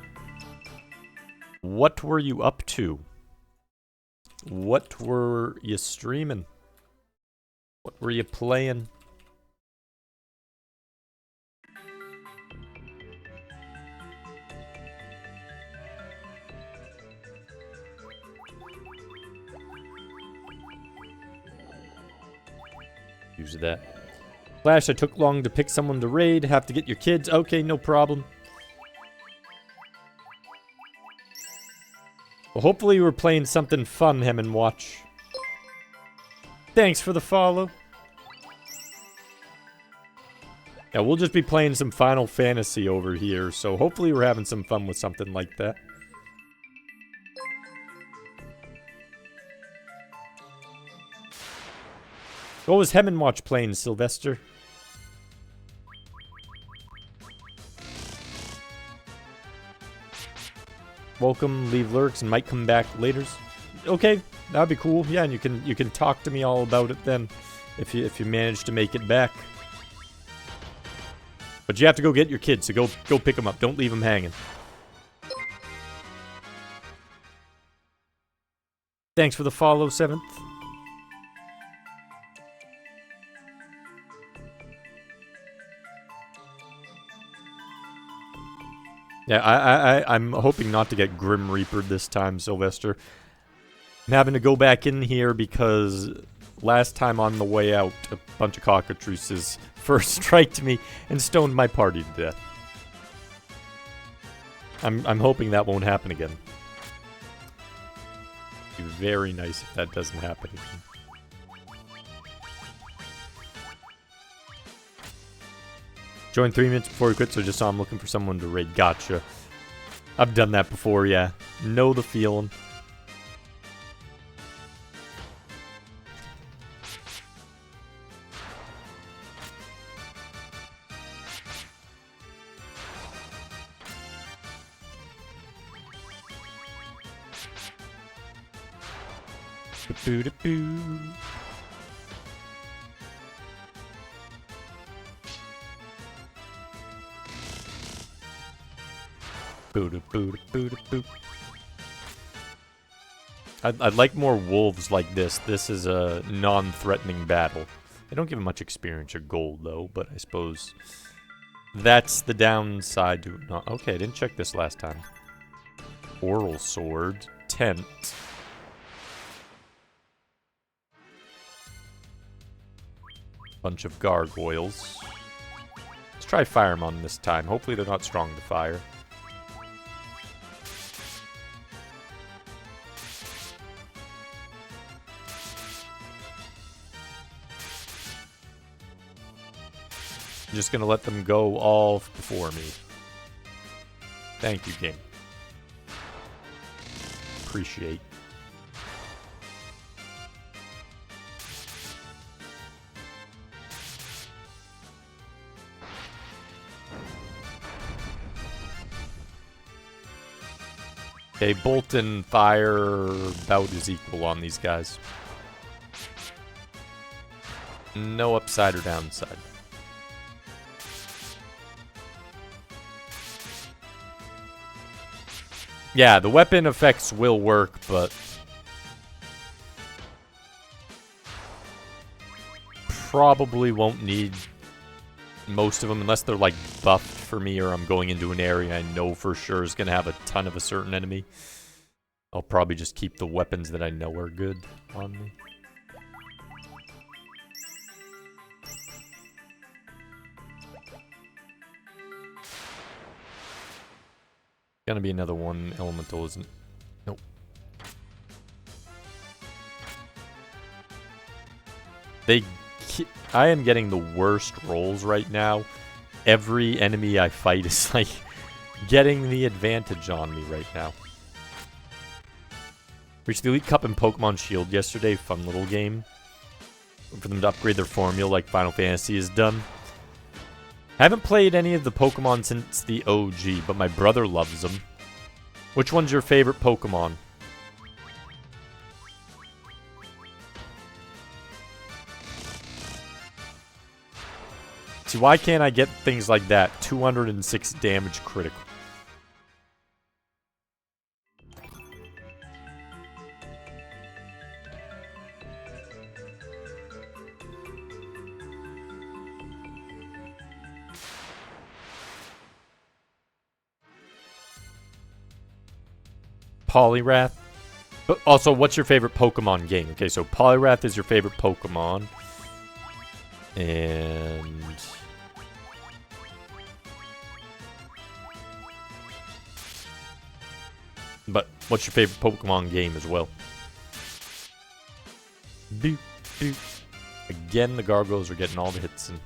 What were you up to? What were you streaming? What were you playing? Use that. Flash, I took long to pick someone to raid. Have to get your kids. Okay, no problem. Well, hopefully we're playing something fun, Hem and Watch. Thanks for the follow. Yeah, we'll just be playing some Final Fantasy over here, so hopefully we're having some fun with something like that. What was Hem and Watch playing, Sylvester? Welcome, leave lurks, and might come back later. Okay, that'd be cool. Yeah, and you can talk to me all about it then, if you manage to make it back. But you have to go get your kids, so go pick them up. Don't leave them hanging. Thanks for the follow, 7th. Yeah, I'm hoping not to get Grim Reapered this time, Sylvester. I'm having to go back in here because last time on the way out, a bunch of cockatrices first striked me and stoned my party to death. I'm hoping that won't happen again. It'd be very nice if that doesn't happen again. Joined 3 minutes before he quit, so just saw him looking for someone to raid. Gotcha. I've done that before, yeah. Know the feeling. Boo-da-boo. Boo-da-boo-da-boo-da-boo. I'd like more wolves like this. This is a non-threatening battle. They don't give much experience or gold, though, but I suppose that's the downside to it. Not, okay, I didn't check this last time. Oral sword. Tent. Bunch of gargoyles. Let's try Firemon this time. Hopefully they're not strong to fire. I'm just gonna let them go all before me. Thank you, game. Appreciate. Okay, bolt and fire about is equal on these guys. No upside or downside. Yeah, the weapon effects will work, but probably won't need most of them unless they're like buffed for me or I'm going into an area I know for sure is going to have a ton of a certain enemy. I'll probably just keep the weapons that I know are good on me. Gonna be another one elemental, isn't it? Nope. I am getting the worst rolls right now. Every enemy I fight is like getting the advantage on me right now. Reached the Elite Cup in Pokemon Shield yesterday. Fun little game. For them to upgrade their formula like Final Fantasy has done. Haven't played any of the Pokemon since the OG, but my brother loves them. Which one's your favorite Pokemon? See, why can't I get things like that? 206 damage critical. Poliwrath. But also, what's your favorite Pokemon game? Okay, so Poliwrath is your favorite Pokemon. And but what's your favorite Pokemon game as well? Boop, boop. Again, the Gargoyles are getting all the hits in.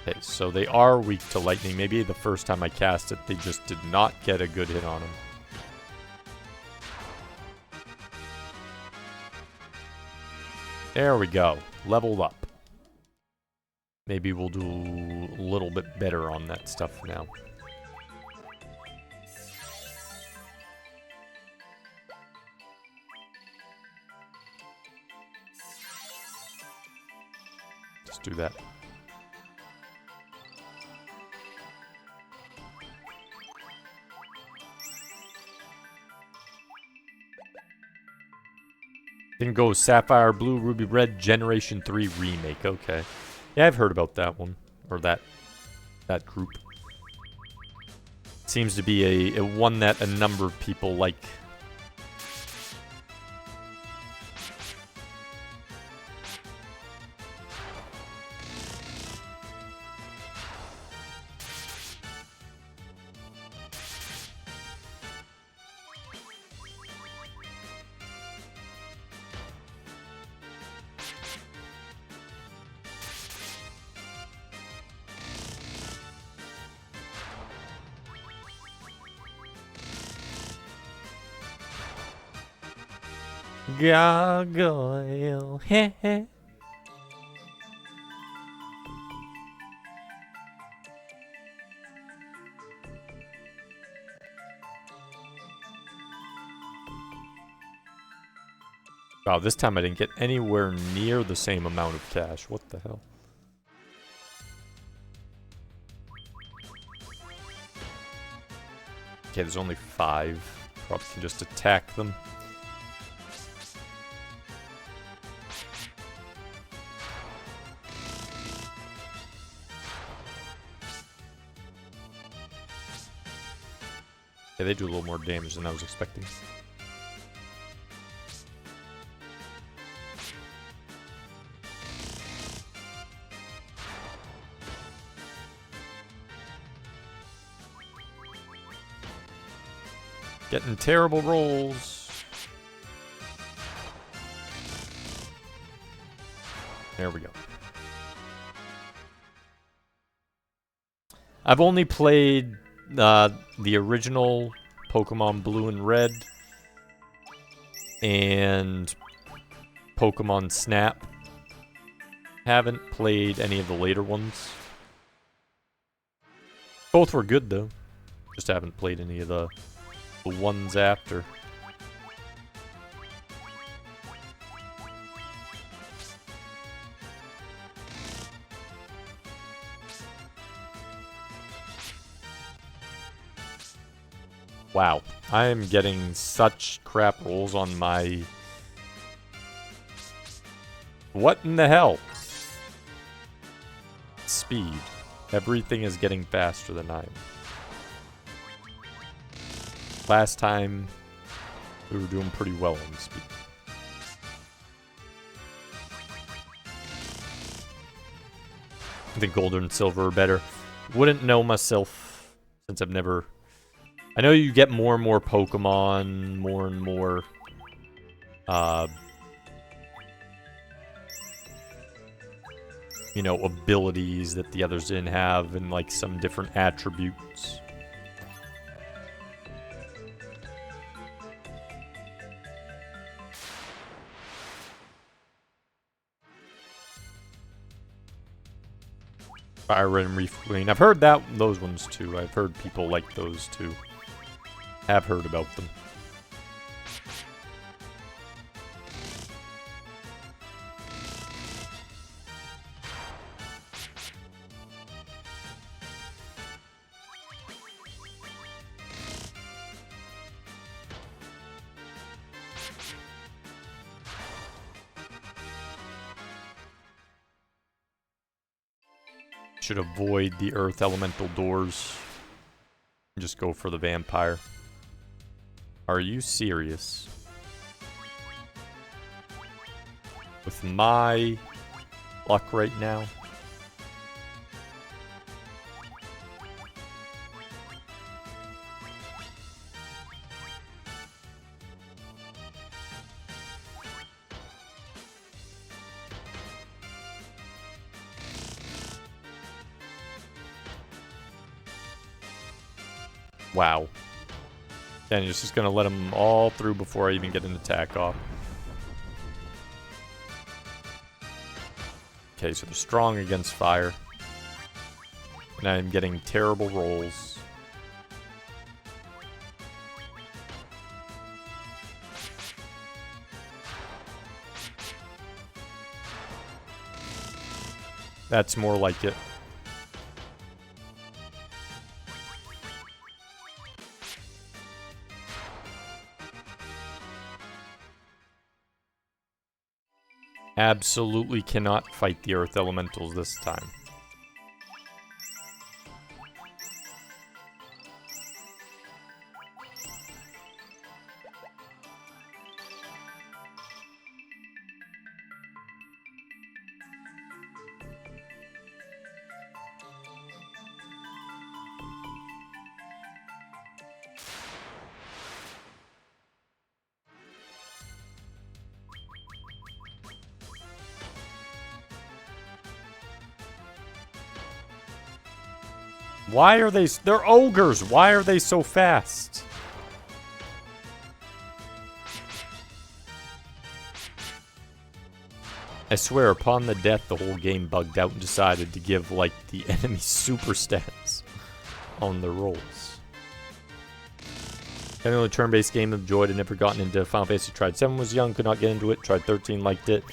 Okay, so they are weak to lightning. Maybe the first time I cast it, they just did not get a good hit on them. There we go. Leveled up. Maybe we'll do a little bit better on that stuff now. Just do that. Then goes Sapphire Blue, Ruby Red, Generation 3 Remake. Okay. Yeah, I've heard about that one. Or that group. Seems to be a one that a number of people like. Gargoyle, heh heh. Wow, this time I didn't get anywhere near the same amount of cash. What the hell? Okay, there's only 5. Probably can just attack them. Yeah, they do a little more damage than I was expecting. Getting terrible rolls. There we go. I've only played the original Pokemon Blue and Red and Pokemon Snap. Haven't played any of the later ones. Both were good though. Just haven't played any of the ones after. Wow, I am getting such crap rolls on my... What in the hell? Speed. Everything is getting faster than I am. Last time, we were doing pretty well on speed. I think gold and silver are better. Wouldn't know myself, since I've never... I know you get more and more Pokemon, more and more... you know, abilities that the others didn't have, and like some different attributes. Fire Red and Reef Queen. I've heard those ones too. I've heard people like those too. Have heard about them. Should avoid the earth elemental doors. Just go for the vampire. Are you serious? With my luck right now? Wow. And you're just gonna let them all through before I even get an attack off. Okay, so they're strong against fire. And I'm getting terrible rolls. That's more like it. Absolutely cannot fight the earth elementals this time. Why are they... They're ogres! Why are they so fast? I swear, upon the death, the whole game bugged out and decided to give, like, the enemy super stats on the rolls. The only turn-based game I've enjoyed and never gotten into. Final Fantasy tried 7 was young, could not get into it. Tried 13, liked it.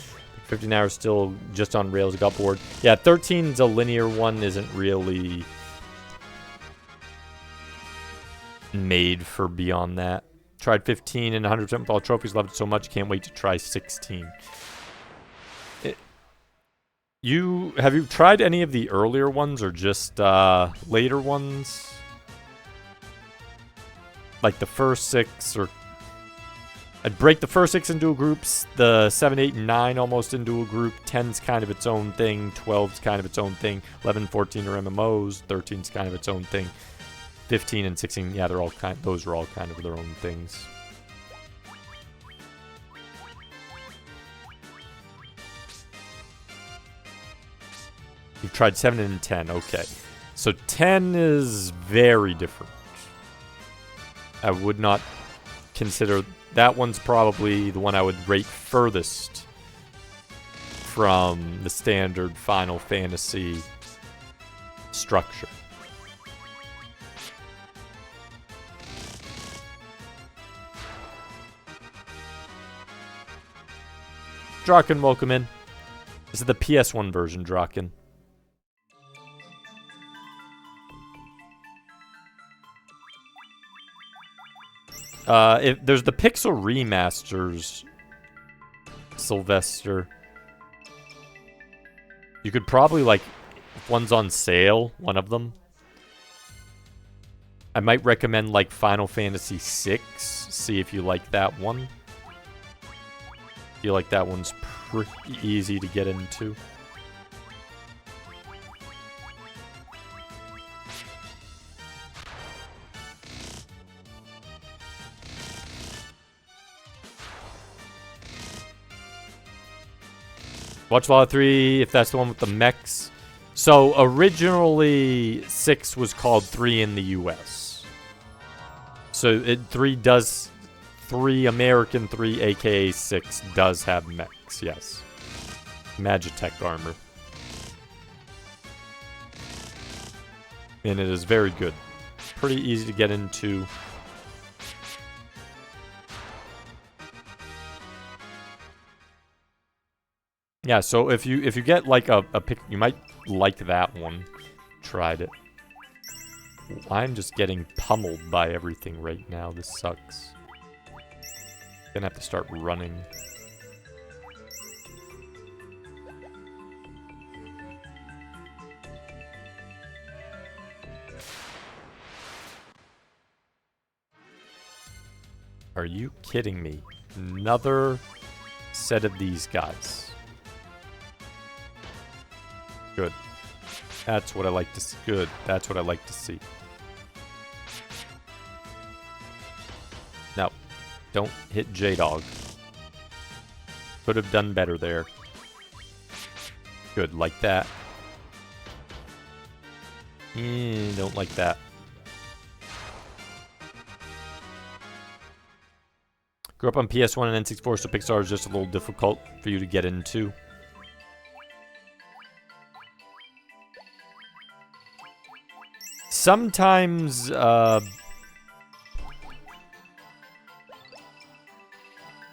15 hours still just on rails, got bored. Yeah, 13's a linear one, isn't really made for beyond that. Tried 15 and 100% with all trophies, loved it so much, can't wait to try 16. Have you tried any of the earlier ones or just later ones? Like the first 6 or... I'd break the first 6 into groups, the 7, 8, and 9 almost into a group, 10's kind of its own thing, 12's kind of its own thing, 11, 14 are MMOs, 13's kind of its own thing. 15 and 16, yeah, they're all those are all kind of their own things. You've tried 7 and 10, okay. So 10 is very different. I would not consider... That one's probably the one I would rate furthest from the standard Final Fantasy structure. Draken, welcome in. This is the PS1 version, Draken. If there's the Pixel remasters, Sylvester. You could probably, like, if one's on sale, one of them. I might recommend, like, Final Fantasy VI. See if you like that one. I feel like that one's pretty easy to get into. Watch Fallout 3, if that's the one with the mechs. So, originally, 6 was called 3 in the US. So, 3 American 3, aka 6, does have mechs, yes. Magitech armor. And it is very good. Pretty easy to get into. Yeah, so if you get like a pick, you might like that one. Tried it. I'm just getting pummeled by everything right now. This sucks. Gonna have to start running. Are you kidding me? Another set of these guys. Good. That's what I like to see. Good. That's what I like to see. No. Don't hit J-Dog. Could have done better there. Good. Like that. Don't like that. Grew up on PS1 and N64, so Pixar is just a little difficult for you to get into. Sometimes,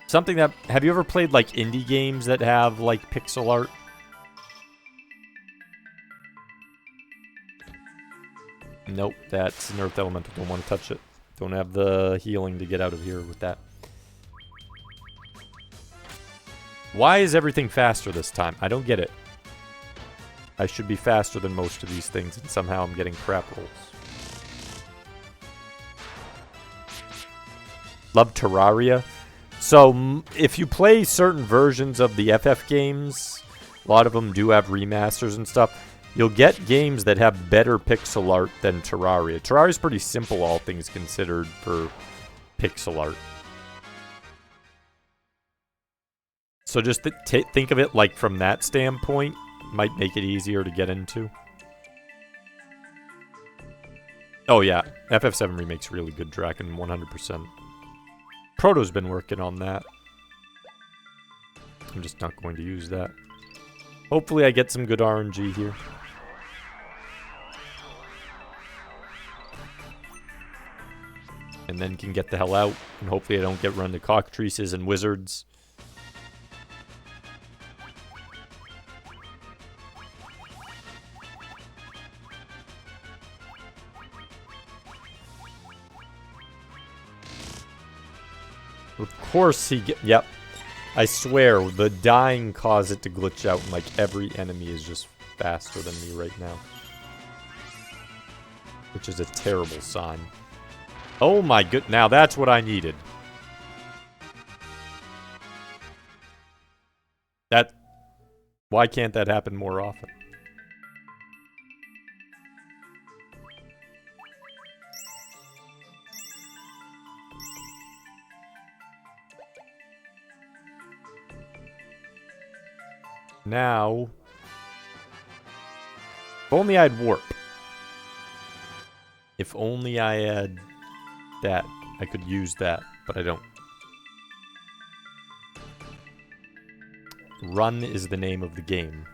something that... Have you ever played, like, indie games that have, like, pixel art? Nope, that's an Earth Elemental. Don't want to touch it. Don't have the healing to get out of here with that. Why is everything faster this time? I don't get it. I should be faster than most of these things, and somehow I'm getting crap rolls. Love Terraria. So, if you play certain versions of the FF games, a lot of them do have remasters and stuff, you'll get games that have better pixel art than Terraria. Terraria's pretty simple, all things considered, for pixel art. So just think of it like from that standpoint. Might make it easier to get into. Oh yeah, FF7 Remake's really good, Draken, 100%. Proto's been working on that. I'm just not going to use that. Hopefully I get some good RNG here. And then can get the hell out. And hopefully I don't get run to cockatrices and wizards. Of course he get... Yep. I swear, the dying caused it to glitch out, and like every enemy is just faster than me right now. Which is a terrible sign. Oh my good... Now that's what I needed. That... Why can't that happen more often? Now, if only I had warp. If only I had that. I could use that, but I don't. Run is the name of the game.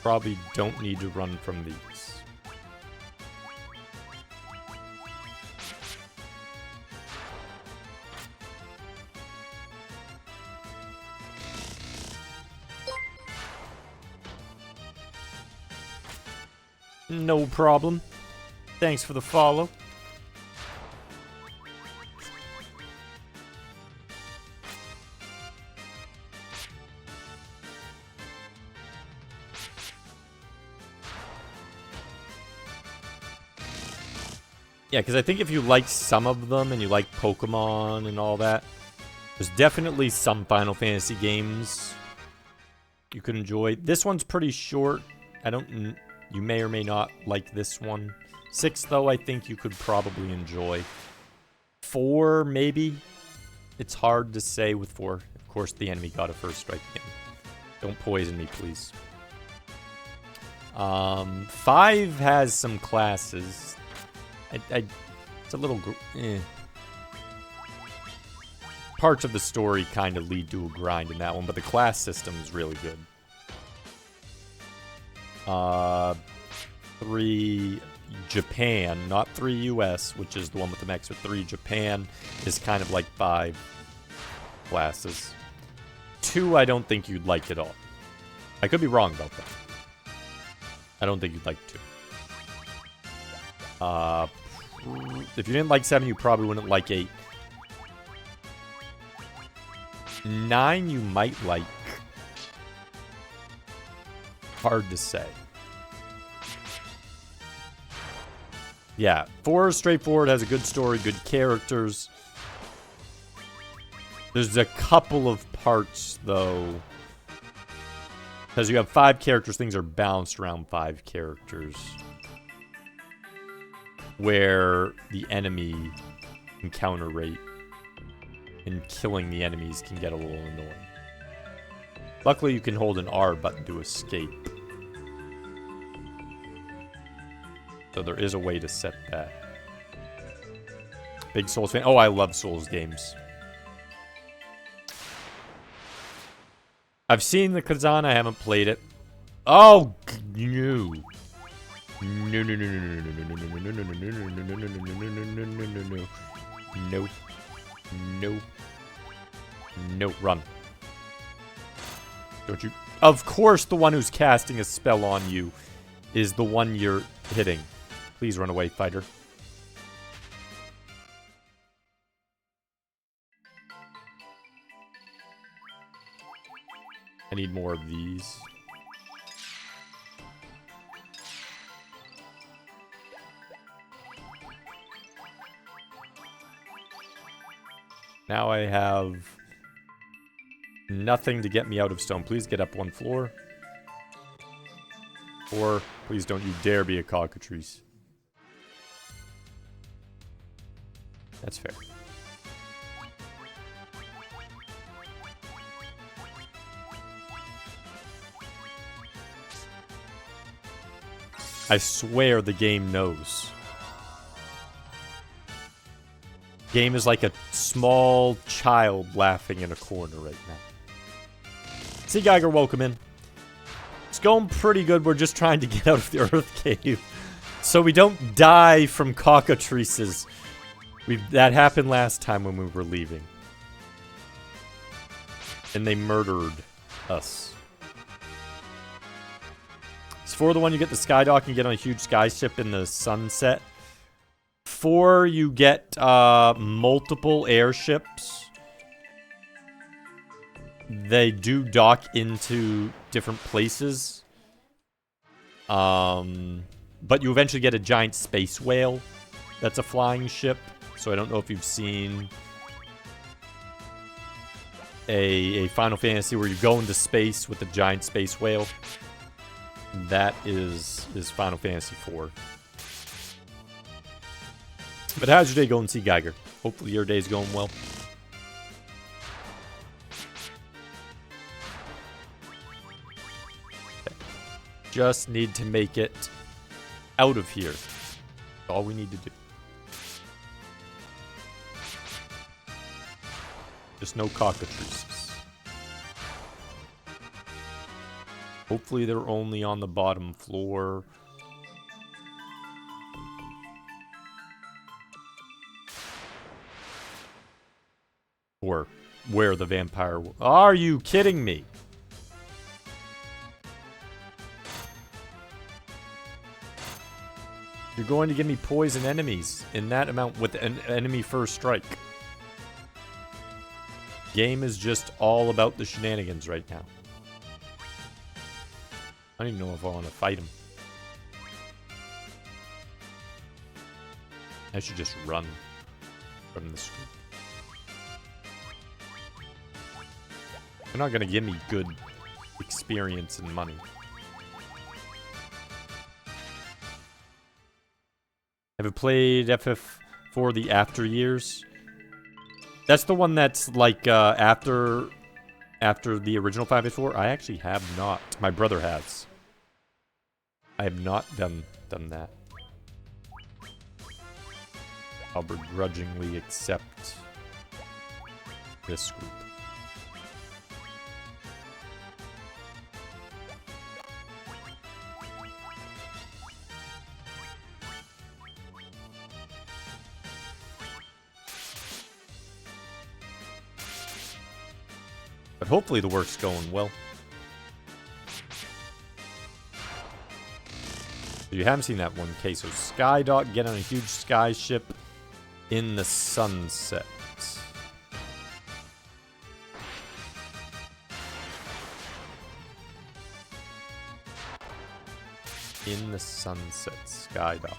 Probably don't need to run from these. No problem. Thanks for the follow. Yeah, because I think if you like some of them and you like Pokemon and all that, there's definitely some Final Fantasy games you could enjoy. This one's pretty short. You may or may not like this one. 6, though, I think you could probably enjoy. 4, maybe? It's hard to say with 4. Of course, the enemy got a first strike again. Don't poison me, please. 5 has some classes. It's a little... Parts of the story kind of lead to a grind in that one, but the class system is really good. 3 Japan, not 3 US, which is the one with the mechs, but 3 Japan is kind of like 5 classes. 2 I don't think you'd like at all. I could be wrong about that. I don't think you'd like 2. If you didn't like 7, you probably wouldn't like 8. 9 you might like. Yeah, 4 is straightforward, has a good story, good characters. There's a couple of parts, though. Because you have 5 characters, things are balanced around 5 characters. Where the enemy encounter rate and killing the enemies can get a little annoying. Luckily, you can hold an R button to escape. So there is a way to set that. Big Souls fan. Oh, I love Souls games. I've seen the Kazan, I haven't played it. Oh, no. No, no, no, no, no, no, no, no, no, no, no, no, no, no, no, no, no. No. No. No, run. Don't you... Of course the one who's casting a spell on you is the one you're hitting. Please run away, fighter. I need more of these. Now I have nothing to get me out of stone. Please get up 1 floor. Or please don't you dare be a cockatrice. That's fair. I swear the game knows. Game is like a small child laughing in a corner right now. See, Geiger, welcome in. It's going pretty good. We're just trying to get out of the Earth Cave. So we don't die from cockatrices. That happened last time when we were leaving. And they murdered us. It's 4 the one you get the Skydock and get on a huge skyship in the sunset. 4 you get multiple airships. They do dock into different places. But you eventually get a giant space whale that's a flying ship. So I don't know if you've seen a Final Fantasy where you go into space with a giant space whale. That is Final Fantasy IV. But how's your day going, C. Geiger? Hopefully your day's going well. Okay. Just need to make it out of here. That's all we need to do. Just no cockatrices. Hopefully they're only on the bottom floor. Or where the vampire... Are you kidding me? You're going to give me poison enemies in that amount with an enemy first strike. Game is just all about the shenanigans right now. I don't even know if I want to fight him. I should just run from this group. They're not going to give me good experience and money. Have you played FF4 The After Years? That's the one that's like after the original 5v4. I actually have not. My brother has. I have not done that. I'll begrudgingly accept this group. But hopefully the work's going well. If you haven't seen that one case, so Skydock, get on a huge sky ship in the sunset. In the sunset, Skydock.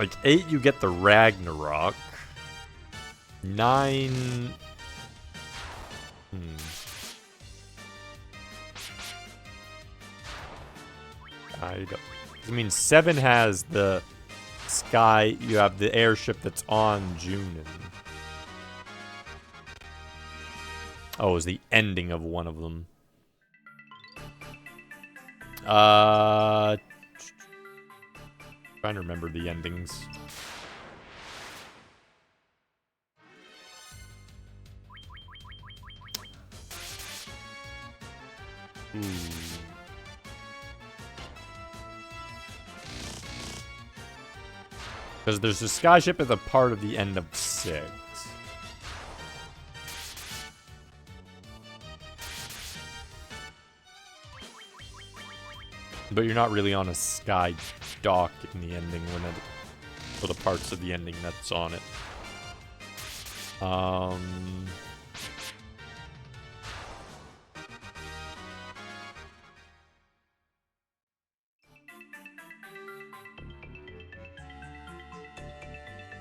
Like 8, you get the Ragnarok. 9. I don't. I mean, 7 has the sky. You have the airship that's on Junin. Oh, it was the ending of one of them. Trying to remember the endings. Because there's a skyship at the part of the end of 6. But you're not really on a sky dock in the ending when it, for the parts of the ending that's on it.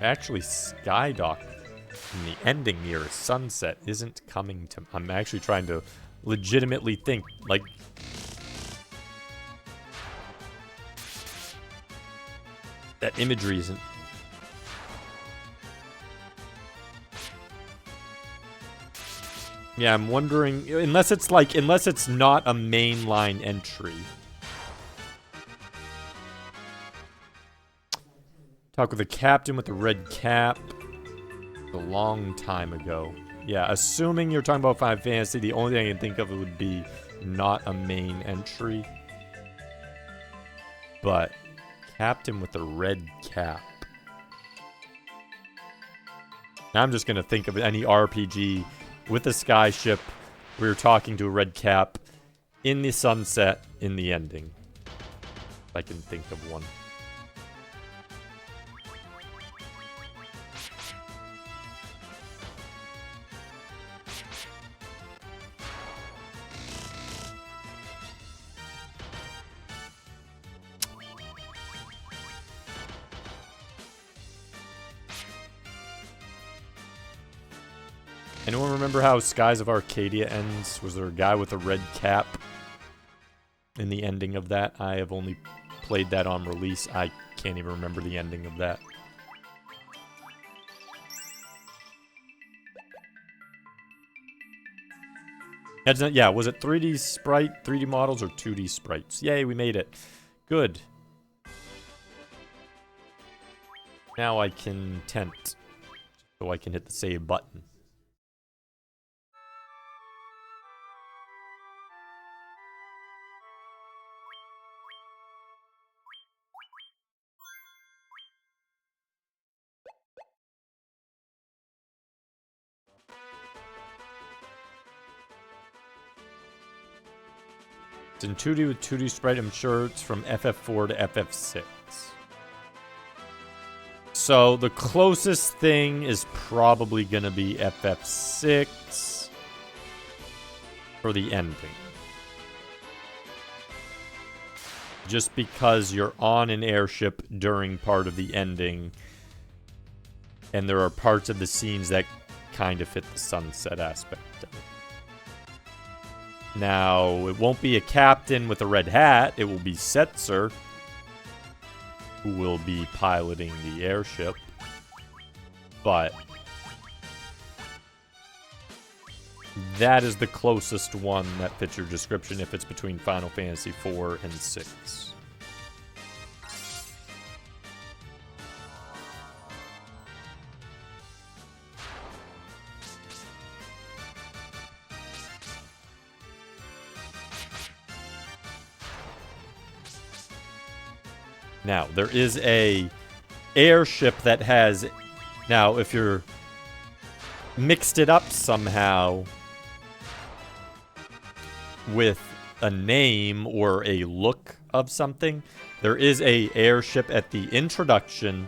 Actually, Skydock in the ending near sunset isn't coming to... I'm actually trying to legitimately think, like... That imagery isn't... Yeah, I'm wondering... Unless it's like... Unless it's not a mainline entry. Talk with the captain with the red cap. A long time ago. Yeah, assuming you're talking about Final Fantasy, the only thing I can think of would be not a main entry. But... Captain with the red cap. Now I'm just gonna think of any RPG with a skyship. We're talking to a red cap in the sunset in the ending. If I can think of one. Anyone remember how Skies of Arcadia ends? Was there a guy with a red cap in the ending of that? I have only played that on release. I can't even remember the ending of that. Yeah, was it 3D sprite, 3D models, or 2D sprites? Yay, we made it. Good. Now I can tent. So I can hit the save button. It's in 2D with 2D sprite. I'm sure it's from FF4 to FF6. So the closest thing is probably going to be FF6 for the ending. Just because you're on an airship during part of the ending, and there are parts of the scenes that kind of fit the sunset aspect of it. Now, it won't be a captain with a red hat. It will be Setzer, who will be piloting the airship. But that is the closest one that fits your description if it's between Final Fantasy 4 and 6. Now, there is a airship that has... Now, if you're mixed it up somehow with a name or a look of something, there is a airship at the introduction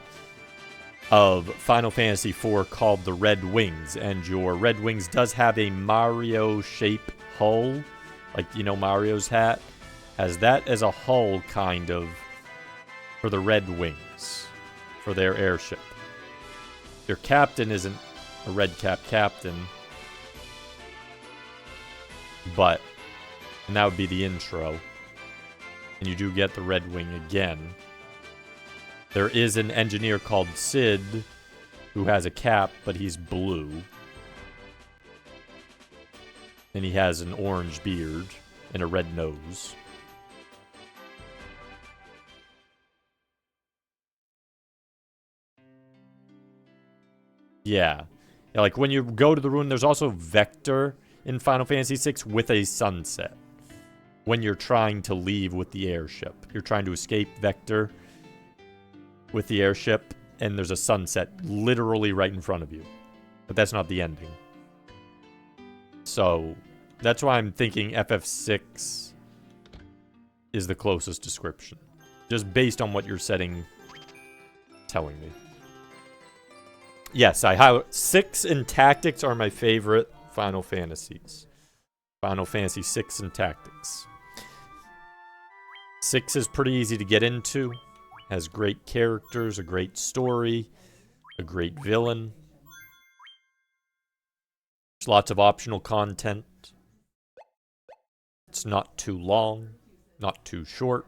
of Final Fantasy IV called the Red Wings, and your Red Wings does have a Mario shape hull, like, you know, Mario's hat has that as a hull, kind of, for the Red Wings. for their airship. Your captain isn't a red cap captain, but, and that would be the intro. And you do get the Red Wing again. There is an engineer called Sid who has a cap, but he's blue. And he has an orange beard and a red nose. Yeah. Yeah, like when you go to the ruin, there's also Vector in Final Fantasy VI with a sunset. When you're trying to leave with the airship. You're trying to escape Vector with the airship, and there's a sunset literally right in front of you. But that's not the ending. So, that's why I'm thinking FF6 is the closest description. Just based on what you're setting, telling me. Yes, 6 and Tactics are my favorite Final Fantasies. Final Fantasy 6 and Tactics. 6 is pretty easy to get into. Has great characters, a great story, a great villain. There's lots of optional content. It's not too long, not too short.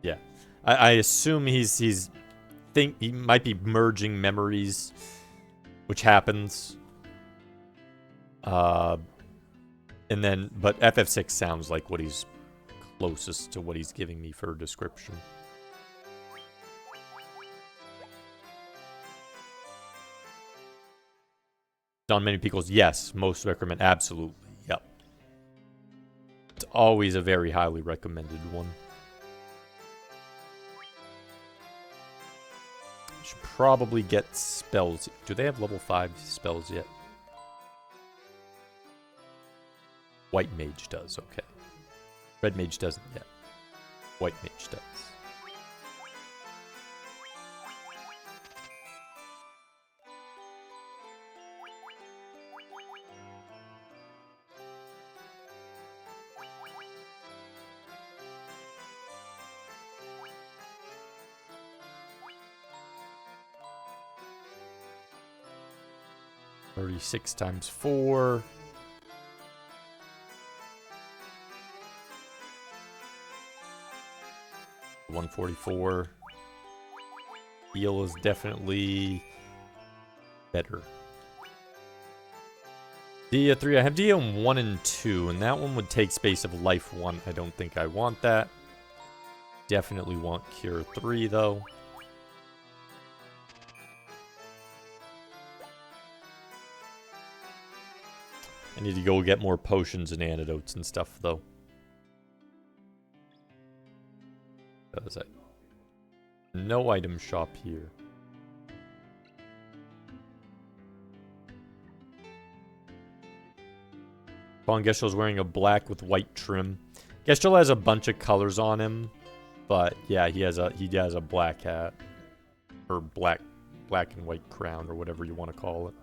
Yeah. I assume he might be merging memories, which happens. And then, but FF6 sounds like what he's closest to what he's giving me for a description. Don Many People's, yes, most recommend, absolutely, yep. It's always a very highly recommended one. Should probably get spells. Do they have level 5 spells yet? White Mage does, okay. Red Mage doesn't yet. White Mage does. Six times 4. $144. Heal is definitely better. Dia 3. I have Dia 1 and 2, and that one would take space of Life 1. I don't think I want that. Definitely want Cure 3, though. I need to go get more potions and antidotes and stuff, though. What was that? No item shop here. Von Geshel's wearing a black with white trim. Geshel has a bunch of colors on him, but yeah, he has a black hat or black and white crown or whatever you want to call it.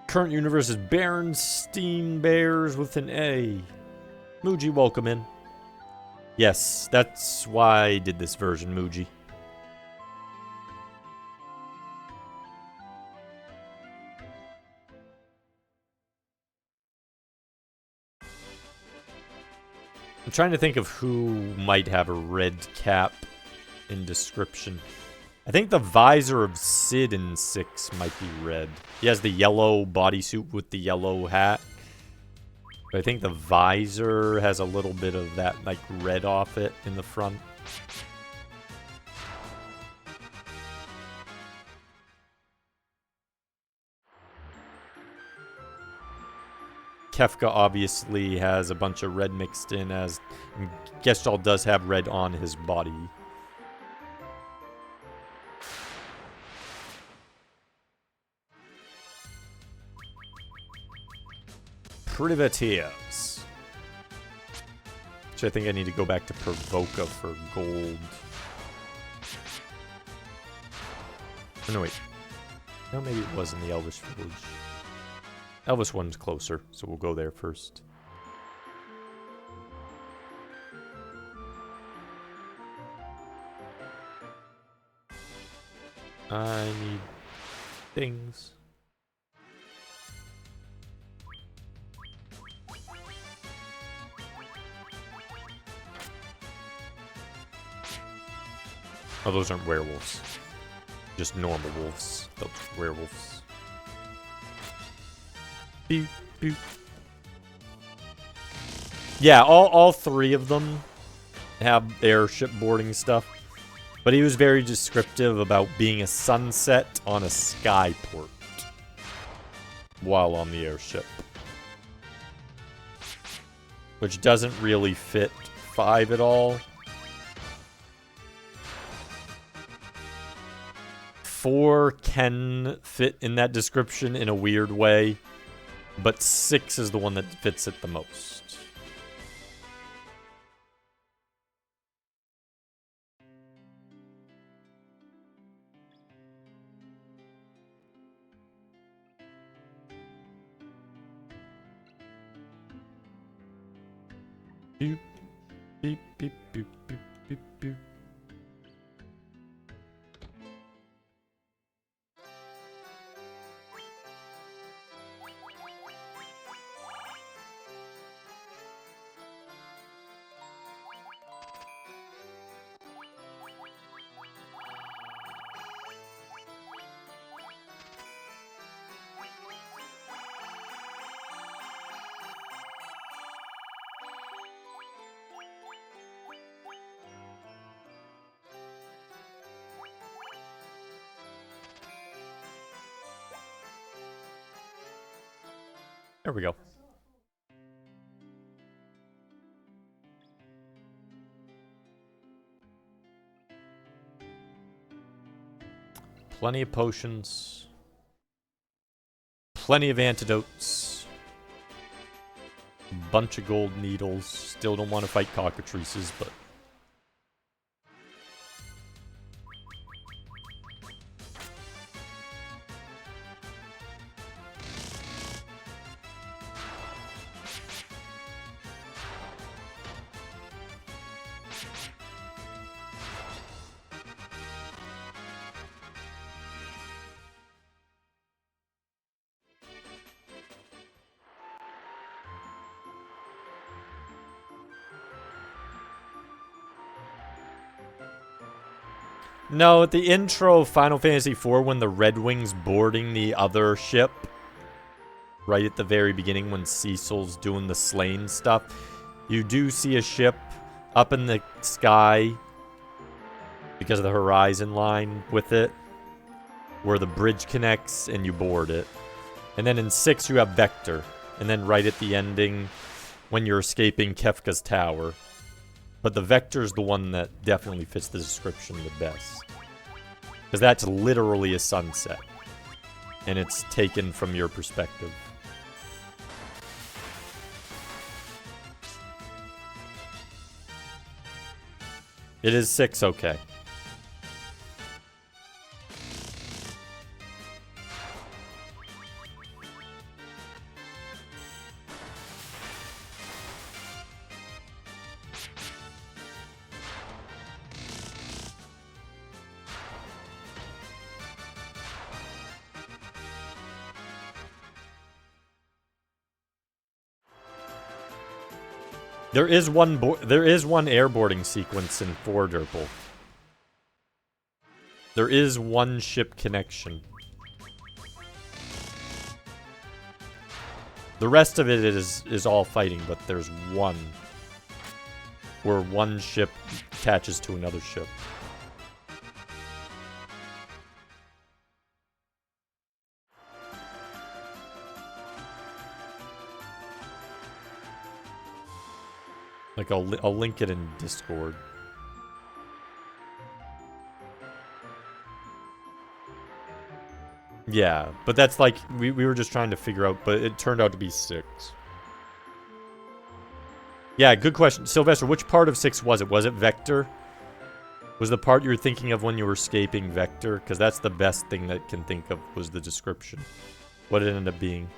Current universe is Berenstein Bears with an A. Muji, welcome in. Yes, that's why I did this version, Muji. I'm trying to think of who might have a red cap in description. I think the visor of Sid in 6 might be red. He has the yellow bodysuit with the yellow hat. But I think the visor has a little bit of that, like, red off it in the front. Kefka obviously has a bunch of red mixed in, as Gestalt does have red on his body. Privateers. Which I think I need to go back to Provoca for gold. Oh, no, wait. No, maybe it was in the Elvish village. Elvish one's closer, so we'll go there first. I need things. Oh, those aren't werewolves. Just normal wolves. Those werewolves. Beep, boop. Yeah, all three of them have airship boarding stuff. But he was very descriptive about being a sunset on a skyport while on the airship. Which doesn't really fit 5 at all. 4 can fit in that description in a weird way, but 6 is the one that fits it the most. Boop, beep, beep, boop, boop, boop, boop. There we go. Plenty of potions. Plenty of antidotes. Bunch of gold needles. Still don't want to fight cockatrices, but... No, at the intro of Final Fantasy IV, when the Red Wing's boarding the other ship, right at the very beginning when Cecil's doing the Slain stuff, you do see a ship up in the sky because of the horizon line with it, where the bridge connects and you board it. And then in 6, you have Vector. And then right at the ending, when you're escaping Kefka's tower. But the Vector's the one that definitely fits the description the best. Because that's literally a sunset. And it's taken from your perspective. It is 6, okay. There is one airboarding sequence in 4 Derpal. There is one ship connection. The rest of it is all fighting, but there's one where one ship attaches to another ship. Like, I'll link it in Discord. Yeah, but that's like, we were just trying to figure out, but it turned out to be 6. Yeah, good question. Sylvester, which part of 6 was it? Was it Vector? Was the part you were thinking of when you were escaping Vector? Because that's the best thing that can think of was the description. What it ended up being.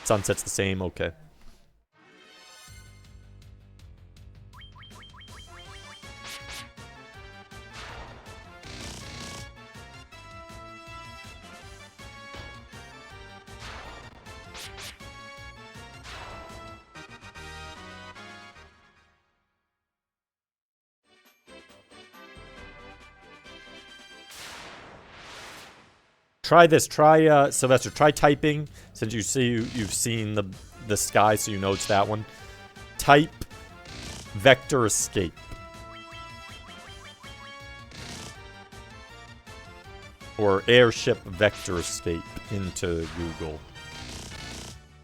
Sunset's the same, okay. Try this. Try, Sylvester, try typing. Since you see you've seen the sky, so you know it's that one. Type Vector Escape. Or Airship Vector Escape into Google.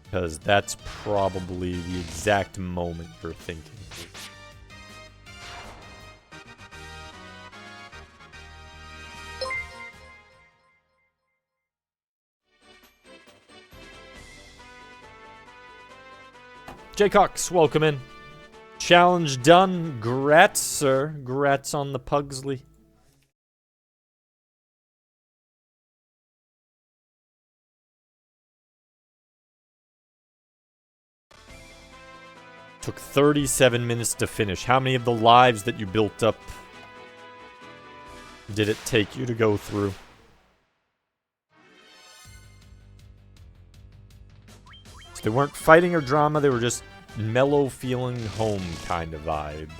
Because that's probably the exact moment you're thinking. J. Cox, welcome in. Challenge done. Grats, sir. Grats on the Pugsley. Took 37 minutes to finish. How many of the lives that you built up did it take you to go through? So they weren't fighting or drama, they were just mellow feeling home kind of vibe.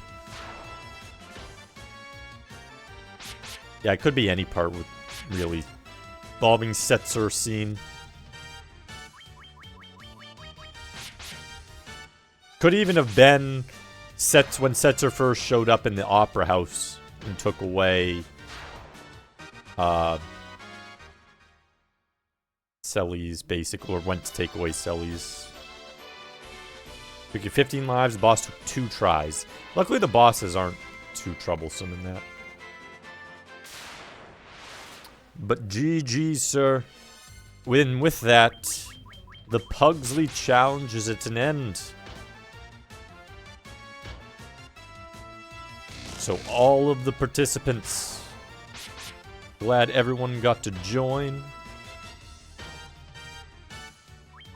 Yeah, it could be any part with really involving Setzer scene. Could even have been when Setzer first showed up in the opera house and took away Selly's basic, or went to take away Selly's. Took you 15 lives, the boss took 2 tries. Luckily the bosses aren't too troublesome in that. But GG, sir. With that, the Pugsley challenge is at an end. So all of the participants, glad everyone got to join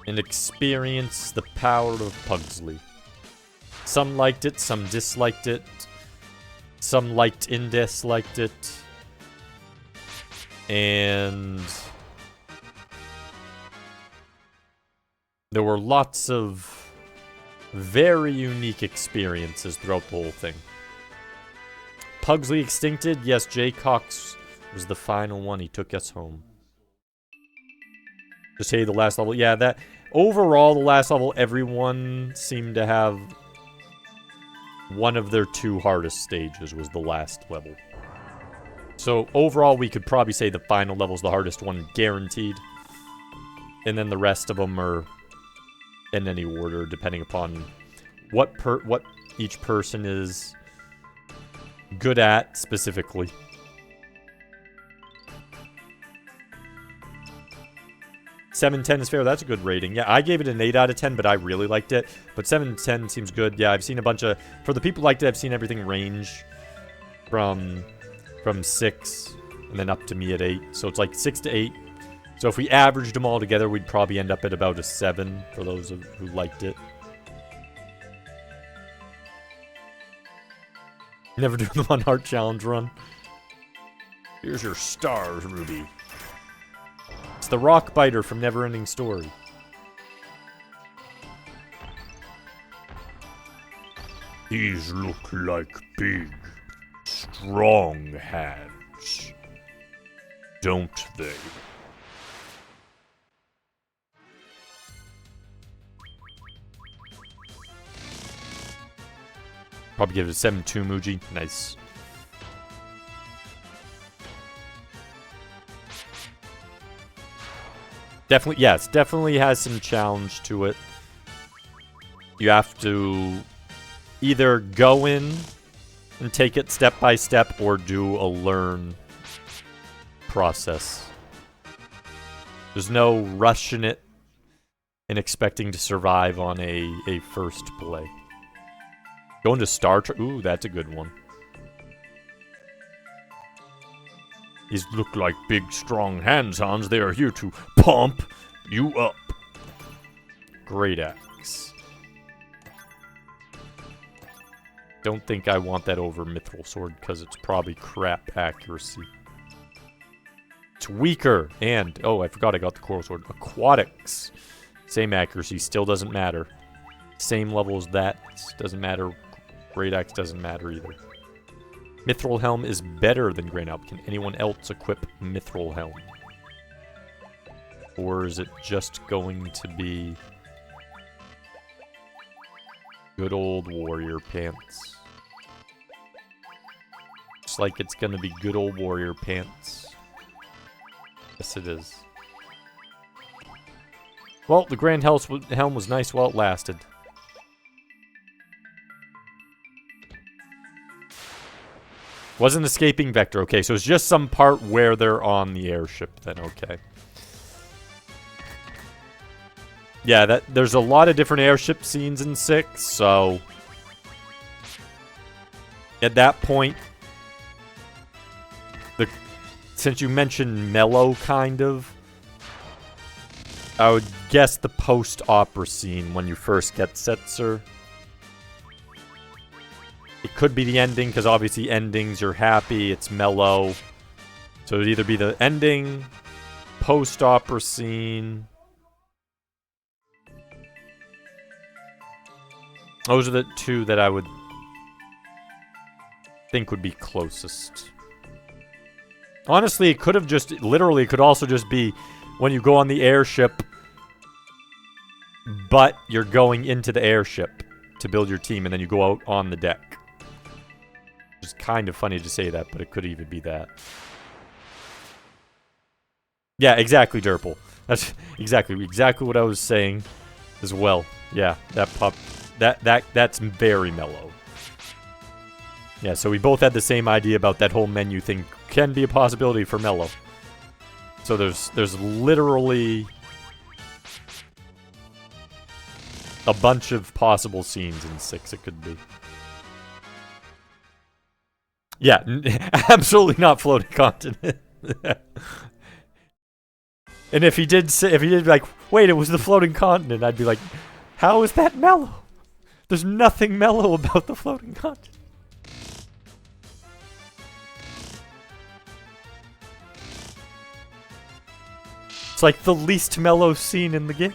and experience the power of Pugsley. Some liked it, some disliked it, some liked and disliked it, and there were lots of very unique experiences throughout the whole thing. Pugsley extincted, yes, Jay Cox was the final one. He took us home. Just say the last level. Yeah, that overall, the last level, everyone seemed to have one of their 2 hardest stages was the last level. So overall, we could probably say the final level is the hardest one, guaranteed. And then the rest of them are in any order, depending upon what each person is good at specifically. 7/10 is fair. That's a good rating. Yeah, I gave it an 8 out of 10, but I really liked it. But 7/10 seems good. Yeah, I've seen a bunch of... For the people who liked it, I've seen everything range from 6 and then up to me at 8. So it's like 6 to 8. So if we averaged them all together, we'd probably end up at about a 7 for those who liked it. Never doing the 1 heart challenge run. Here's your stars, Ruby. It's the rock biter from Neverending Story. These look like big, strong hands, don't they? Probably give it a 7-2 Muji. Nice. Definitely, yes, definitely has some challenge to it. You have to either go in and take it step by step or do a learn process. There's no rushing it and expecting to survive on a first play. Going to Star Trek. Ooh, that's a good one. These look like big, strong hands, Hans. They are here to pump you up. Great axe. Don't think I want that over Mithril Sword because it's probably crap accuracy. It's weaker, and oh, I forgot I got the Coral Sword. Aquatics. Same accuracy, still doesn't matter. Same level as that, doesn't matter. Great axe doesn't matter either. Mithril Helm is better than Great Alp. Can anyone else equip Mithril Helm? Or is it just going to be good old warrior pants? Looks like it's gonna be good old warrior pants. Yes, it is. Well, the Grand Helm was nice while it lasted. Wasn't escaping vector. Okay, so it's just some part where they're on the airship then. Okay. Yeah, there's a lot of different airship scenes in 6, so at that point, since you mentioned mellow, kind of, I would guess the post-opera scene when you first get Setzer. It could be the ending, because obviously endings, you're happy, it's mellow. So it would either be the ending, post-opera scene. Those are the two that I would think would be closest. Honestly, it could have just, literally, it could also just be when you go on the airship, but you're going into the airship to build your team, and then you go out on the deck. It's kind of funny to say that, but it could even be that. Yeah, exactly, Derpel. That's exactly what I was saying as well. Yeah, that's very mellow. Yeah, so we both had the same idea about that whole menu thing. Can be a possibility for mellow. So there's literally a bunch of possible scenes in 6 it could be. Yeah, absolutely not floating continent. And if he did like, wait, it was the floating continent, I'd be like, how is that mellow? There's nothing mellow about the floating continent. It's like the least mellow scene in the game.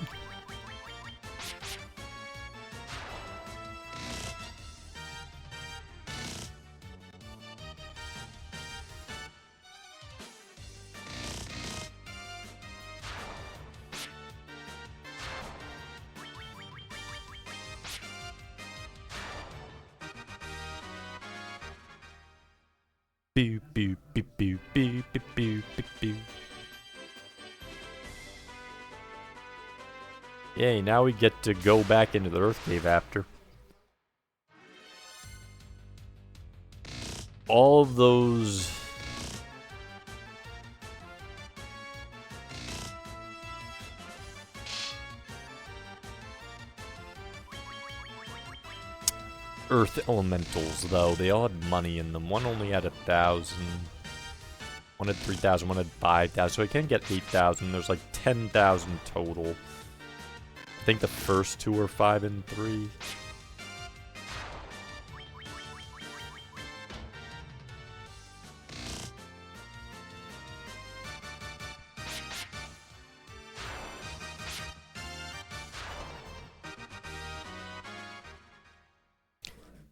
Boo, boo, boo, boo, boo, boo, boo, boo, boo. Yay, now we get to go back into the Earth Cave after. All of those... Earth elementals, though, they all had money in them. One only had 1,000. One had 3,000, one had 5,000. So I can get 8,000. There's like 10,000 total. I think the first two are 5 and 3.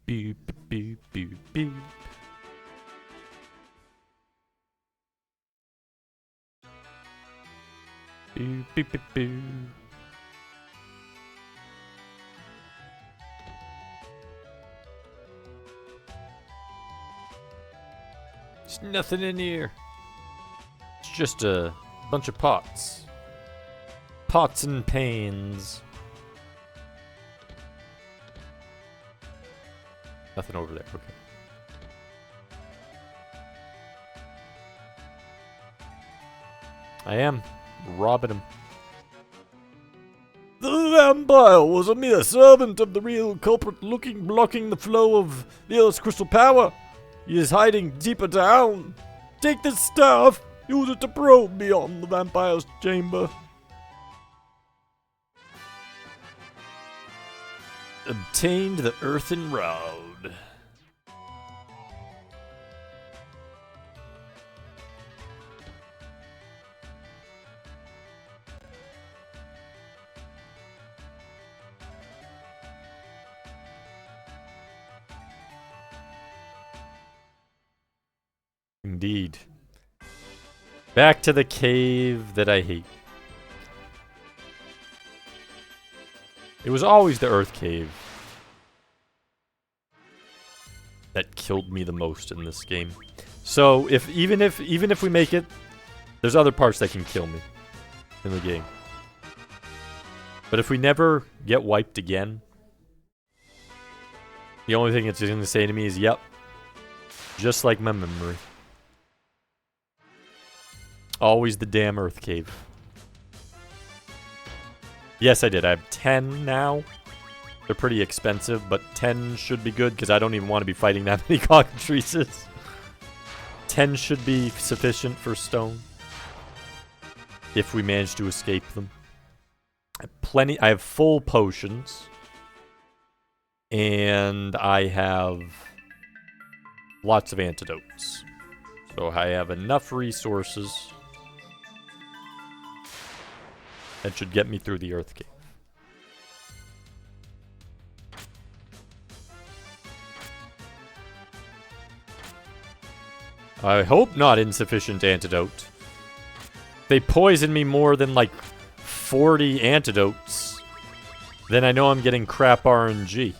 Boop, boop, boop, boop. Boop, boop, boop, boop. There's nothing in here. It's just a bunch of pots. Pots and pans. Nothing over there, okay. I am robbing him. The vampire was a mere servant of the real culprit blocking the flow of the Earth's crystal power. He is hiding deeper down. Take this staff! Use it to probe beyond the vampire's chamber. Obtained the earthen rod. Indeed. Back to the cave that I hate. It was always the Earth Cave that killed me the most in this game. So even if we make it, there's other parts that can kill me in the game. But if we never get wiped again, the only thing it's going to say to me is, "Yep, just like my memory." Always the damn Earth Cave. Yes, I did. I have 10 now. They're pretty expensive, but 10 should be good because I don't even want to be fighting that many cockatrices. 10 should be sufficient for stone. If we manage to escape them. I have full potions. And I have lots of antidotes. So I have enough resources. That should get me through the Earth Cave. I hope not insufficient antidote. They poison me more than like 40 antidotes. Then I know I'm getting crap RNG.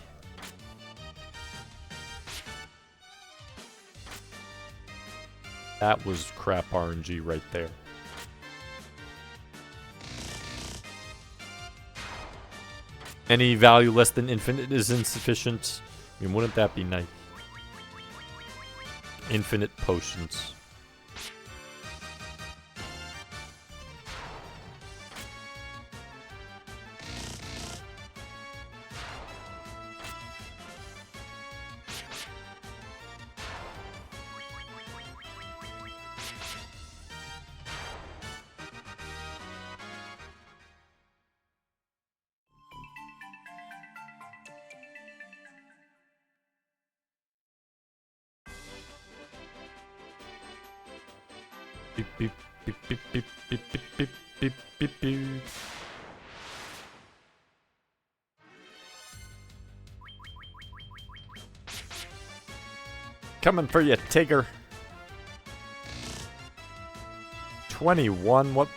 That was crap RNG right there. Any value less than infinite is insufficient. I mean, wouldn't that be nice? Infinite potions. Beep, beep, beep, beep, beep, beep, beep, beep, beep, beep, beep. Coming for you, Tigger. 21, what?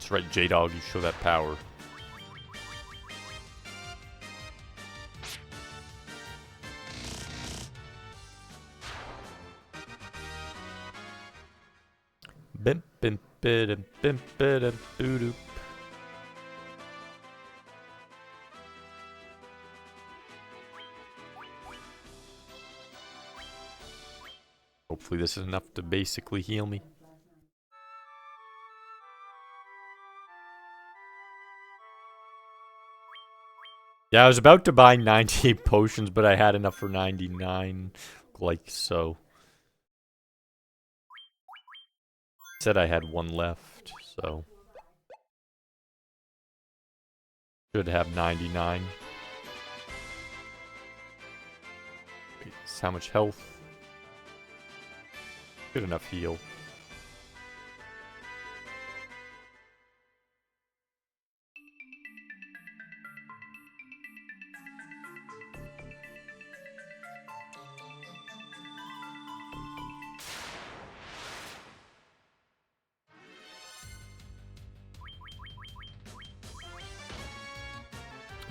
That's right, J-Dog, you show that power. Bim bim bim bim bim boo. Hopefully this is enough to basically heal me. Yeah, I was about to buy 98 potions, but I had enough for 99, like so. Said I had one left, so. Should have 99. Wait, how much health? Good enough heal.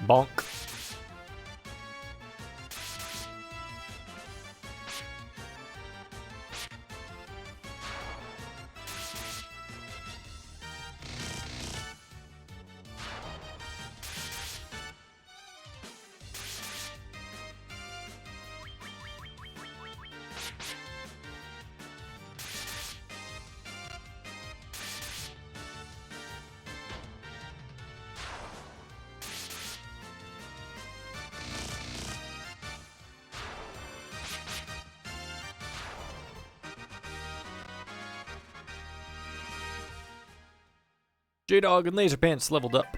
Bonk. J-Dog and Laser Pants leveled up.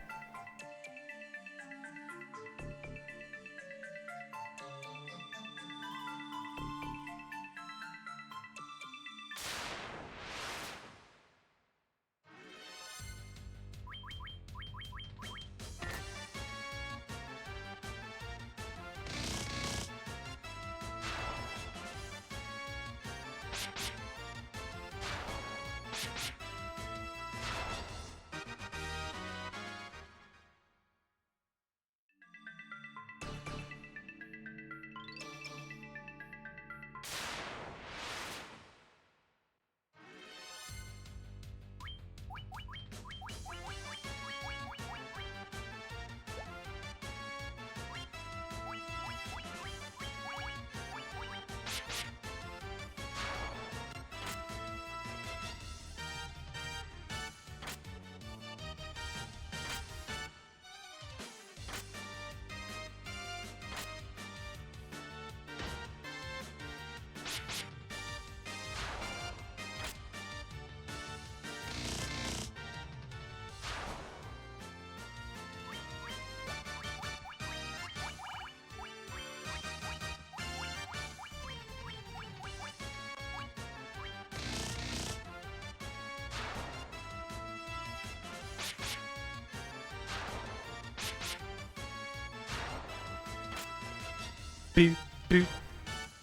Boop, boop.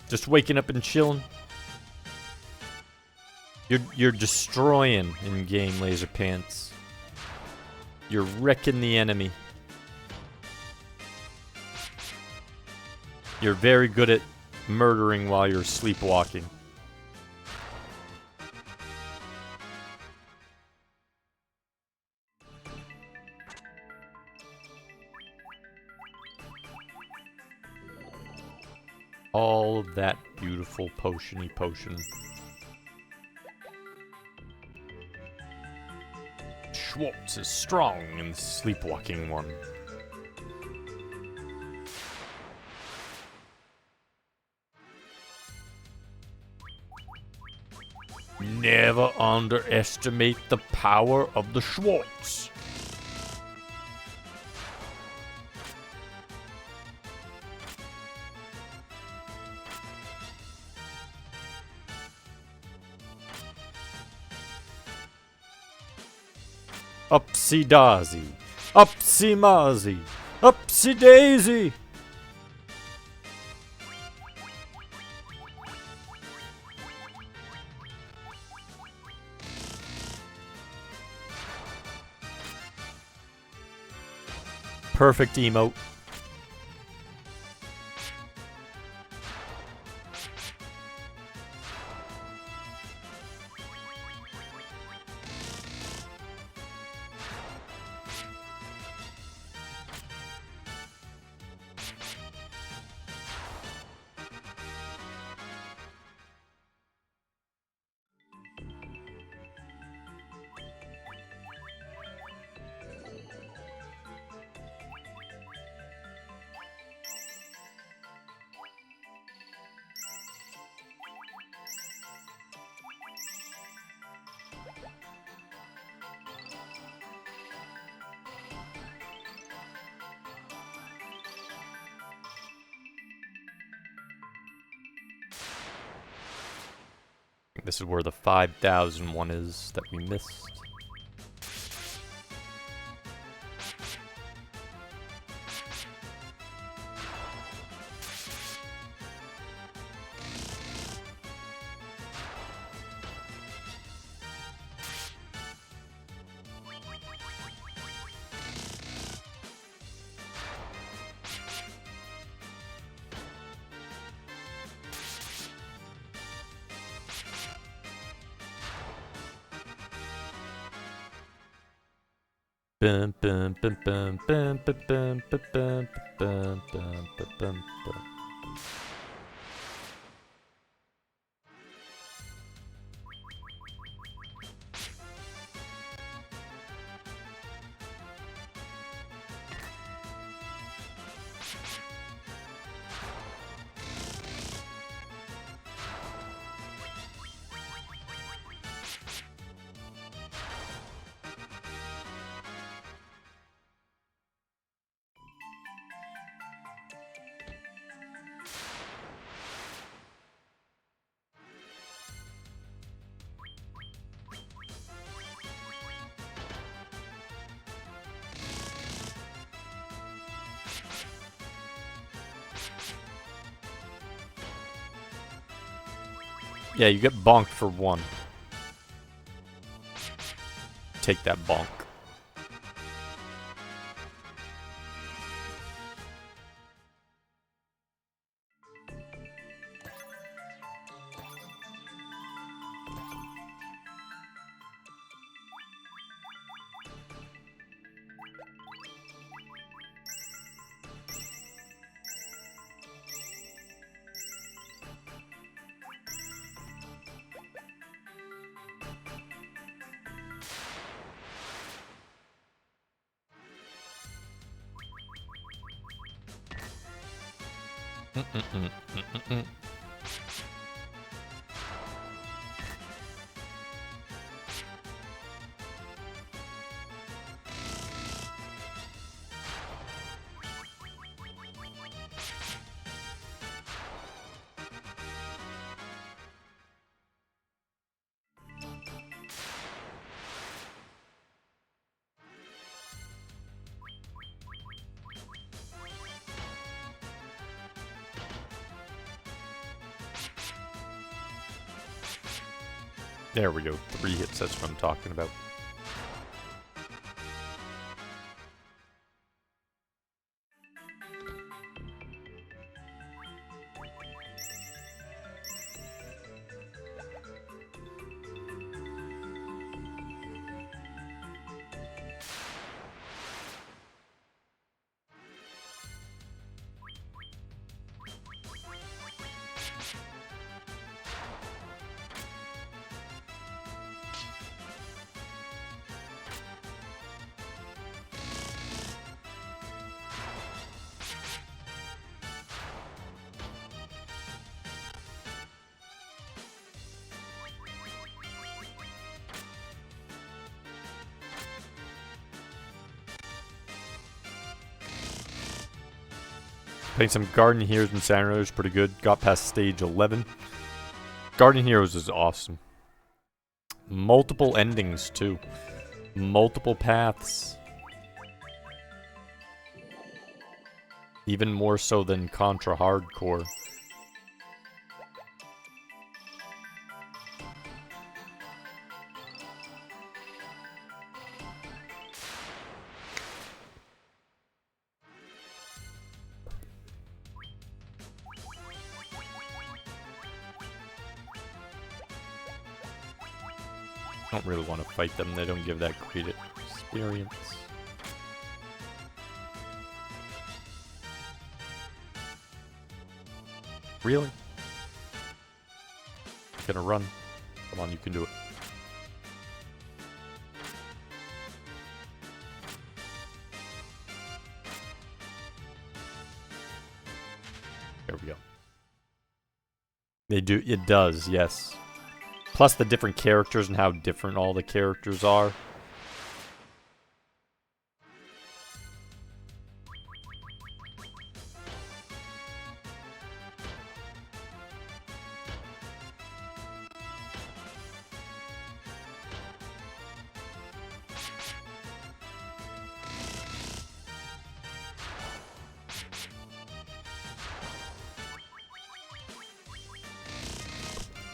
Just waking up and chilling. You're destroying in-game Laser Pants. You're wrecking the enemy. You're very good at murdering while you're sleepwalking. All of that beautiful potion-y potion. Schwartz is strong in the sleepwalking one. Never underestimate the power of the Schwartz. Upsy daisy, upsy mozzie, upsy daisy. Perfect emote. This is where the 5,000 one is that we missed. Bum, bum, bum, bum, bum, bum, bum, bum, bum, bum, bum, bum, bum, bum. Yeah, you get bonked for one. Take that bonk. There we go. 3 hits, that's what I'm talking about. Playing some Garden Heroes and Sandro's pretty good. Got past stage 11. Garden Heroes is awesome. Multiple endings, too. Multiple paths. Even more so than Contra Hardcore. I don't really want to fight them. They don't give that great experience. Really? Gonna run. Come on, you can do it. There we go. They do, it does, yes. Plus the different characters and how different all the characters are.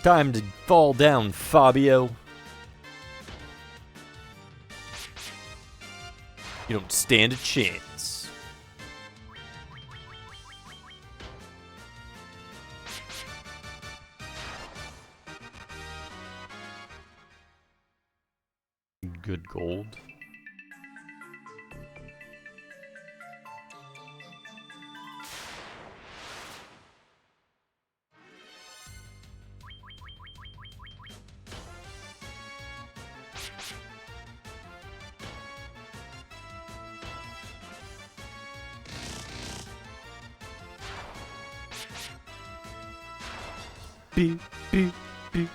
Time to fall down, Fabio. You don't stand a chance. Good gold. beep, beep, beep.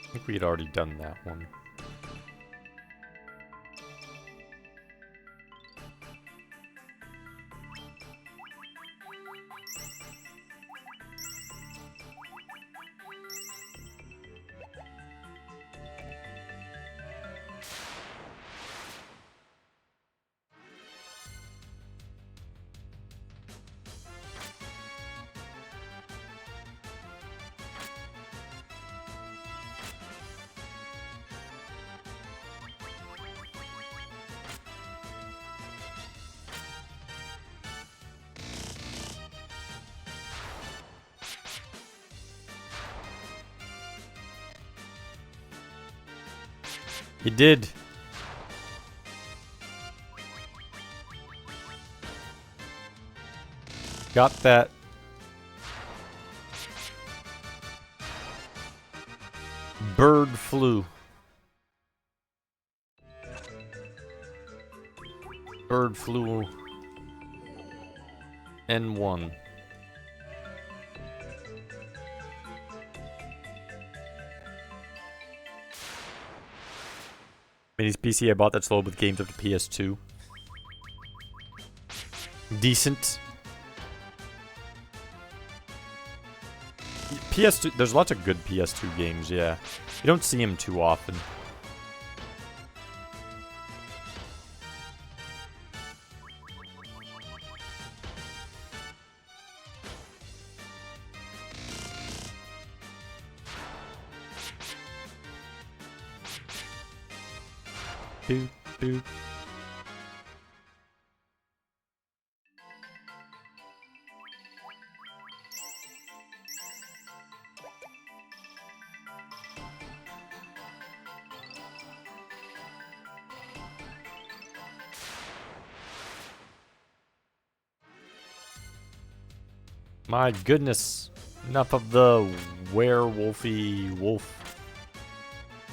I think we had already done that one. You did. Got that. Bird flu. Bird flu. N1. Minis PC I bought that's loaded with games up to PS2. Decent. PS2, there's lots of good PS2 games, yeah. You don't see them too often. Boop, boop. My goodness. Enough of the werewolfy wolf.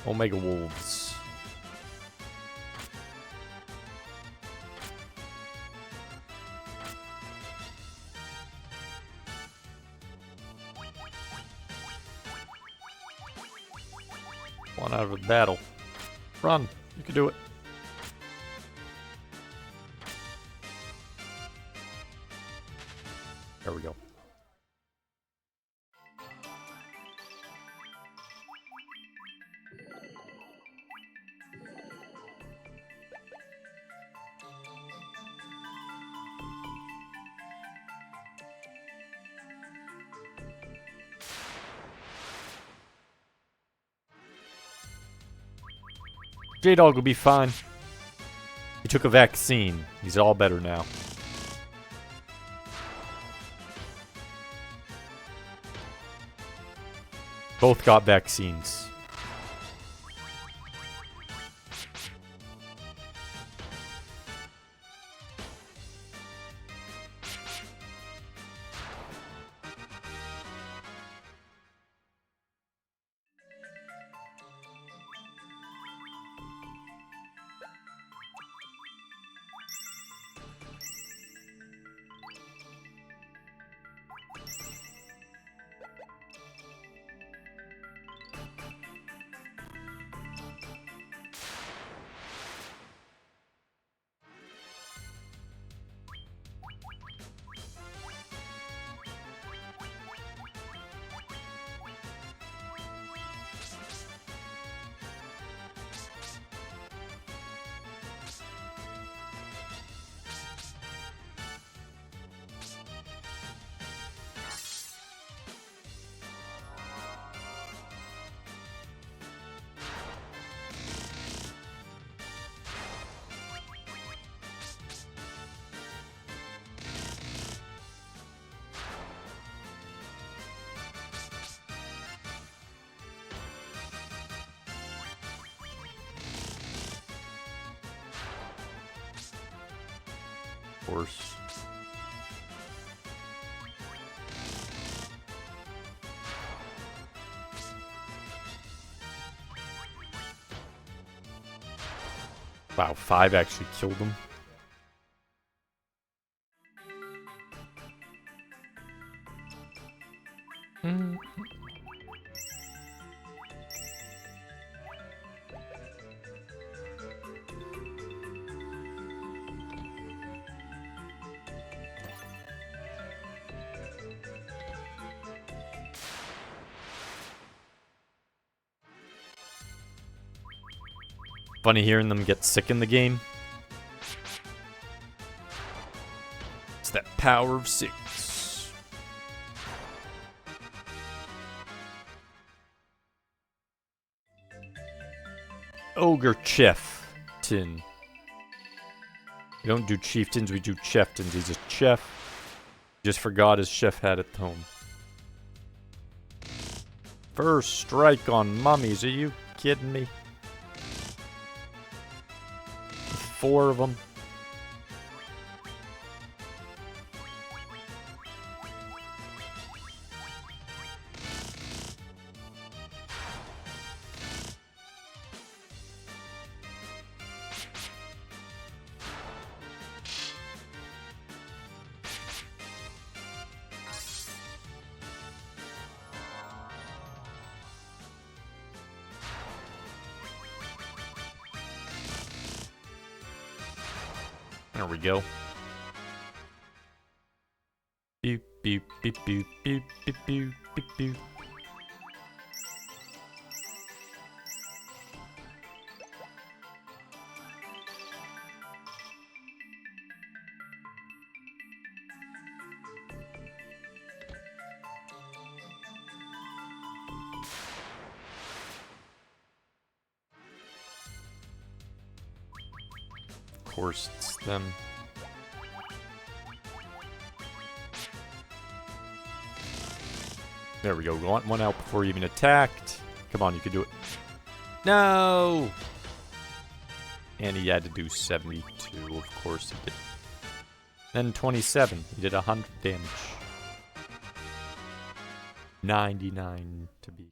Omega wolves. One out of the battle. Run. You can do it. There we go. J-Dog will be fine. He took a vaccine. He's all better now. Both got vaccines. Of course. Wow, 5 actually killed him. Funny hearing them get sick in the game. It's that power of 6. Ogre Chieftain. We don't do chieftains, we do chieftans. He's a chef. Just forgot his chef hat at home. First strike on mummies, are you kidding me? 4 of them. There we go. Beep, beep, beep, beep, beep, beep, beep, beep, beep. Of course, it's them. There we go. We want one out before you even attacked. Come on, you can do it. No! And he had to do 72, of course he did. Then 27. He did 100 damage. 99 to be.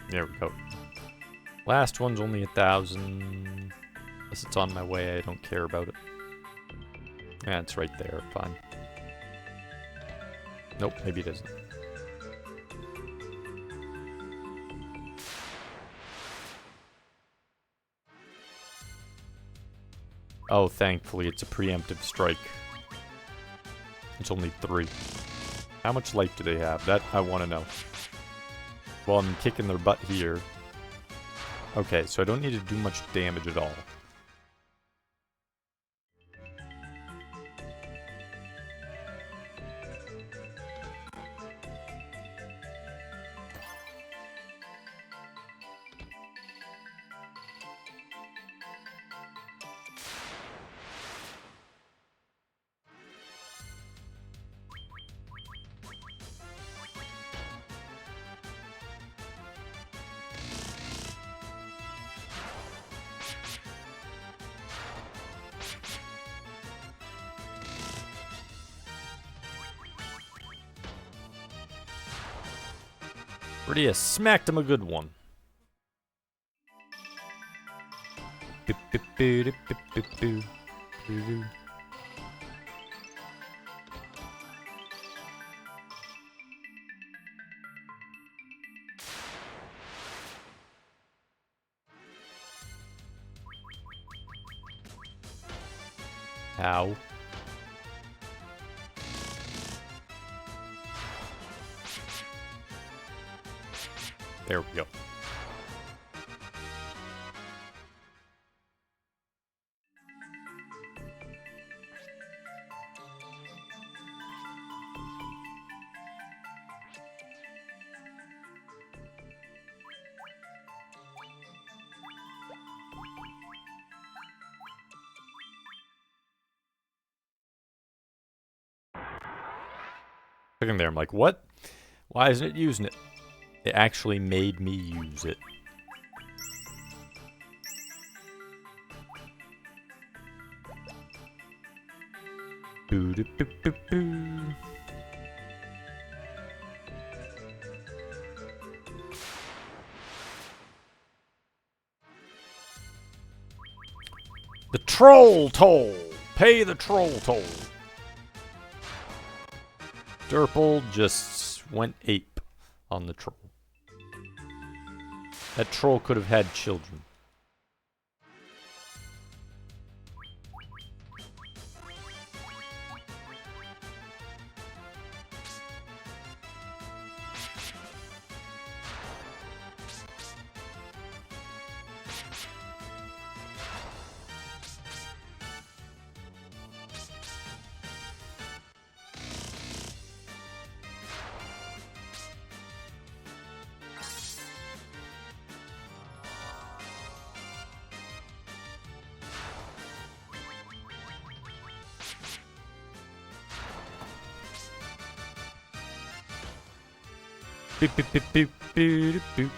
There we go. Last one's only 1,000. Unless it's on my way, I don't care about it. Yeah, it's right there. Fine. Nope, maybe it isn't. Oh, thankfully, it's a preemptive strike. It's only 3. How much life do they have? That I want to know. Well, I'm kicking their butt here. Okay, so I don't need to do much damage at all. Pretty smacked him a good one. Ow. There we go. Looking there, I'm like, what? Why isn't it using it? It actually made me use it. Boo-doo-boo-boo-boo. The troll toll! Pay the troll toll! Durple just went ape on the troll. That troll could have had children. Boop, boop, boop, boop, boop, boop.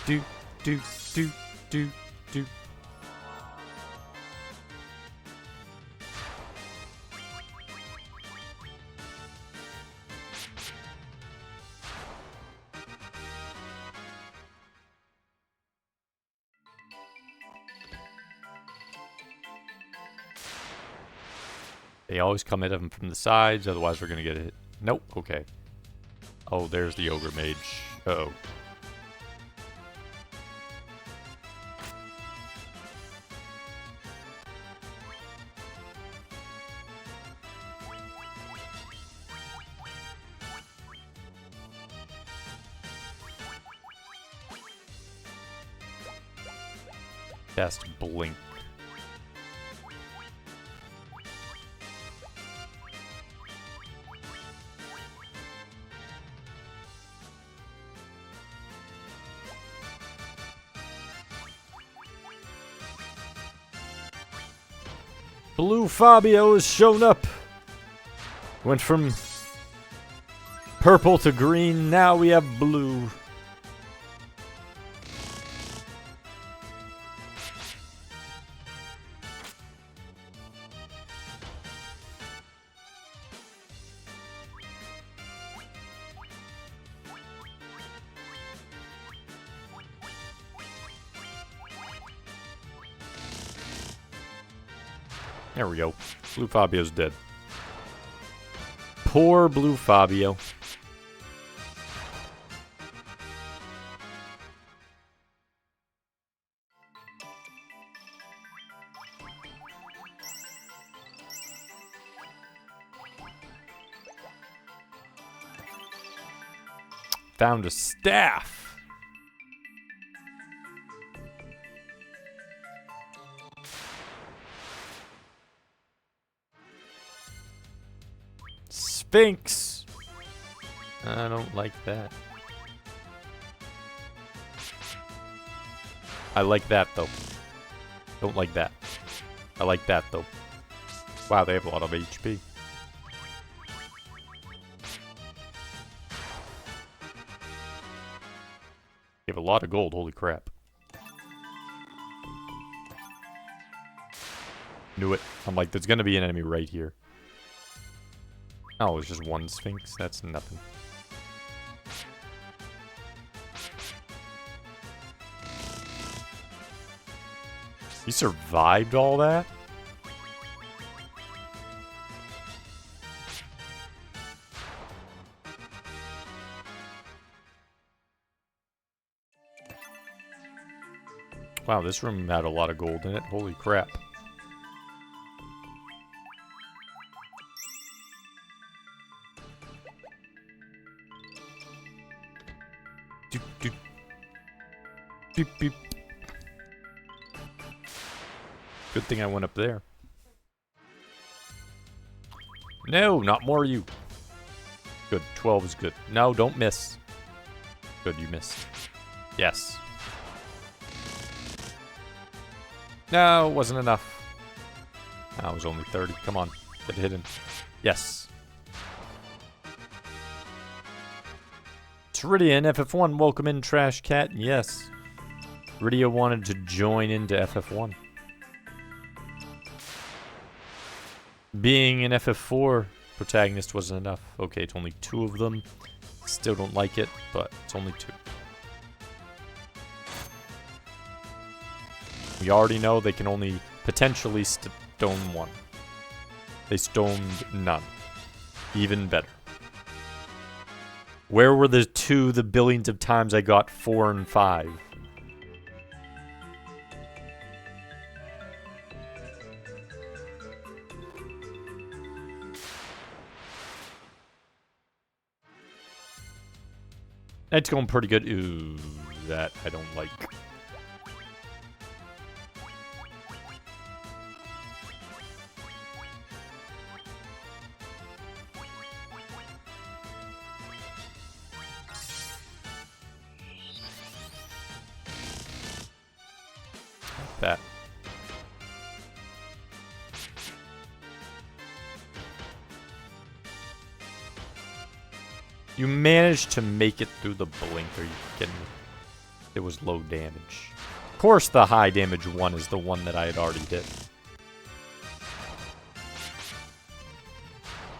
Do, do, do, do, do. They always come at him from the sides, otherwise we're gonna get a hit. Nope, okay. Oh, there's the Ogre Mage. Uh-oh. Cast Blink. Blue Fabio has shown up. Went from purple to green, now we have blue. There we go. Blue Fabio's dead. Poor Blue Fabio. Found a staff. Sphinx. I don't like that. I like that though. Don't like that. I like that though. Wow, they have a lot of HP. They have a lot of gold, holy crap. Knew it. I'm like, there's gonna be an enemy right here. Oh, it's just one Sphinx? That's nothing. He survived all that? Wow, this room had a lot of gold in it. Holy crap. Doop, doop. Beep, beep. Good thing I went up there. No, not more you. Good, 12 is good. No, don't miss. Good, you missed. Yes. No, it wasn't enough. That was only 30. Come on, get it hidden. Yes. Tridia in FF1, welcome in, Trash Cat. Yes. Tridia wanted to join into FF1. Being an FF4 protagonist wasn't enough. Okay, it's only 2 of them. Still don't like it, but it's only 2. We already know they can only potentially stone 1. They stoned none. Even better. Where were the 2 the billions of times I got 4 and 5? It's going pretty good. Ooh, that I don't like. That. You managed to make it through the blink. Are you kidding me? It was low damage. Of course, the high damage one is the one that I had already hit.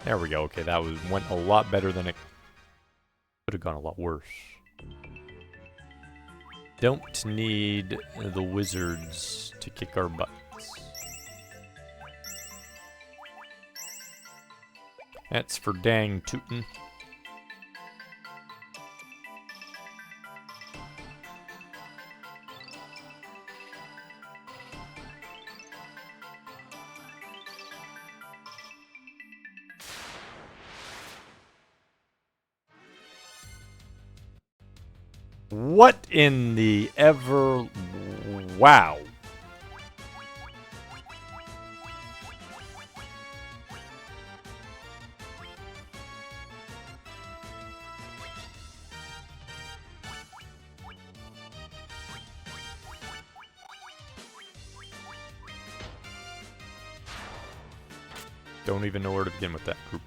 There we go. Okay, that went a lot better than it could have gone. A lot worse. Don't need the wizards to kick our butts. That's for dang tootin'. What in the ever... Wow. Don't even know where to begin with that group.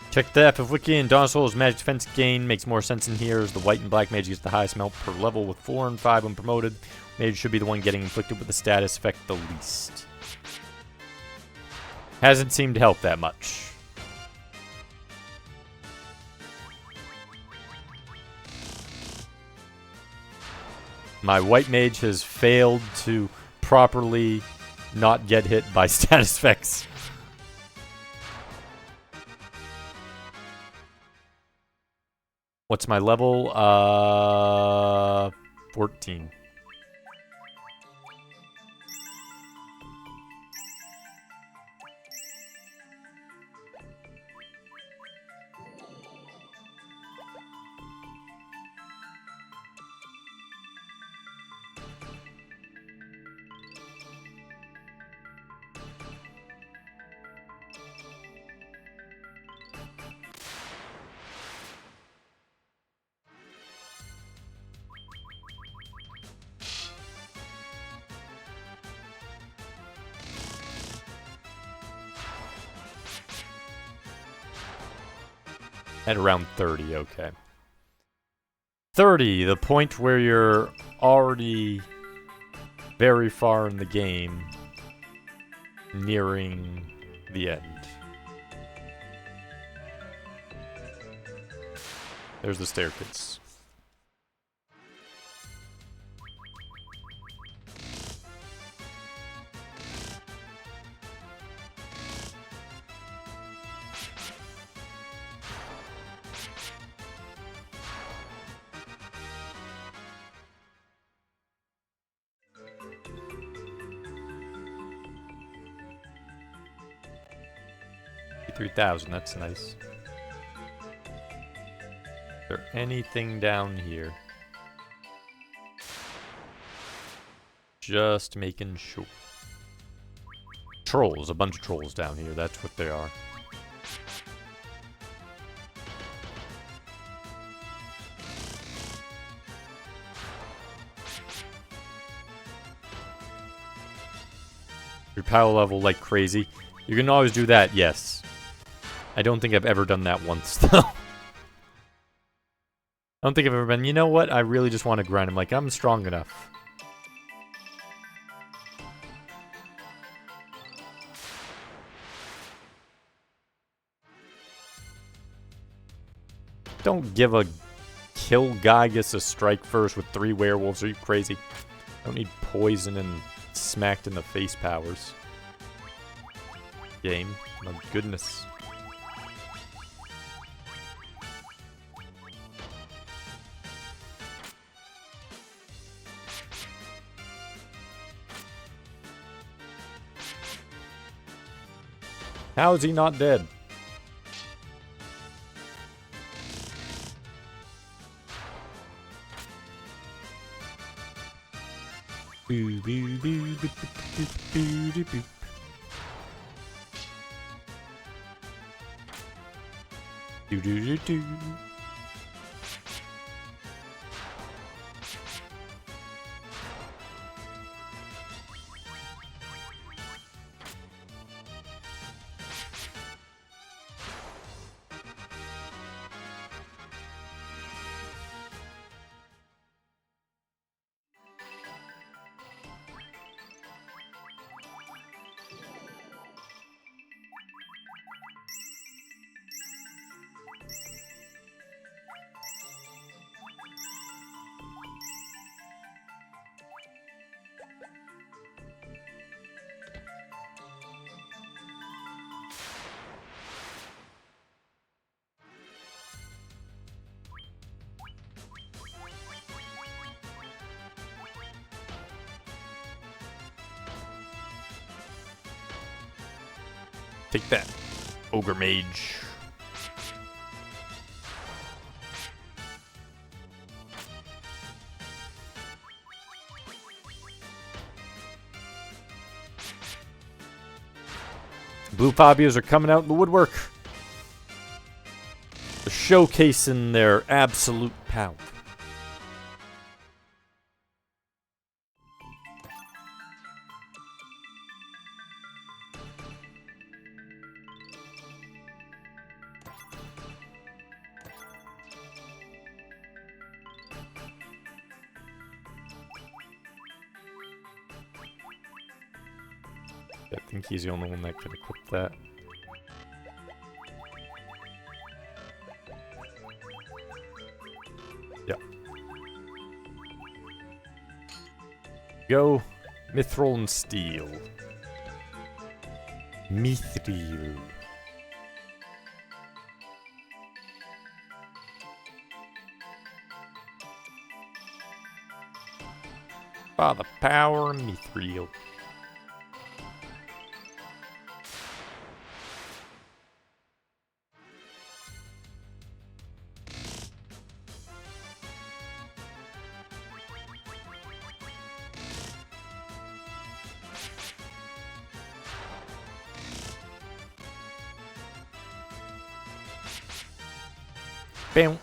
Check the FF Wiki, and Dawn of Souls magic defense gain makes more sense in here as the white and black mage gets the highest amount per level with 4 and 5 when promoted. Mage should be the one getting inflicted with the status effect the least. Hasn't seemed to help that much. My white mage has failed to properly not get hit by status effects. What's my level? 14. At around 30, okay. 30, the point where you're already very far in the game, nearing the end. There's the staircase. 23,000. That's nice. Is there anything down here? Just making sure. Trolls. A bunch of trolls down here. That's what they are. Your power level like crazy. You can always do that, yes. I don't think I've ever done that once, though. I don't think I've ever been, you know what? I really just want to grind. I'm like, I'm strong enough. Don't give a kill guy gets a strike first with 3 werewolves. Are you crazy? I don't need poison and smacked in the face powers. Game. My goodness. How is he not dead? Boo, boo, boo, boo, boo, boo, boo, boo. Do do do do. Take that, ogre mage. Blue Fabios are coming out in the woodwork. They're showcasing their absolute power. I think he's the only one that could equip that. Yeah. Go. Mithril and steel. Mithril. By the power of mithril. Bam.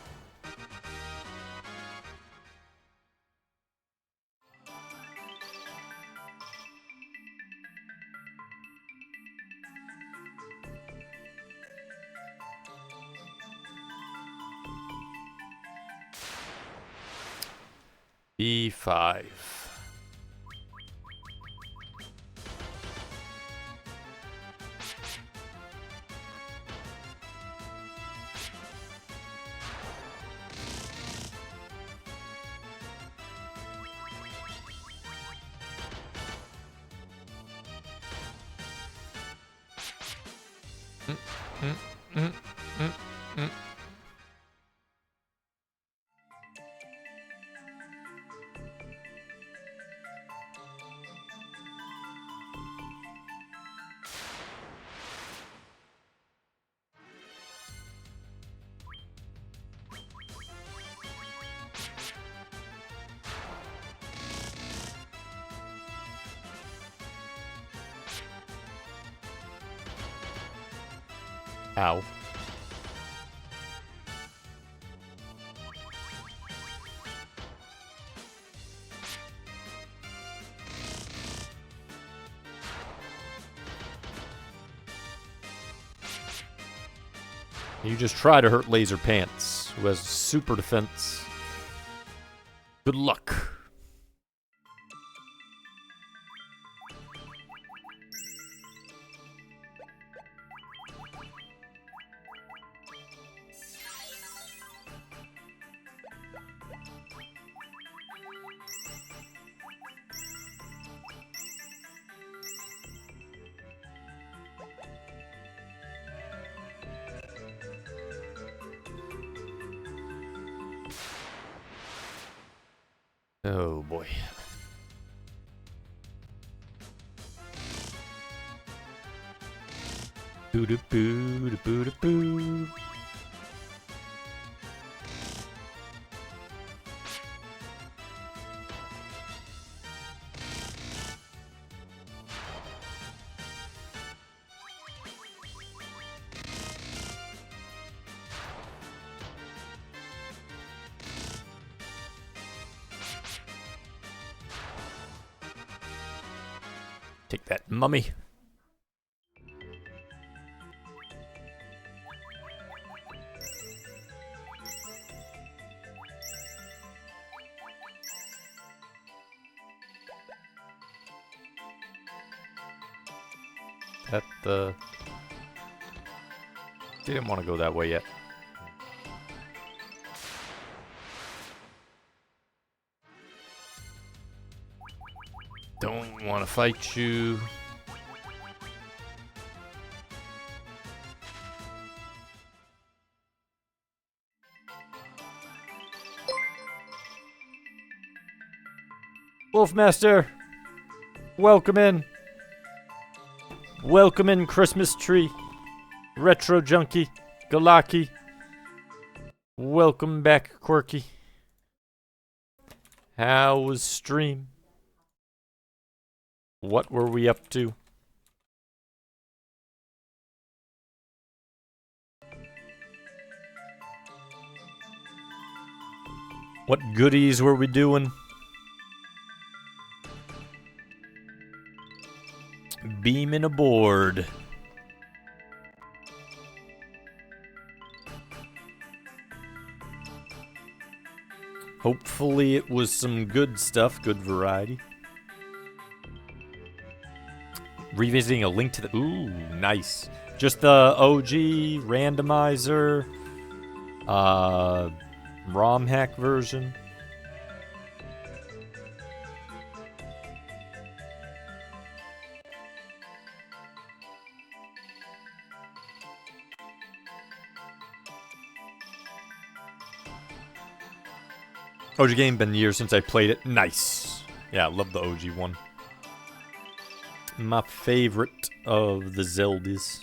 E5. Ow. You just try to hurt Laser Pants, who has super defense. Good luck. Oh boy. Boo doo boo doo boo doo boo. Take that, mummy. That didn't want to go that way yet. Don't want to fight you. Wolfmaster, welcome in. Welcome in, Christmas tree. Retro junkie, Galaki. Welcome back, Quirky. How was stream? What were we up to? What goodies were we doing? Beaming aboard. Hopefully it was some good stuff, good variety. Revisiting A Link to the... Ooh, nice. Just the OG randomizer, ROM hack version. OG game, been years since I played it. Nice. Yeah, I love the OG one. My favorite of the Zeldas.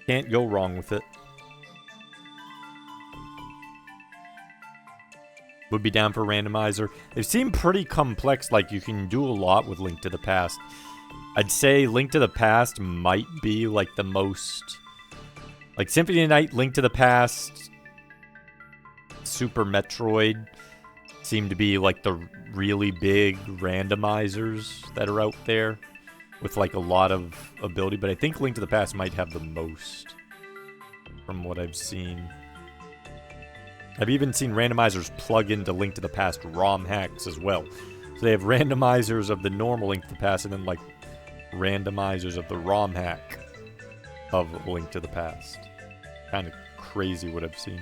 Can't go wrong with it. Would be down for randomizer. They seem pretty complex, like you can do a lot with Link to the Past. I'd say Link to the Past might be like the most... Like Symphony of the Night, Link to the Past, Super Metroid seem to be like the really big randomizers that are out there with like a lot of ability, but I think Link to the Past might have the most from what I've seen. I've even seen randomizers plug into Link to the Past ROM hacks as well. So they have randomizers of the normal Link to the Past and then like randomizers of the ROM hack of Link to the Past. Kind of crazy what I've seen.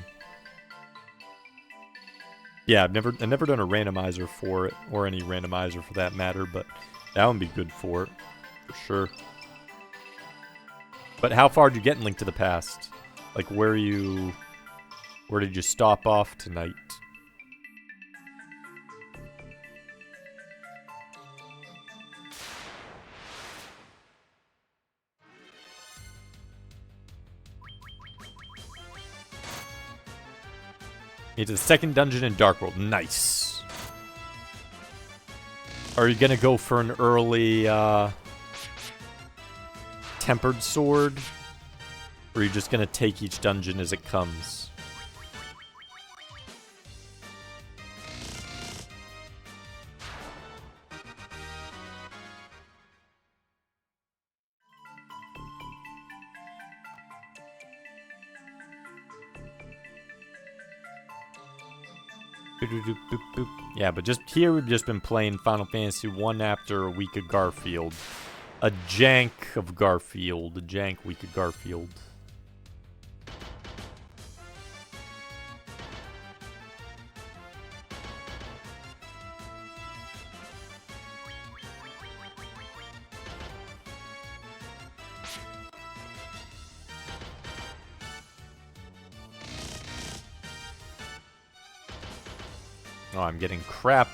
Yeah, I've never done a randomizer for it, or any randomizer for that matter, but that would be good for it, for sure. But how far did you get in Link to the Past? Like, where did you stop off tonight? Into the second dungeon in Dark World. Nice. Are you gonna go for an early tempered sword? Or are you just gonna take each dungeon as it comes? Yeah, but just here we've just been playing Final Fantasy 1 after a week of Garfield. A jank of Garfield. A jank week of Garfield. Oh, I'm getting crap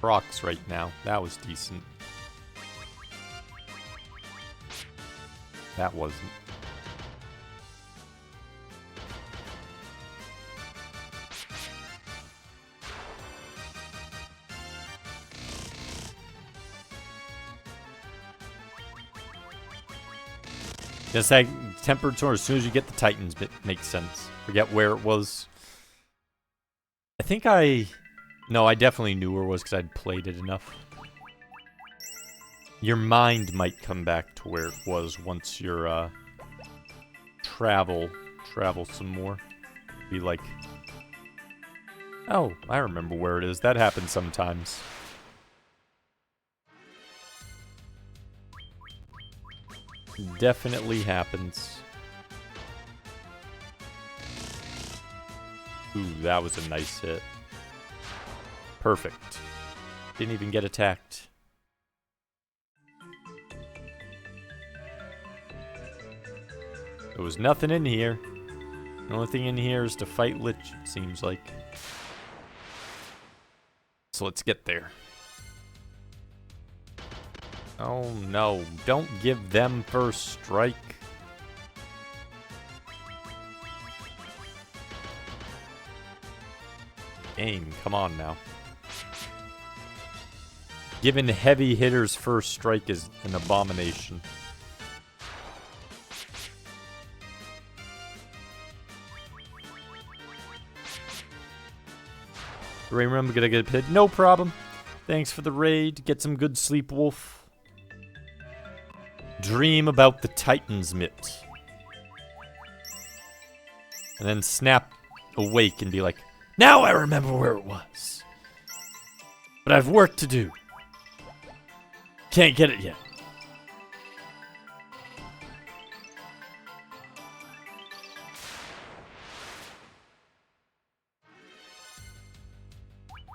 rocks right now. That was decent. That wasn't. Just like tempered sword, as soon as you get the Titans, it makes sense. Forget where it was. I think no, I definitely knew where it was because I'd played it enough. Your mind might come back to where it was once you're, travel some more. Be like, oh, I remember where it is. That happens sometimes. Definitely happens. Ooh, that was a nice hit. Perfect. Didn't even get attacked. There was nothing in here. The only thing in here is to fight Lich, it seems like. So let's get there. Oh no, don't give them first strike. Game, come on now. Giving heavy hitters first strike is an abomination. Remember, gonna get a pit. No problem. Thanks for the raid. Get some good sleep, Wolf. Dream about the Titan's mitt. And then snap awake and be like, now I remember where it was. But I've work to do. Can't get it yet.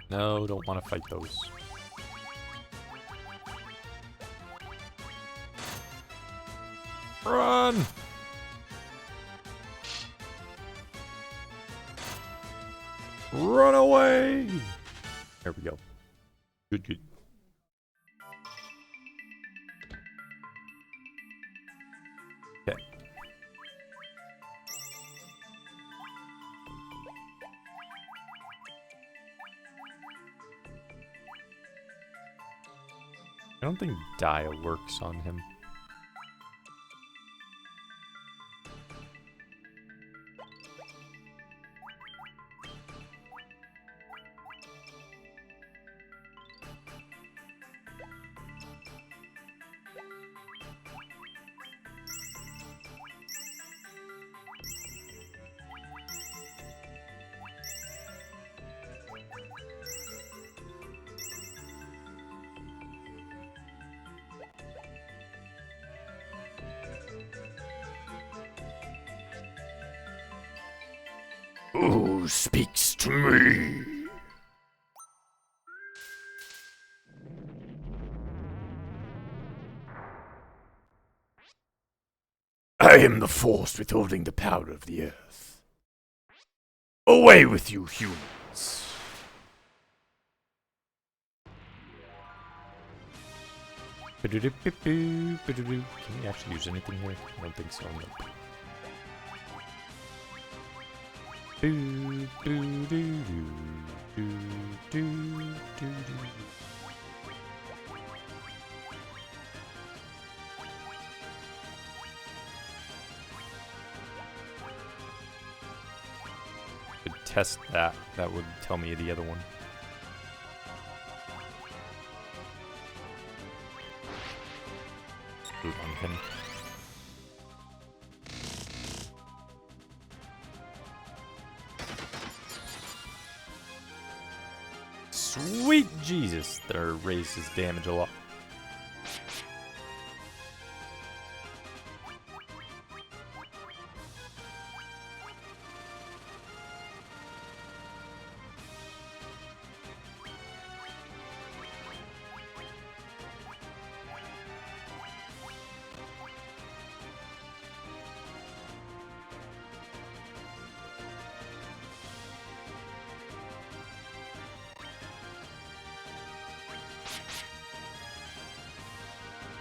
No, don't want to fight those. Run! Run away! There we go. Good, good. Okay. I don't think Dia works on him. Who speaks to me? I am the force withholding the power of the earth. Away with you, humans. Can we actually use anything here? I don't think so. No. test that. That would tell me the other one. Boot on him. Sweet Jesus, that raises damage a lot.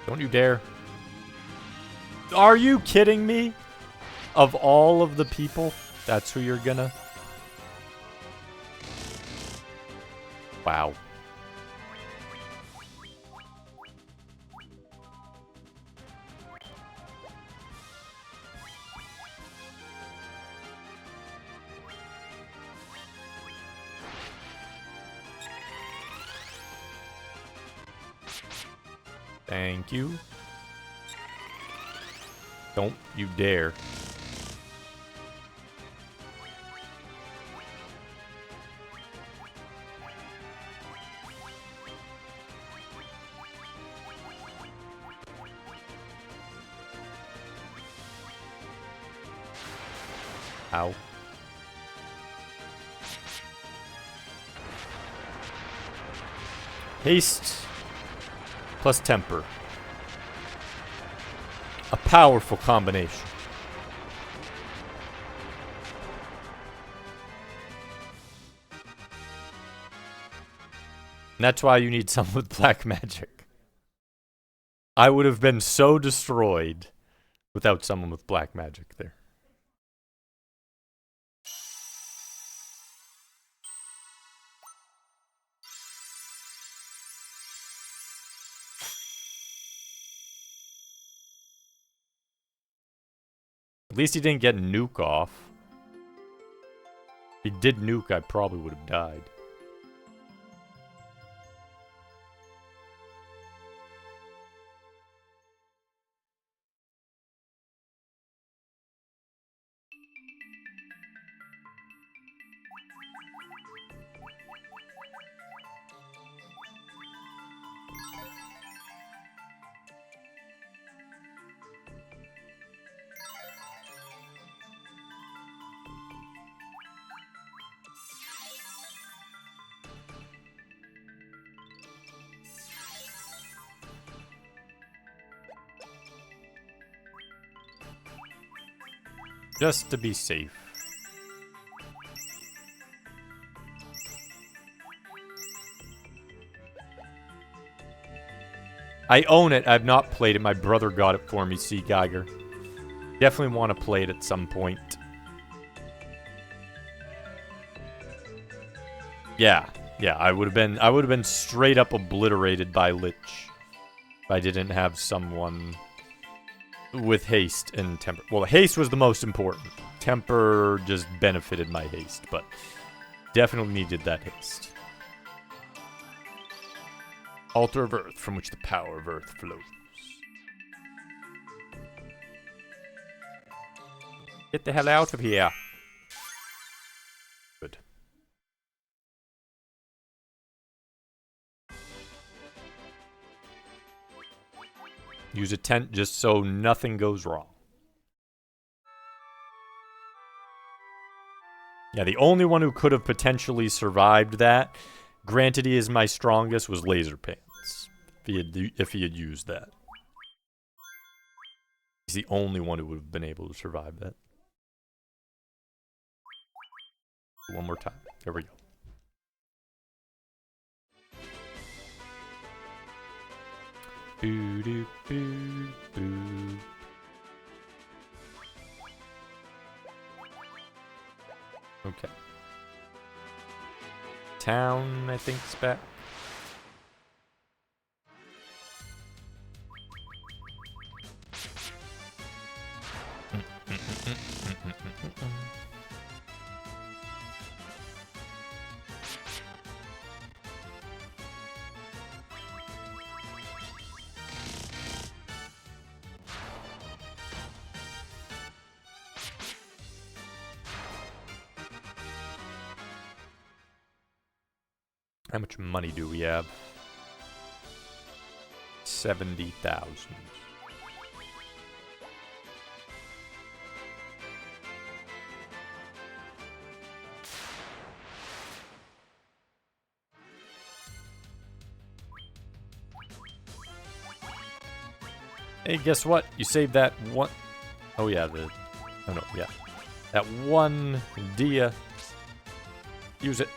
Don't you dare. Are you kidding me? Of all of the people, that's who you're gonna... Wow. Thank you. Don't you dare. Ow. Haste plus temper. A powerful combination. And that's why you need someone with black magic. I would have been so destroyed without someone with black magic there. At least he didn't get nuke off. If he did nuke, I probably would have died. Just to be safe. I own it. I've not played it. My brother got it for me, C. Geiger. Definitely want to play it at some point. Yeah. Yeah, I would have been straight up obliterated by Lich if I didn't have someone with haste and temper. Well, haste was the most important. Temper just benefited my haste, but definitely needed that haste. Altar of Earth, from which the power of Earth flows. Get the hell out of here. Good. Use a tent just so nothing goes wrong. Yeah, the only one who could have potentially survived that, granted he is my strongest, was Laser Pants. If he had used that. He's the only one who would have been able to survive that. One more time. There we go. Boo doo boo boo. Okay. Town, I think, is back. How much money do we have? 70,000. Hey, guess what? You saved that one. Oh yeah, oh no, yeah, that one dia. Use it.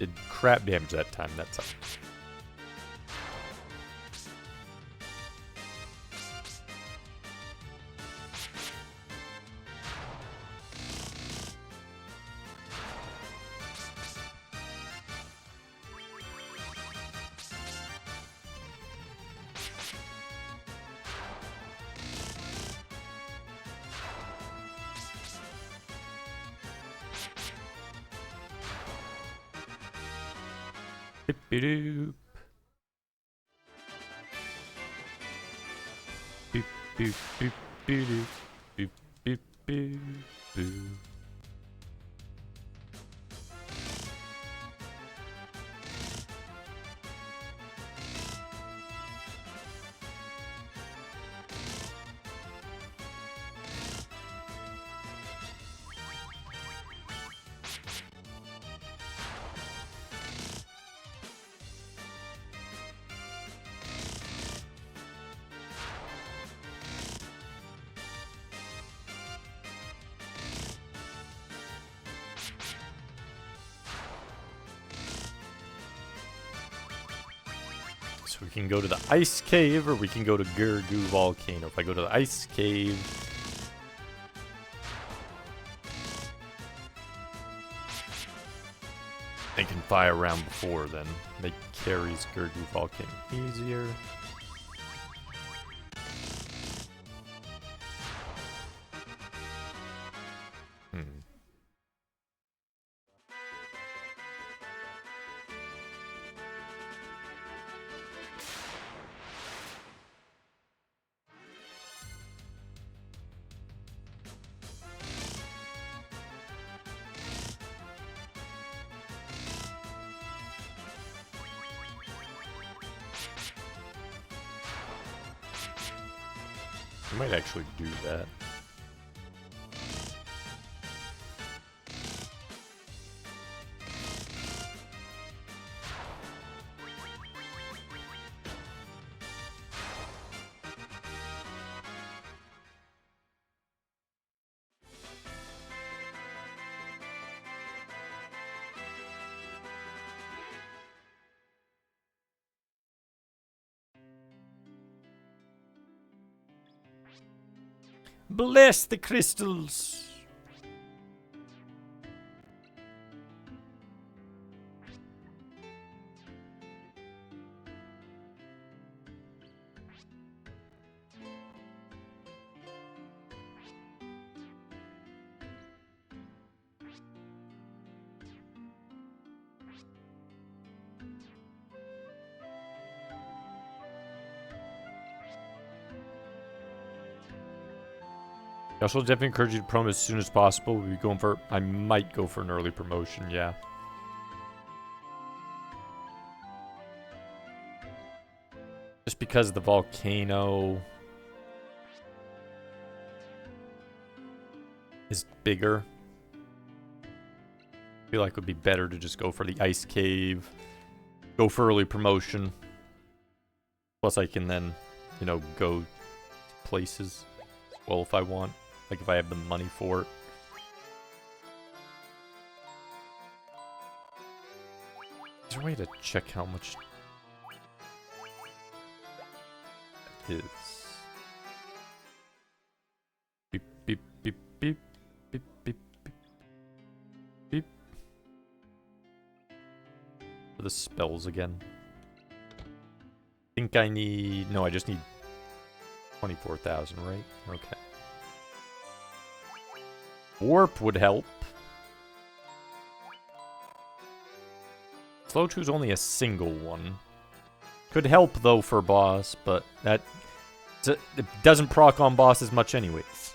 Did crap damage that time. That sucked. Boop-a-doop. Boop, boop, boop, boop, boop, boop, boop, boop. So we can go to the ice cave, or we can go to Gurgu Volcano. If I go to the ice cave, I can fly around before then. Make carries Gurgu Volcano easier. I might actually do that. Bless the crystals. I also definitely encourage you to promo as soon as possible. We'll be going for, I might go for an early promotion, yeah. Just because the volcano is bigger. I feel like it would be better to just go for the ice cave, go for early promotion. Plus I can then, you know, go places as well if I want. Like if I have the money for it. Is there a way to check how much it is? Beep, beep, beep, beep, beep, beep, beep, beep. For the spells again. I think I need... No, I just need 24,000, right? Okay. Warp would help. Slow chew's only a single one. Could help though for boss, but that It doesn't proc on bosses much anyways.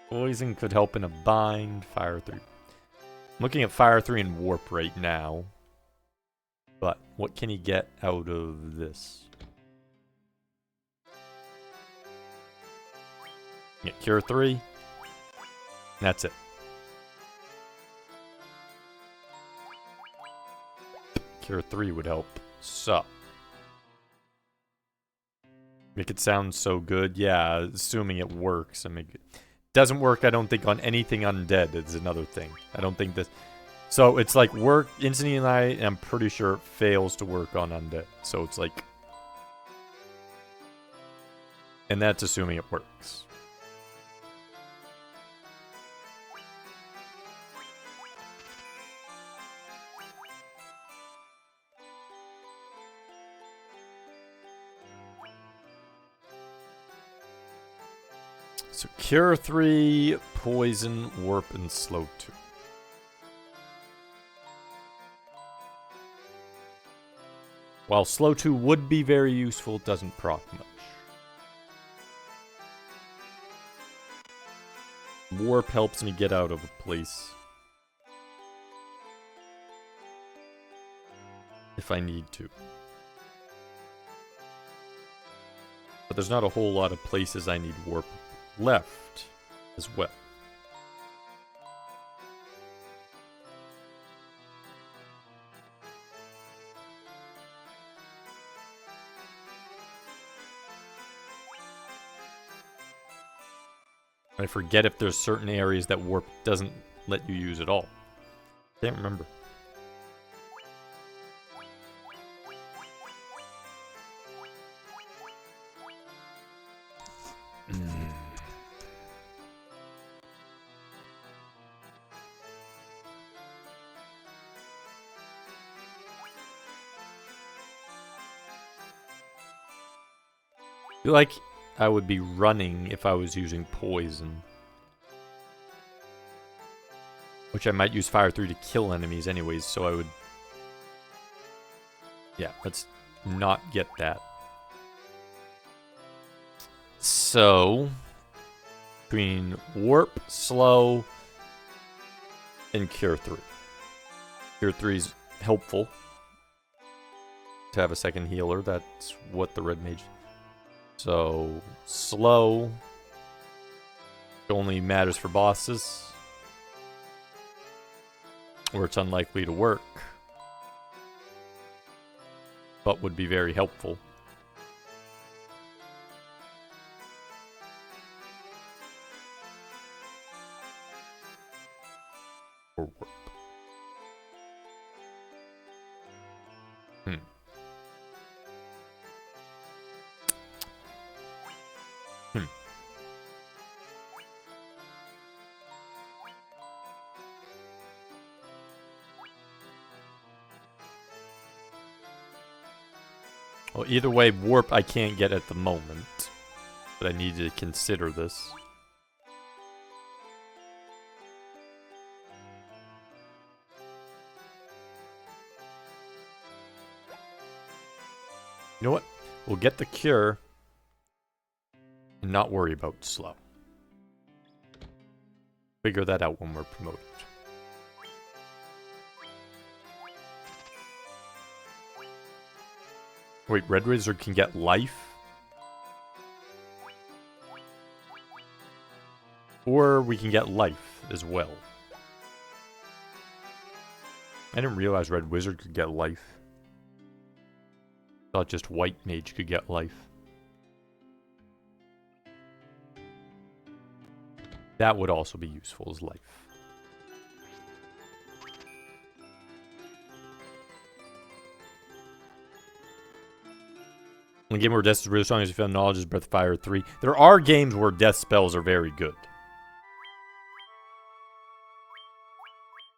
Poison could help in a bind. Fire 3. I'm looking at Fire 3 and Warp right now. But what can he get out of this? Get Cure 3. And that's it. Cure 3 would help. So. Make it sound so good. Yeah, assuming it works. I mean, it doesn't work, I don't think, on anything undead. It's another thing. I don't think this... So, it's like work instantly, and I'm pretty sure it fails to work on undead. So, it's like... And that's assuming it works. So, Cure 3, Poison, Warp, and Slow 2. While Slow 2 would be very useful, it doesn't proc much. Warp helps me get out of a place. If I need to. But there's not a whole lot of places I need Warp left as well. I forget if there's certain areas that Warp doesn't let you use at all. Can't remember. I feel like I would be running if I was using Poison. Which I might use Fire 3 to kill enemies anyways, so I would... Yeah, let's not get that. So... Between Warp, Slow, and Cure 3. Cure 3 is helpful. To have a second healer, that's what the Red Mage... So, Slow only matters for bosses, where it's unlikely to work, but would be very helpful. Or work. Well, either way, Warp I can't get at the moment. But I need to consider this. You know what? We'll get the Cure and not worry about Slow. Figure that out when we're promoted. Wait, Red Wizard can get life? Or we can get life as well. I didn't realize Red Wizard could get life. Thought just White Mage could get life. That would also be useful as life. In a game where death is really strong as you feel knowledge is Breath of Fire 3. There are games where death spells are very good.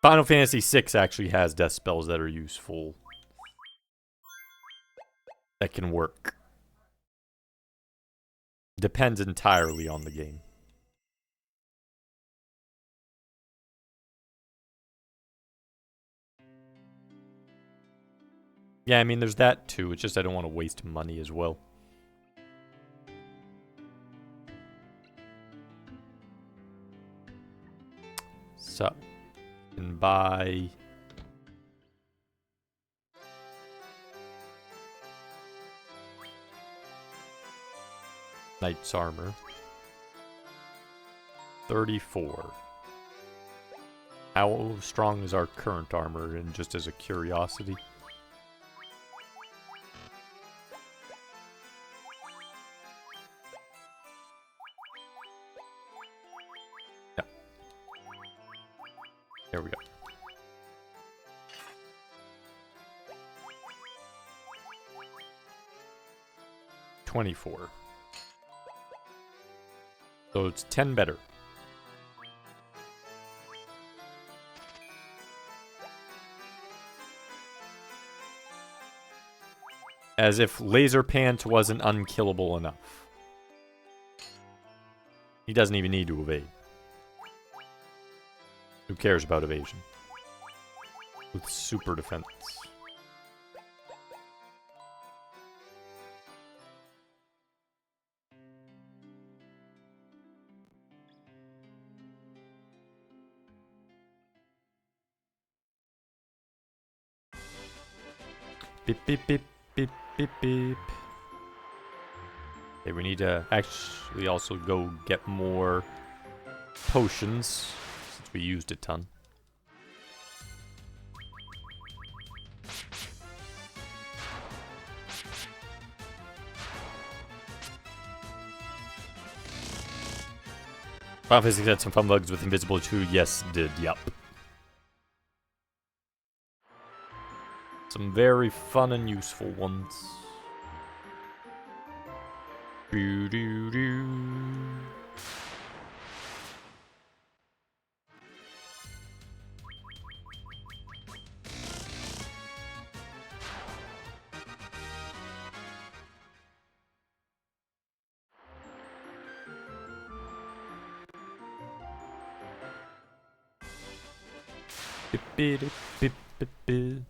Final Fantasy VI actually has death spells that are useful. That can work. Depends entirely on the game. Yeah, I mean, there's that too. It's just I don't want to waste money as well. So, you can buy... Knight's armor. 34. How strong is our current armor, and just as a curiosity? Yeah. There we go. $24. So it's 10 better. As if Laser Pants wasn't unkillable enough. He doesn't even need to evade. Who cares about evasion? With super defense. Beep, beep, beep, beep, beep, beep. Okay, we need to actually also go get more potions, since we used a ton. Final Fantasy had some fun bugs with Invisible 2. Yes, did. Yup. Some very fun and useful ones. Doo doo doo. Beep, beep, beep, beep, beep.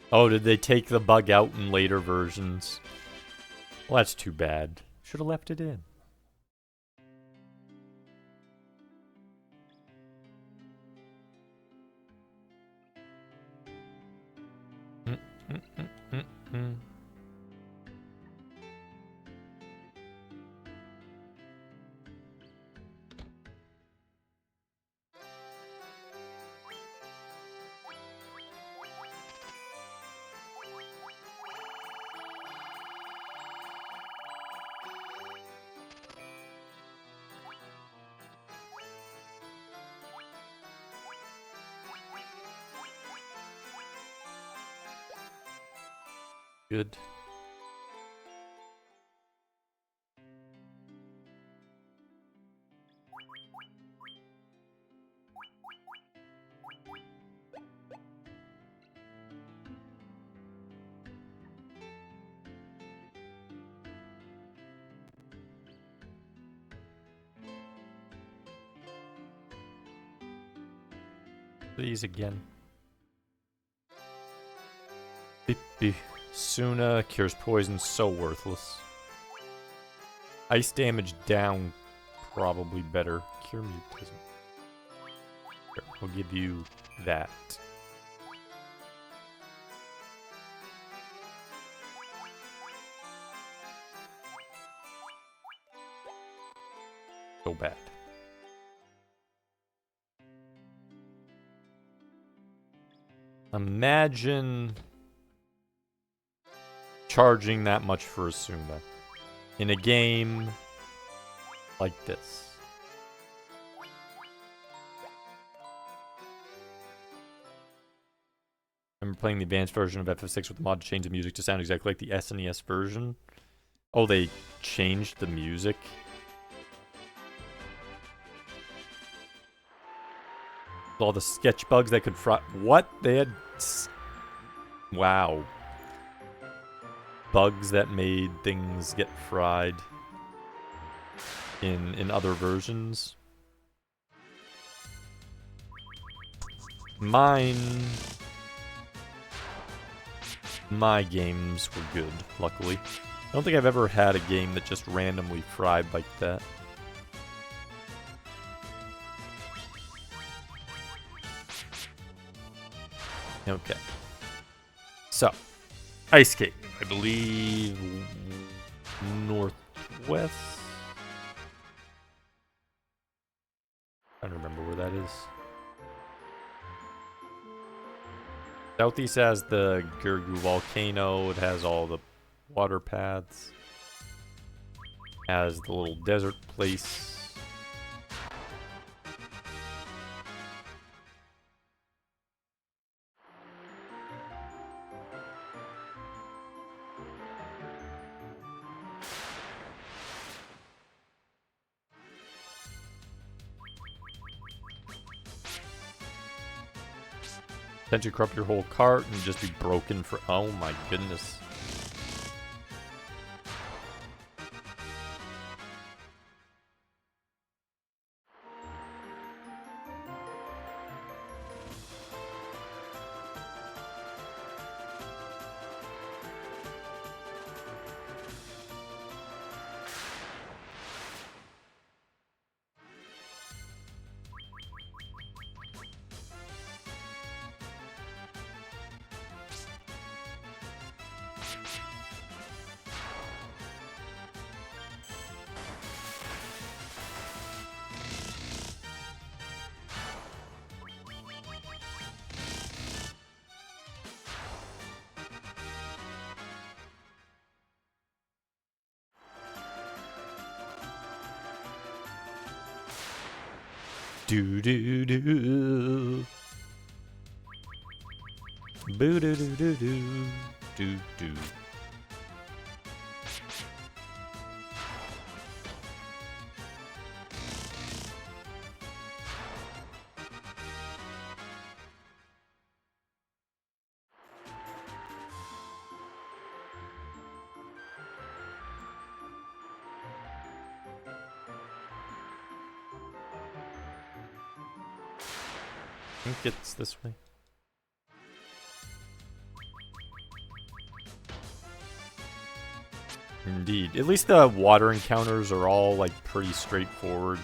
Oh, did they take the bug out in later versions? Well, that's too bad. Should have left it in. Mm. Good. These again. Beep beep. Suna cures poison, so worthless. Ice damage down, probably better. Cure mutism. Here, I'll give you that. So bad. Imagine charging that much for a Suna in a game like this. I remember playing the advanced version of FF6 with the mod to change the music to sound exactly like the SNES version. Oh, they changed the music? All the sketch bugs that could fry. What? They had. Wow. Bugs that made things get fried in other versions. My games were good, luckily. I don't think I've ever had a game that just randomly fried like that. Okay. So, Ice Cave, I believe northwest. I don't remember where that is. Southeast has the Gurgu volcano. It has all the water paths. Has the little desert place. Potentially corrupt your whole cart and just be broken for. Oh my goodness. Do do do. Boo do do do do. Do do. I think it's this way. Indeed. At least the water encounters are all, like, pretty straightforward.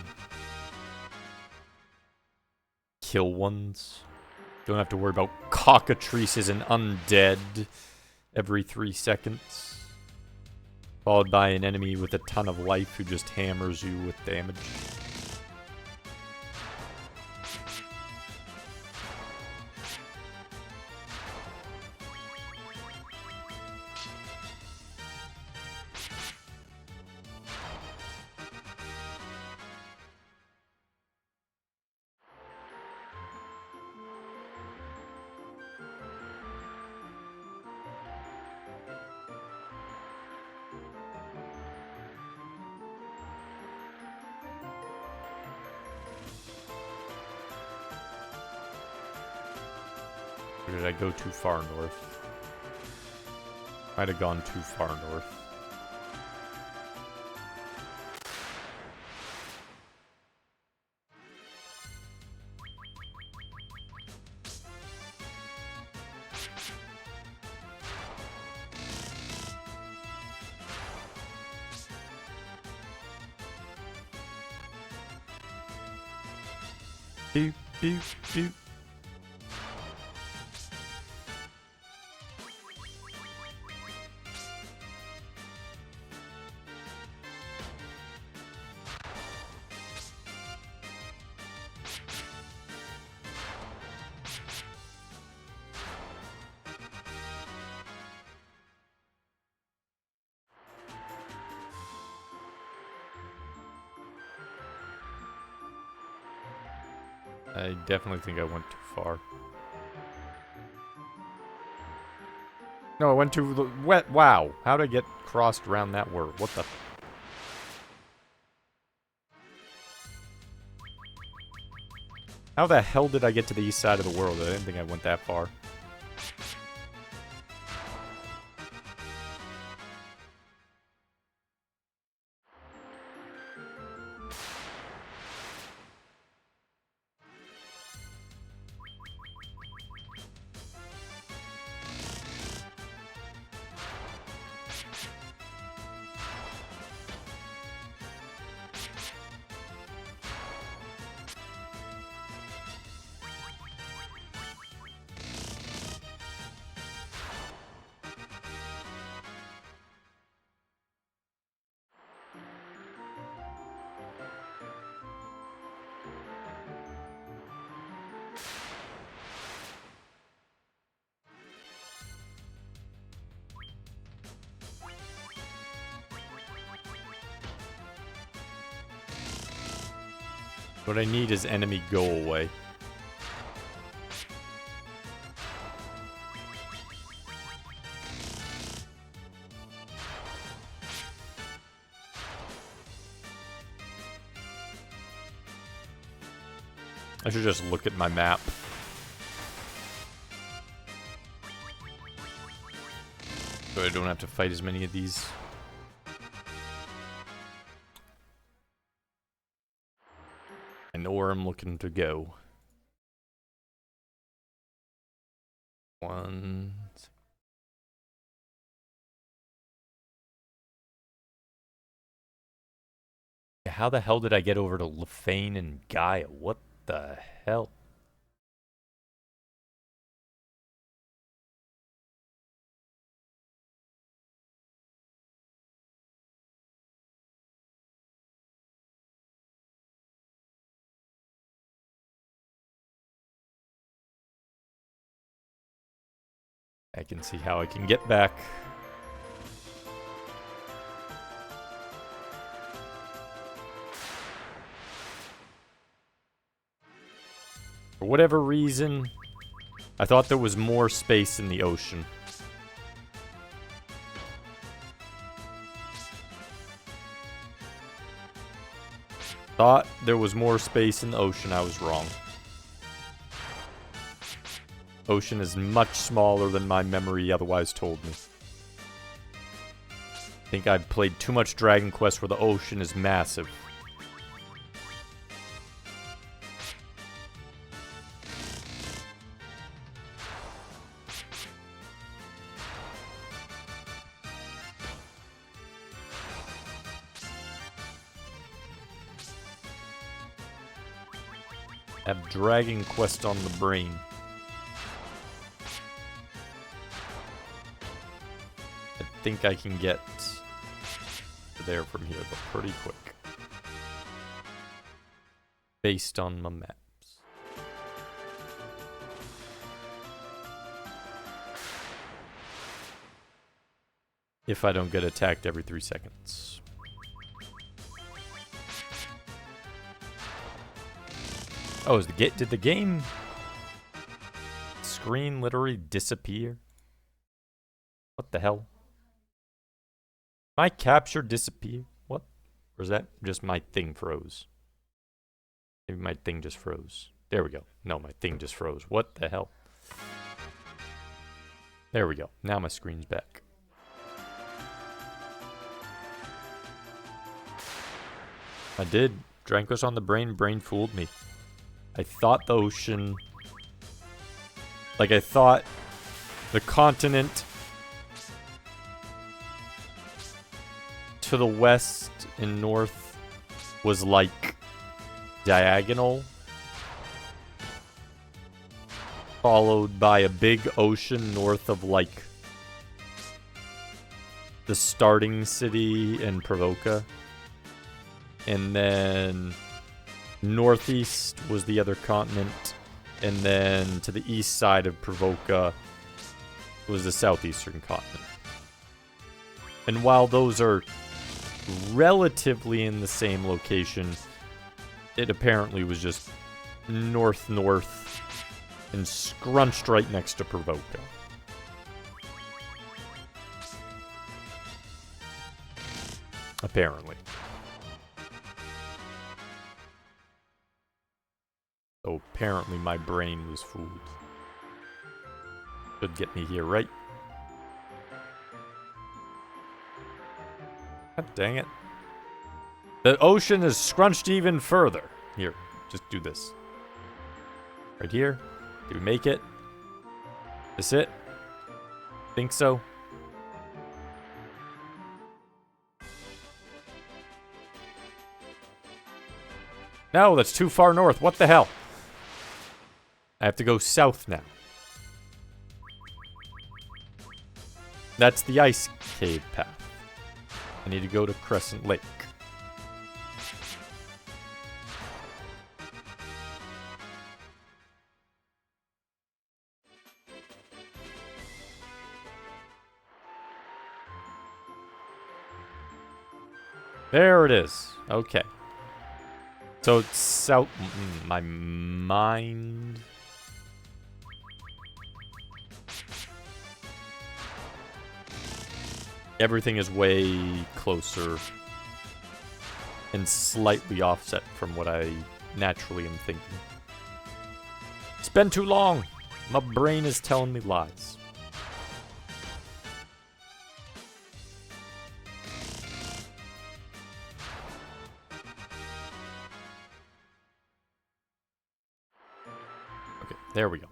Kill ones. Don't have to worry about cockatrices and undead every 3 seconds. Followed by an enemy with a ton of life who just hammers you with damage. Or did I go too far north? Might have gone too far north. Beep, beep, beep. I definitely think I went too far. No, I went to the wet. Wow, how'd I get crossed around that word? What the? How the hell did I get to the east side of the world? I didn't think I went that far. What I need is enemy go away. I should just look at my map. So I don't have to fight as many of these. I know where I'm looking to go. One. How the hell did I get over to Lefane and Gaia? What the hell? I can see how I can get back. For whatever reason, I thought there was more space in the ocean. Thought there was more space in the ocean. I was wrong. Ocean is much smaller than my memory otherwise told me. I think I've played too much Dragon Quest where the ocean is massive. Have Dragon Quest on the brain. I think I can get there from here, but pretty quick. Based on my maps. If I don't get attacked every 3 seconds. Oh, did the game screen literally disappear? What the hell? My capture disappear? What? Or is that just my thing froze? Maybe my thing just froze. There we go. No, my thing just froze. What the hell? There we go. Now my screen's back. I did. Drankos on the brain. Brain fooled me. I thought the ocean... Like, I thought the continent to the west and north was, like, diagonal. Followed by a big ocean north of, like, the starting city in Provoca. And then northeast was the other continent. And then to the east side of Provoca was the southeastern continent. And while those are relatively in the same location, it apparently was just north-north and scrunched right next to Provoca. Apparently. So apparently my brain was fooled. Should get me here, right? God dang it. The ocean is scrunched even further. Here, just do this. Right here. Did we make it? This it? Think so? No, that's too far north. What the hell? I have to go south now. That's the ice cave path. I need to go to Crescent Lake. There it is. Okay. So it's south. My mind. Everything is way closer and slightly offset from what I naturally am thinking. It's been too long. My brain is telling me lies. Okay, there we go.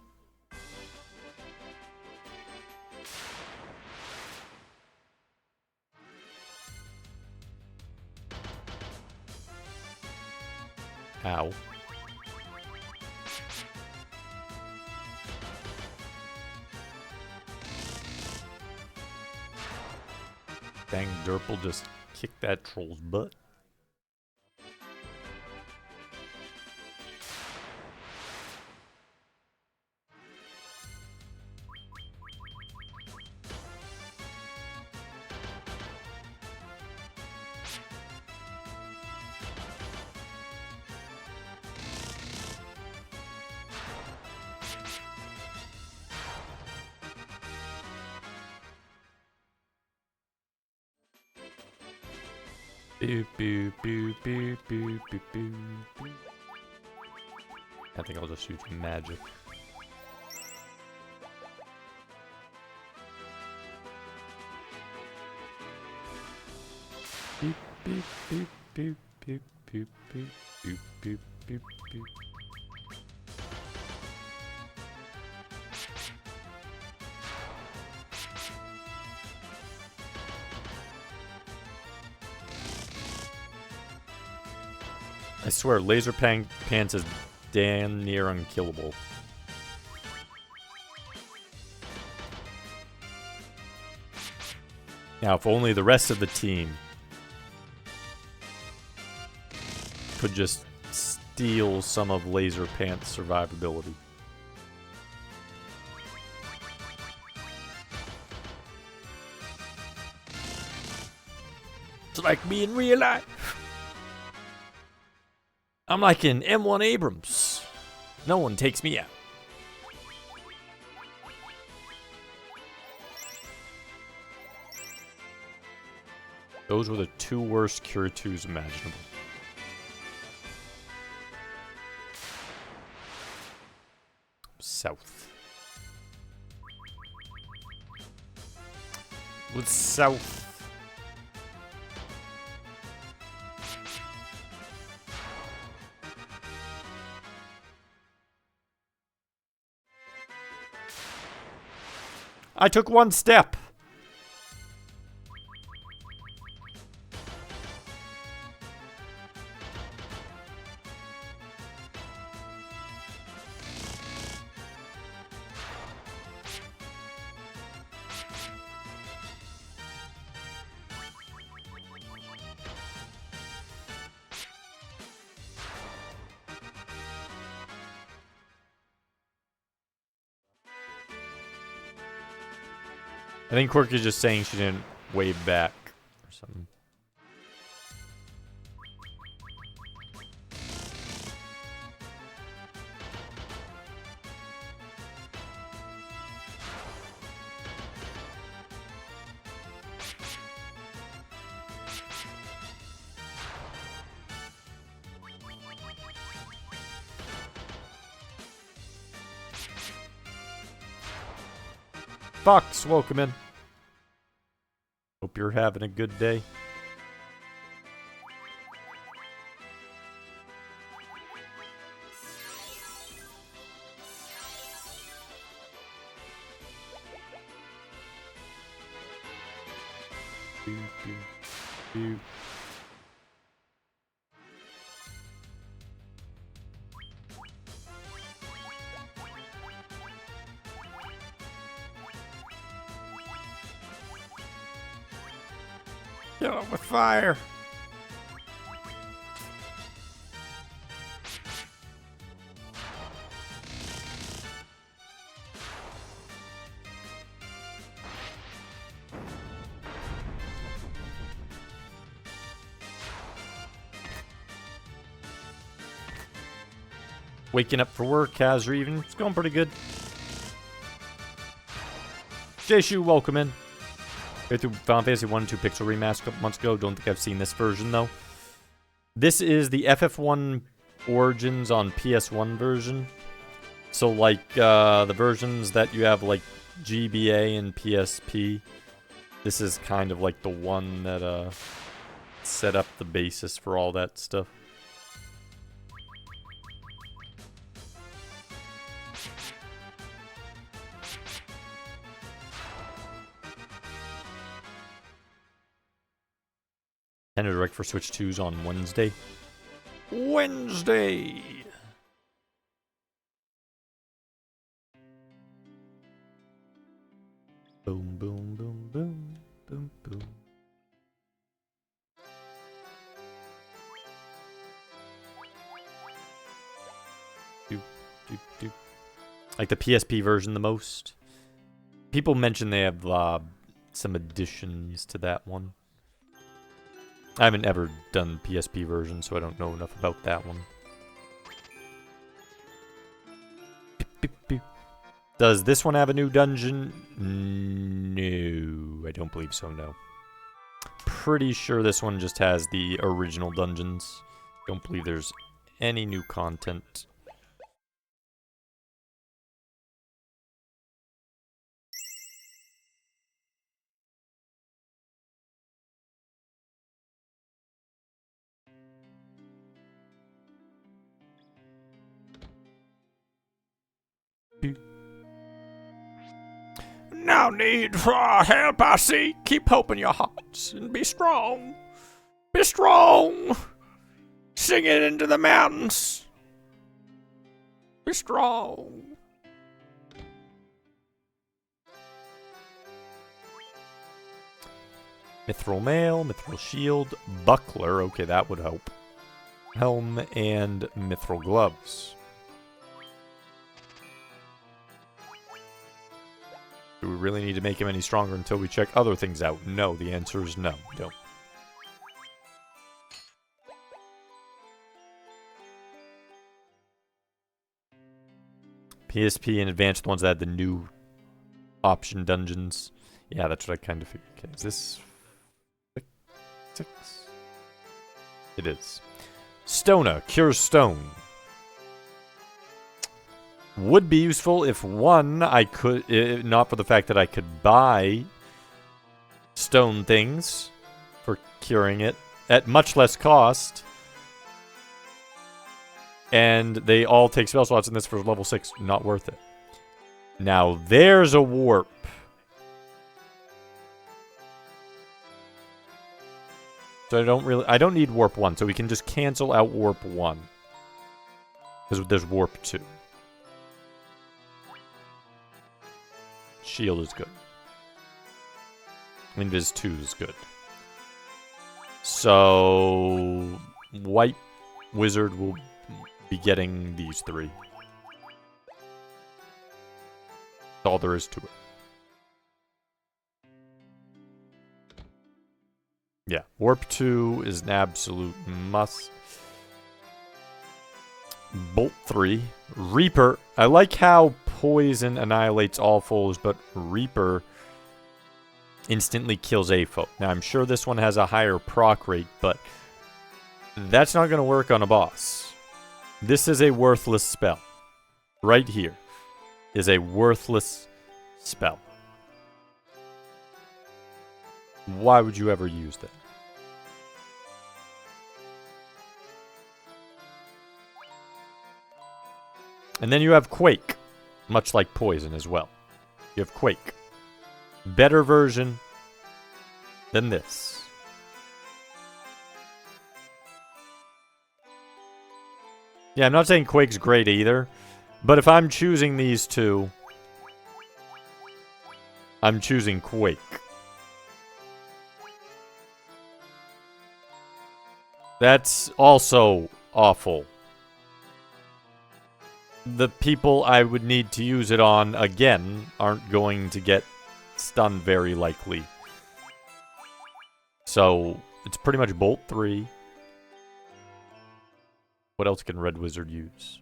Ow. Dang, Derp'll just kick that troll's butt. Boop, boop, boop, boop, boop, boop, boop, boop. I think I'll just use magic. Beep, beep, beep, beep, beep, beep, beep, beep, beep, beep, beep. I swear, Laser Pants is damn near unkillable. Now, if only the rest of the team could just steal some of Laser Pants' survivability. It's like me in real life. I'm like an M1 Abrams. No one takes me out. Those were the two worst Cure 2s imaginable. South. What's south? I took one step. I think Quirky's just saying she didn't wave back or something. Fox, welcome in. Hope you're having a good day. Boop, boop, boop. Kill him with fire. Waking up for work, how's your evening? It's going pretty good. J-Shu, welcome in. Go through Final Fantasy 1 and 2 Pixel Remaster a couple months ago. Don't think I've seen this version, though. This is the FF1 Origins on PS1 version. So, like, the versions that you have, like, GBA and PSP. This is kind of like the one that, set up the basis for all that stuff. Nintendo Direct for Switch 2's on Wednesday. Wednesday! Boom, boom, boom, boom, boom, boom. Doop, doop, doop. Like the PSP version the most. People mention they have some additions to that one. I haven't ever done PSP version, so I don't know enough about that one. Beep, beep, beep. Does this one have a new dungeon? No, I don't believe so, no. Pretty sure this one just has the original dungeons. Don't believe there's any new content. No need for help, I see. Keep hope in your hearts and be strong. Be strong. Sing it into the mountains. Be strong. Mithril Mail, Mithril Shield, Buckler, okay, that would help. Helm, and Mithril Gloves. Do we really need to make him any stronger until we check other things out? No, the answer is no, we don't. PSP and Advanced, the ones that had the new option dungeons. Yeah, that's what I kind of figured. Okay, is this 6? It is. Stona, Cure Stone. Would be useful if, one, I could, not for the fact that I could buy stone things for curing it at much less cost. And they all take spell slots in this for level 6. Not worth it. Now, there's a warp. So I don't need warp 1, so we can just cancel out warp 1. Because there's warp 2. Shield is good. Invis 2 is good. So, White Wizard will be getting these 3. That's all there is to it. Yeah, Warp 2 is an absolute must. Bolt 3. Reaper. I like how Poison annihilates all foes, but Reaper instantly kills a foe. Now, I'm sure this one has a higher proc rate, but that's not going to work on a boss. This is a worthless spell. Right here is a worthless spell. Why would you ever use that? And then you have Quake, much like Poison as well. You have Quake. Better version than this. Yeah, I'm not saying Quake's great either, but if I'm choosing these two, I'm choosing Quake. That's also awful. The people I would need to use it on, again, aren't going to get stunned very likely. So, it's pretty much Bolt 3. What else can Red Wizard use?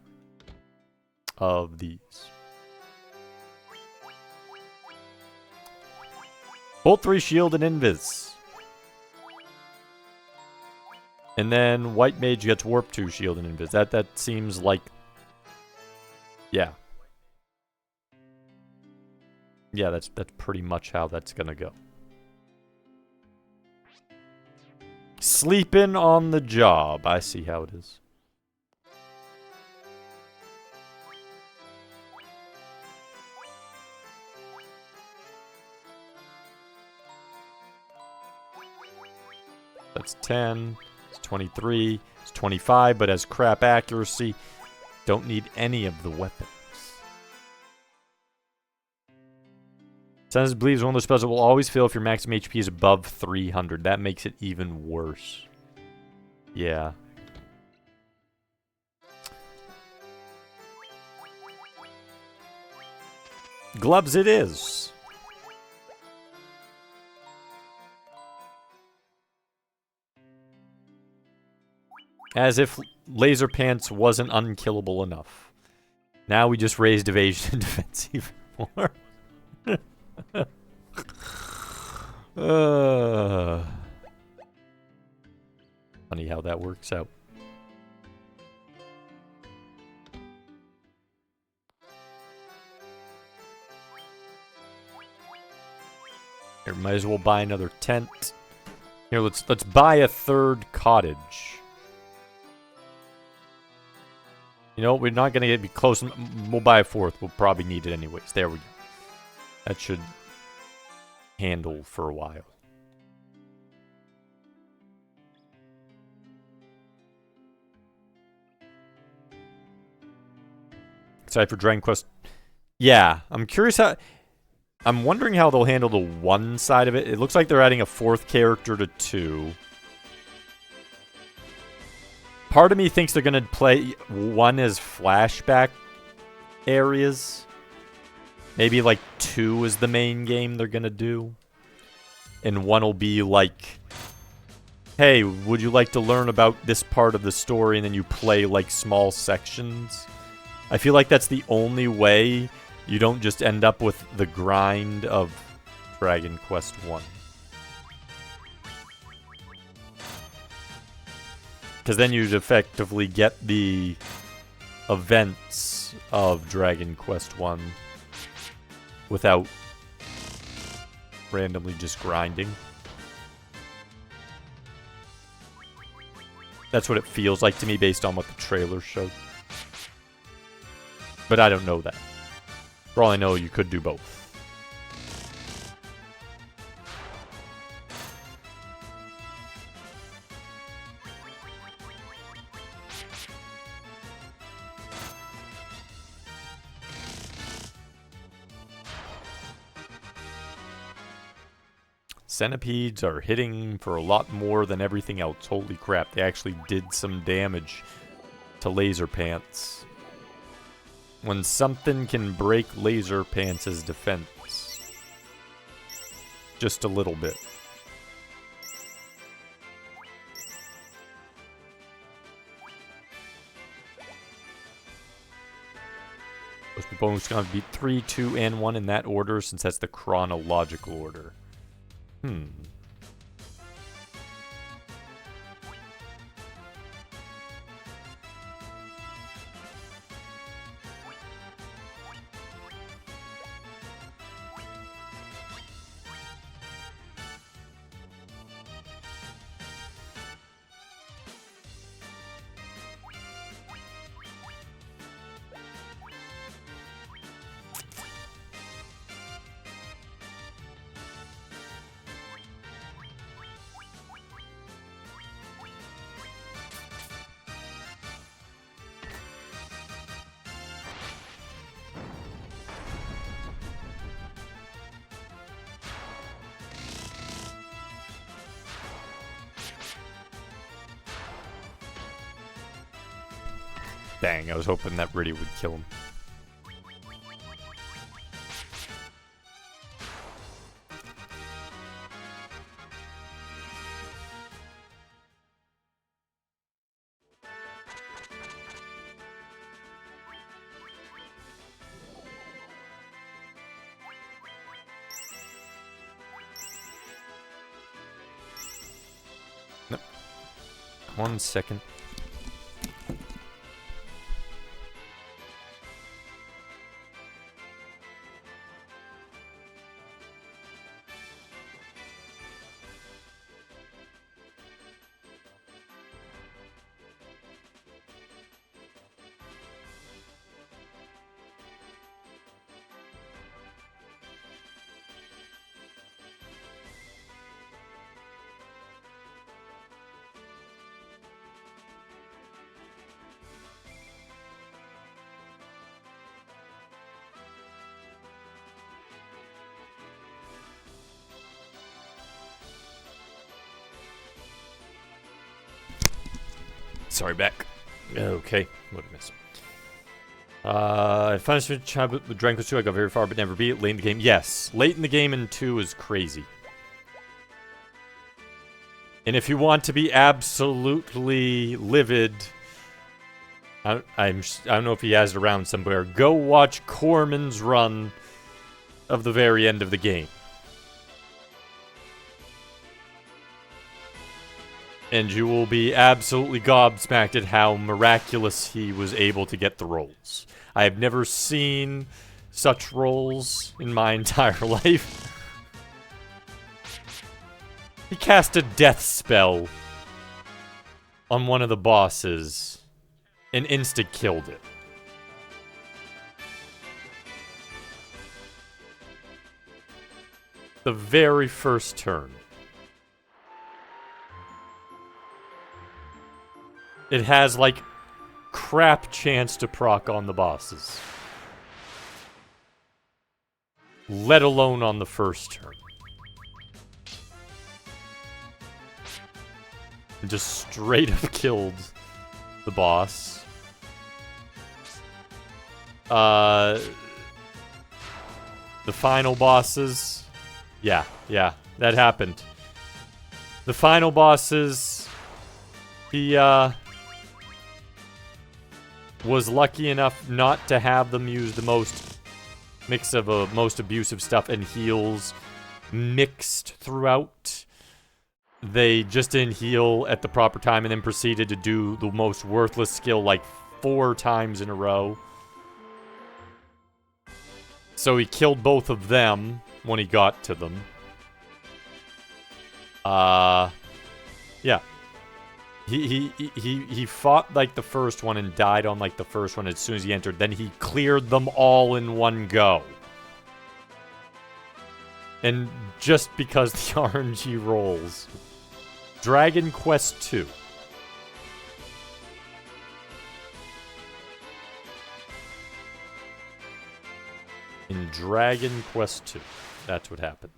Of these. Bolt 3, Shield, and Invis. And then White Mage gets Warp 2, Shield, and Invis. That seems like... Yeah. Yeah, that's pretty much how that's gonna go. Sleeping on the job. I see how it is. That's 10. It's 23. It's 25, but has crap accuracy. Don't need any of the weapons. Sense believes one of those spells that will always fail if your maximum HP is above 300. That makes it even worse. Yeah. Gloves it is. As if Laser Pants wasn't unkillable enough. Now we just raised evasion and defense even more. Funny how that works out. Here, might as well buy another tent. Here, let's buy a third cottage. You know, we're not gonna be close. We'll buy a fourth. We'll probably need it anyways. There we go. That should handle for a while. Excited for Dragon Quest. Yeah, I'm curious how... I'm wondering how they'll handle the one side of it. It looks like they're adding a fourth character to 2. Part of me thinks they're going to play one as flashback areas. Maybe like 2 is the main game they're going to do. And one will be like, hey, would you like to learn about this part of the story? And then you play like small sections. I feel like that's the only way you don't just end up with the grind of Dragon Quest 1. Because then you'd effectively get the events of Dragon Quest 1 without randomly just grinding. That's what it feels like to me based on what the trailer showed. But I don't know that. For all I know, you could do both. Centipedes are hitting for a lot more than everything else. Holy crap, they actually did some damage to Laser Pants. When something can break Laser Pants' defense. Just a little bit. Those people are going to beat 3, 2, and 1 in that order since that's the chronological order. Dang, I was hoping that Riddy would kill him. Nope. 1 second. Sorry, back. Okay, what did I miss? I finished with Dragon Quest 2. I got very far, but never beat it. Late in the game, yes. Late in the game in 2 is crazy. And if you want to be absolutely livid, I don't know if he has it around somewhere. Go watch Corman's run of the very end of the game. And you will be absolutely gobsmacked at how miraculous he was able to get the rolls. I have never seen such rolls in my entire life. He cast a death spell on one of the bosses and insta-killed it. The very first turn. It has, like, crap chance to proc on the bosses. Let alone on the first turn. And just straight up killed the boss. The final bosses. Yeah, that happened. The final bosses, he, was lucky enough not to have them use the most mix of most abusive stuff and heals mixed throughout. They just didn't heal at the proper time and then proceeded to do the most worthless skill like 4 times in a row. So he killed both of them when he got to them. Yeah. He fought like the first one and died on like the first one as soon as he entered. Then he cleared them all in one go. And just because the RNG rolls. Dragon Quest 2. In Dragon Quest 2. That's what happened.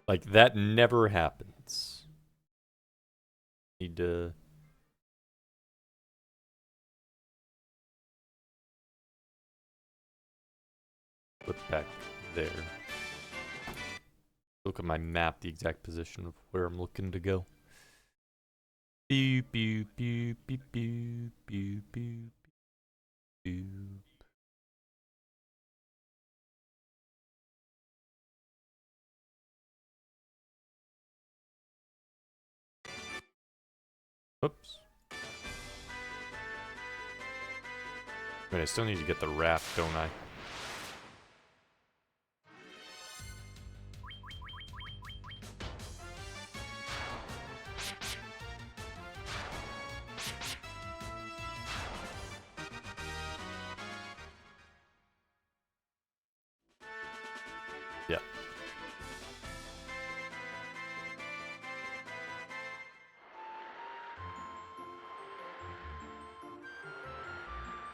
Like, that never happens. Need to... Flip back there. Look at my map, the exact position of where I'm looking to go. Boop, boop, boop, boop, boop, boop, boop, boop. Oops. Wait, I still need to get the raft, don't I? Yeah.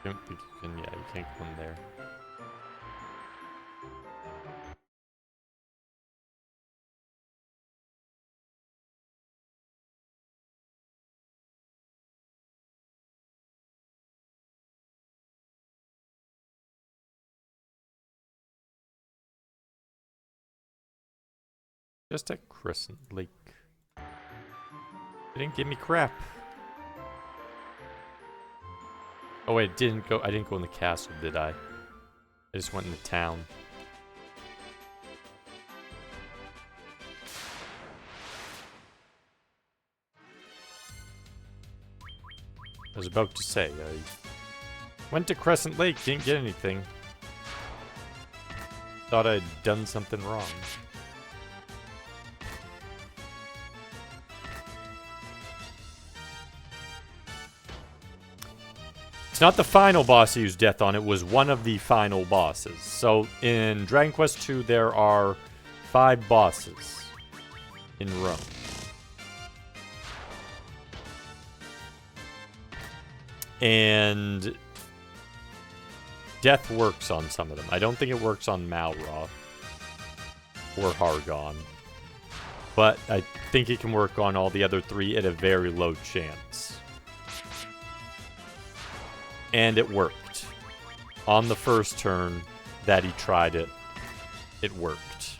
don't think you can, yeah, you can't go in there. Just at Crescent Lake. They didn't give me crap. Oh wait, I didn't go in the castle, did I? I just went in the town. I was about to say, I went to Crescent Lake, didn't get anything. Thought I'd done something wrong. It's not the final boss he used death on, it was one of the final bosses. So in Dragon Quest II, there are 5 bosses in Rome. And death works on some of them. I don't think it works on Malra or Hargon. But I think it can work on all the other 3 at a very low chance. And it worked. On the first turn that he tried it, it worked.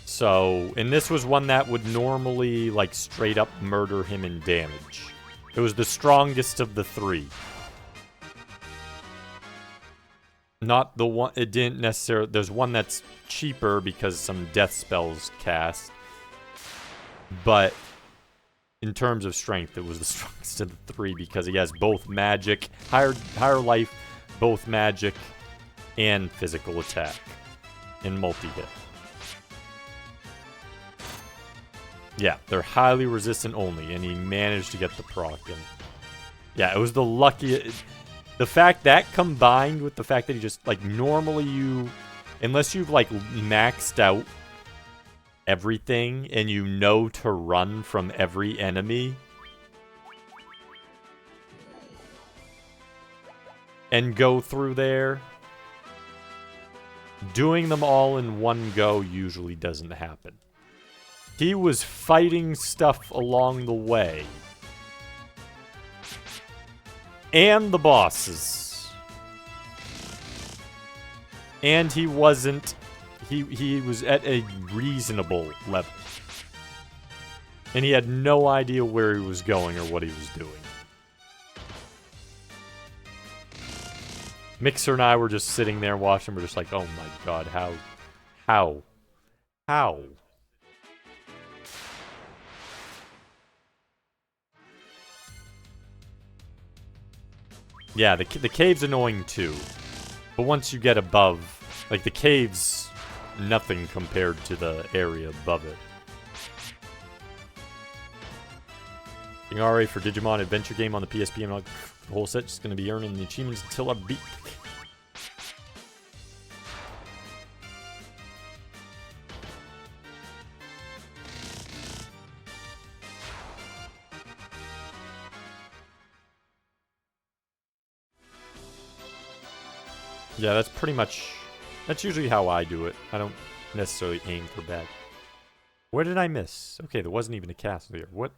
So, and this was one that would normally, like, straight up murder him in damage. It was the strongest of the 3. Not the one, it didn't necessarily, there's one that's cheaper because some death spells cast. But in terms of strength, it was the strongest of the 3 because he has both magic, higher life, both magic, and physical attack. And multi-hit. Yeah, they're highly resistant only, and he managed to get the proc in. Yeah, it was the luckiest. The fact that combined with the fact that he just, like, normally you, unless you've, like, maxed out everything and you know to run from every enemy and go through there, doing them all in one go usually doesn't happen. He was fighting stuff along the way. And the bosses. And he wasn't... He was at a reasonable level. And he had no idea where he was going or what he was doing. Mixer and I were just sitting there watching. We're just like, oh my god, how? Yeah, the cave's annoying too. But once you get above, like the cave's nothing compared to the area above it. Being RA for Digimon Adventure Game on the PSP and the whole set just going to be earning the achievements until I beat. Yeah, that's pretty much... That's usually how I do it. I don't necessarily aim for bad. Where did I miss? Okay, there wasn't even a castle here. What?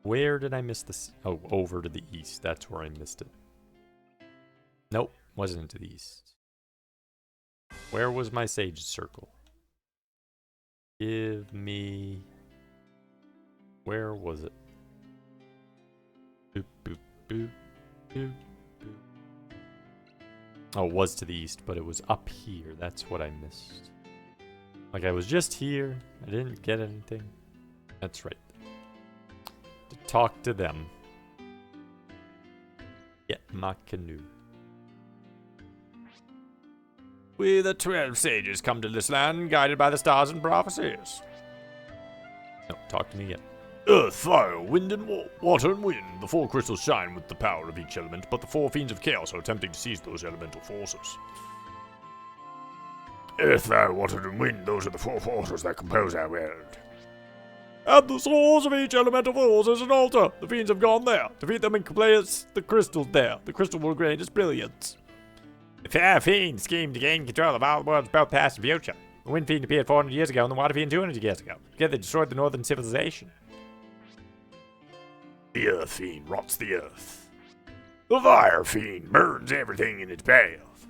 Where did I miss this? Oh, over to the east. That's where I missed it. Nope, wasn't to the east. Where was my sage circle? Give me... Where was it? Boop, boop, boop, boop. Oh, it was to the east, but it was up here. That's what I missed. Like, I was just here. I didn't get anything. That's right. To talk to them. Get my canoe. We the 12 sages come to this land, guided by the stars and prophecies. No, talk to me again. Earth, fire, wind, and water and wind. The 4 crystals shine with the power of each element, but the 4 fiends of chaos are attempting to seize those elemental forces. Earth, fire, water, and wind, those are the 4 forces that compose our world. At the source of each elemental force is an altar. The fiends have gone there. Defeat them and place the crystals there. The crystal will grant its brilliance. The fair fiend schemed to gain control of all the worlds, both past and future. The wind fiend appeared 400 years ago and the water fiend 200 years ago. Together they destroyed the northern civilization. The earth fiend rots the earth. The fire fiend burns everything in its path.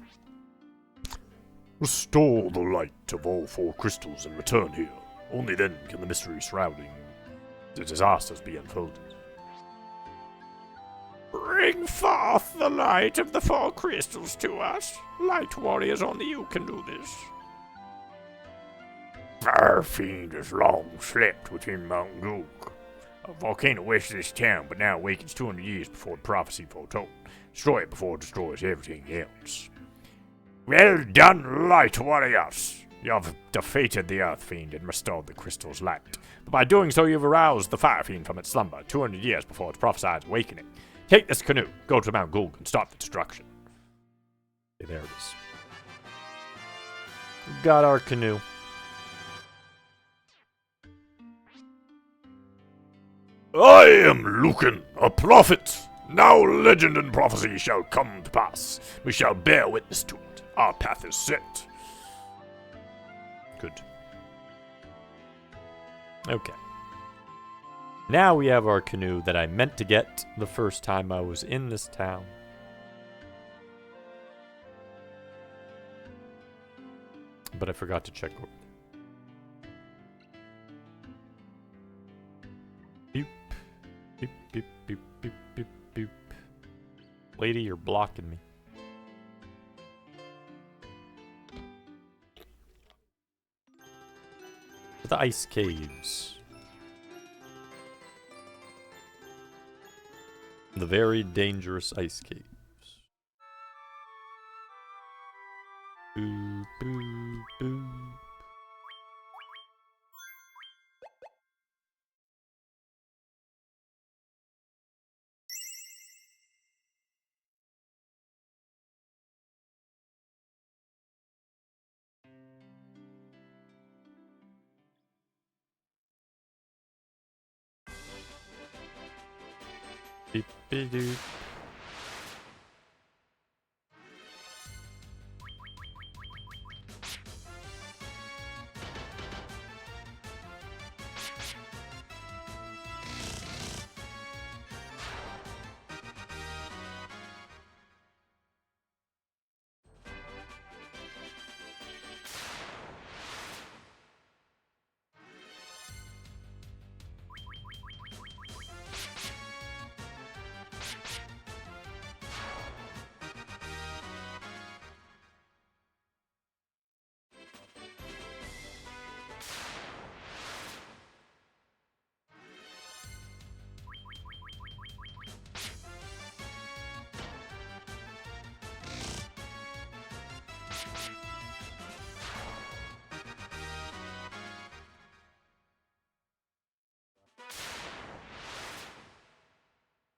Restore the light of all 4 crystals and return here. Only then can the mystery surrounding the disasters be unfolded. Bring forth the light of the 4 crystals to us. Light warriors, only you can do this. Fire fiend has long slept within Mount Gook. A volcano west of this town, but now awakens 200 years before the prophecy foretold. Destroy it before it destroys everything else. Well done, light warriors! You have defeated the earth fiend and restored the crystal's light. But by doing so, you've aroused the fire fiend from its slumber 200 years before its prophesied awakening. Take this canoe, go to Mount Gook, and stop the destruction. Okay, there it is. We've got our canoe. I am Lucan, a prophet. Now legend and prophecy shall come to pass. We shall bear witness to it. Our path is set. Good. Okay. Now we have our canoe that I meant to get the first time I was in this town. But I forgot to check. Boop. Boop, boop, boop, boop, boop, boop. Lady, you're blocking me. The ice caves. The very dangerous ice caves. Boop, boop, boop. Beep, beep, doop.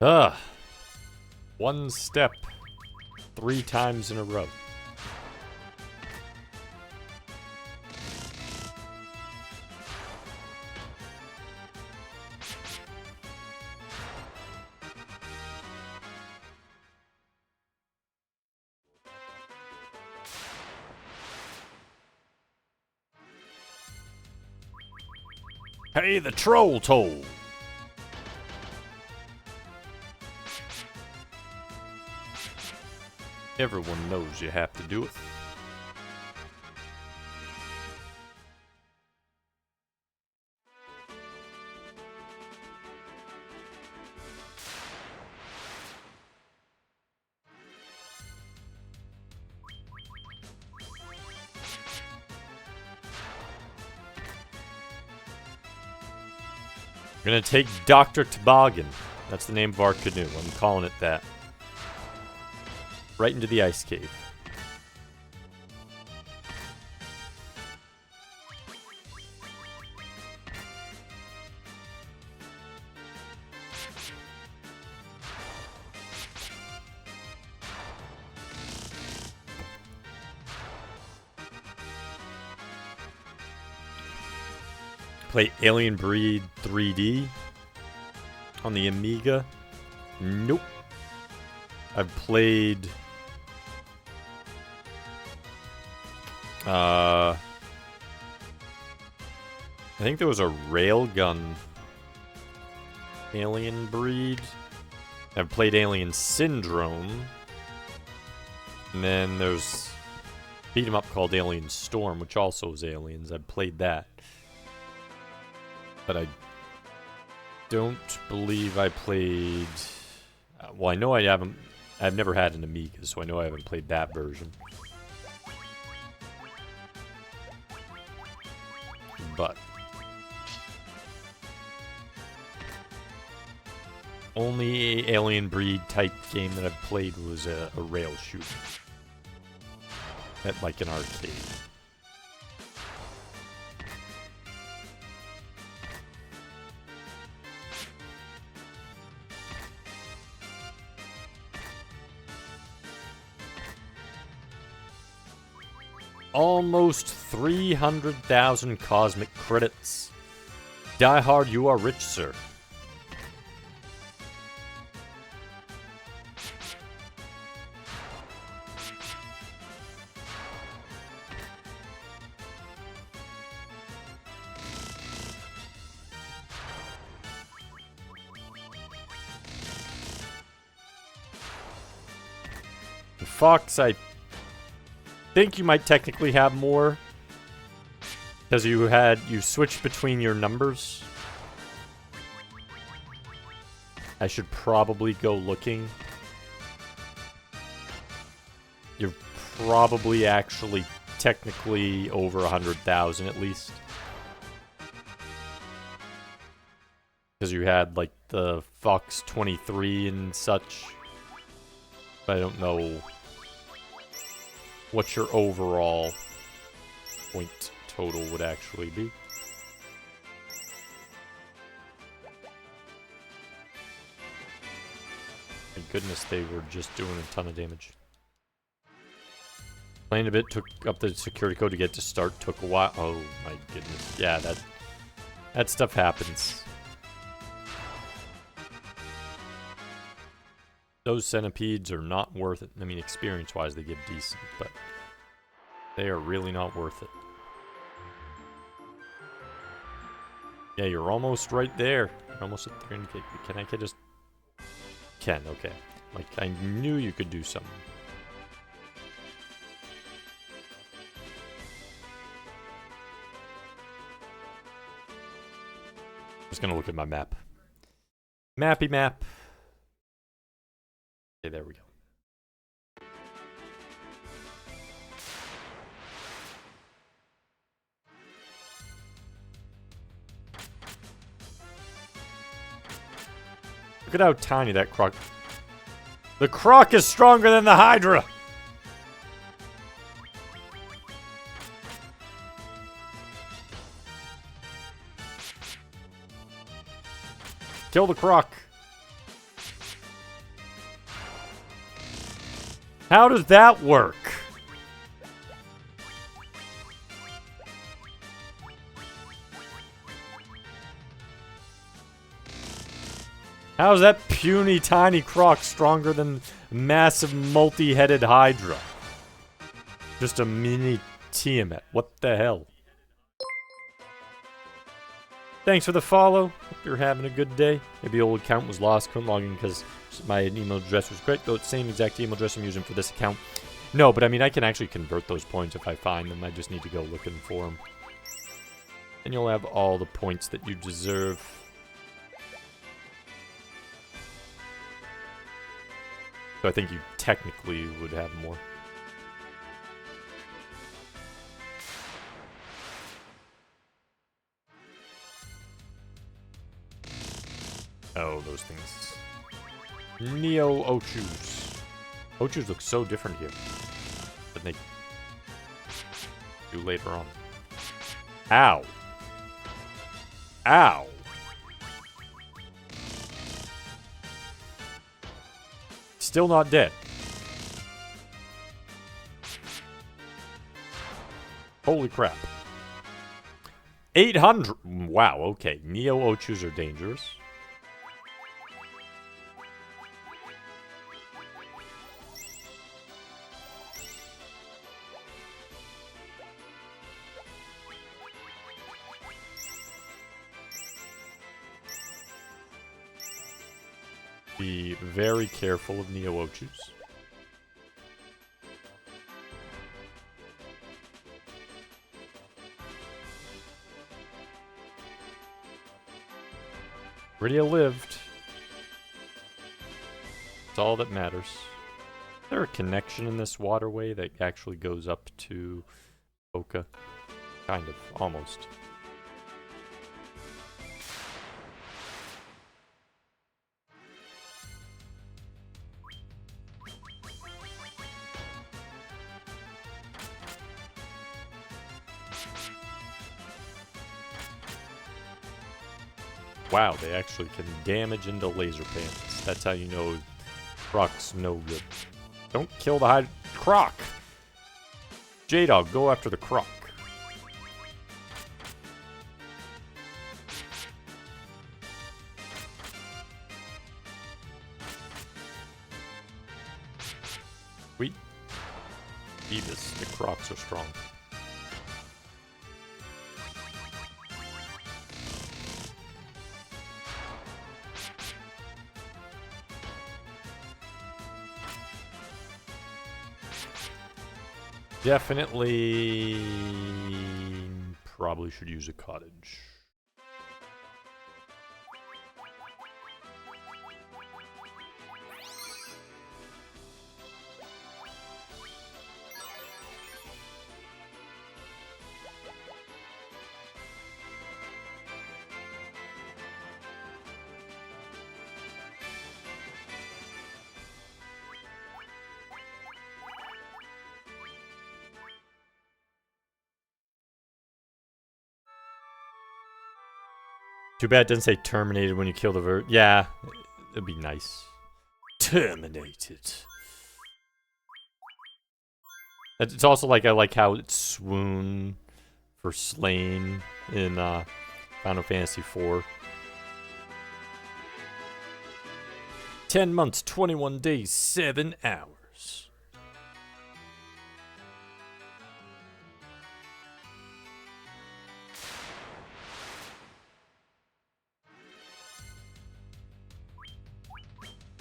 Ugh. One step 3 times in a row. Pay the troll toll. Everyone knows you have to do it. We're gonna take Dr. Toboggan. That's the name of our canoe. I'm calling it that. Right into the ice cave. Play Alien Breed 3D on the Amiga. Nope. I've played... I think there was a Railgun Alien Breed. I've played Alien Syndrome. And then there's beat 'em up called Alien Storm, which also is aliens. I've played that. But I don't believe I played... well, I know I haven't... I've never had an Amiga, so I know I haven't played that version. But... only Alien Breed type game that I've played was a rail shooter. At like an arcade. Almost 300,000 cosmic credits. Die Hard, you are rich, sir. Fox, I think you might technically have more. Because you switched between your numbers. I should probably go looking. You're probably actually technically over 100,000 at least. Because you had like the Fox 23 and such. But I don't know what your overall point total would actually be. Thank goodness they were just doing a ton of damage. Playing a bit, took up the security code to get to start, took a while. Oh my goodness. Yeah, that stuff happens. Those centipedes are not worth it. I mean, experience-wise, they give decent, but they are really not worth it. Yeah, you're almost right there. You're almost at 300k. Can I just... Can, okay. Like, I knew you could do something. Just gonna look at my map. Mappy map. Okay, there we go. Look at how tiny that croc... The croc is stronger than the Hydra! Kill the croc. How does that work? How is that puny tiny croc stronger than massive multi-headed Hydra? Just a mini Tiamat. What the hell? Thanks for the follow. Hope you're having a good day. Maybe the old account was lost. Couldn't log in because my email address was correct. Though it's the same exact email address I'm using for this account. No, but I mean, I can actually convert those points if I find them. I just need to go looking for them. And you'll have all the points that you deserve. So I think you technically would have more. Oh, those things. Neo Ochus. Ochus look so different here than they do later on. Ow. Ow. Still not dead. Holy crap. 800. Wow, okay. Neo Ochus are dangerous. Be very careful of Neo Ochus. Rydia lived. It's all that matters. Is there a connection in this waterway that actually goes up to Oka? Kind of, almost. Wow, they actually can damage into laser pants. That's how you know Croc's no good. Don't kill the Croc! J-Dog, go after the Croc. Sweet. Beavis, the Crocs are strong. Definitely probably should use a cottage. Too bad it doesn't say terminated when you kill the vert. Yeah, it'd be nice. Terminated. It's also like, I like how it's swoon for slain in Final Fantasy IV. 10 months, 21 days, 7 hours.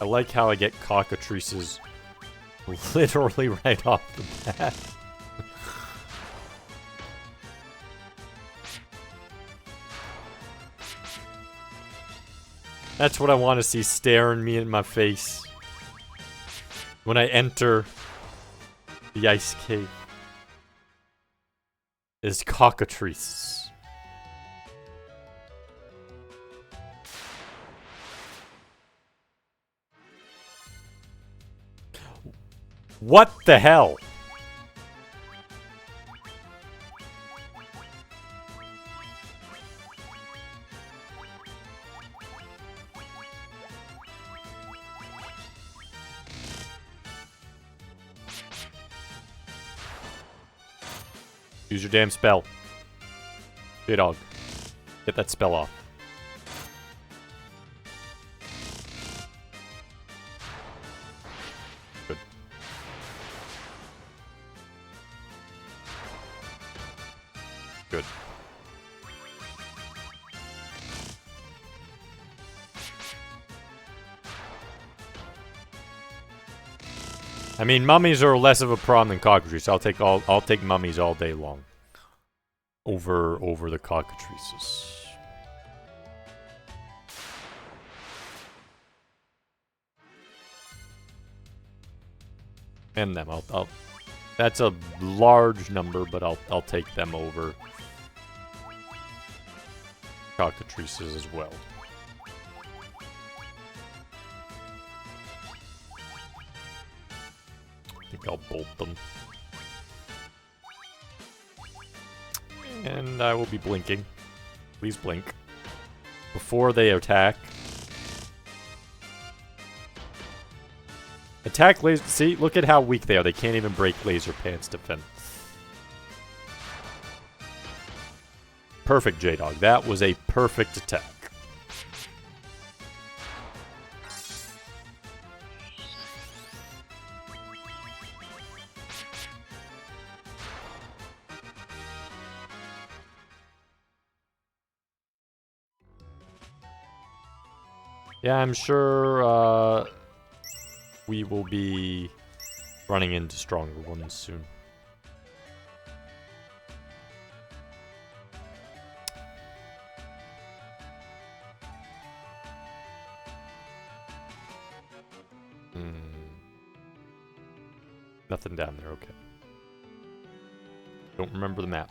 I like how I get cockatrices literally right off the bat. That's what I want to see staring me in my face when I enter the ice cave. Is cockatrices. What the hell? Use your damn spell. J-Dog. Get that spell off. Good. Good. I mean, mummies are less of a problem than cockatrices. I'll take mummies all day long. Over the cockatrices. And them. I'll that's a large number, but I'll take them over cockatrices as well. I think I'll bolt them. And I will be blinking. Please blink. Before they attack. Attack laser. See, look at how weak they are. They can't even break laser pants defense. perfect, J-Dog. That was a perfect attack. Yeah, I'm sure we will be running into stronger ones soon. Nothing down there, okay. Don't remember the map.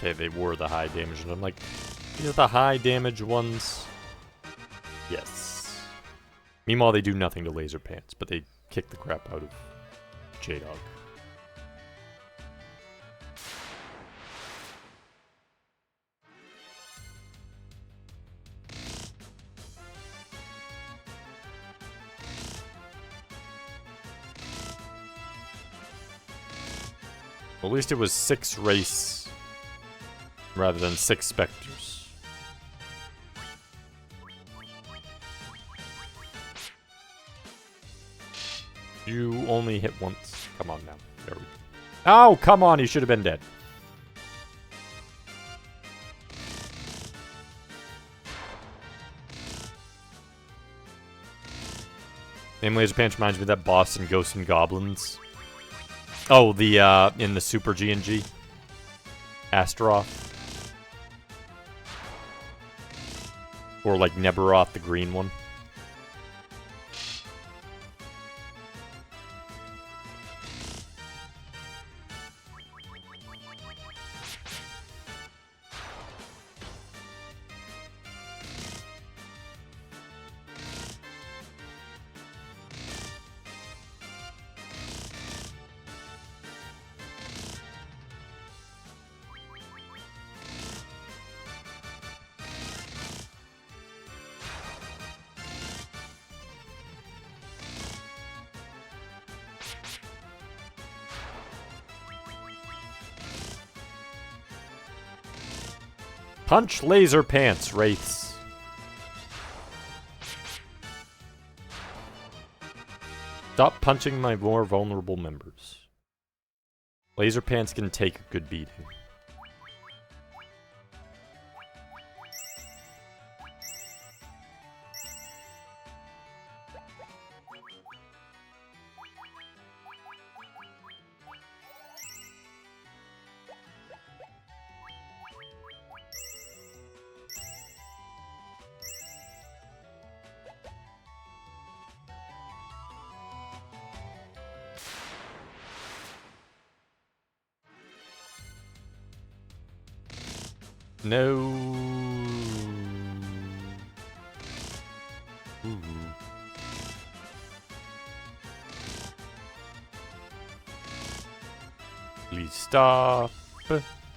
Okay, they were the high damage, and I'm like, these are the high damage ones. Yes. Meanwhile, they do nothing to Laser Pants, but they kick the crap out of J-Dog. Well, at least it was 6 race rather than 6 specters. You only hit once. Come on now. There we go. Oh, come on. He should have been dead. Name Laser Pants reminds me of that boss in Ghosts and Goblins. Oh, the, in the Super G&G. Astaroth. Or like Neberoth, the green one. Punch Laser Pants, Wraiths. Stop punching my more vulnerable members. Laser Pants can take a good beating. No. Ooh. Please stop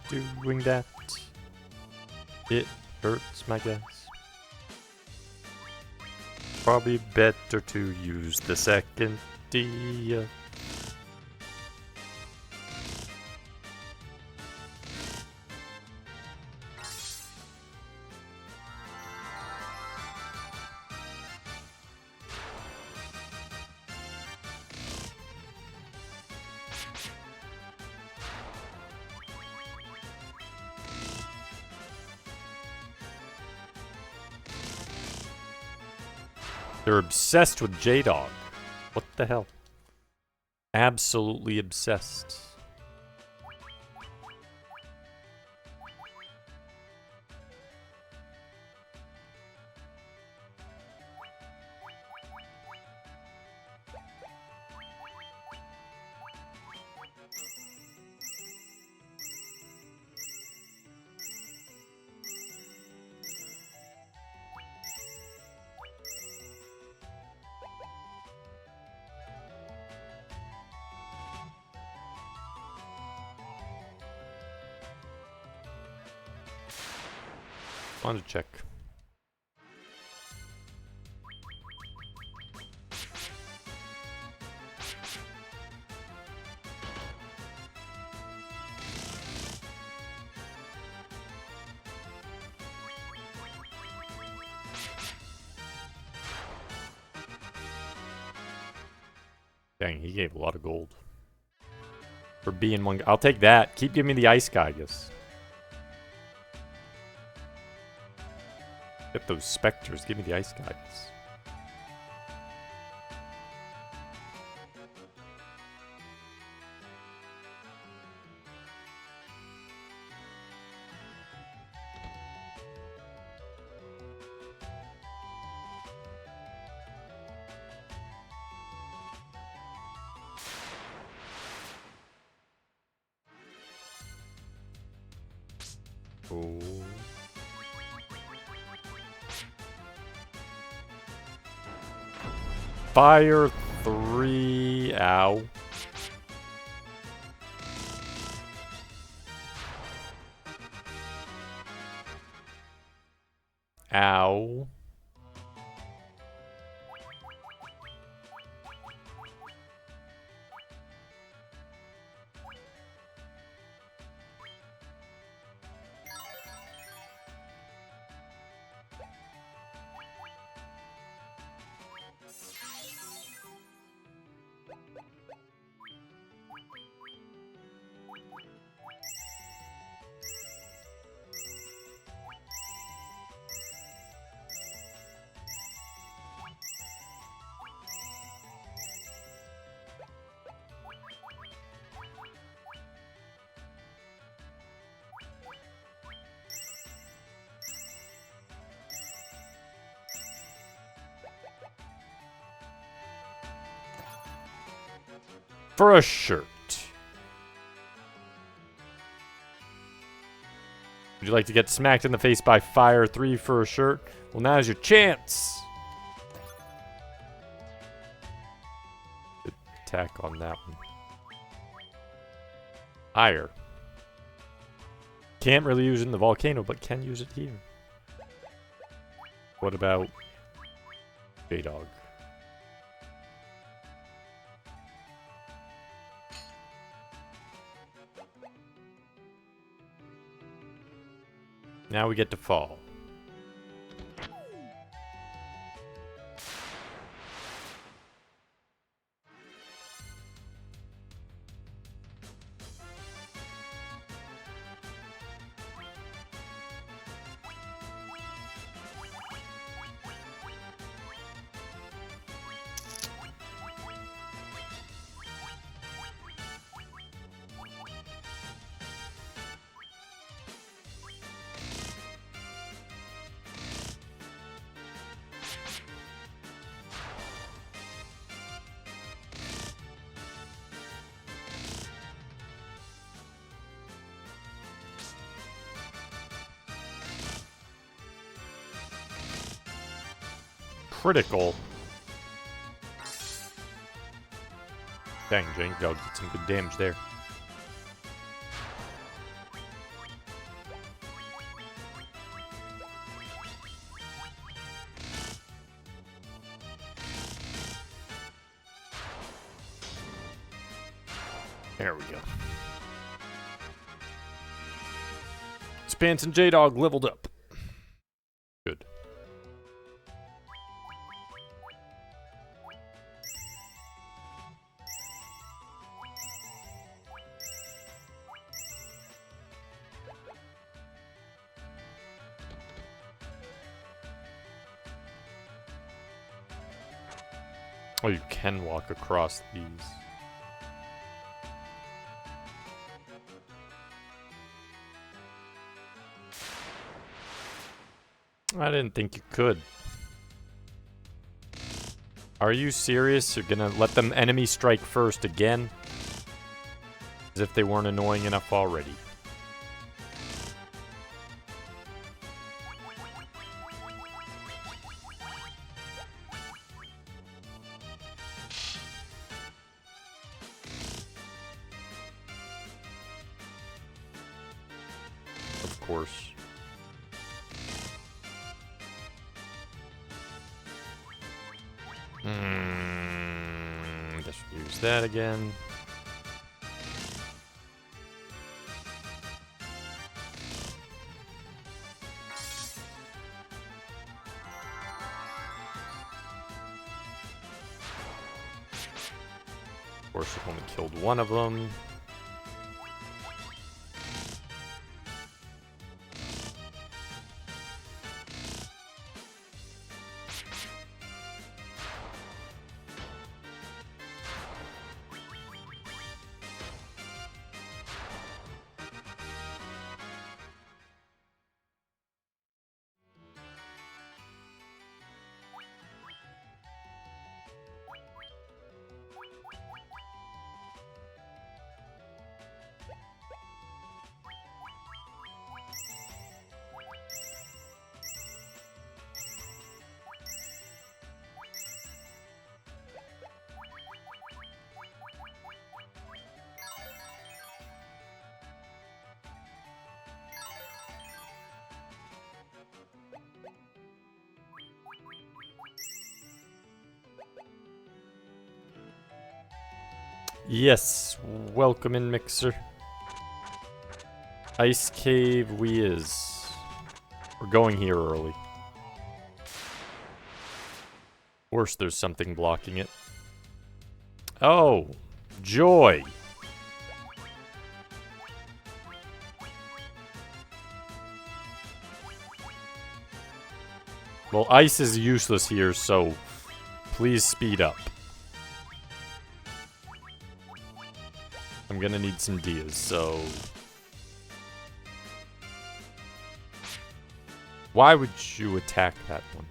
doing that. It hurts my guess. Probably better to use the second D. They're obsessed with J-Dog. What the hell? Absolutely obsessed. Wanted to check. Dang, he gave a lot of gold. For being one. I'll take that. Keep giving me the ice guy, I guess. Get those specters. Give me the ice guys. Oh. Fire 3. Ow. Ow. For a shirt. Would you like to get smacked in the face by Fire 3 for a shirt? Well, now's your chance. Good attack on that one. Higher. Can't really use it in the volcano, but can use it here. What about J-Dog? Now we get to fall. Critical. Dang, Jank Dog did some good damage there. There we go. Spance and J-Dog leveled up. Good. Oh, you can walk across these. I didn't think you could. Are you serious? You're gonna let them enemy strike first again? As if they weren't annoying enough already. Of course. Just use that again. Of course, I've only killed one of them. Yes, welcome in, Mixer. Ice Cave we is. We're going here early. Of course there's something blocking it. Oh, joy. Well, ice is useless here, so please speed up. I'm gonna need some Dias, so... Why would you attack that one?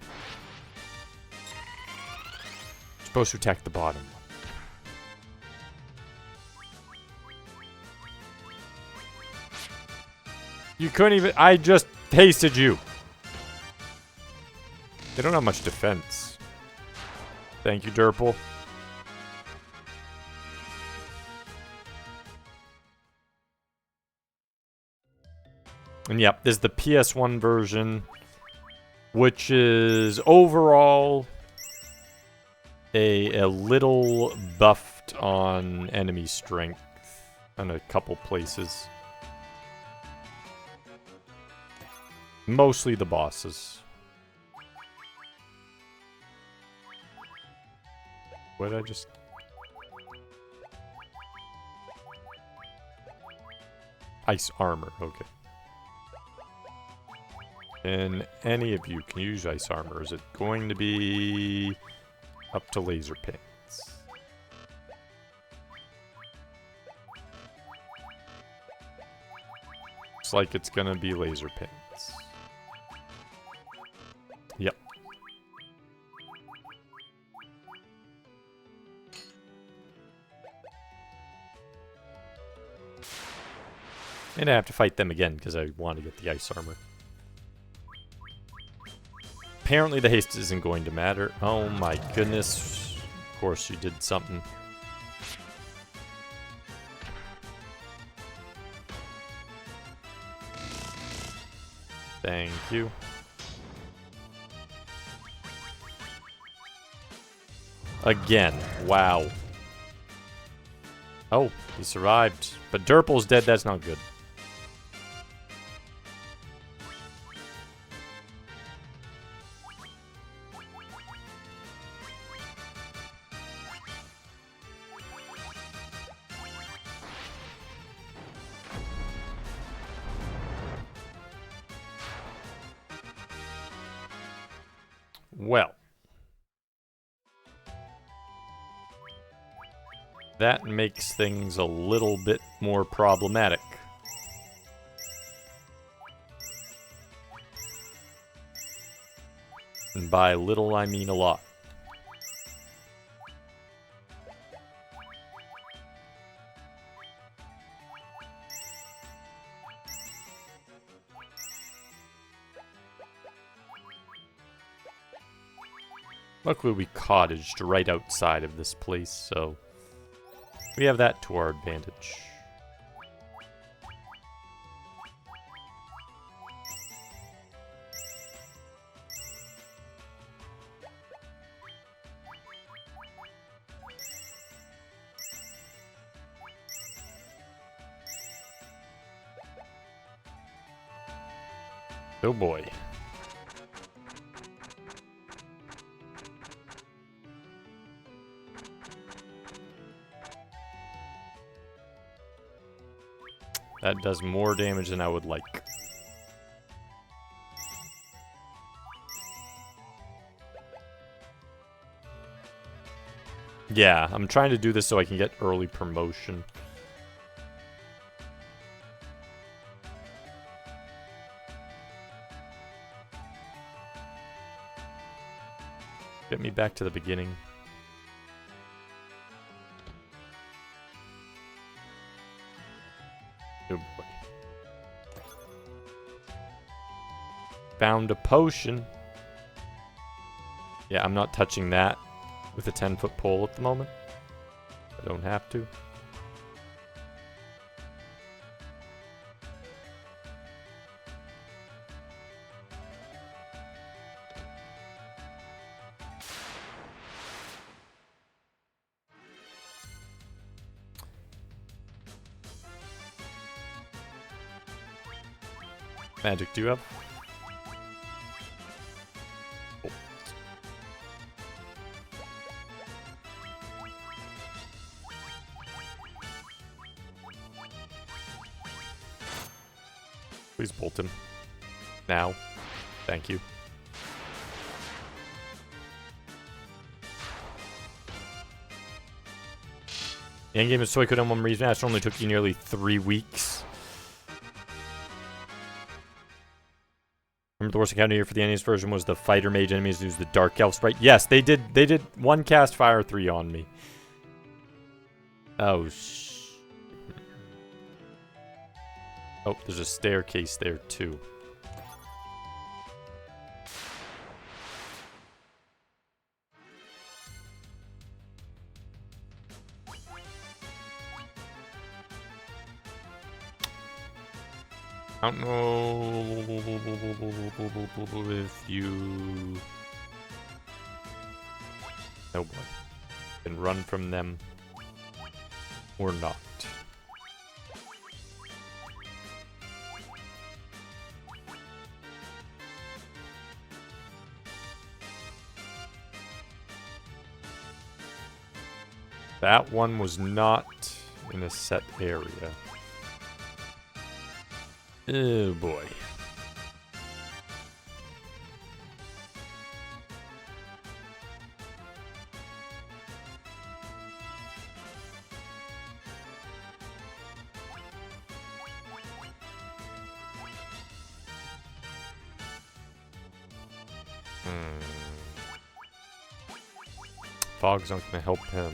You're supposed to attack the bottom one. You couldn't even... I just hasted you. They don't have much defense. Thank you, Derple. And yep, this is the PS1 version, which is overall a little buffed on enemy strength in a couple places. Mostly the bosses. What did I just... Ice armor, okay. And any of you can use ice armor. Is it going to be up to laser pins? Looks like it's gonna be laser pins. Yep. And I have to fight them again because I want to get the ice armor. Apparently the haste isn't going to matter. Oh my goodness. Of course you did something. Thank you. Again. Wow. Oh, he survived. But Derple's dead. That's not good. Well. That makes things a little bit more problematic. And by little, I mean a lot. Luckily, we cottaged right outside of this place, so we have that to our advantage. Oh boy. That does more damage than I would like. Yeah, I'm trying to do this so I can get early promotion. Get me back to the beginning. Oh boy. Found a potion. Yeah, I'm not touching that with a 10-foot pole at the moment. I don't have to. Magic, do you have? Oh. Please bolt him. Now. Thank you. The endgame of Suikoden 1 Remaster only took you nearly 3 weeks. Remember the worst encounter here for the NES version was the fighter mage enemies use the Dark Elf sprite? Yes, they did one cast Fire 3 on me. Oh, oh, there's a staircase there too. I don't know if you... Oh boy. Can run from them or not. That one was not in a set area. Oh boy. Fog's not gonna help him.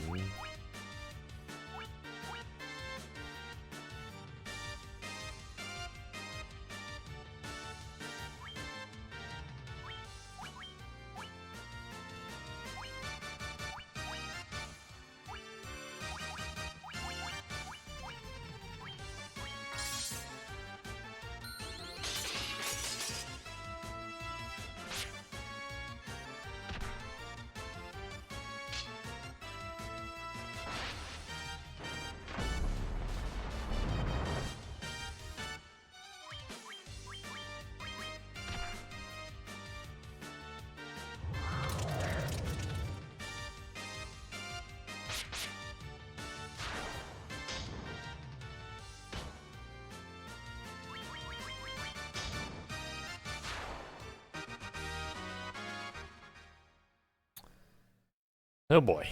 Oh boy.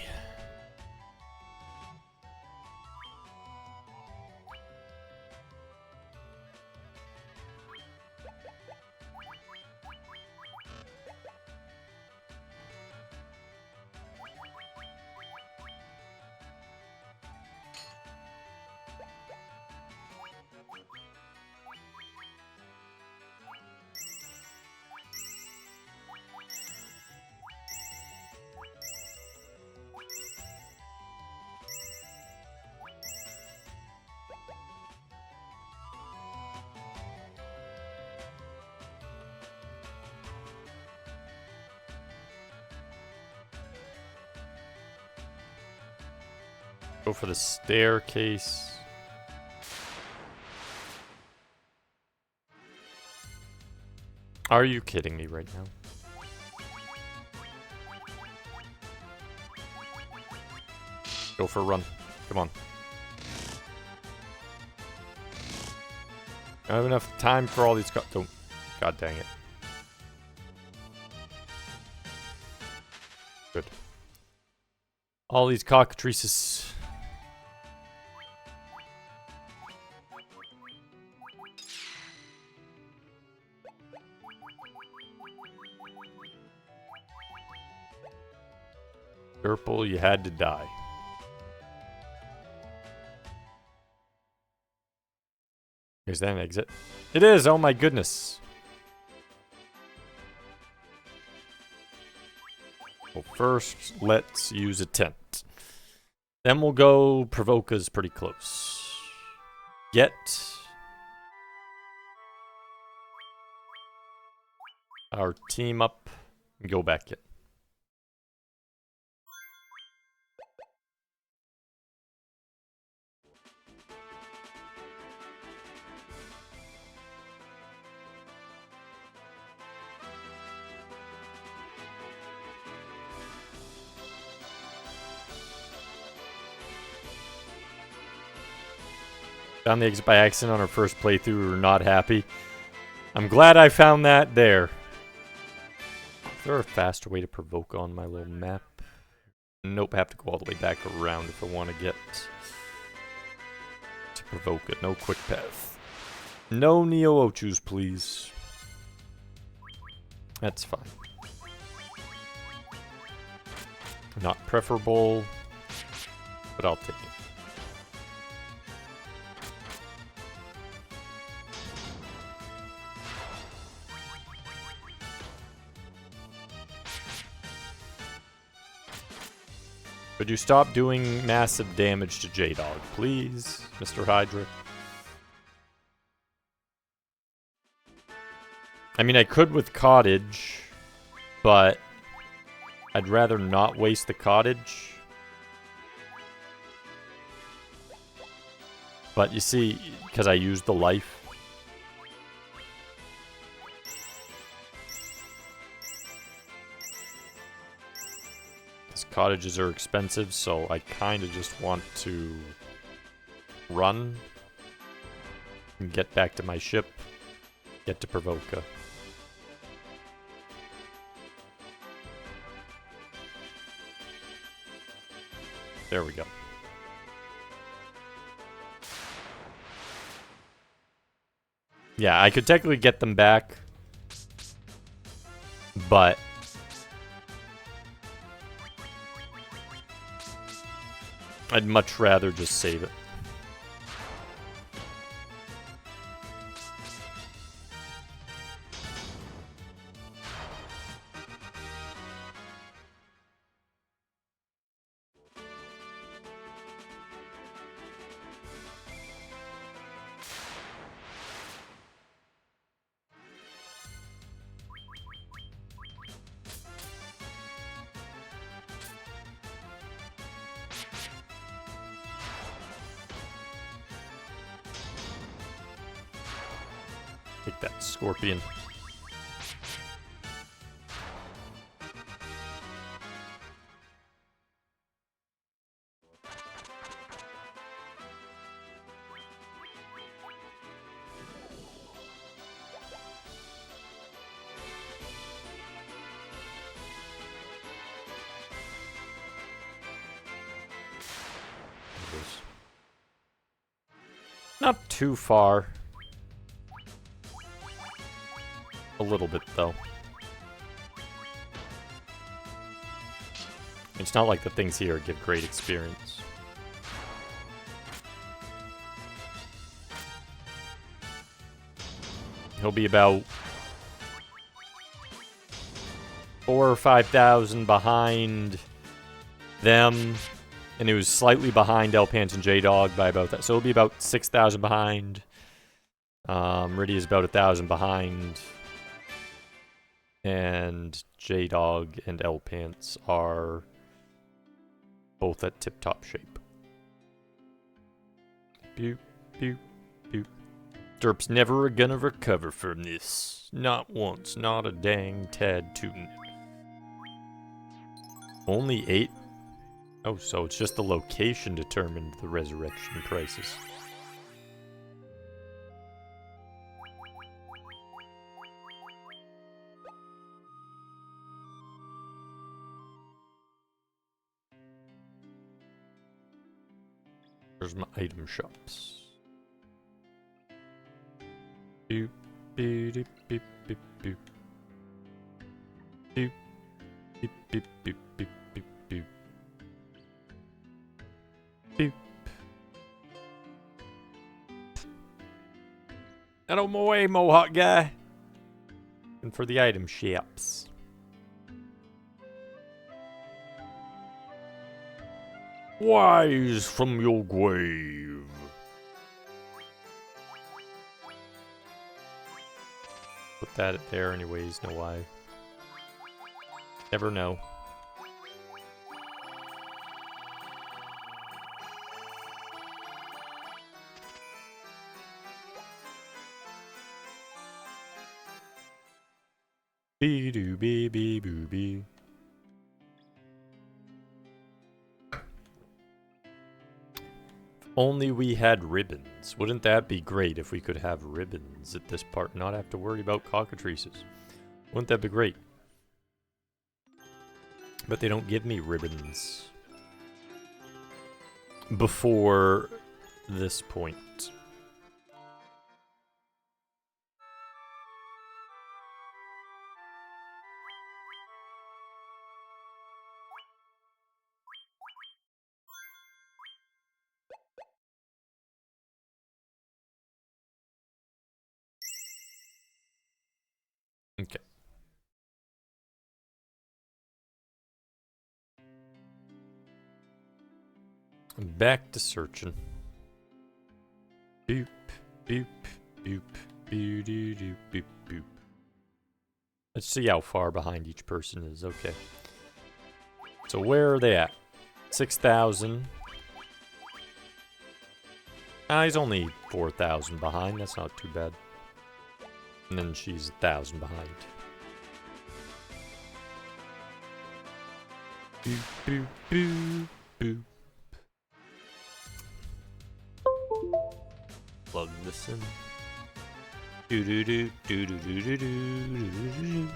Go for the staircase. Are you kidding me right now? Go for a run. Come on. I don't have enough time for all these don't. God dang it. Good. All these cockatrices. Purple, you had to die. Is that an exit? It is! Oh my goodness! Well, first, let's use a tent. Then we'll go Provoca's pretty close. Get our team up and go back in. Found the exit by accident on our first playthrough. We were not happy. I'm glad I found that there. Is there a faster way to provoke on my little map? Nope, I have to go all the way back around if I want to get to provoke it. No quick path. No Neo-Ochus, please. That's fine. Not preferable, but I'll take it. Could you stop doing massive damage to J-Dog, please, Mr. Hydra? I mean, I could with Cottage, but I'd rather not waste the Cottage. But you see, because I used the life. Cottages are expensive, so I kind of just want to run and get back to my ship, get to Provoca. There we go. Yeah, I could technically get them back, but I'd much rather just save it. Take that, Scorpion. Not too far. A little bit, though. It's not like the things here give great experience. He'll be about 4,000 or 5,000 behind them, and he was slightly behind Elpant and J-Dog by about that. So he'll be about 6,000 behind. Riddy is about 1,000 behind. And J-Dog and Elpants are both at tip-top shape. Pew, pew, pew. Derp's never gonna recover from this. Not once, not a dang tad tootin'. Only 8? Oh, so it's just the location determined the resurrection prices. There's my item shops. Boop, boop, boop, boop, boop, boop. Boop, boop, boop, boop, boop, boop, boop. Boop. Out of my way, Mohawk guy. And for the item shops. Rise from your grave. Put that there anyways, know why. Never know. Bee doo bee bee boo bee. Only we had ribbons. Wouldn't that be great if we could have ribbons at this part, not have to worry about cockatrices? Wouldn't that be great? But they don't give me ribbons before this point. Okay. I'm back to searching. Boop, boop, boop, boo doo doo boop boop. Let's see how far behind each person is. Okay. So where are they at? 6,000. Ah, he's only 4,000 behind. That's not too bad. And then she's 1,000 behind. Boop, boop, boop, boop. Plug this in. Do do do do do do do do do do.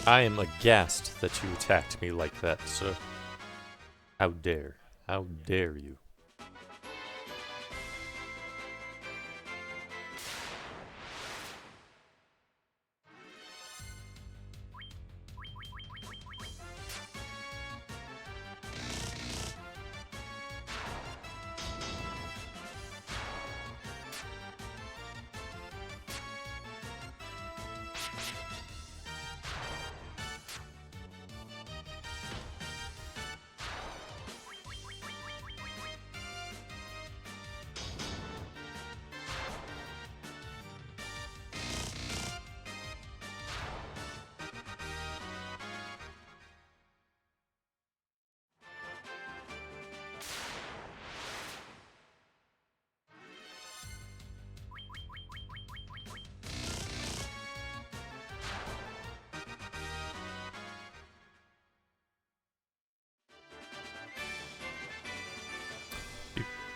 I am aghast that you attacked me like that, sir. How dare? How dare you?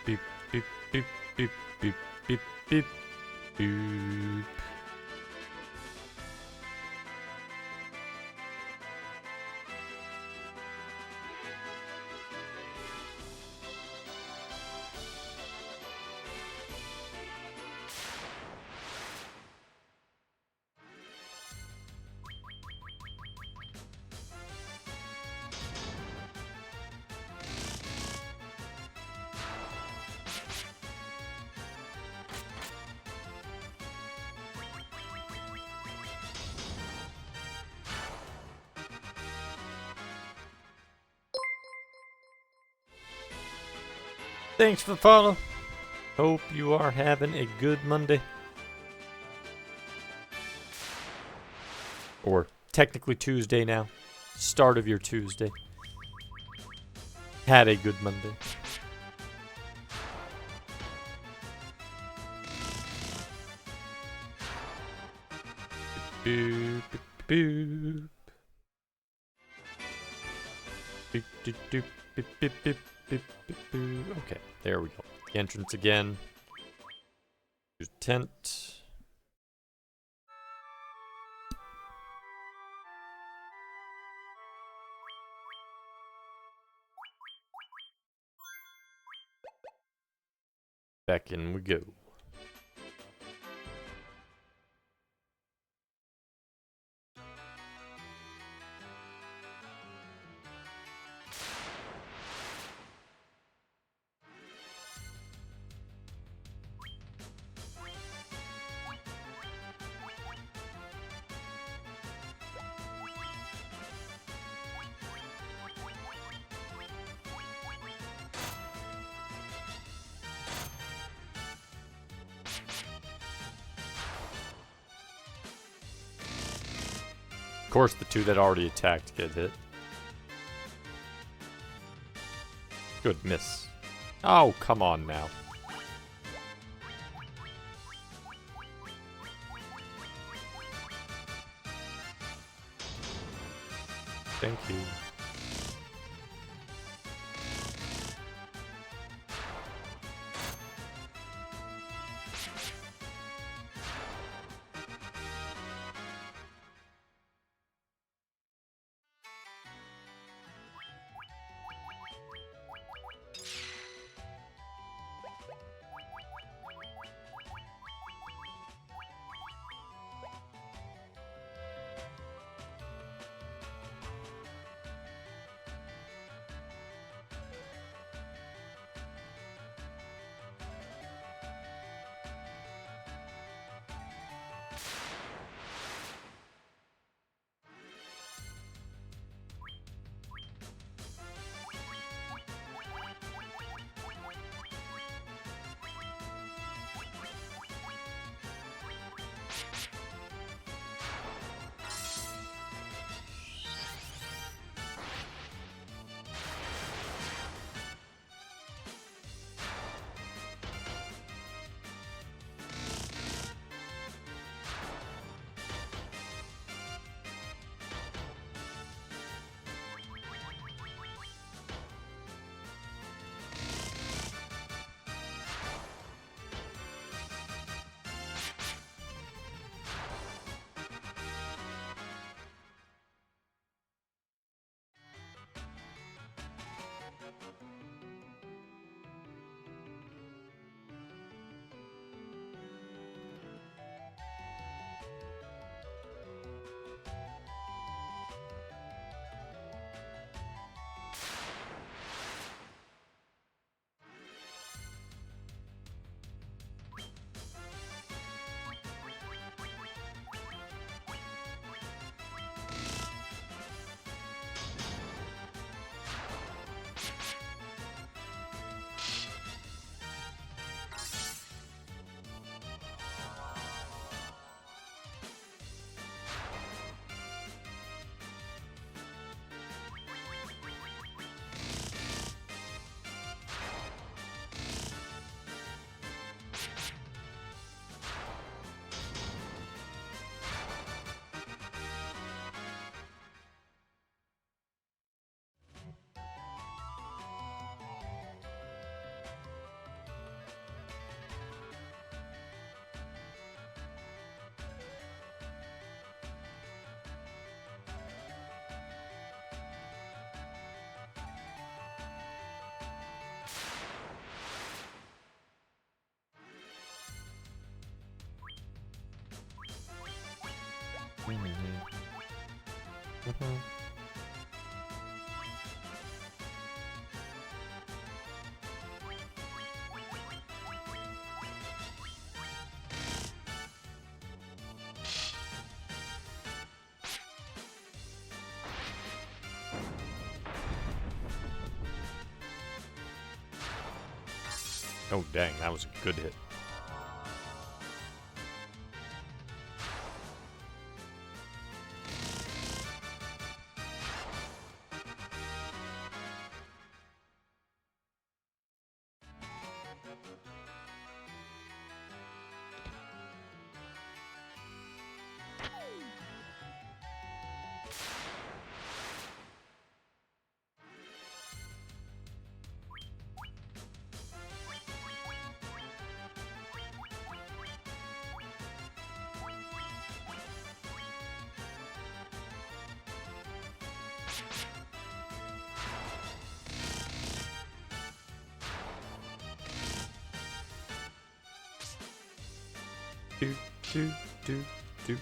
beep, beep, beep, beep, beep, beep, beep, beep. Thanks for the follow. Hope you are having a good Monday. Or technically Tuesday now. Start of your Tuesday. Had a good Monday. Boop, boop, boop. Doop, doop, doop, boop, boop, boop, boop, boop, boop. Okay, there we go. The entrance again. Use tent. Back in we go. Of course, the two that already attacked get hit. Good miss. Oh, come on now. Thank you. Oh, dang, that was a good hit. Do, do, do, do.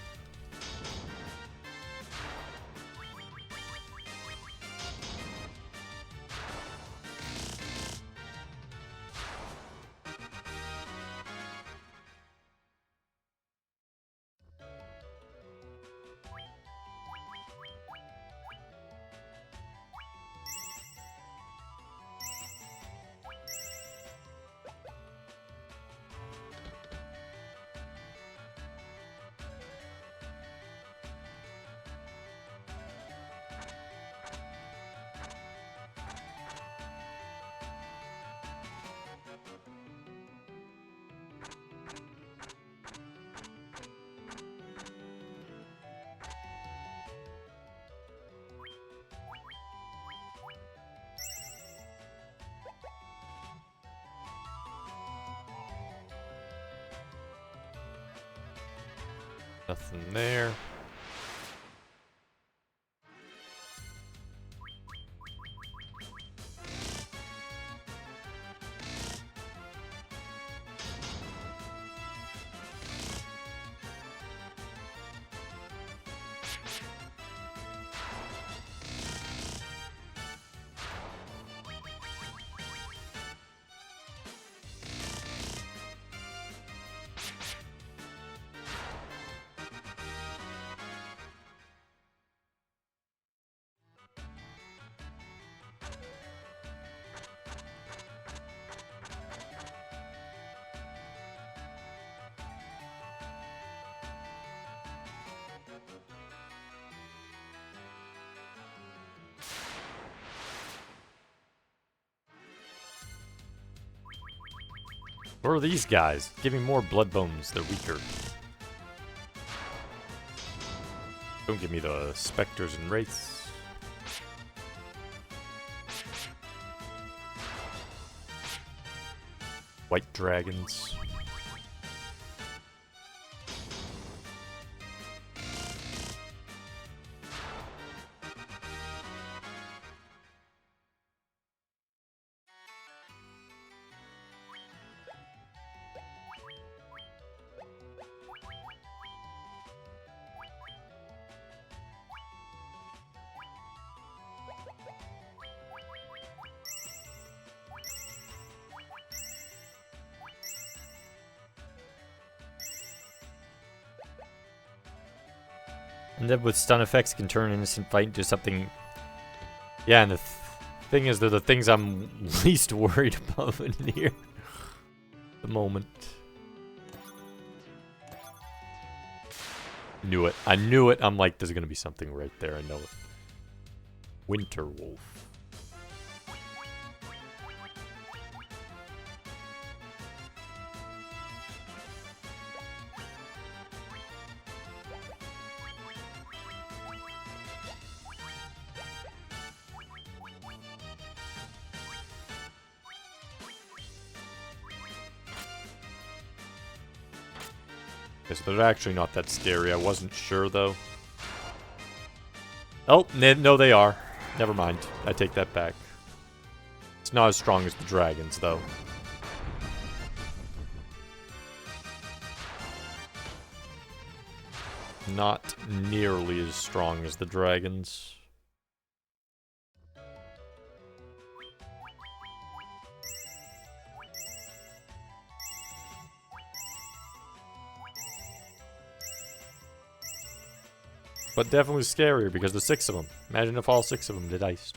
Nothing there. Where are these guys? Give me more blood bones. They're weaker. Don't give me the specters and wraiths. White dragons. And then with stun effects can turn an innocent fight into something... Yeah, and the thing is, they're the things I'm least worried about in here. At the moment. Knew it. I knew it. I'm like, there's gonna be something right there. I know it. Winter Wolf. Okay, so they're actually not that scary. I wasn't sure, though. Oh, no, they are. Never mind. I take that back. It's not as strong as the dragons, though. not nearly as strong as the dragons. But definitely scarier because there's 6 of them. Imagine if all 6 of them did ice.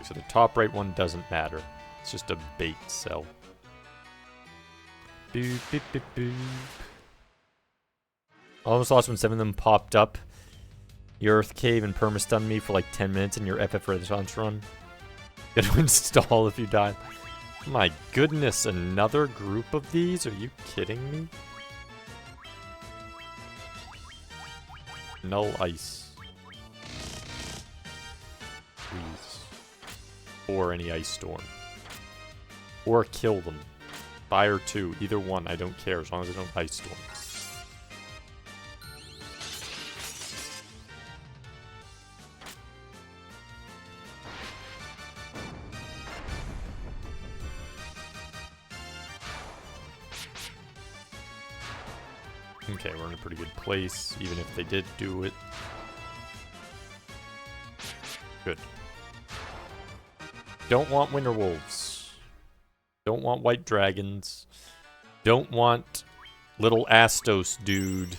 So the top right one doesn't matter. It's just a bait cell. Boop, boop, boop, boop. Almost lost when 7 of them popped up. Your Earth Cave and perma-stunned me for like 10 minutes in your FF Renaissance run. Got to install if you die. My goodness, another group of these? Are you kidding me? Null ice. Please. Or any ice storm. Or kill them. Fire 2, either one, I don't care as long as they don't ice storm. Okay, we're in a pretty good place, even if they did do it. Good. Don't want winter wolves. Don't want white dragons. Don't want little Astos dude.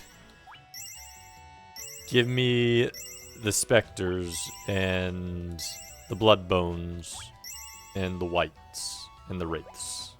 Give me the specters and the bloodbones and the whites and the wraiths.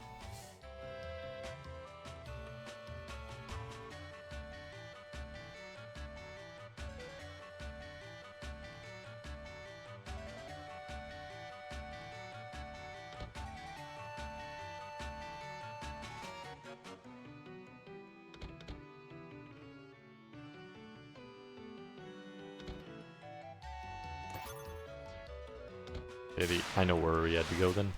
Maybe I know where we had to go then.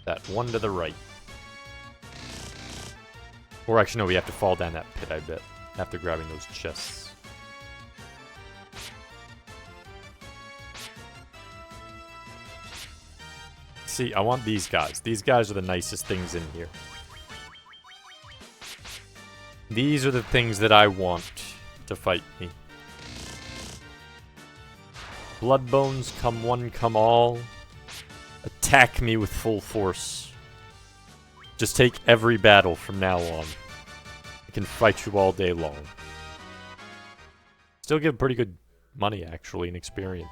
That one to the right. Or actually, no, we have to fall down that pit, I bet. After grabbing those chests. See, I want these guys. These guys are the nicest things in here. These are the things that I want to fight me. Bloodbones, come one, come all. Attack me with full force. Just take every battle from now on. I can fight you all day long. Still give pretty good money, actually, and experience.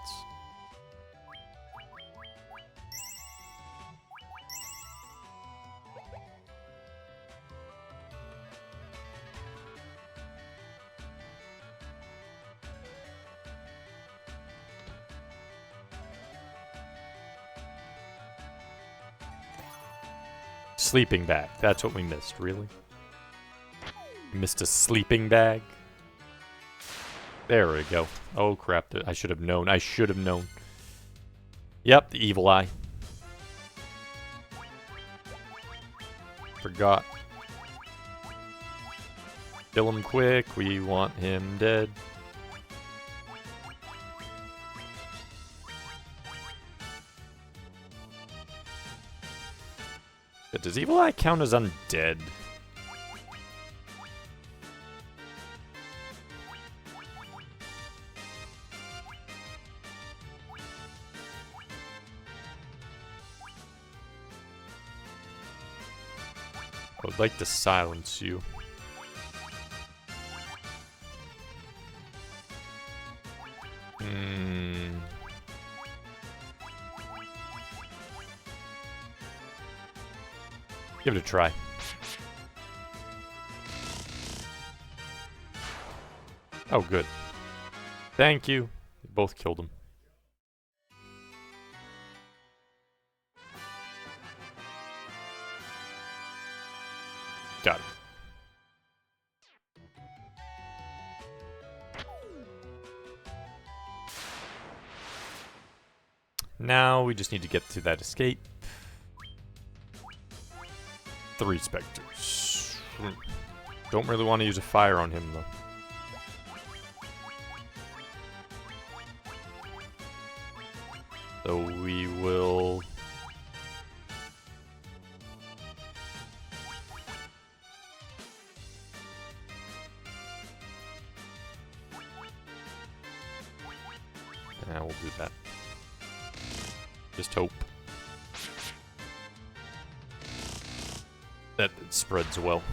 Sleeping bag. That's what we missed, really? We missed a sleeping bag? There we go. Oh, crap. I should have known. I should have known. Yep, the evil eye. Forgot. Kill him quick. We want him dead. Does Evil Eye count as undead? I would like to silence you. Give it a try. Oh, good. Thank you. We both killed him. Got it. Now we just need to get to that escape. 3 specters. Don't really want to use a fire on him, though. So we will... Yeah, we'll do that. Just hope that it spreads well.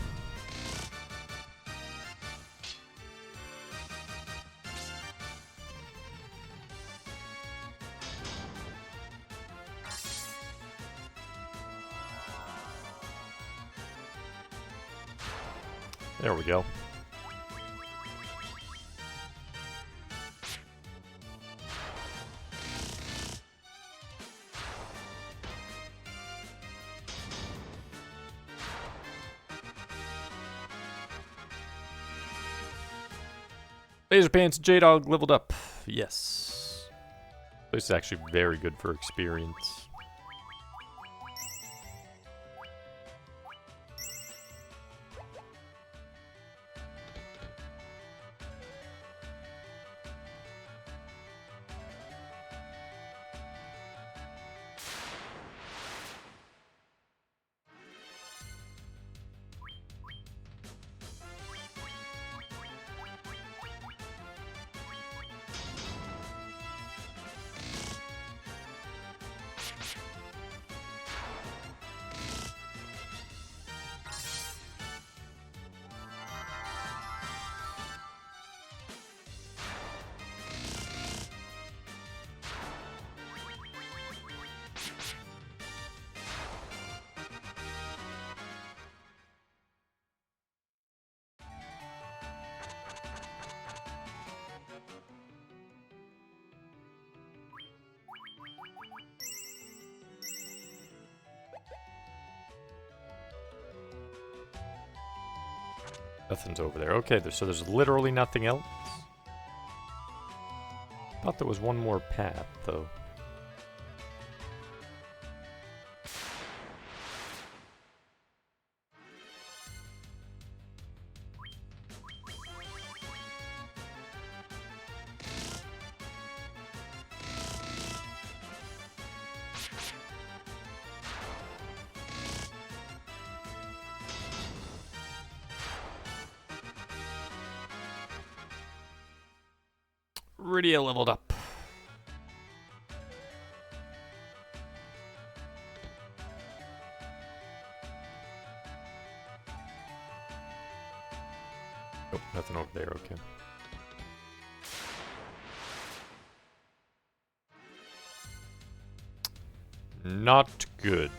There we go. Laser Pants J-Dog leveled up. Yes. This is actually very good for experience. Nothing's over there. Okay, so there's literally nothing else. Thought there was one more path, though. Rydia leveled up. Nope, nothing over there, okay. Not good.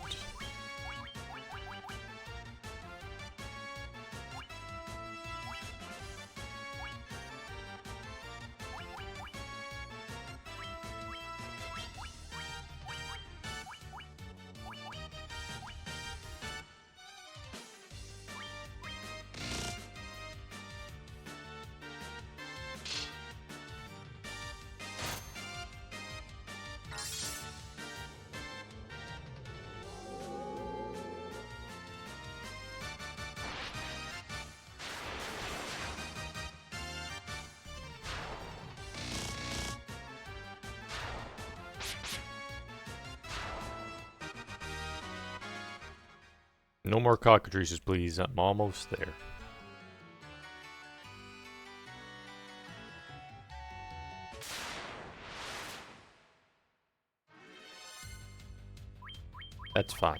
No more cockatrices, please. I'm almost there. That's fine.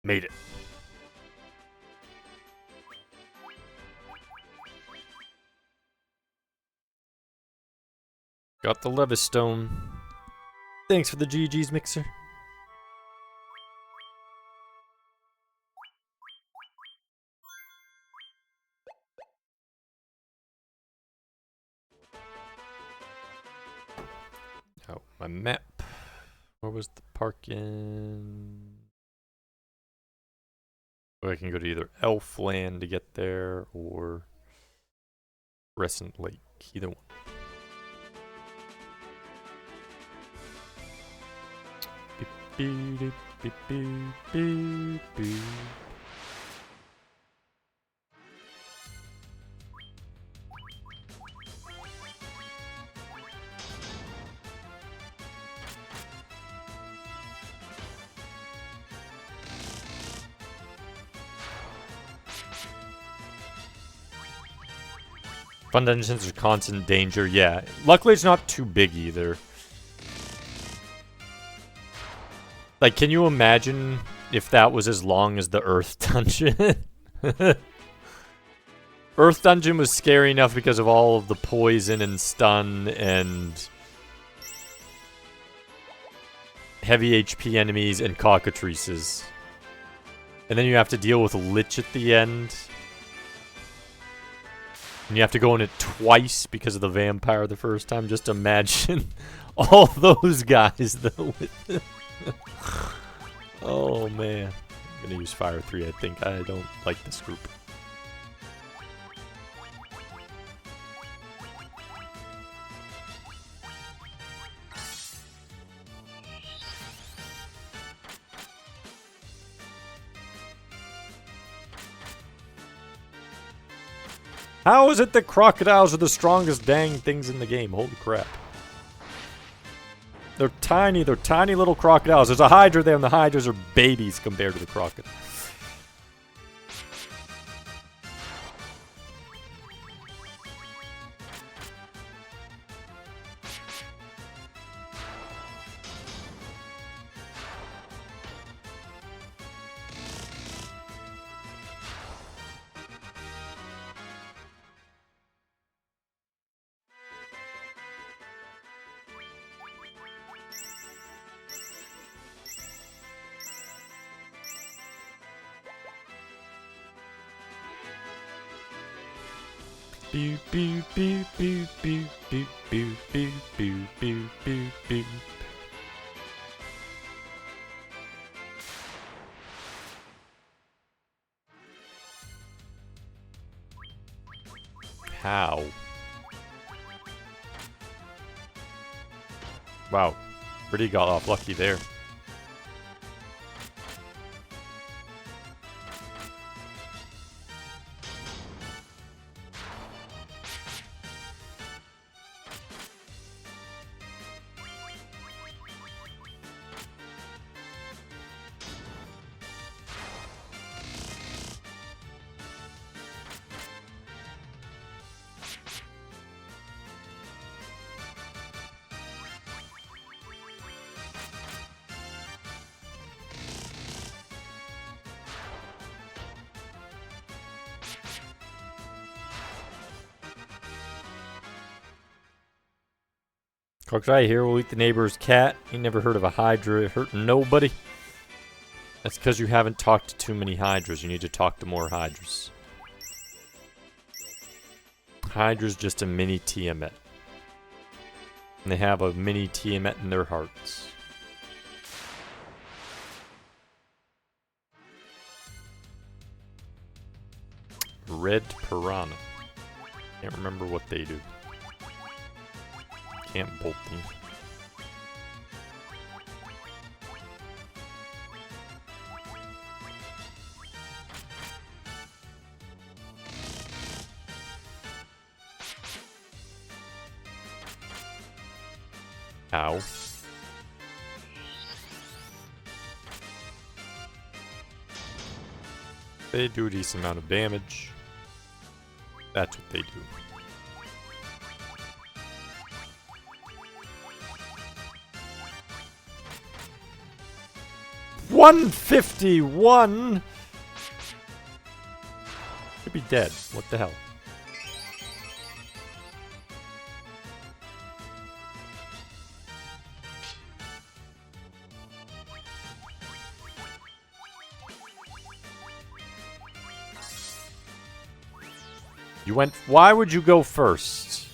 Made it. Got the Levistone. Thanks for the GG's, Mixer. Oh, my map. Where was the parking? Oh, I can go to either Elfland to get there or Crescent Lake. Either one. Beep, beep, beep, beep, beep, beep. Fun dungeons are constant danger, yeah. Luckily it's not too big either. Like, can you imagine if that was as long as the Earth dungeon? Earth dungeon was scary enough because of all of the poison and stun and heavy HP enemies and cockatrices. And then you have to deal with a Lich at the end. And you have to go in it twice because of the vampire the first time. Just imagine all those guys though. Oh man. I'm gonna use Fire 3, I think. I don't like this group. How is it that crocodiles are the strongest dang things in the game? Holy crap. They're tiny little crocodiles. There's a Hydra there, and the Hydras are babies compared to the crocodile. Beep, beep, beep, beep, beep, beep, beep, beep, beep, beep, beep, beep. How? Wow. Pretty got off lucky there. Crocodile here will eat the neighbor's cat. You never heard of a Hydra hurting nobody? That's because you haven't talked to too many Hydras. You need to talk to more Hydras. Hydra's just a mini Tiamat. And they have a mini Tiamat in their hearts. Red Piranha. Can't remember what they do. Can't bolt them. Ow. They do a decent amount of damage. That's what they do. $151? Should be dead. What the hell? You went. Why would you go first?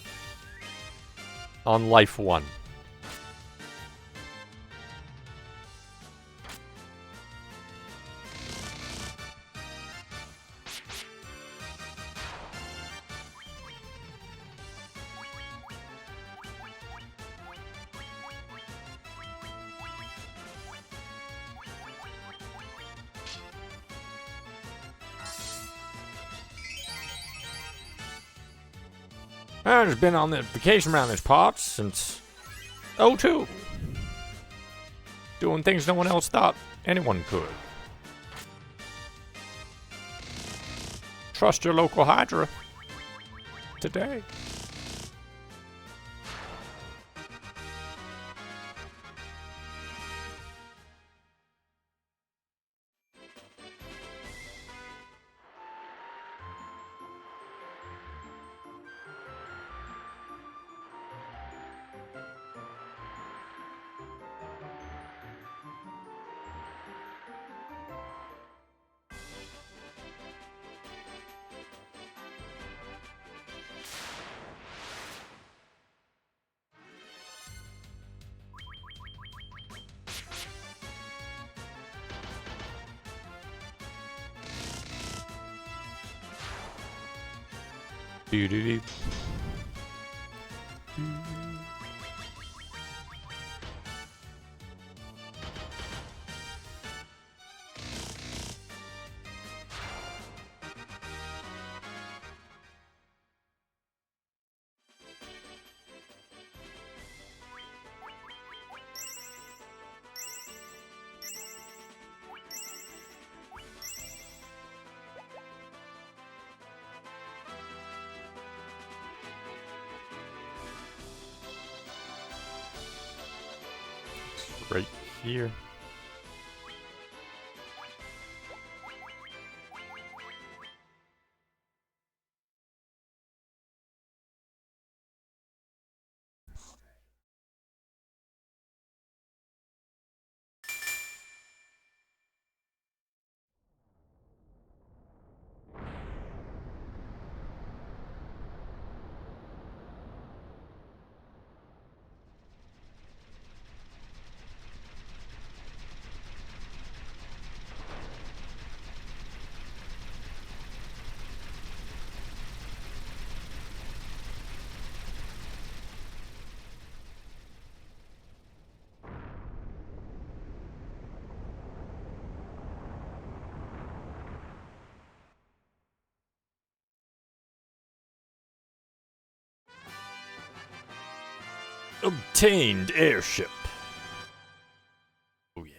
On life 1. I've just been on the vacation around this part since '02. Doing things no one else thought anyone could. Trust your local Hydra. Today. Doo-doo-doo. Right here. Obtained airship. Oh yeah.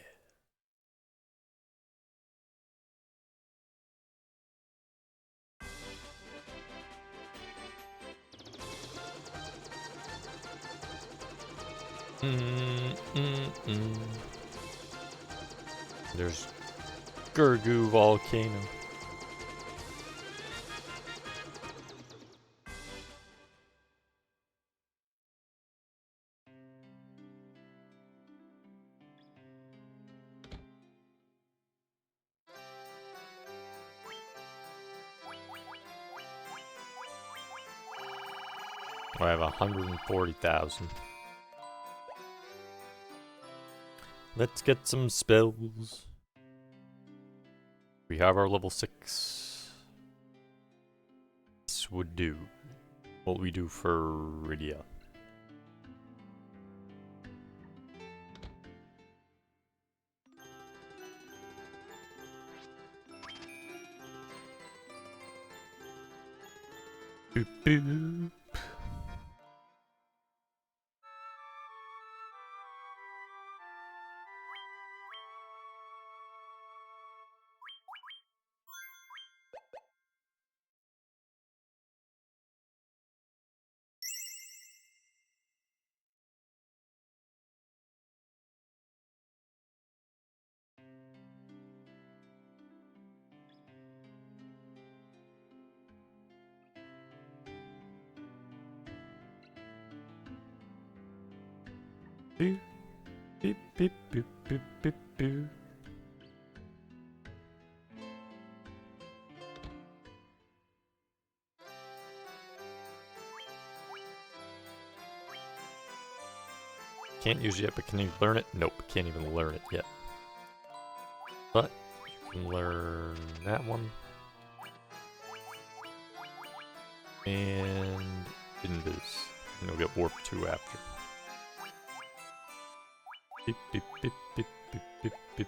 There's Gurgu Volcano. I have 140,000. Let's get some spells. We have our level 6. This would do what we do for Rydia. Boop boop. Boop, beep, beep, boop, boop, boop, boop. Can't use it yet, but can you learn it? Nope, can't even learn it yet. But you can learn that one. And Invis. And you'll get Warp 2 after. Beep, beep, beep, beep, beep, beep, beep.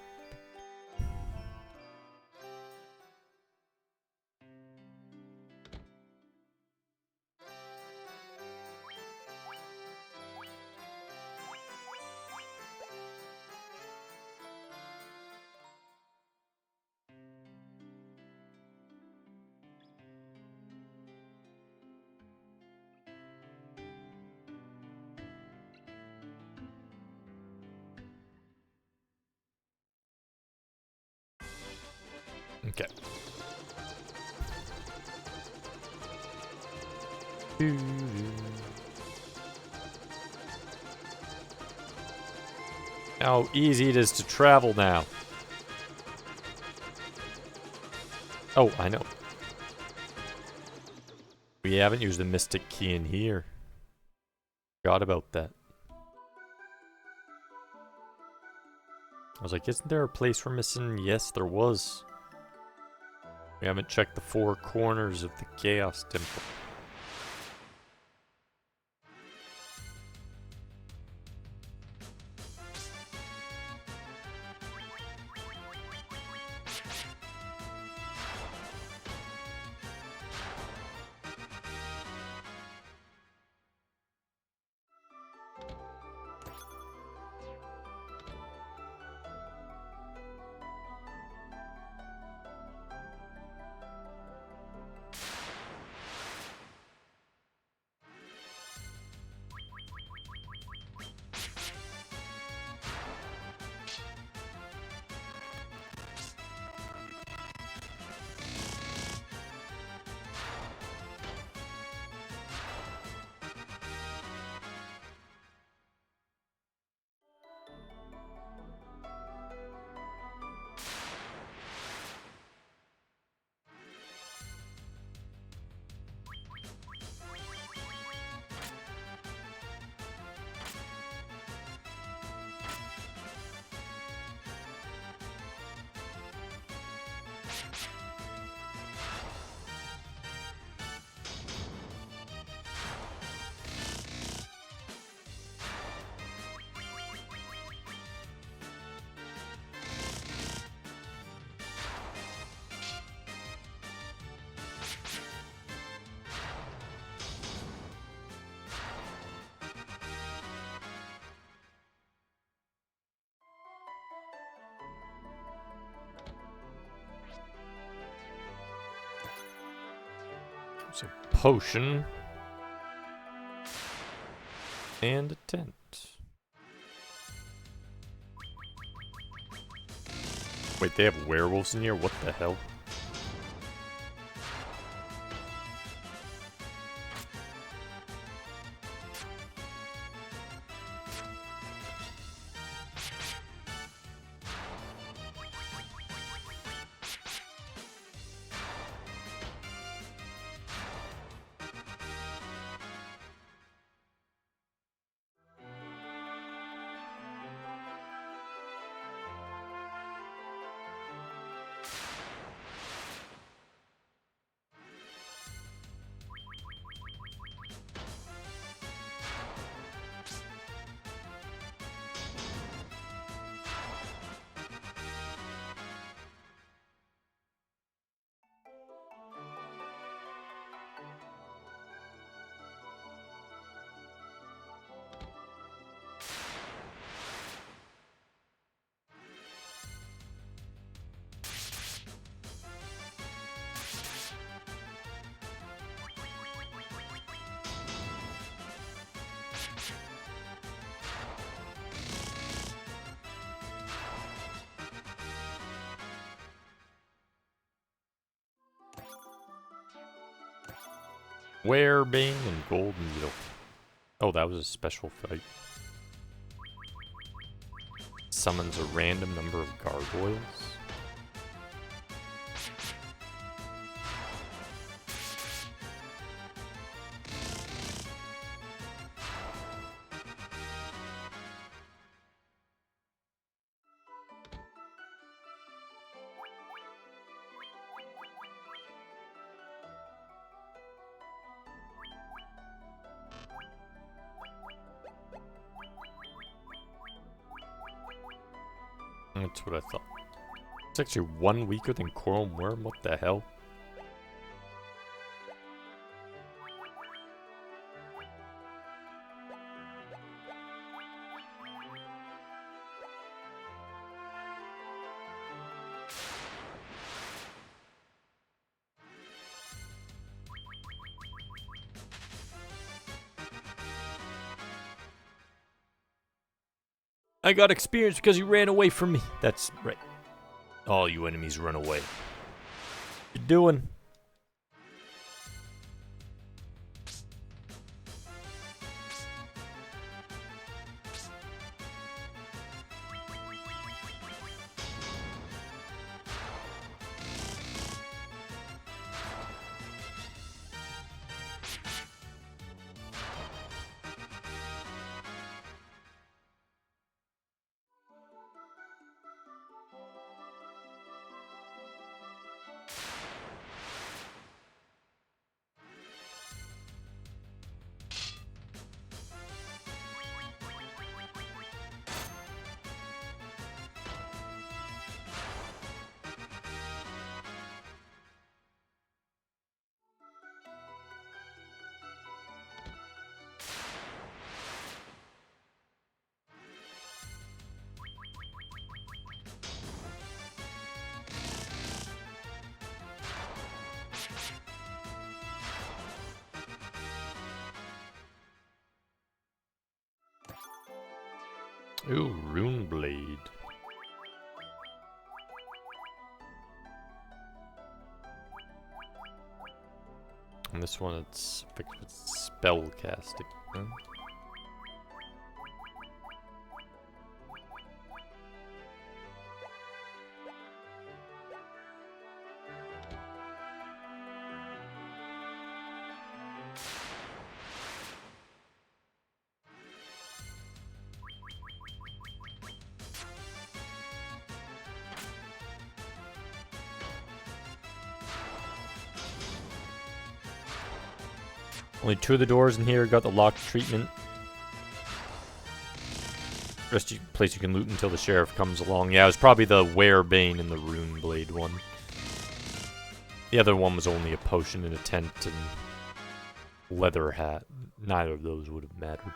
Okay. How easy it is to travel now. Oh, I know. We haven't used the Mystic Key in here. Forgot about that. I was like, isn't there a place we're missing? Yes, there was. We haven't checked the 4 corners of the Chaos Temple. There's a potion. And a tent. Wait, they have werewolves in here? What the hell? Werebane and Golden Needle. Oh, that was a special fight. Summons a random number of gargoyles. That's what I thought. It's actually 1 weaker than Coral Worm? What the hell? I got experience because you ran away from me. That's right. All you enemies run away. What you doing? Ooh, Rune Blade. And this one, it's fixed with spell casting. Huh? Only 2 of the doors in here got the locked treatment. Rest of the place you can loot until the sheriff comes along. Yeah, it was probably the Werebane and the Rune Blade one. The other one was only a potion and a tent and leather hat. Neither of those would have mattered.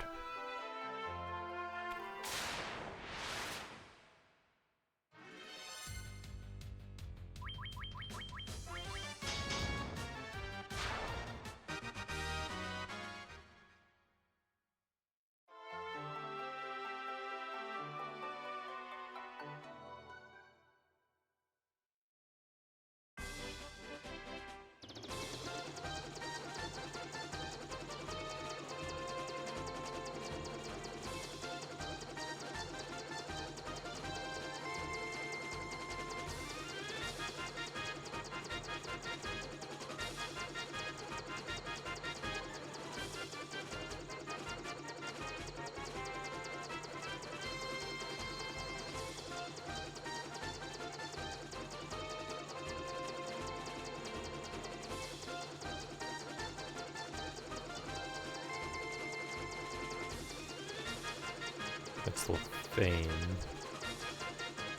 That's the Fame.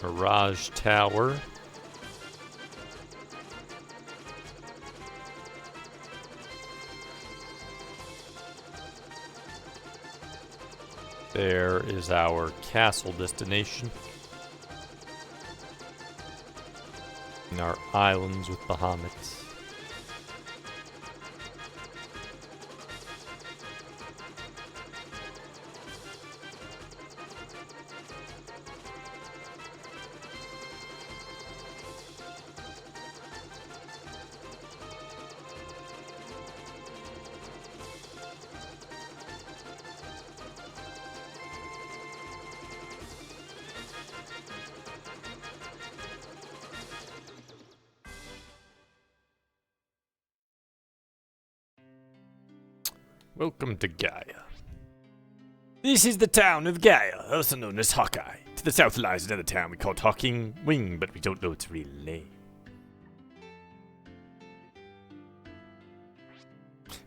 Mirage Tower. There is our castle destination. And our islands with Bahamut. Welcome to Gaia. This is the town of Gaia, also known as Hawkeye. To the south lies another town we call Hawking Wing, but we don't know its real name.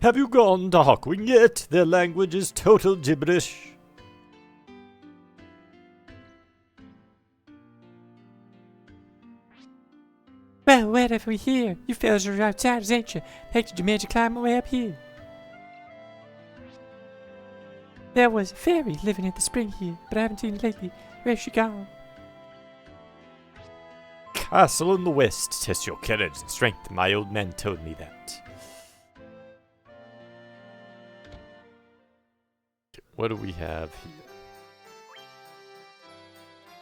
Have you gone to Hawkwing yet? Their language is total gibberish. Oh, what have we here? You fellas are outsiders, ain't you? Heck, did you manage to climb my way up here? There was a fairy living at the spring here, but I haven't seen her lately. Where's she gone? Castle in the west. Test your courage and strength. My old man told me that. Okay, what do we have here?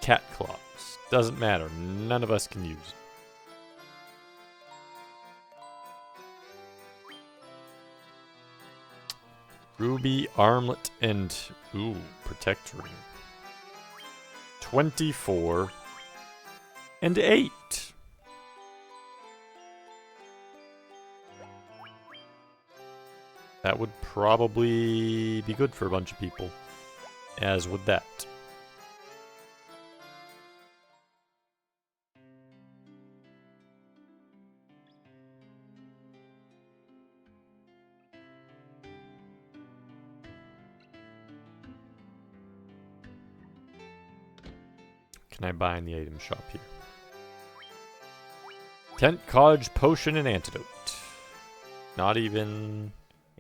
Cat claws. Doesn't matter. None of us can use it. Ruby, armlet, and... Ooh, protect ring. 24 and 8. That would probably be good for a bunch of people. As would that. Can I buy in the item shop here? Tent, cottage, potion, and antidote. Not even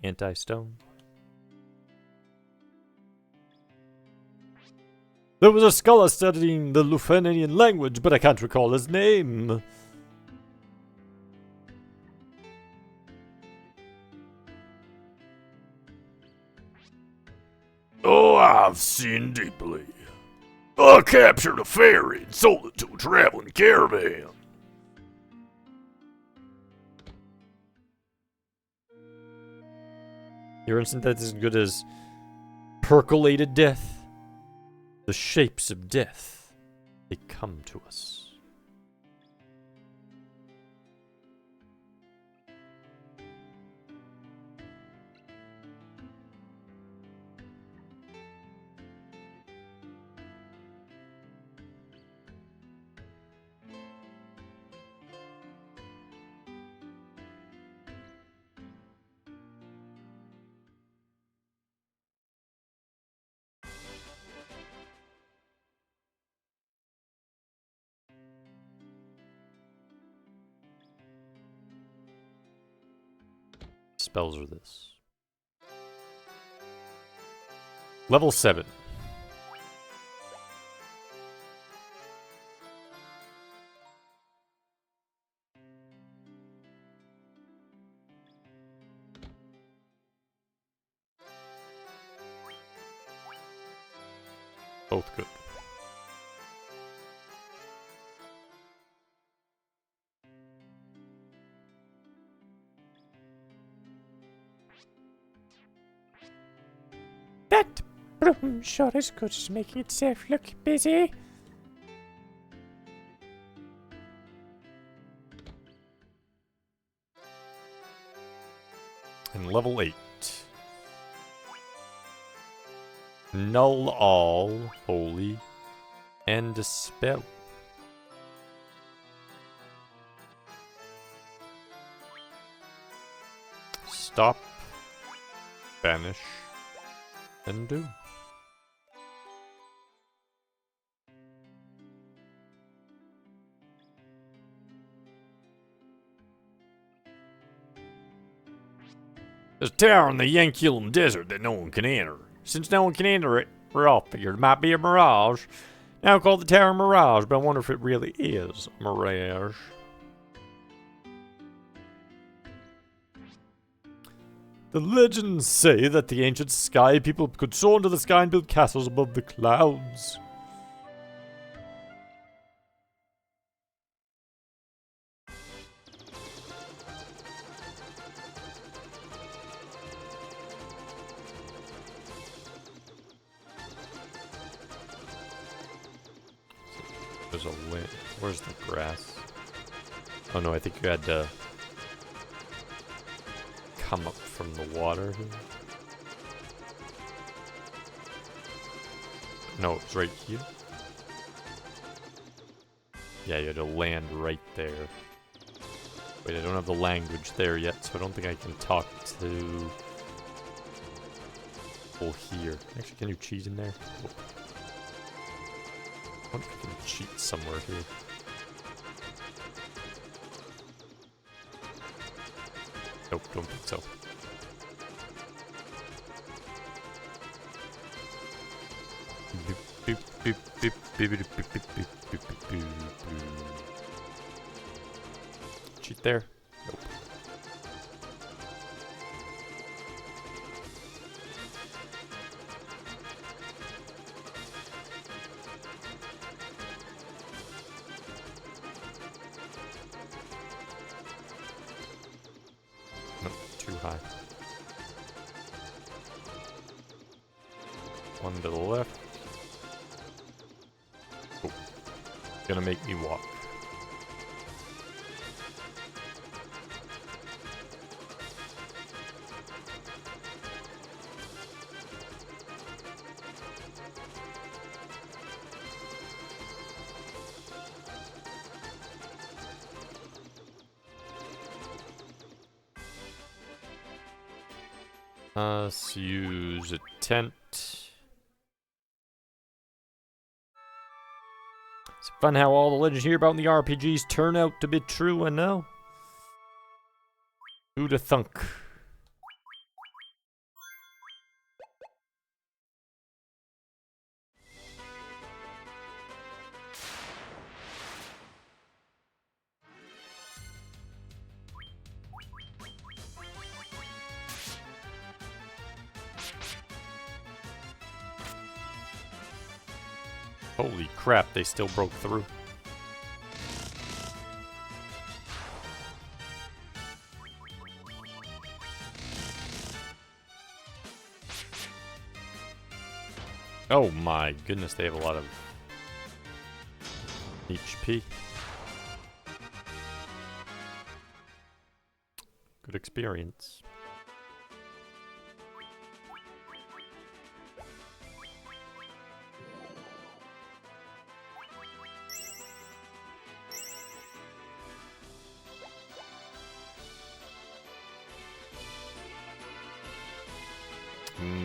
anti-stone. There was a scholar studying the Lufenian language, but I can't recall his name. Oh, I've sinned deeply. I captured a fairy and sold it to a traveling caravan. Your instant death is as good as percolated death. The shapes of death, they come to us. Spells are this. Level 7. Both good. That broom sure is good at making itself look busy. And level 8. Null all, holy, and dispel. Stop, banish, and do. There's a tower in the Yankulum Desert that no one can enter. Since no one can enter it, we're all figured it might be a mirage. Now called the Tower Mirage, but I wonder if it really is a mirage. The legends say that the ancient sky people could soar into the sky and build castles above the clouds. There's a way. Where's the grass? Oh no, I think you had to come up from the water here. No, it's right here. Yeah, you had to land right there. Wait, I don't have the language there yet, so I don't think I can talk to people here. Actually, can you cheat in there? Oh. I wonder if I can cheat somewhere here. Nope, don't think so. Cheat there? Nope. Nope, too high. One to the left. Oh, gonna make me walk. Let's use a tent. It's fun how all the legends you hear about in the RPGs turn out to be true, I know. Who'da thunk? Holy crap, they still broke through. Oh my goodness, they have a lot of HP. Good experience.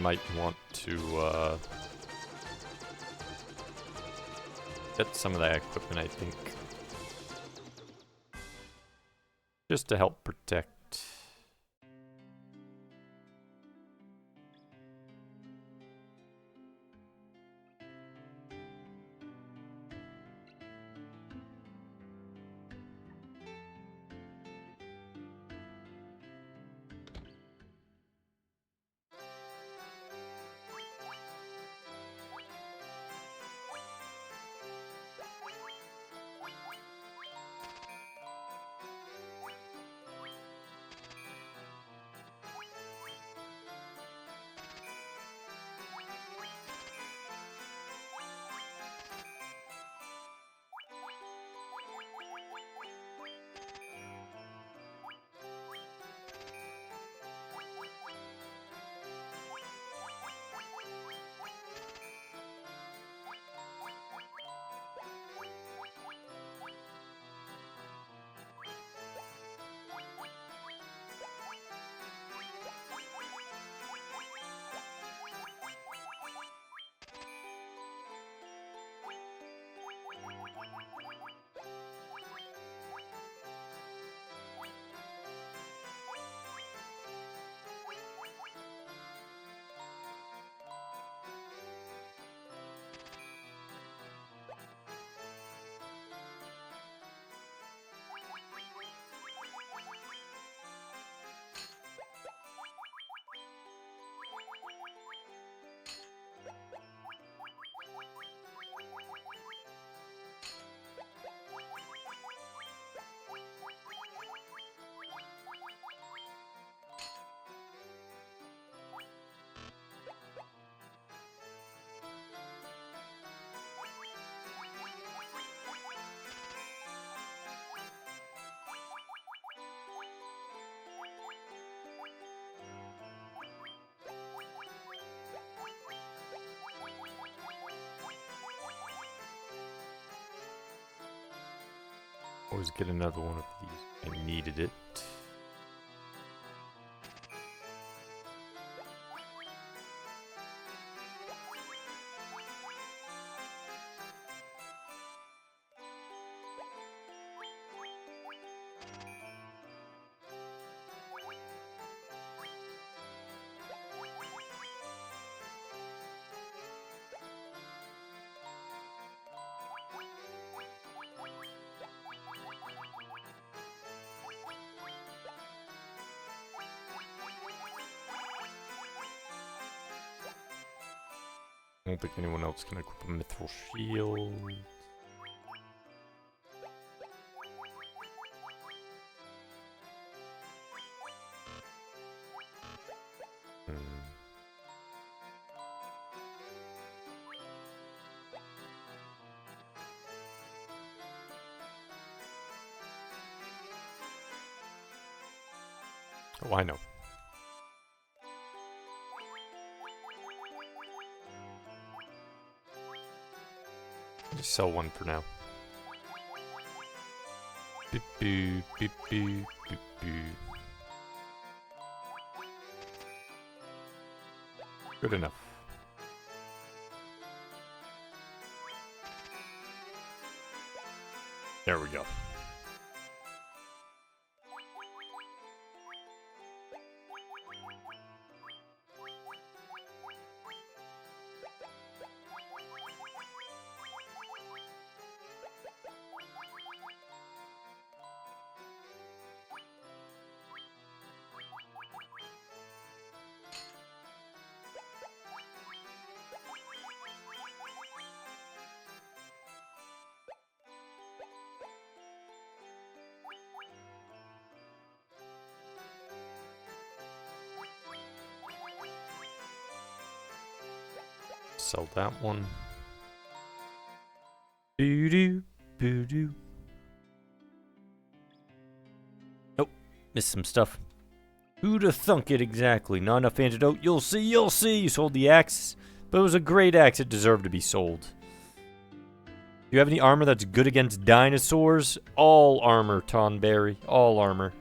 Might want to get some of that equipment, I think. Just to help protect. Always get another one of these. I needed it. I don't think anyone else can equip a mithril shield. Oh, I know. Just sell one for now. Beep boo, beep boo, beep boo. Good enough. There we go. Sell that one. Boo-doo, boo-doo. Nope, missed some stuff. Who'd have thunk it exactly? Not enough antidote. You'll see, you'll see. You sold the axe, but it was a great axe. It deserved to be sold. Do you have any armor that's good against dinosaurs? All armor, Tonberry. All armor.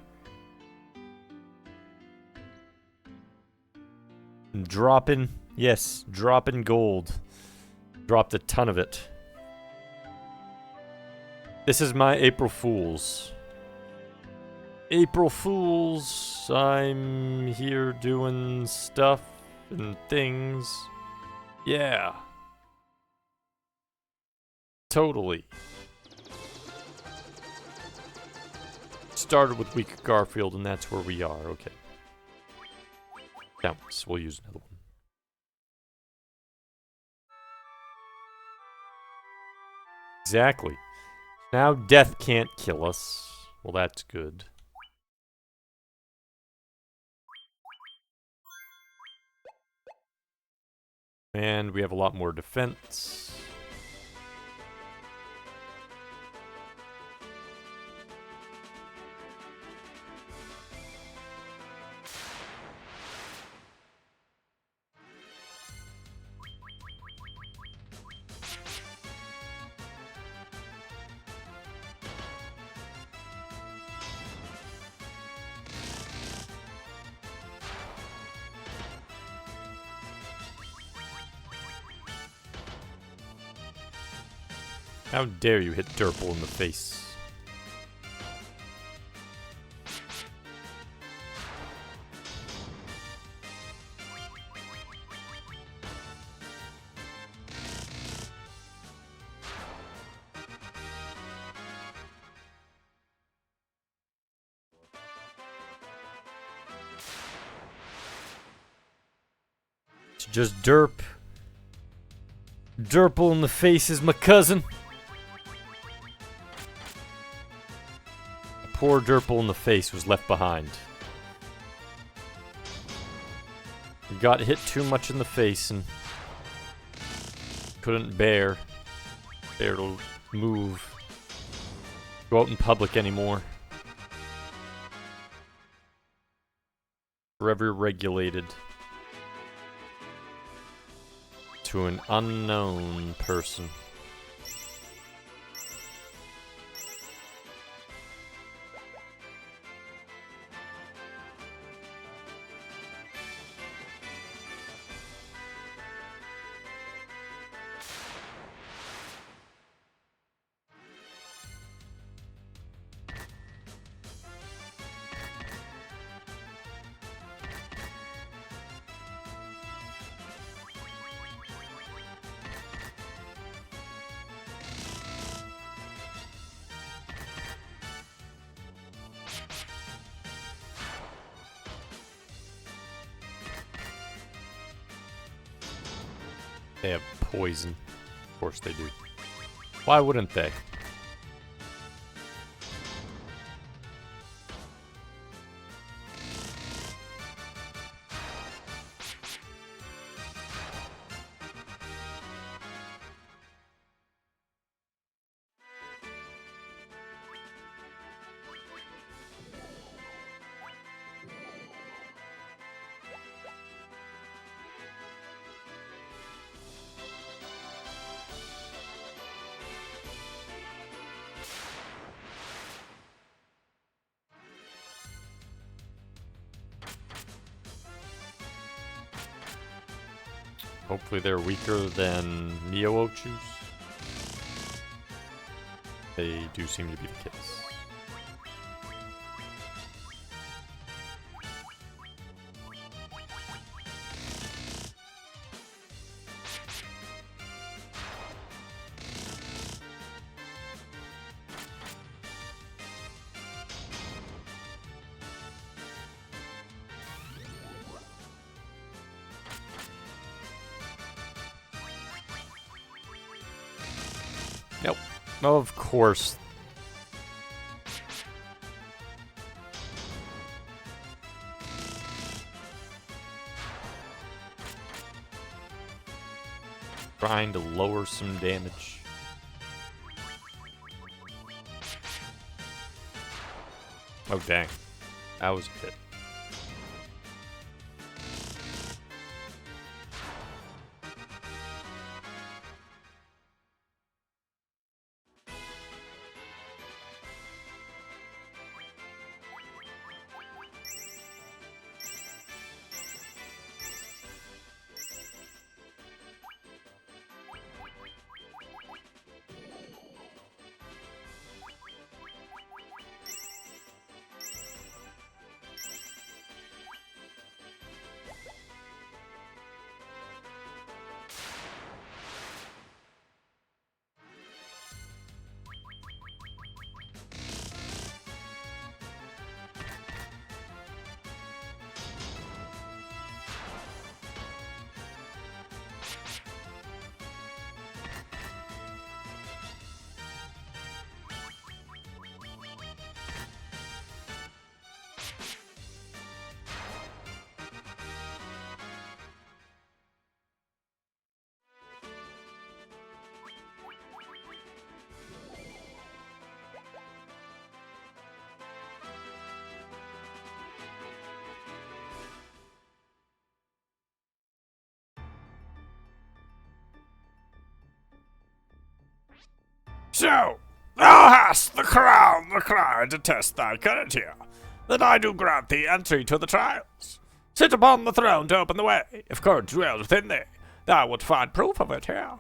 Dropping. Yes, dropping gold. Dropped a ton of it. This is my April Fools. April Fools. I'm here doing stuff and things. Yeah. Totally. Started with Weak Garfield, and that's where we are. Okay. Counts. We'll use another one. Exactly. Now death can't kill us. Well, that's good. And we have a lot more defense. How dare you hit Durple in the face? It's just Derp. Durple in the face is my cousin. Poor Durple in the face was left behind. He got hit too much in the face and couldn't bear to move, go out in public anymore. Forever regulated to an unknown person. They have poison. Of course they do. Why wouldn't they? Hopefully they're weaker than Mio-Ochus. They do seem to be the case. Nope. Of course. Trying to lower some damage. Oh, dang. That was a hit. So, thou hast the crown required to test thy courage here. Then I do grant thee entry to the trials. Sit upon the throne to open the way. If courage dwells within thee, thou wilt find proof of it here.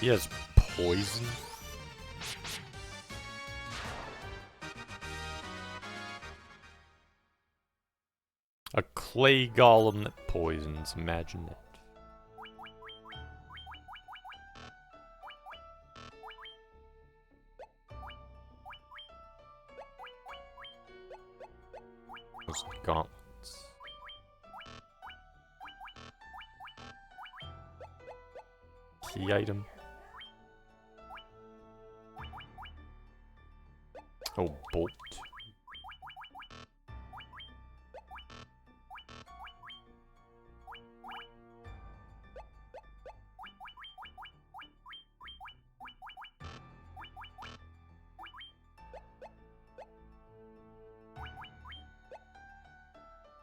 He has poison? A clay golem that poisons. Imagine it. Those gauntlets. Key item. Oh, bolt.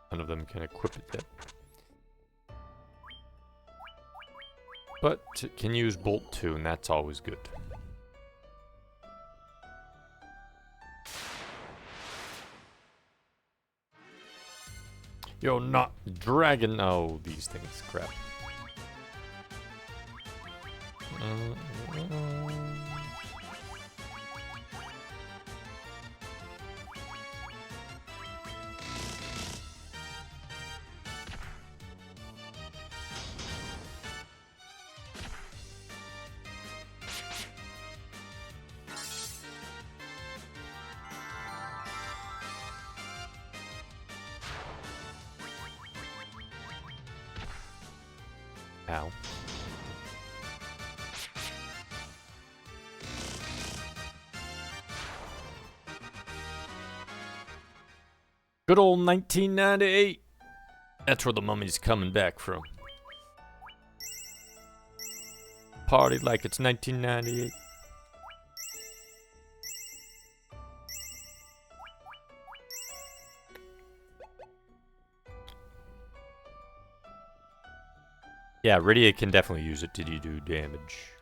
None of them can equip it yet. But it can use bolt 2, and that's always good. You're not dragon. Oh, these things. Crap. Ow. Good old 1998. That's where the mummy's coming back from. Party like it's 1998. Yeah, Rydia can definitely use it to do damage.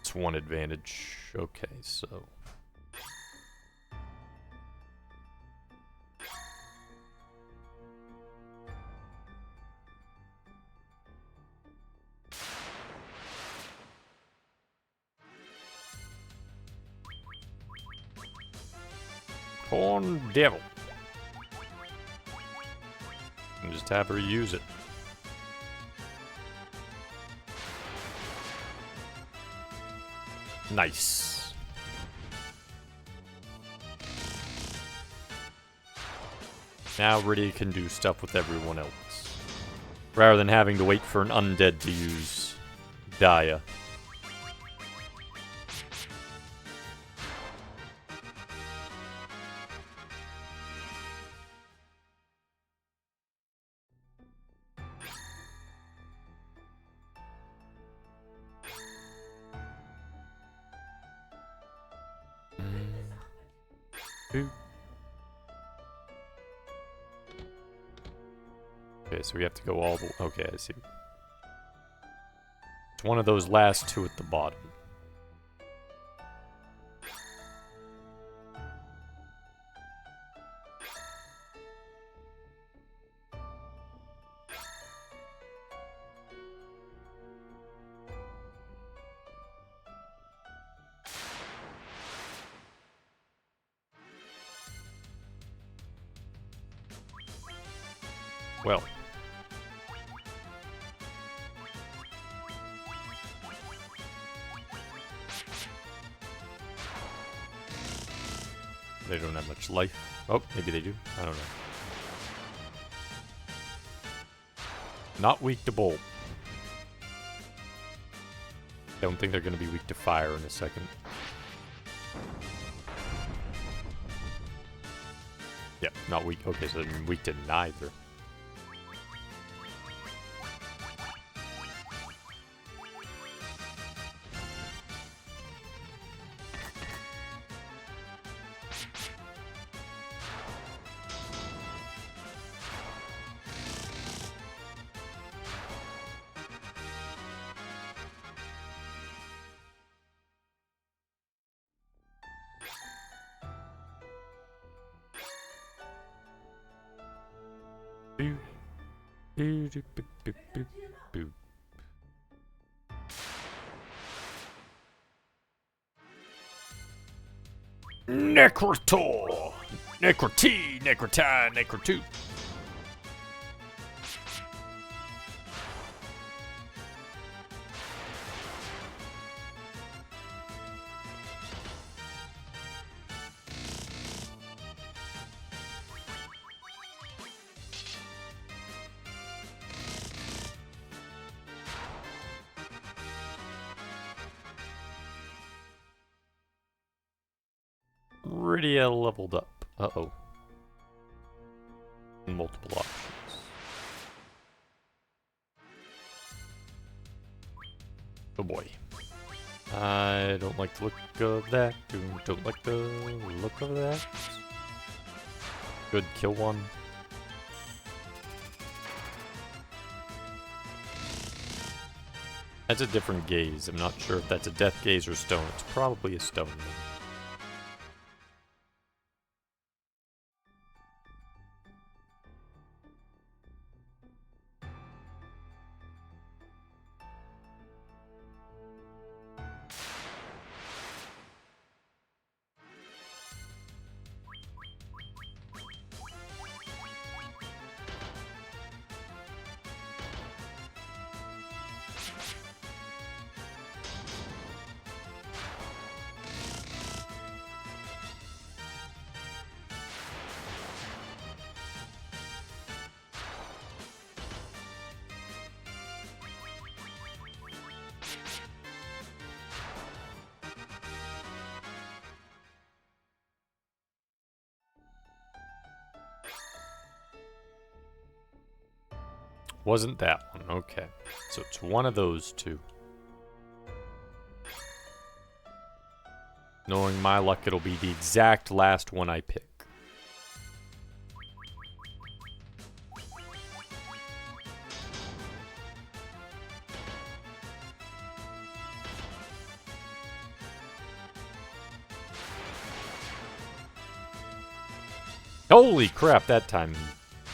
It's one advantage. Okay, so... Horn Devil. And just have her use it. Nice. Now Rydia can do stuff with everyone else. Rather than having to wait for an undead to use Dia. Okay, so we have to go all the... Okay, I see. It's one of those last two at the bottom. Well. They don't have much life. Oh, maybe they do. I don't know. Not weak to bolt. Don't think they're going to be weak to fire in a second. Yeah, not weak. Okay, so they're weak to neither. Boop. Necrotor! Necroti, Necrota, Necrotu. Rydia leveled up. Uh-oh. Multiple options. Oh boy. I don't like the look of that. Don't like the look of that. Good, kill one. That's a different gaze. I'm not sure if that's a death gaze or stone. It's probably a stone. Wasn't that one. Okay. So it's one of those two. Knowing my luck, it'll be the exact last one I pick. Holy crap, that time,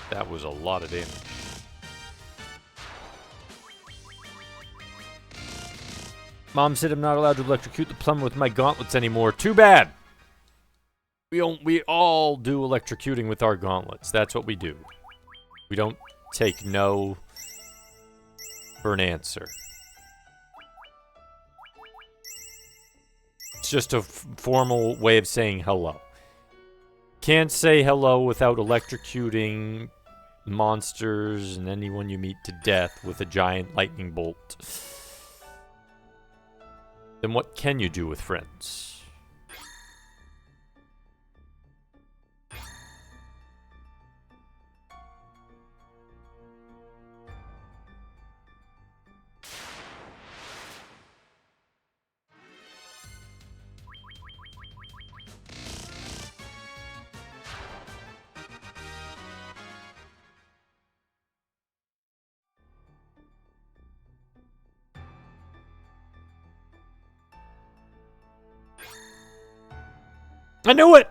that was a lot of damage. Mom said I'm not allowed to electrocute the plumber with my gauntlets anymore. Too bad. We all do electrocuting with our gauntlets. That's what we do. We don't take no for an answer. It's just a formal way of saying hello. Can't say hello without electrocuting monsters and anyone you meet to death with a giant lightning bolt. Then what can you do with friends? I knew it!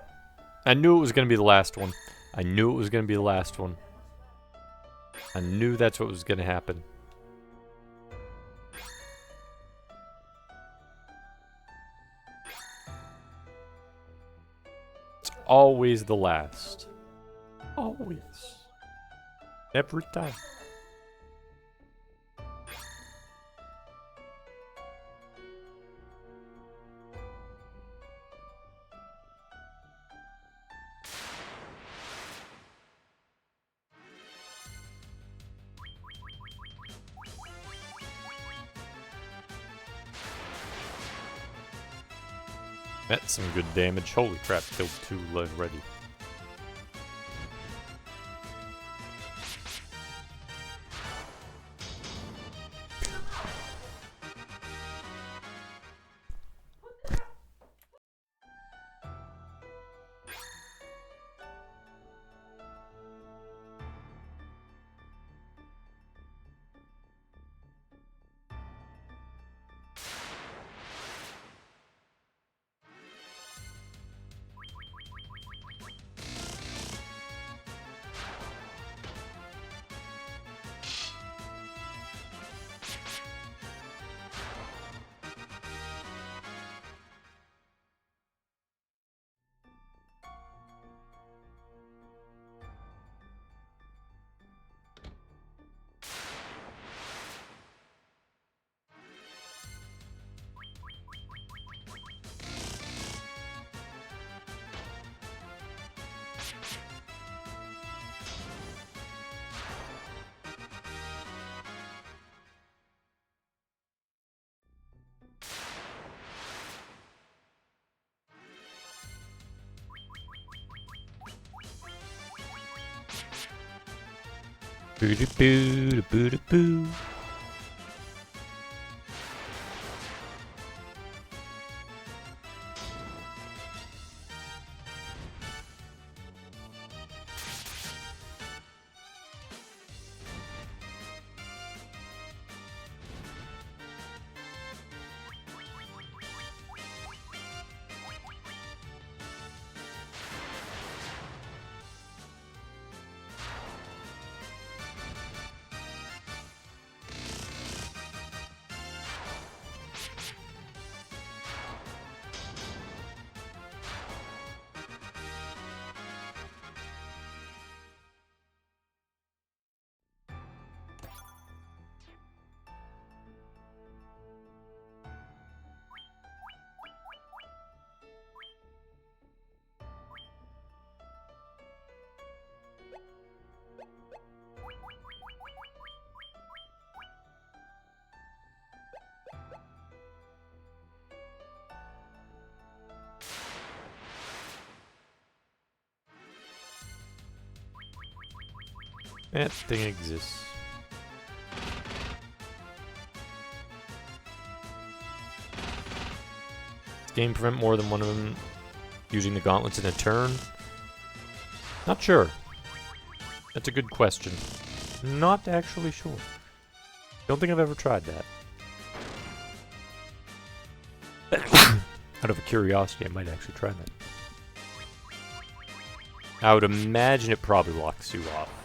I knew it was going to be the last one. I knew it was going to be the last one. I knew that's what was going to happen. It's always the last. Always. Every time. That's some good damage. Holy crap, killed two already. Boo-doo-boo-doo-boo-doo-boo. That thing exists. Does game prevent more than one of them using the gauntlets in a turn? Not sure. That's a good question. Not actually sure. Don't think I've ever tried that. Out of curiosity, I might actually try that. I would imagine it probably locks you off.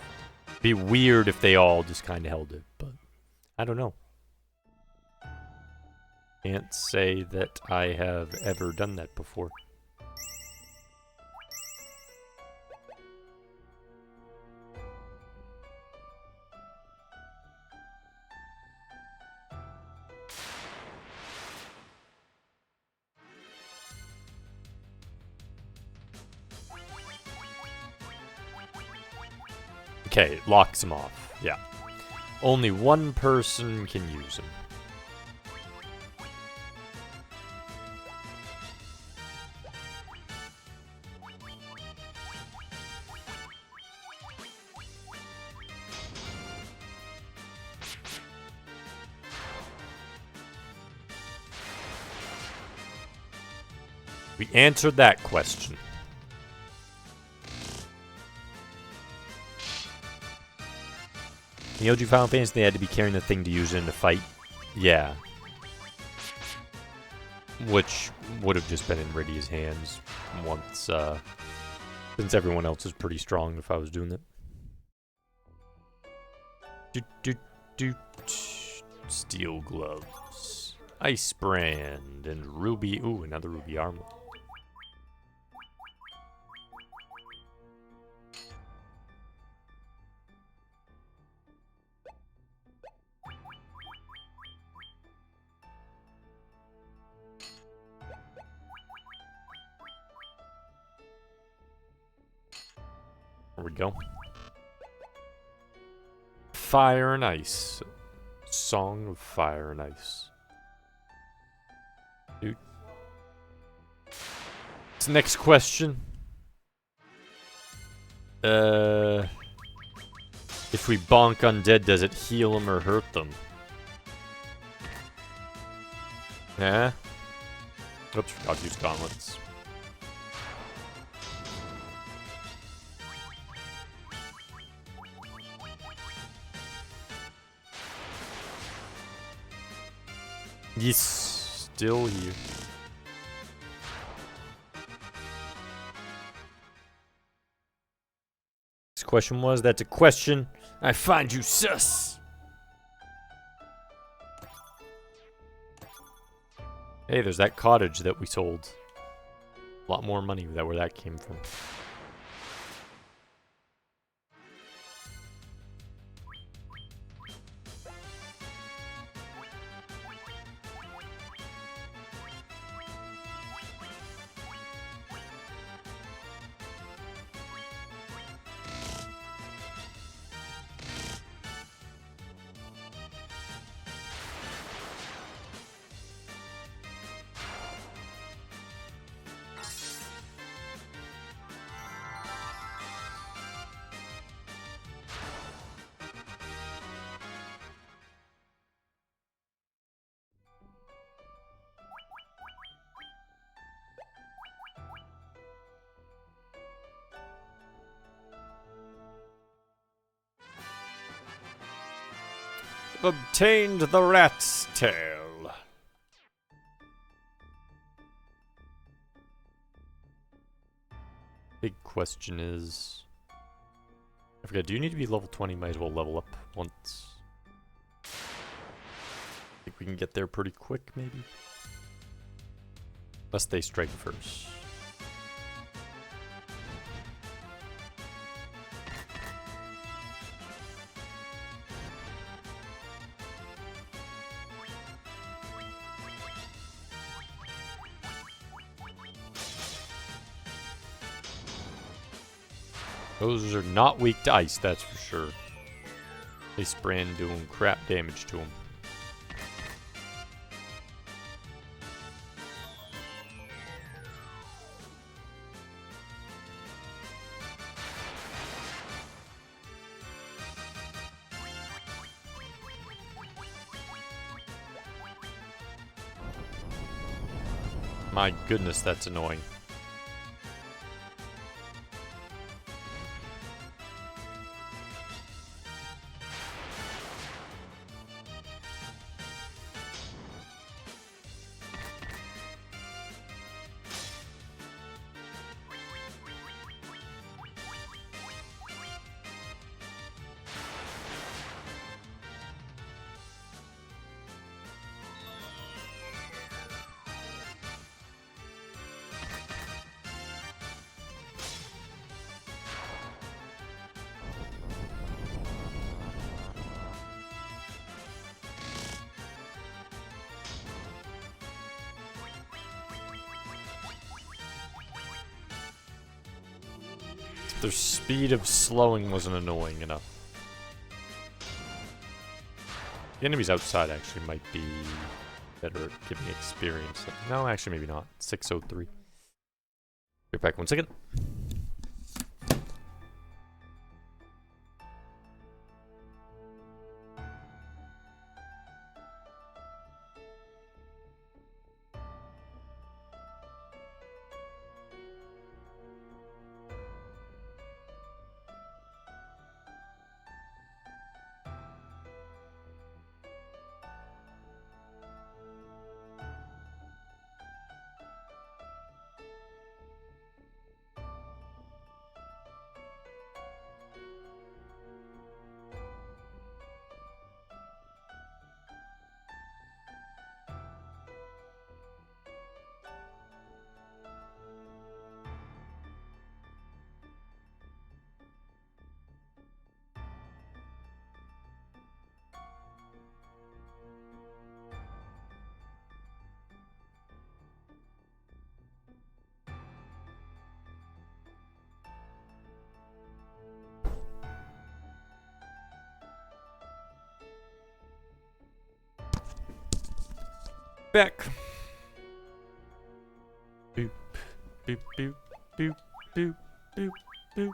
Be weird if they all just kind of held it, but I don't know. Can't say that I have ever done that before. Okay, it locks him off. Yeah. Only one person can use him. We answered that question. In the OG Final Fantasy, they had to be carrying the thing to use it in a fight. Yeah. Which would have just been in Rydia's hands once, since everyone else is pretty strong if I was doing that. Steel gloves. Ice brand and ruby. Ooh, another ruby armor. There we go. Fire and Ice. Song of Fire and Ice. Dude. What's the next question? If we bonk undead, does it heal them or hurt them? Yeah. Oops, forgot to use gauntlets. He's still here. This question was, that's a question. I find you sus. Hey, there's that cottage that we sold. A lot more money where that came from. obtained the rat's tail. Big question is... I forget, do you need to be level 20? Might as well level up once. Think we can get there pretty quick, maybe? Unless they strike first. Those are not weak to ice, that's for sure. Ice brand doing crap damage to them. My goodness, that's annoying. Their speed of slowing wasn't annoying enough. The enemies outside actually might be better at giving experience. No, actually maybe not. 603. Be back 1 second. Back. Boop, boop, boop, boop, boop, boop, boop.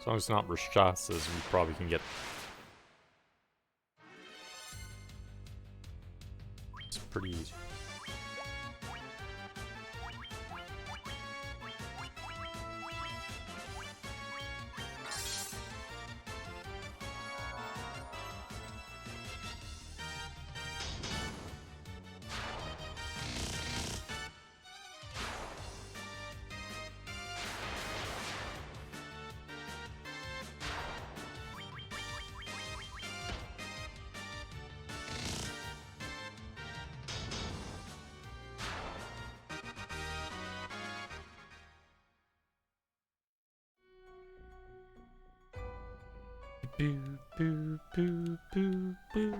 As long as it's not Rashasas, we probably can get... It's pretty easy. Boo, boo, boo, boo, boo.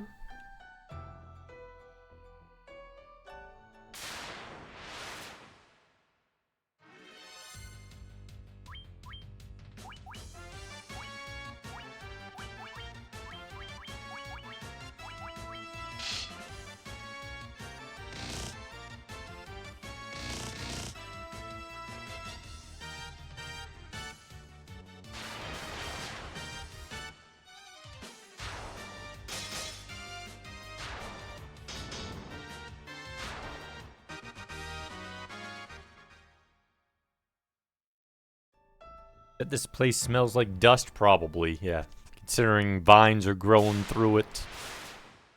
Bet this place smells like dust, probably. Yeah, considering vines are growing through it.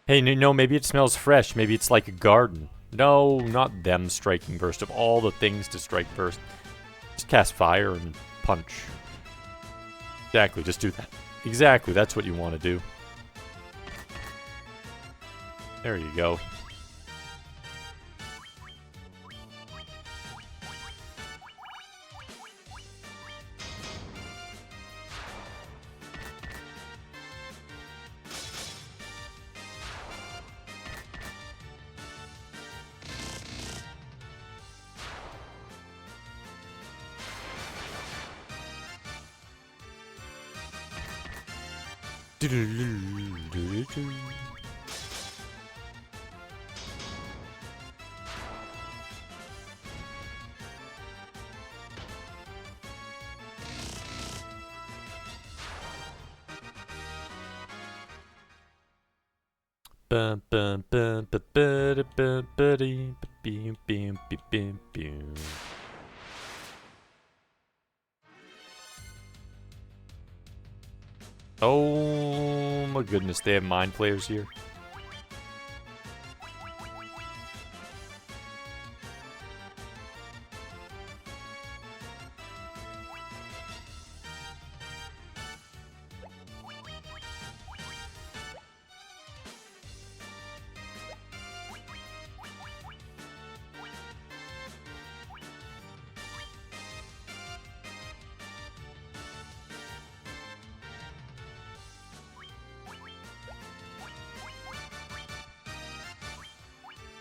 Hey, no, maybe it smells fresh. Maybe it's like a garden. No, not them striking first. Of all the things to strike first, just cast fire and punch. Exactly, just do that. Exactly, that's what you want to do. There you go. Oh my goodness, they have mind players here.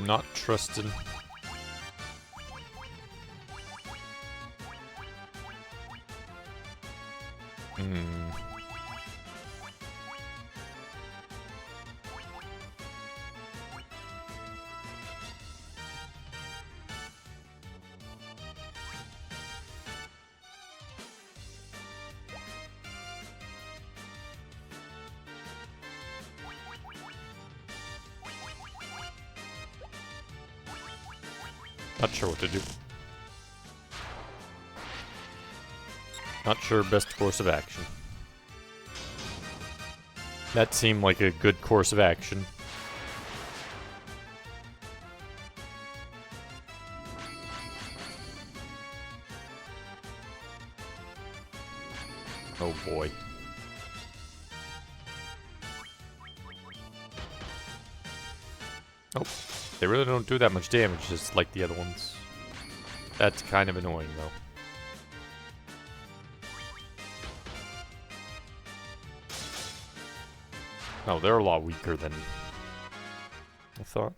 Not trusted. Not sure what to do. Not sure best course of action. That seemed like a good course of action. Oh boy. Oh, they really don't do that much damage, just like the other ones. That's kind of annoying, though. No, they're a lot weaker than I thought.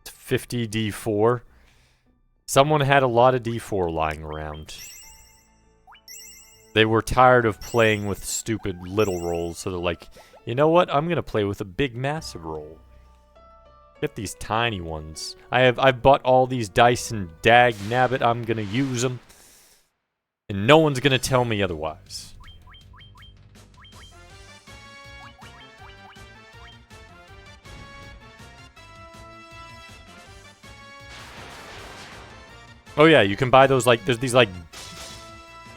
It's 50 D4. Someone had a lot of D4 lying around. They were tired of playing with stupid little rolls, so they're like, you know what? I'm gonna play with a big, massive roll. Get these tiny ones. I've bought all these dice and dag nabbit. I'm gonna use them, and no one's gonna tell me otherwise. Oh yeah, you can buy those, like, there's these, like,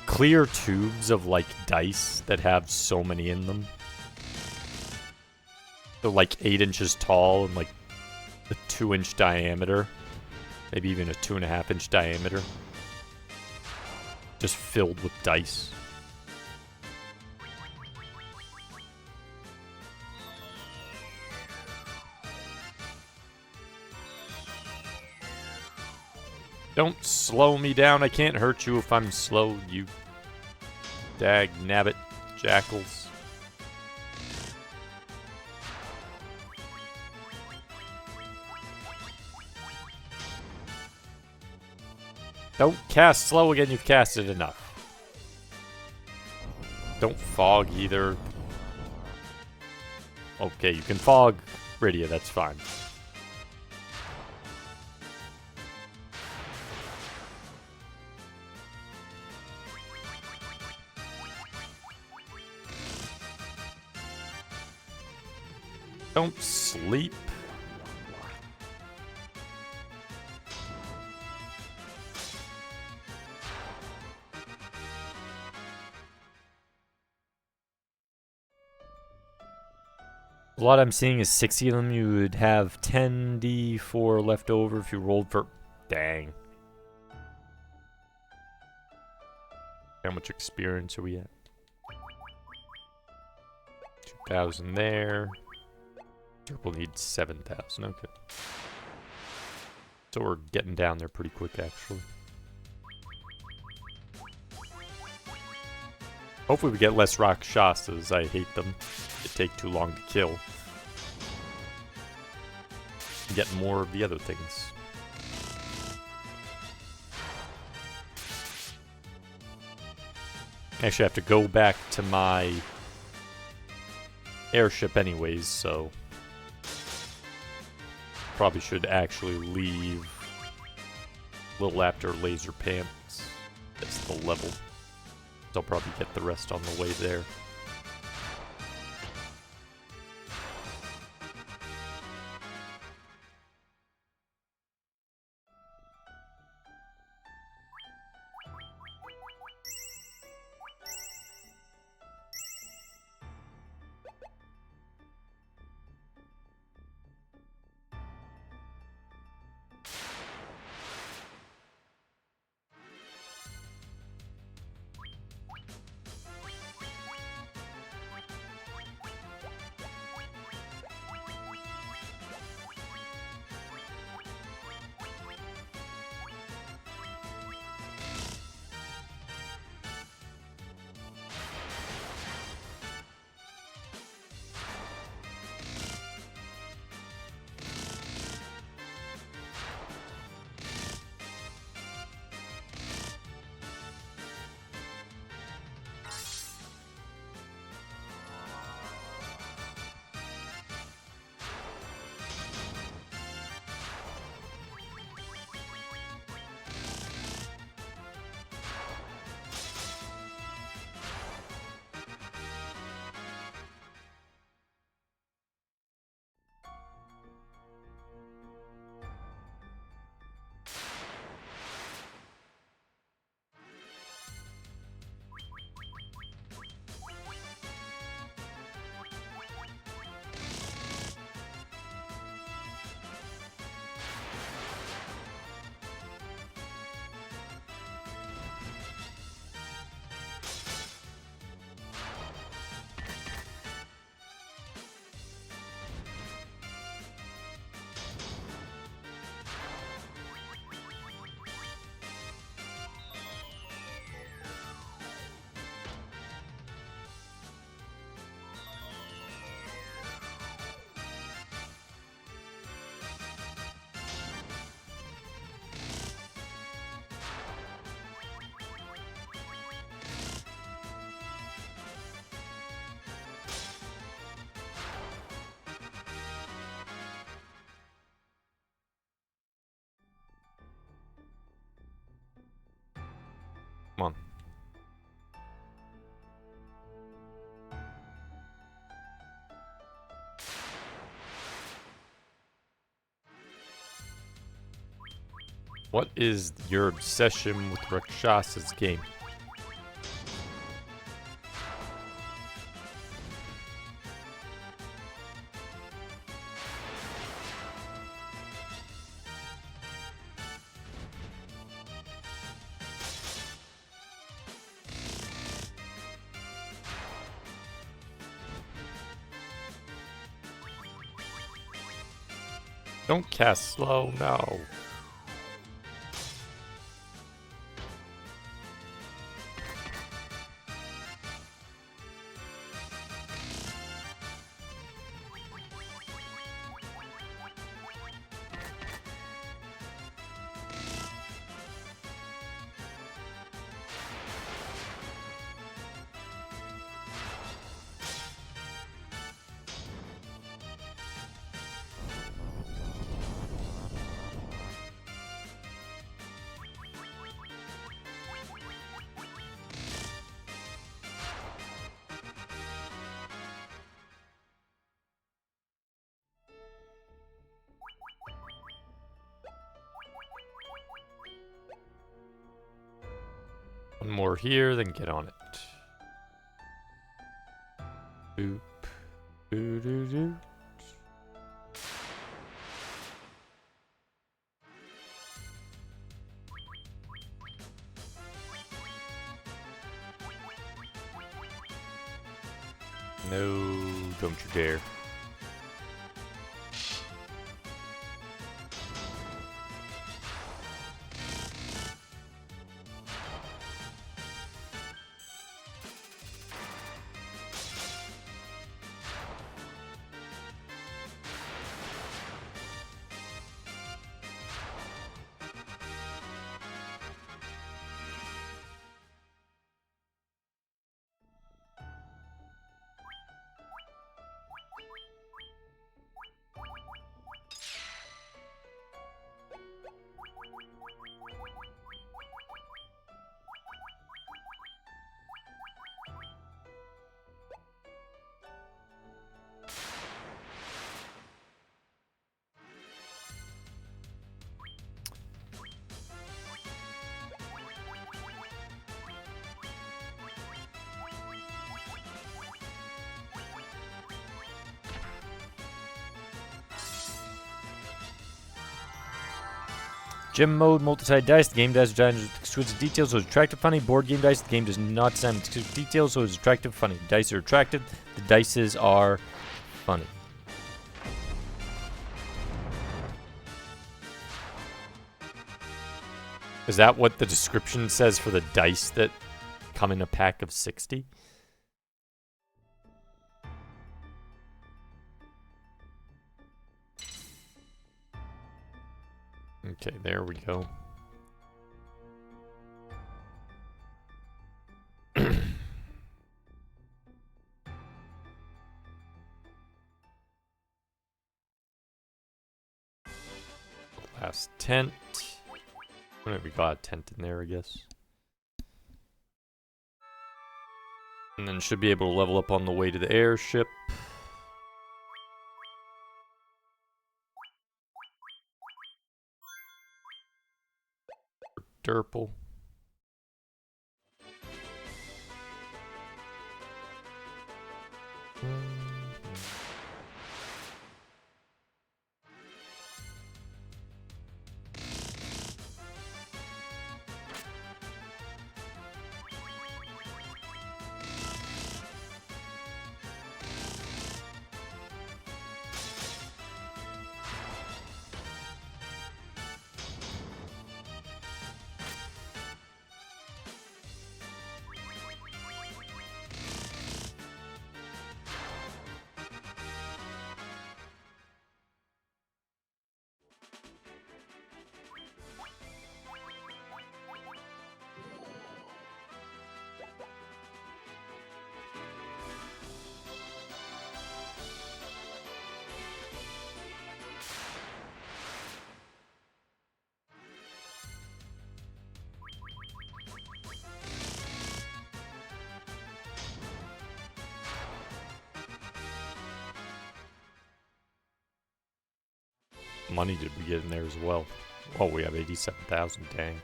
clear tubes of, like, dice that have so many in them. They're, like, 8 inches tall and, like, a 2-inch diameter. Maybe even a 2.5-inch diameter. Just filled with dice. Don't slow me down. I can't hurt you if I'm slow, you dag nabbit jackals. Don't cast slow again, you've casted enough. Don't fog either. Okay, you can fog Rydia, that's fine. Don't sleep. lot I'm seeing is 60 of them. You would have 10d4 left over if you rolled for... Dang. How much experience are we at? 2,000 there. We'll need 7,000. Okay. So we're getting down there pretty quick, actually. Hopefully we get less Rakshasas. I hate them. They take too long to kill. Get more of the other things. Actually, I have to go back to my airship anyways, so... Probably should actually leave a little after laser pants. That's the level. I'll probably get the rest on the way there. Come on. What is your obsession with Rakshas's game? Don't cast slow, no. One more here, then get on it. Boop. Doo doo doo. No, don't you dare. Gem mode, multi-sided dice. The game dice are designed with exquisite details, so it's attractive, funny. Board game dice. The game does not design with exquisite details, so it's attractive, funny. Dice are attractive. The dices are funny. Is that what the description says for the dice that come in a pack of 60? Okay, there we go. Last tent. We got a tent in there, I guess. And then should be able to level up on the way to the airship. Derple. Money did we get in there as well? Oh, we have 87,000, dang.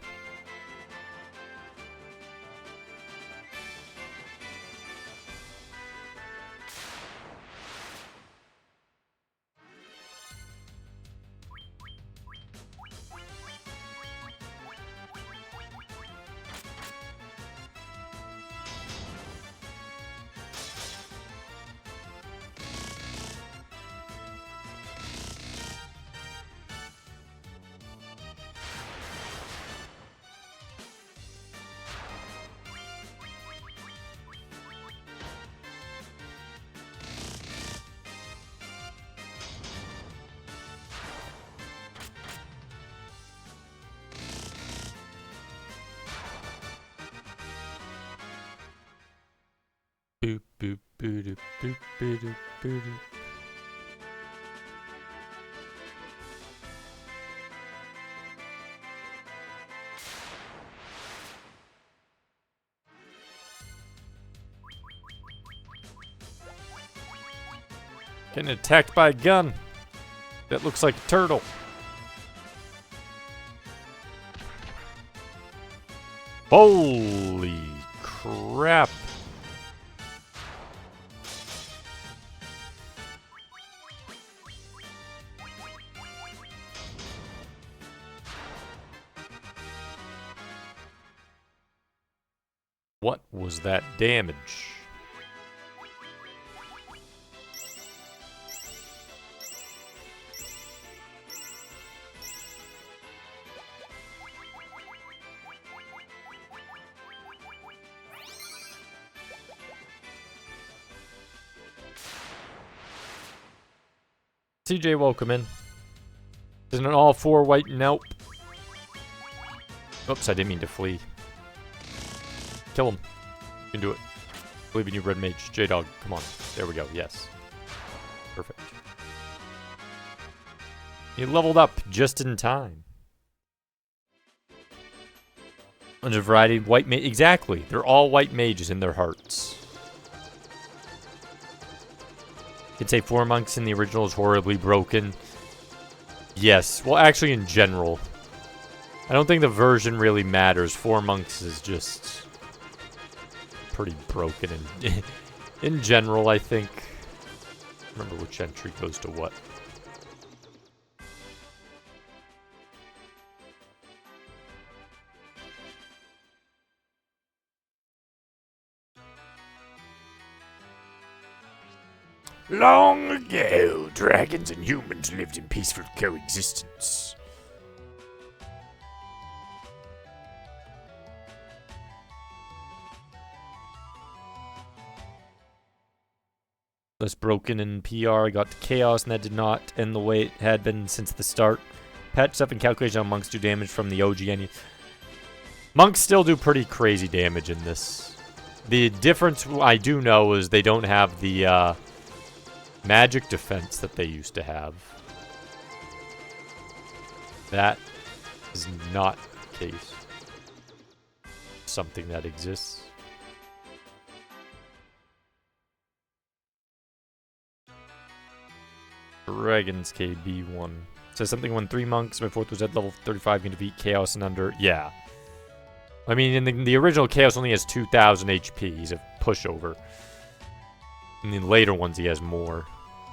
Boop boop boop boop boop boop boop. Getting attacked by a gun that looks like a turtle. Holy crap. What was that damage? TJ, welcome in. Isn't it all 4 white? Nope. Oops, I didn't mean to flee. Kill him. You can do it. Believe in you, Red Mage. J-Dog, come on. There we go, yes. Perfect. You leveled up just in time. Bunch of variety. White mage. Exactly. They're all white mages in their hearts. You could say 4 monks in the original is horribly broken. Yes. Well, actually, in general. I don't think the version really matters. 4 monks is just pretty broken in general, I think. Remember which entry goes to what. Long ago, dragons and humans lived in peaceful coexistence. Less broken in PR. I got to Chaos, and that did not end the way it had been since the start. Patch stuff and calculation on monks do damage from the OG any. Monks still do pretty crazy damage in this. The difference I do know is they don't have the magic defense that they used to have. That is not the case. Something that exists. Dragons KB1. Says something when 3 monks, my 4th was at level 35, can defeat Chaos and under. Yeah. I mean, in the original, Chaos only has 2,000 HP. He's a pushover. In the later ones, he has more.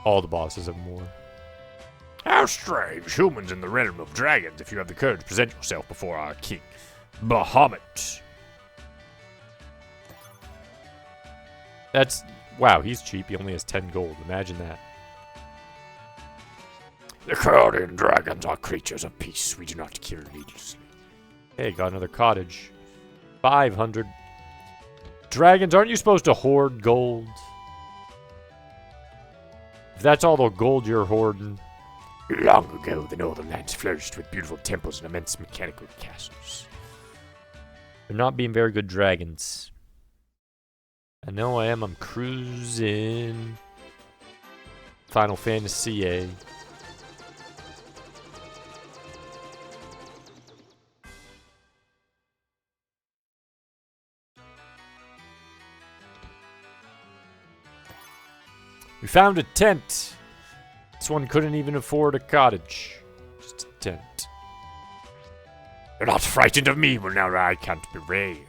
All the bosses have more. How strange. Humans in the realm of dragons, if you have the courage, present yourself before our king, Bahamut. That's... Wow, he's cheap. He only has 10 gold. Imagine that. The Kharian dragons are creatures of peace. We do not kill needlessly. Hey, got another cottage. 500. Dragons, aren't you supposed to hoard gold? If that's all the gold you're hoarding. Long ago, the northern lands flourished with beautiful temples and immense mechanical castles. They're not being very good dragons. I know I am. I'm cruising. Final Fantasy A. We found a tent. This one couldn't even afford a cottage. Just a tent. You're not frightened of me, well now I can't be brave.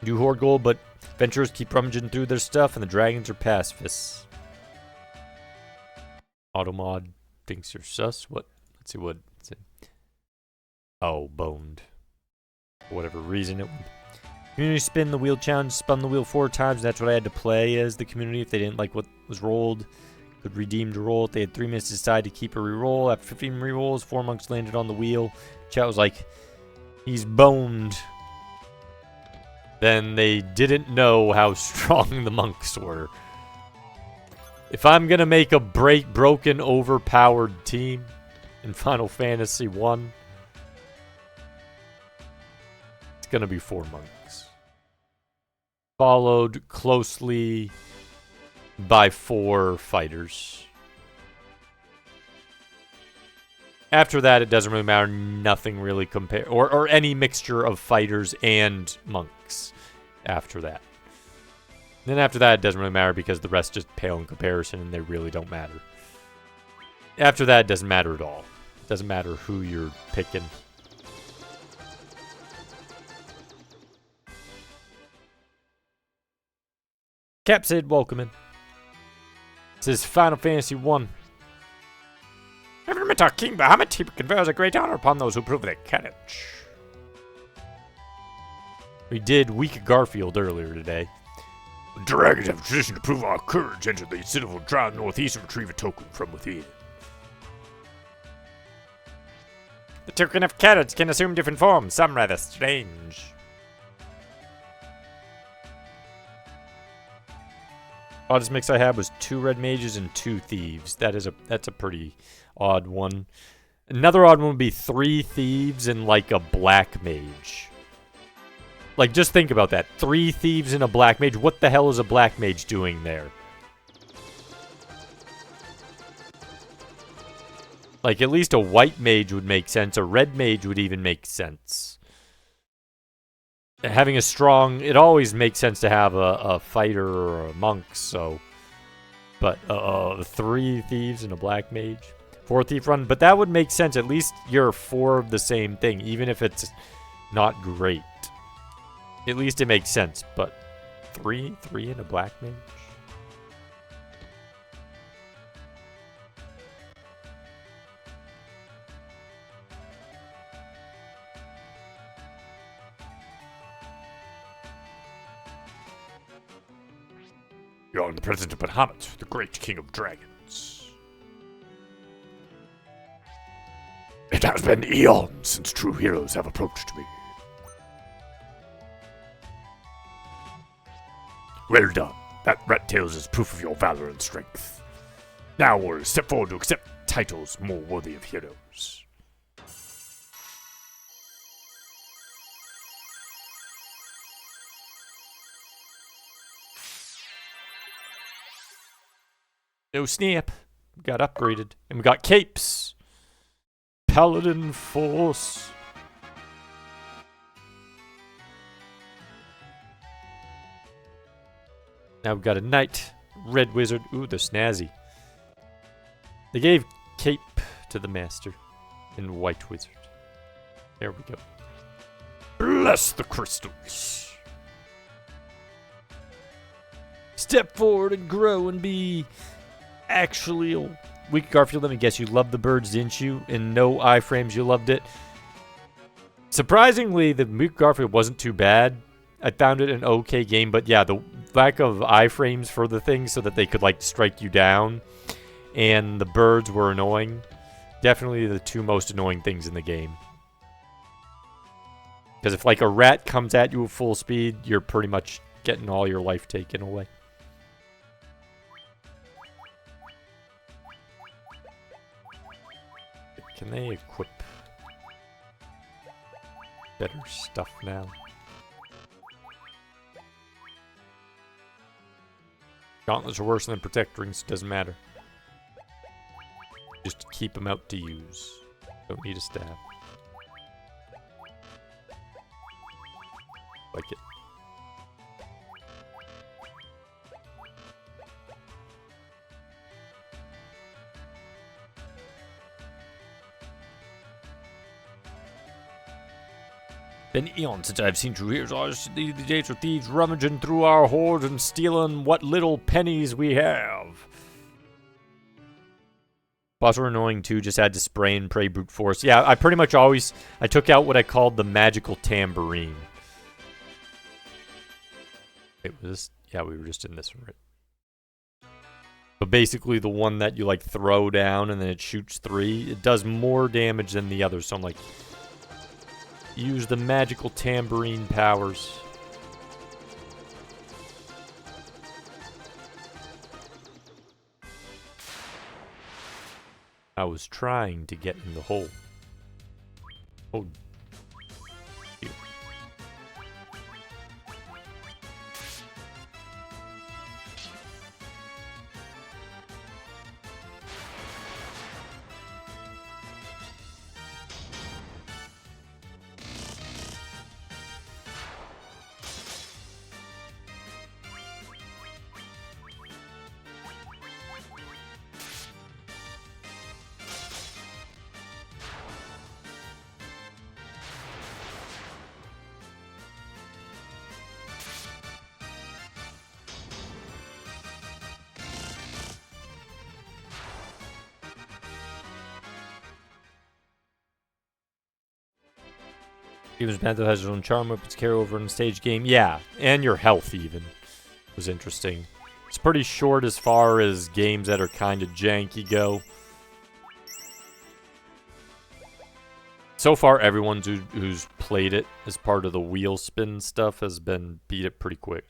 Do hoard gold, but adventurers keep rummaging through their stuff, and the dragons are pacifists. Automod thinks you're sus. What? Let's see what. Oh, boned. For whatever reason, it. Community spin the wheel challenge. Spun the wheel 4 times. That's what I had to play as the community. If they didn't like what was rolled, could redeem to roll. If they had 3 minutes to decide to keep a reroll. After 15 rerolls, 4 monks landed on the wheel. Chat was like, he's boned. Then they didn't know how strong the monks were. If I'm gonna make a broken, overpowered team in Final Fantasy 1, it's gonna be 4 monks. Followed closely by 4 fighters. After that, it doesn't really matter. Nothing really compare or any mixture of fighters and monks after that. Then after that, it doesn't really matter because the rest just pale in comparison and they really don't matter. After that, it doesn't matter at all. It doesn't matter who you're picking. Capsid, welcome in. This is Final Fantasy 1. Ever met our King Bahamut? He confers a great honor upon those who prove their courage. We did Weak Garfield earlier today. The dragons have a tradition to prove our courage. Enter the Citadel Drow northeast and retrieve a token from within. The token of courage can assume different forms, some rather strange. Oddest mix I had was 2 red mages and 2 thieves. That's a pretty odd one. Another odd one would be 3 thieves and like a black mage. Like, just think about that. 3 thieves and a black mage. What the hell is a black mage doing there? Like, at least a white mage would make sense. A red mage would even make sense. Having a strong... It always makes sense to have a fighter or a monk, so... But, 3 thieves and a black mage. 4 thief run. But that would make sense. At least you're 4 of the same thing, even if it's not great. At least it makes sense, but 3 and a black mage? You're in the presence of Bahamut, the great king of dragons. It has been eons since true heroes have approached me. Well done. That rat tails is proof of your valor and strength. Now, warriors, step forward to accept titles more worthy of heroes. No snap. We got upgraded. And we got capes. Paladin Force. Now we've got a knight, red wizard. Ooh, they're snazzy. They gave cape to the master and white wizard. There we go. Bless the crystals. Step forward and grow and be actually... Weak Garfield, let me guess, you loved the birds, didn't you? And no iframes, you loved it. Surprisingly, the Weak Garfield wasn't too bad. I found it an okay game, but yeah, the lack of iframes for the thing so that they could, like, strike you down, and the birds were annoying. Definitely the 2 most annoying things in the game. Because if, like, a rat comes at you at full speed, you're pretty much getting all your life taken away. Can they equip better stuff now? Gauntlets are worse than protect rings, doesn't matter. Just keep them out to use. Don't need a stab. Like it. Been eons since I've seen true heroes. I see the days of thieves rummaging through our hoards and stealing what little pennies we have. Boss were annoying too, just had to spray and pray brute force. Yeah, I pretty much always, I took out what I called the magical tambourine. Wait, was this? Yeah, we were just in this one, right? But basically the one that you like throw down and then it shoots 3, it does more damage than the others, so I'm like, use the magical tambourine powers. I was trying to get in the hole. Oh. Here. Games Panther has its own charm, weapons carry over in the stage game. Yeah, and your health even was interesting. It's pretty short as far as games that are kind of janky go. So far, everyone who's played it as part of the wheel spin stuff has been beat it pretty quick.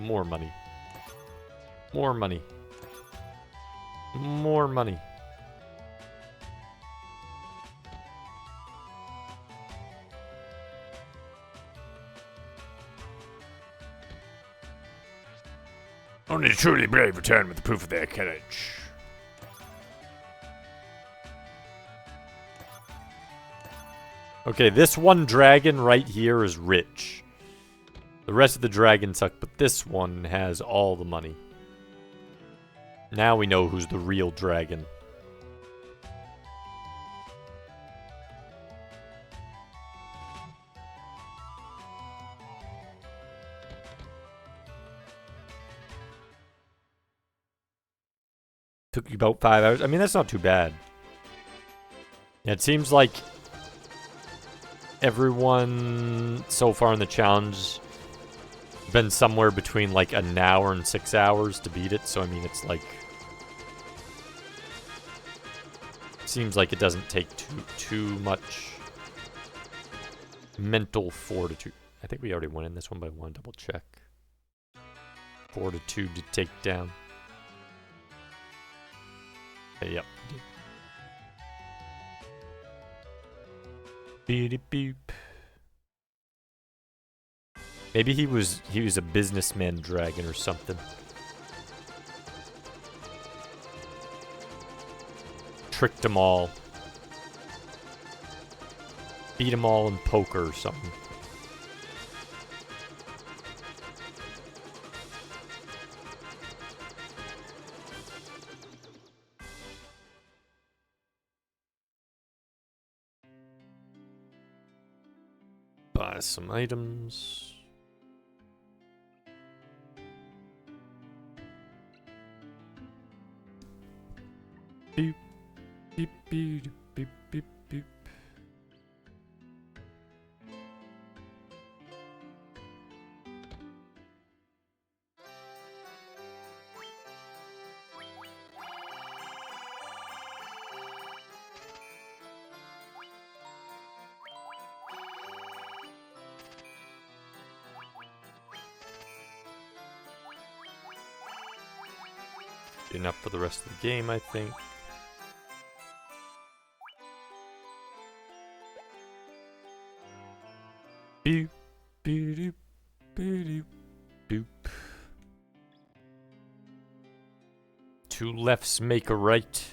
More money. More money. More money. Only the truly brave return with the proof of their courage. Okay, this one dragon right here is rich. The rest of the dragons suck, but this one has all the money. Now we know who's the real dragon. Took you about 5 hours. I mean, that's not too bad. Yeah, it seems like everyone so far in the challenge been somewhere between like an hour and 6 hours to beat it. So, I mean, it's like... Seems like it doesn't take too much mental fortitude. I think we already went in this one, but I want to double check. Fortitude to take down. Yep. Beep beep. Maybe he was a businessman dragon or something. Tricked them all. Beat them all in poker or something. Buy some items. Beep, beep, beep, beep, beep, beep. Enough for the rest of the game, I think. Beep, beep, beep, boop. 2 lefts make a right.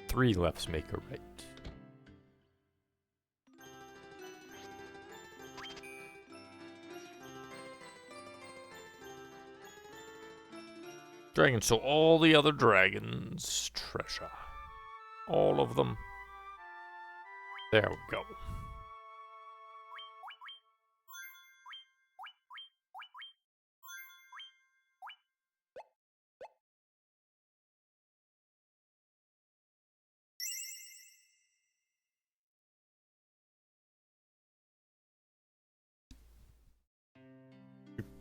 Three lefts make a right. Dragon, so all the other dragons' treasure. All of them. There we go.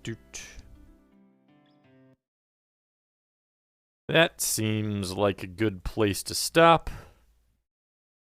Doot. That seems like a good place to stop.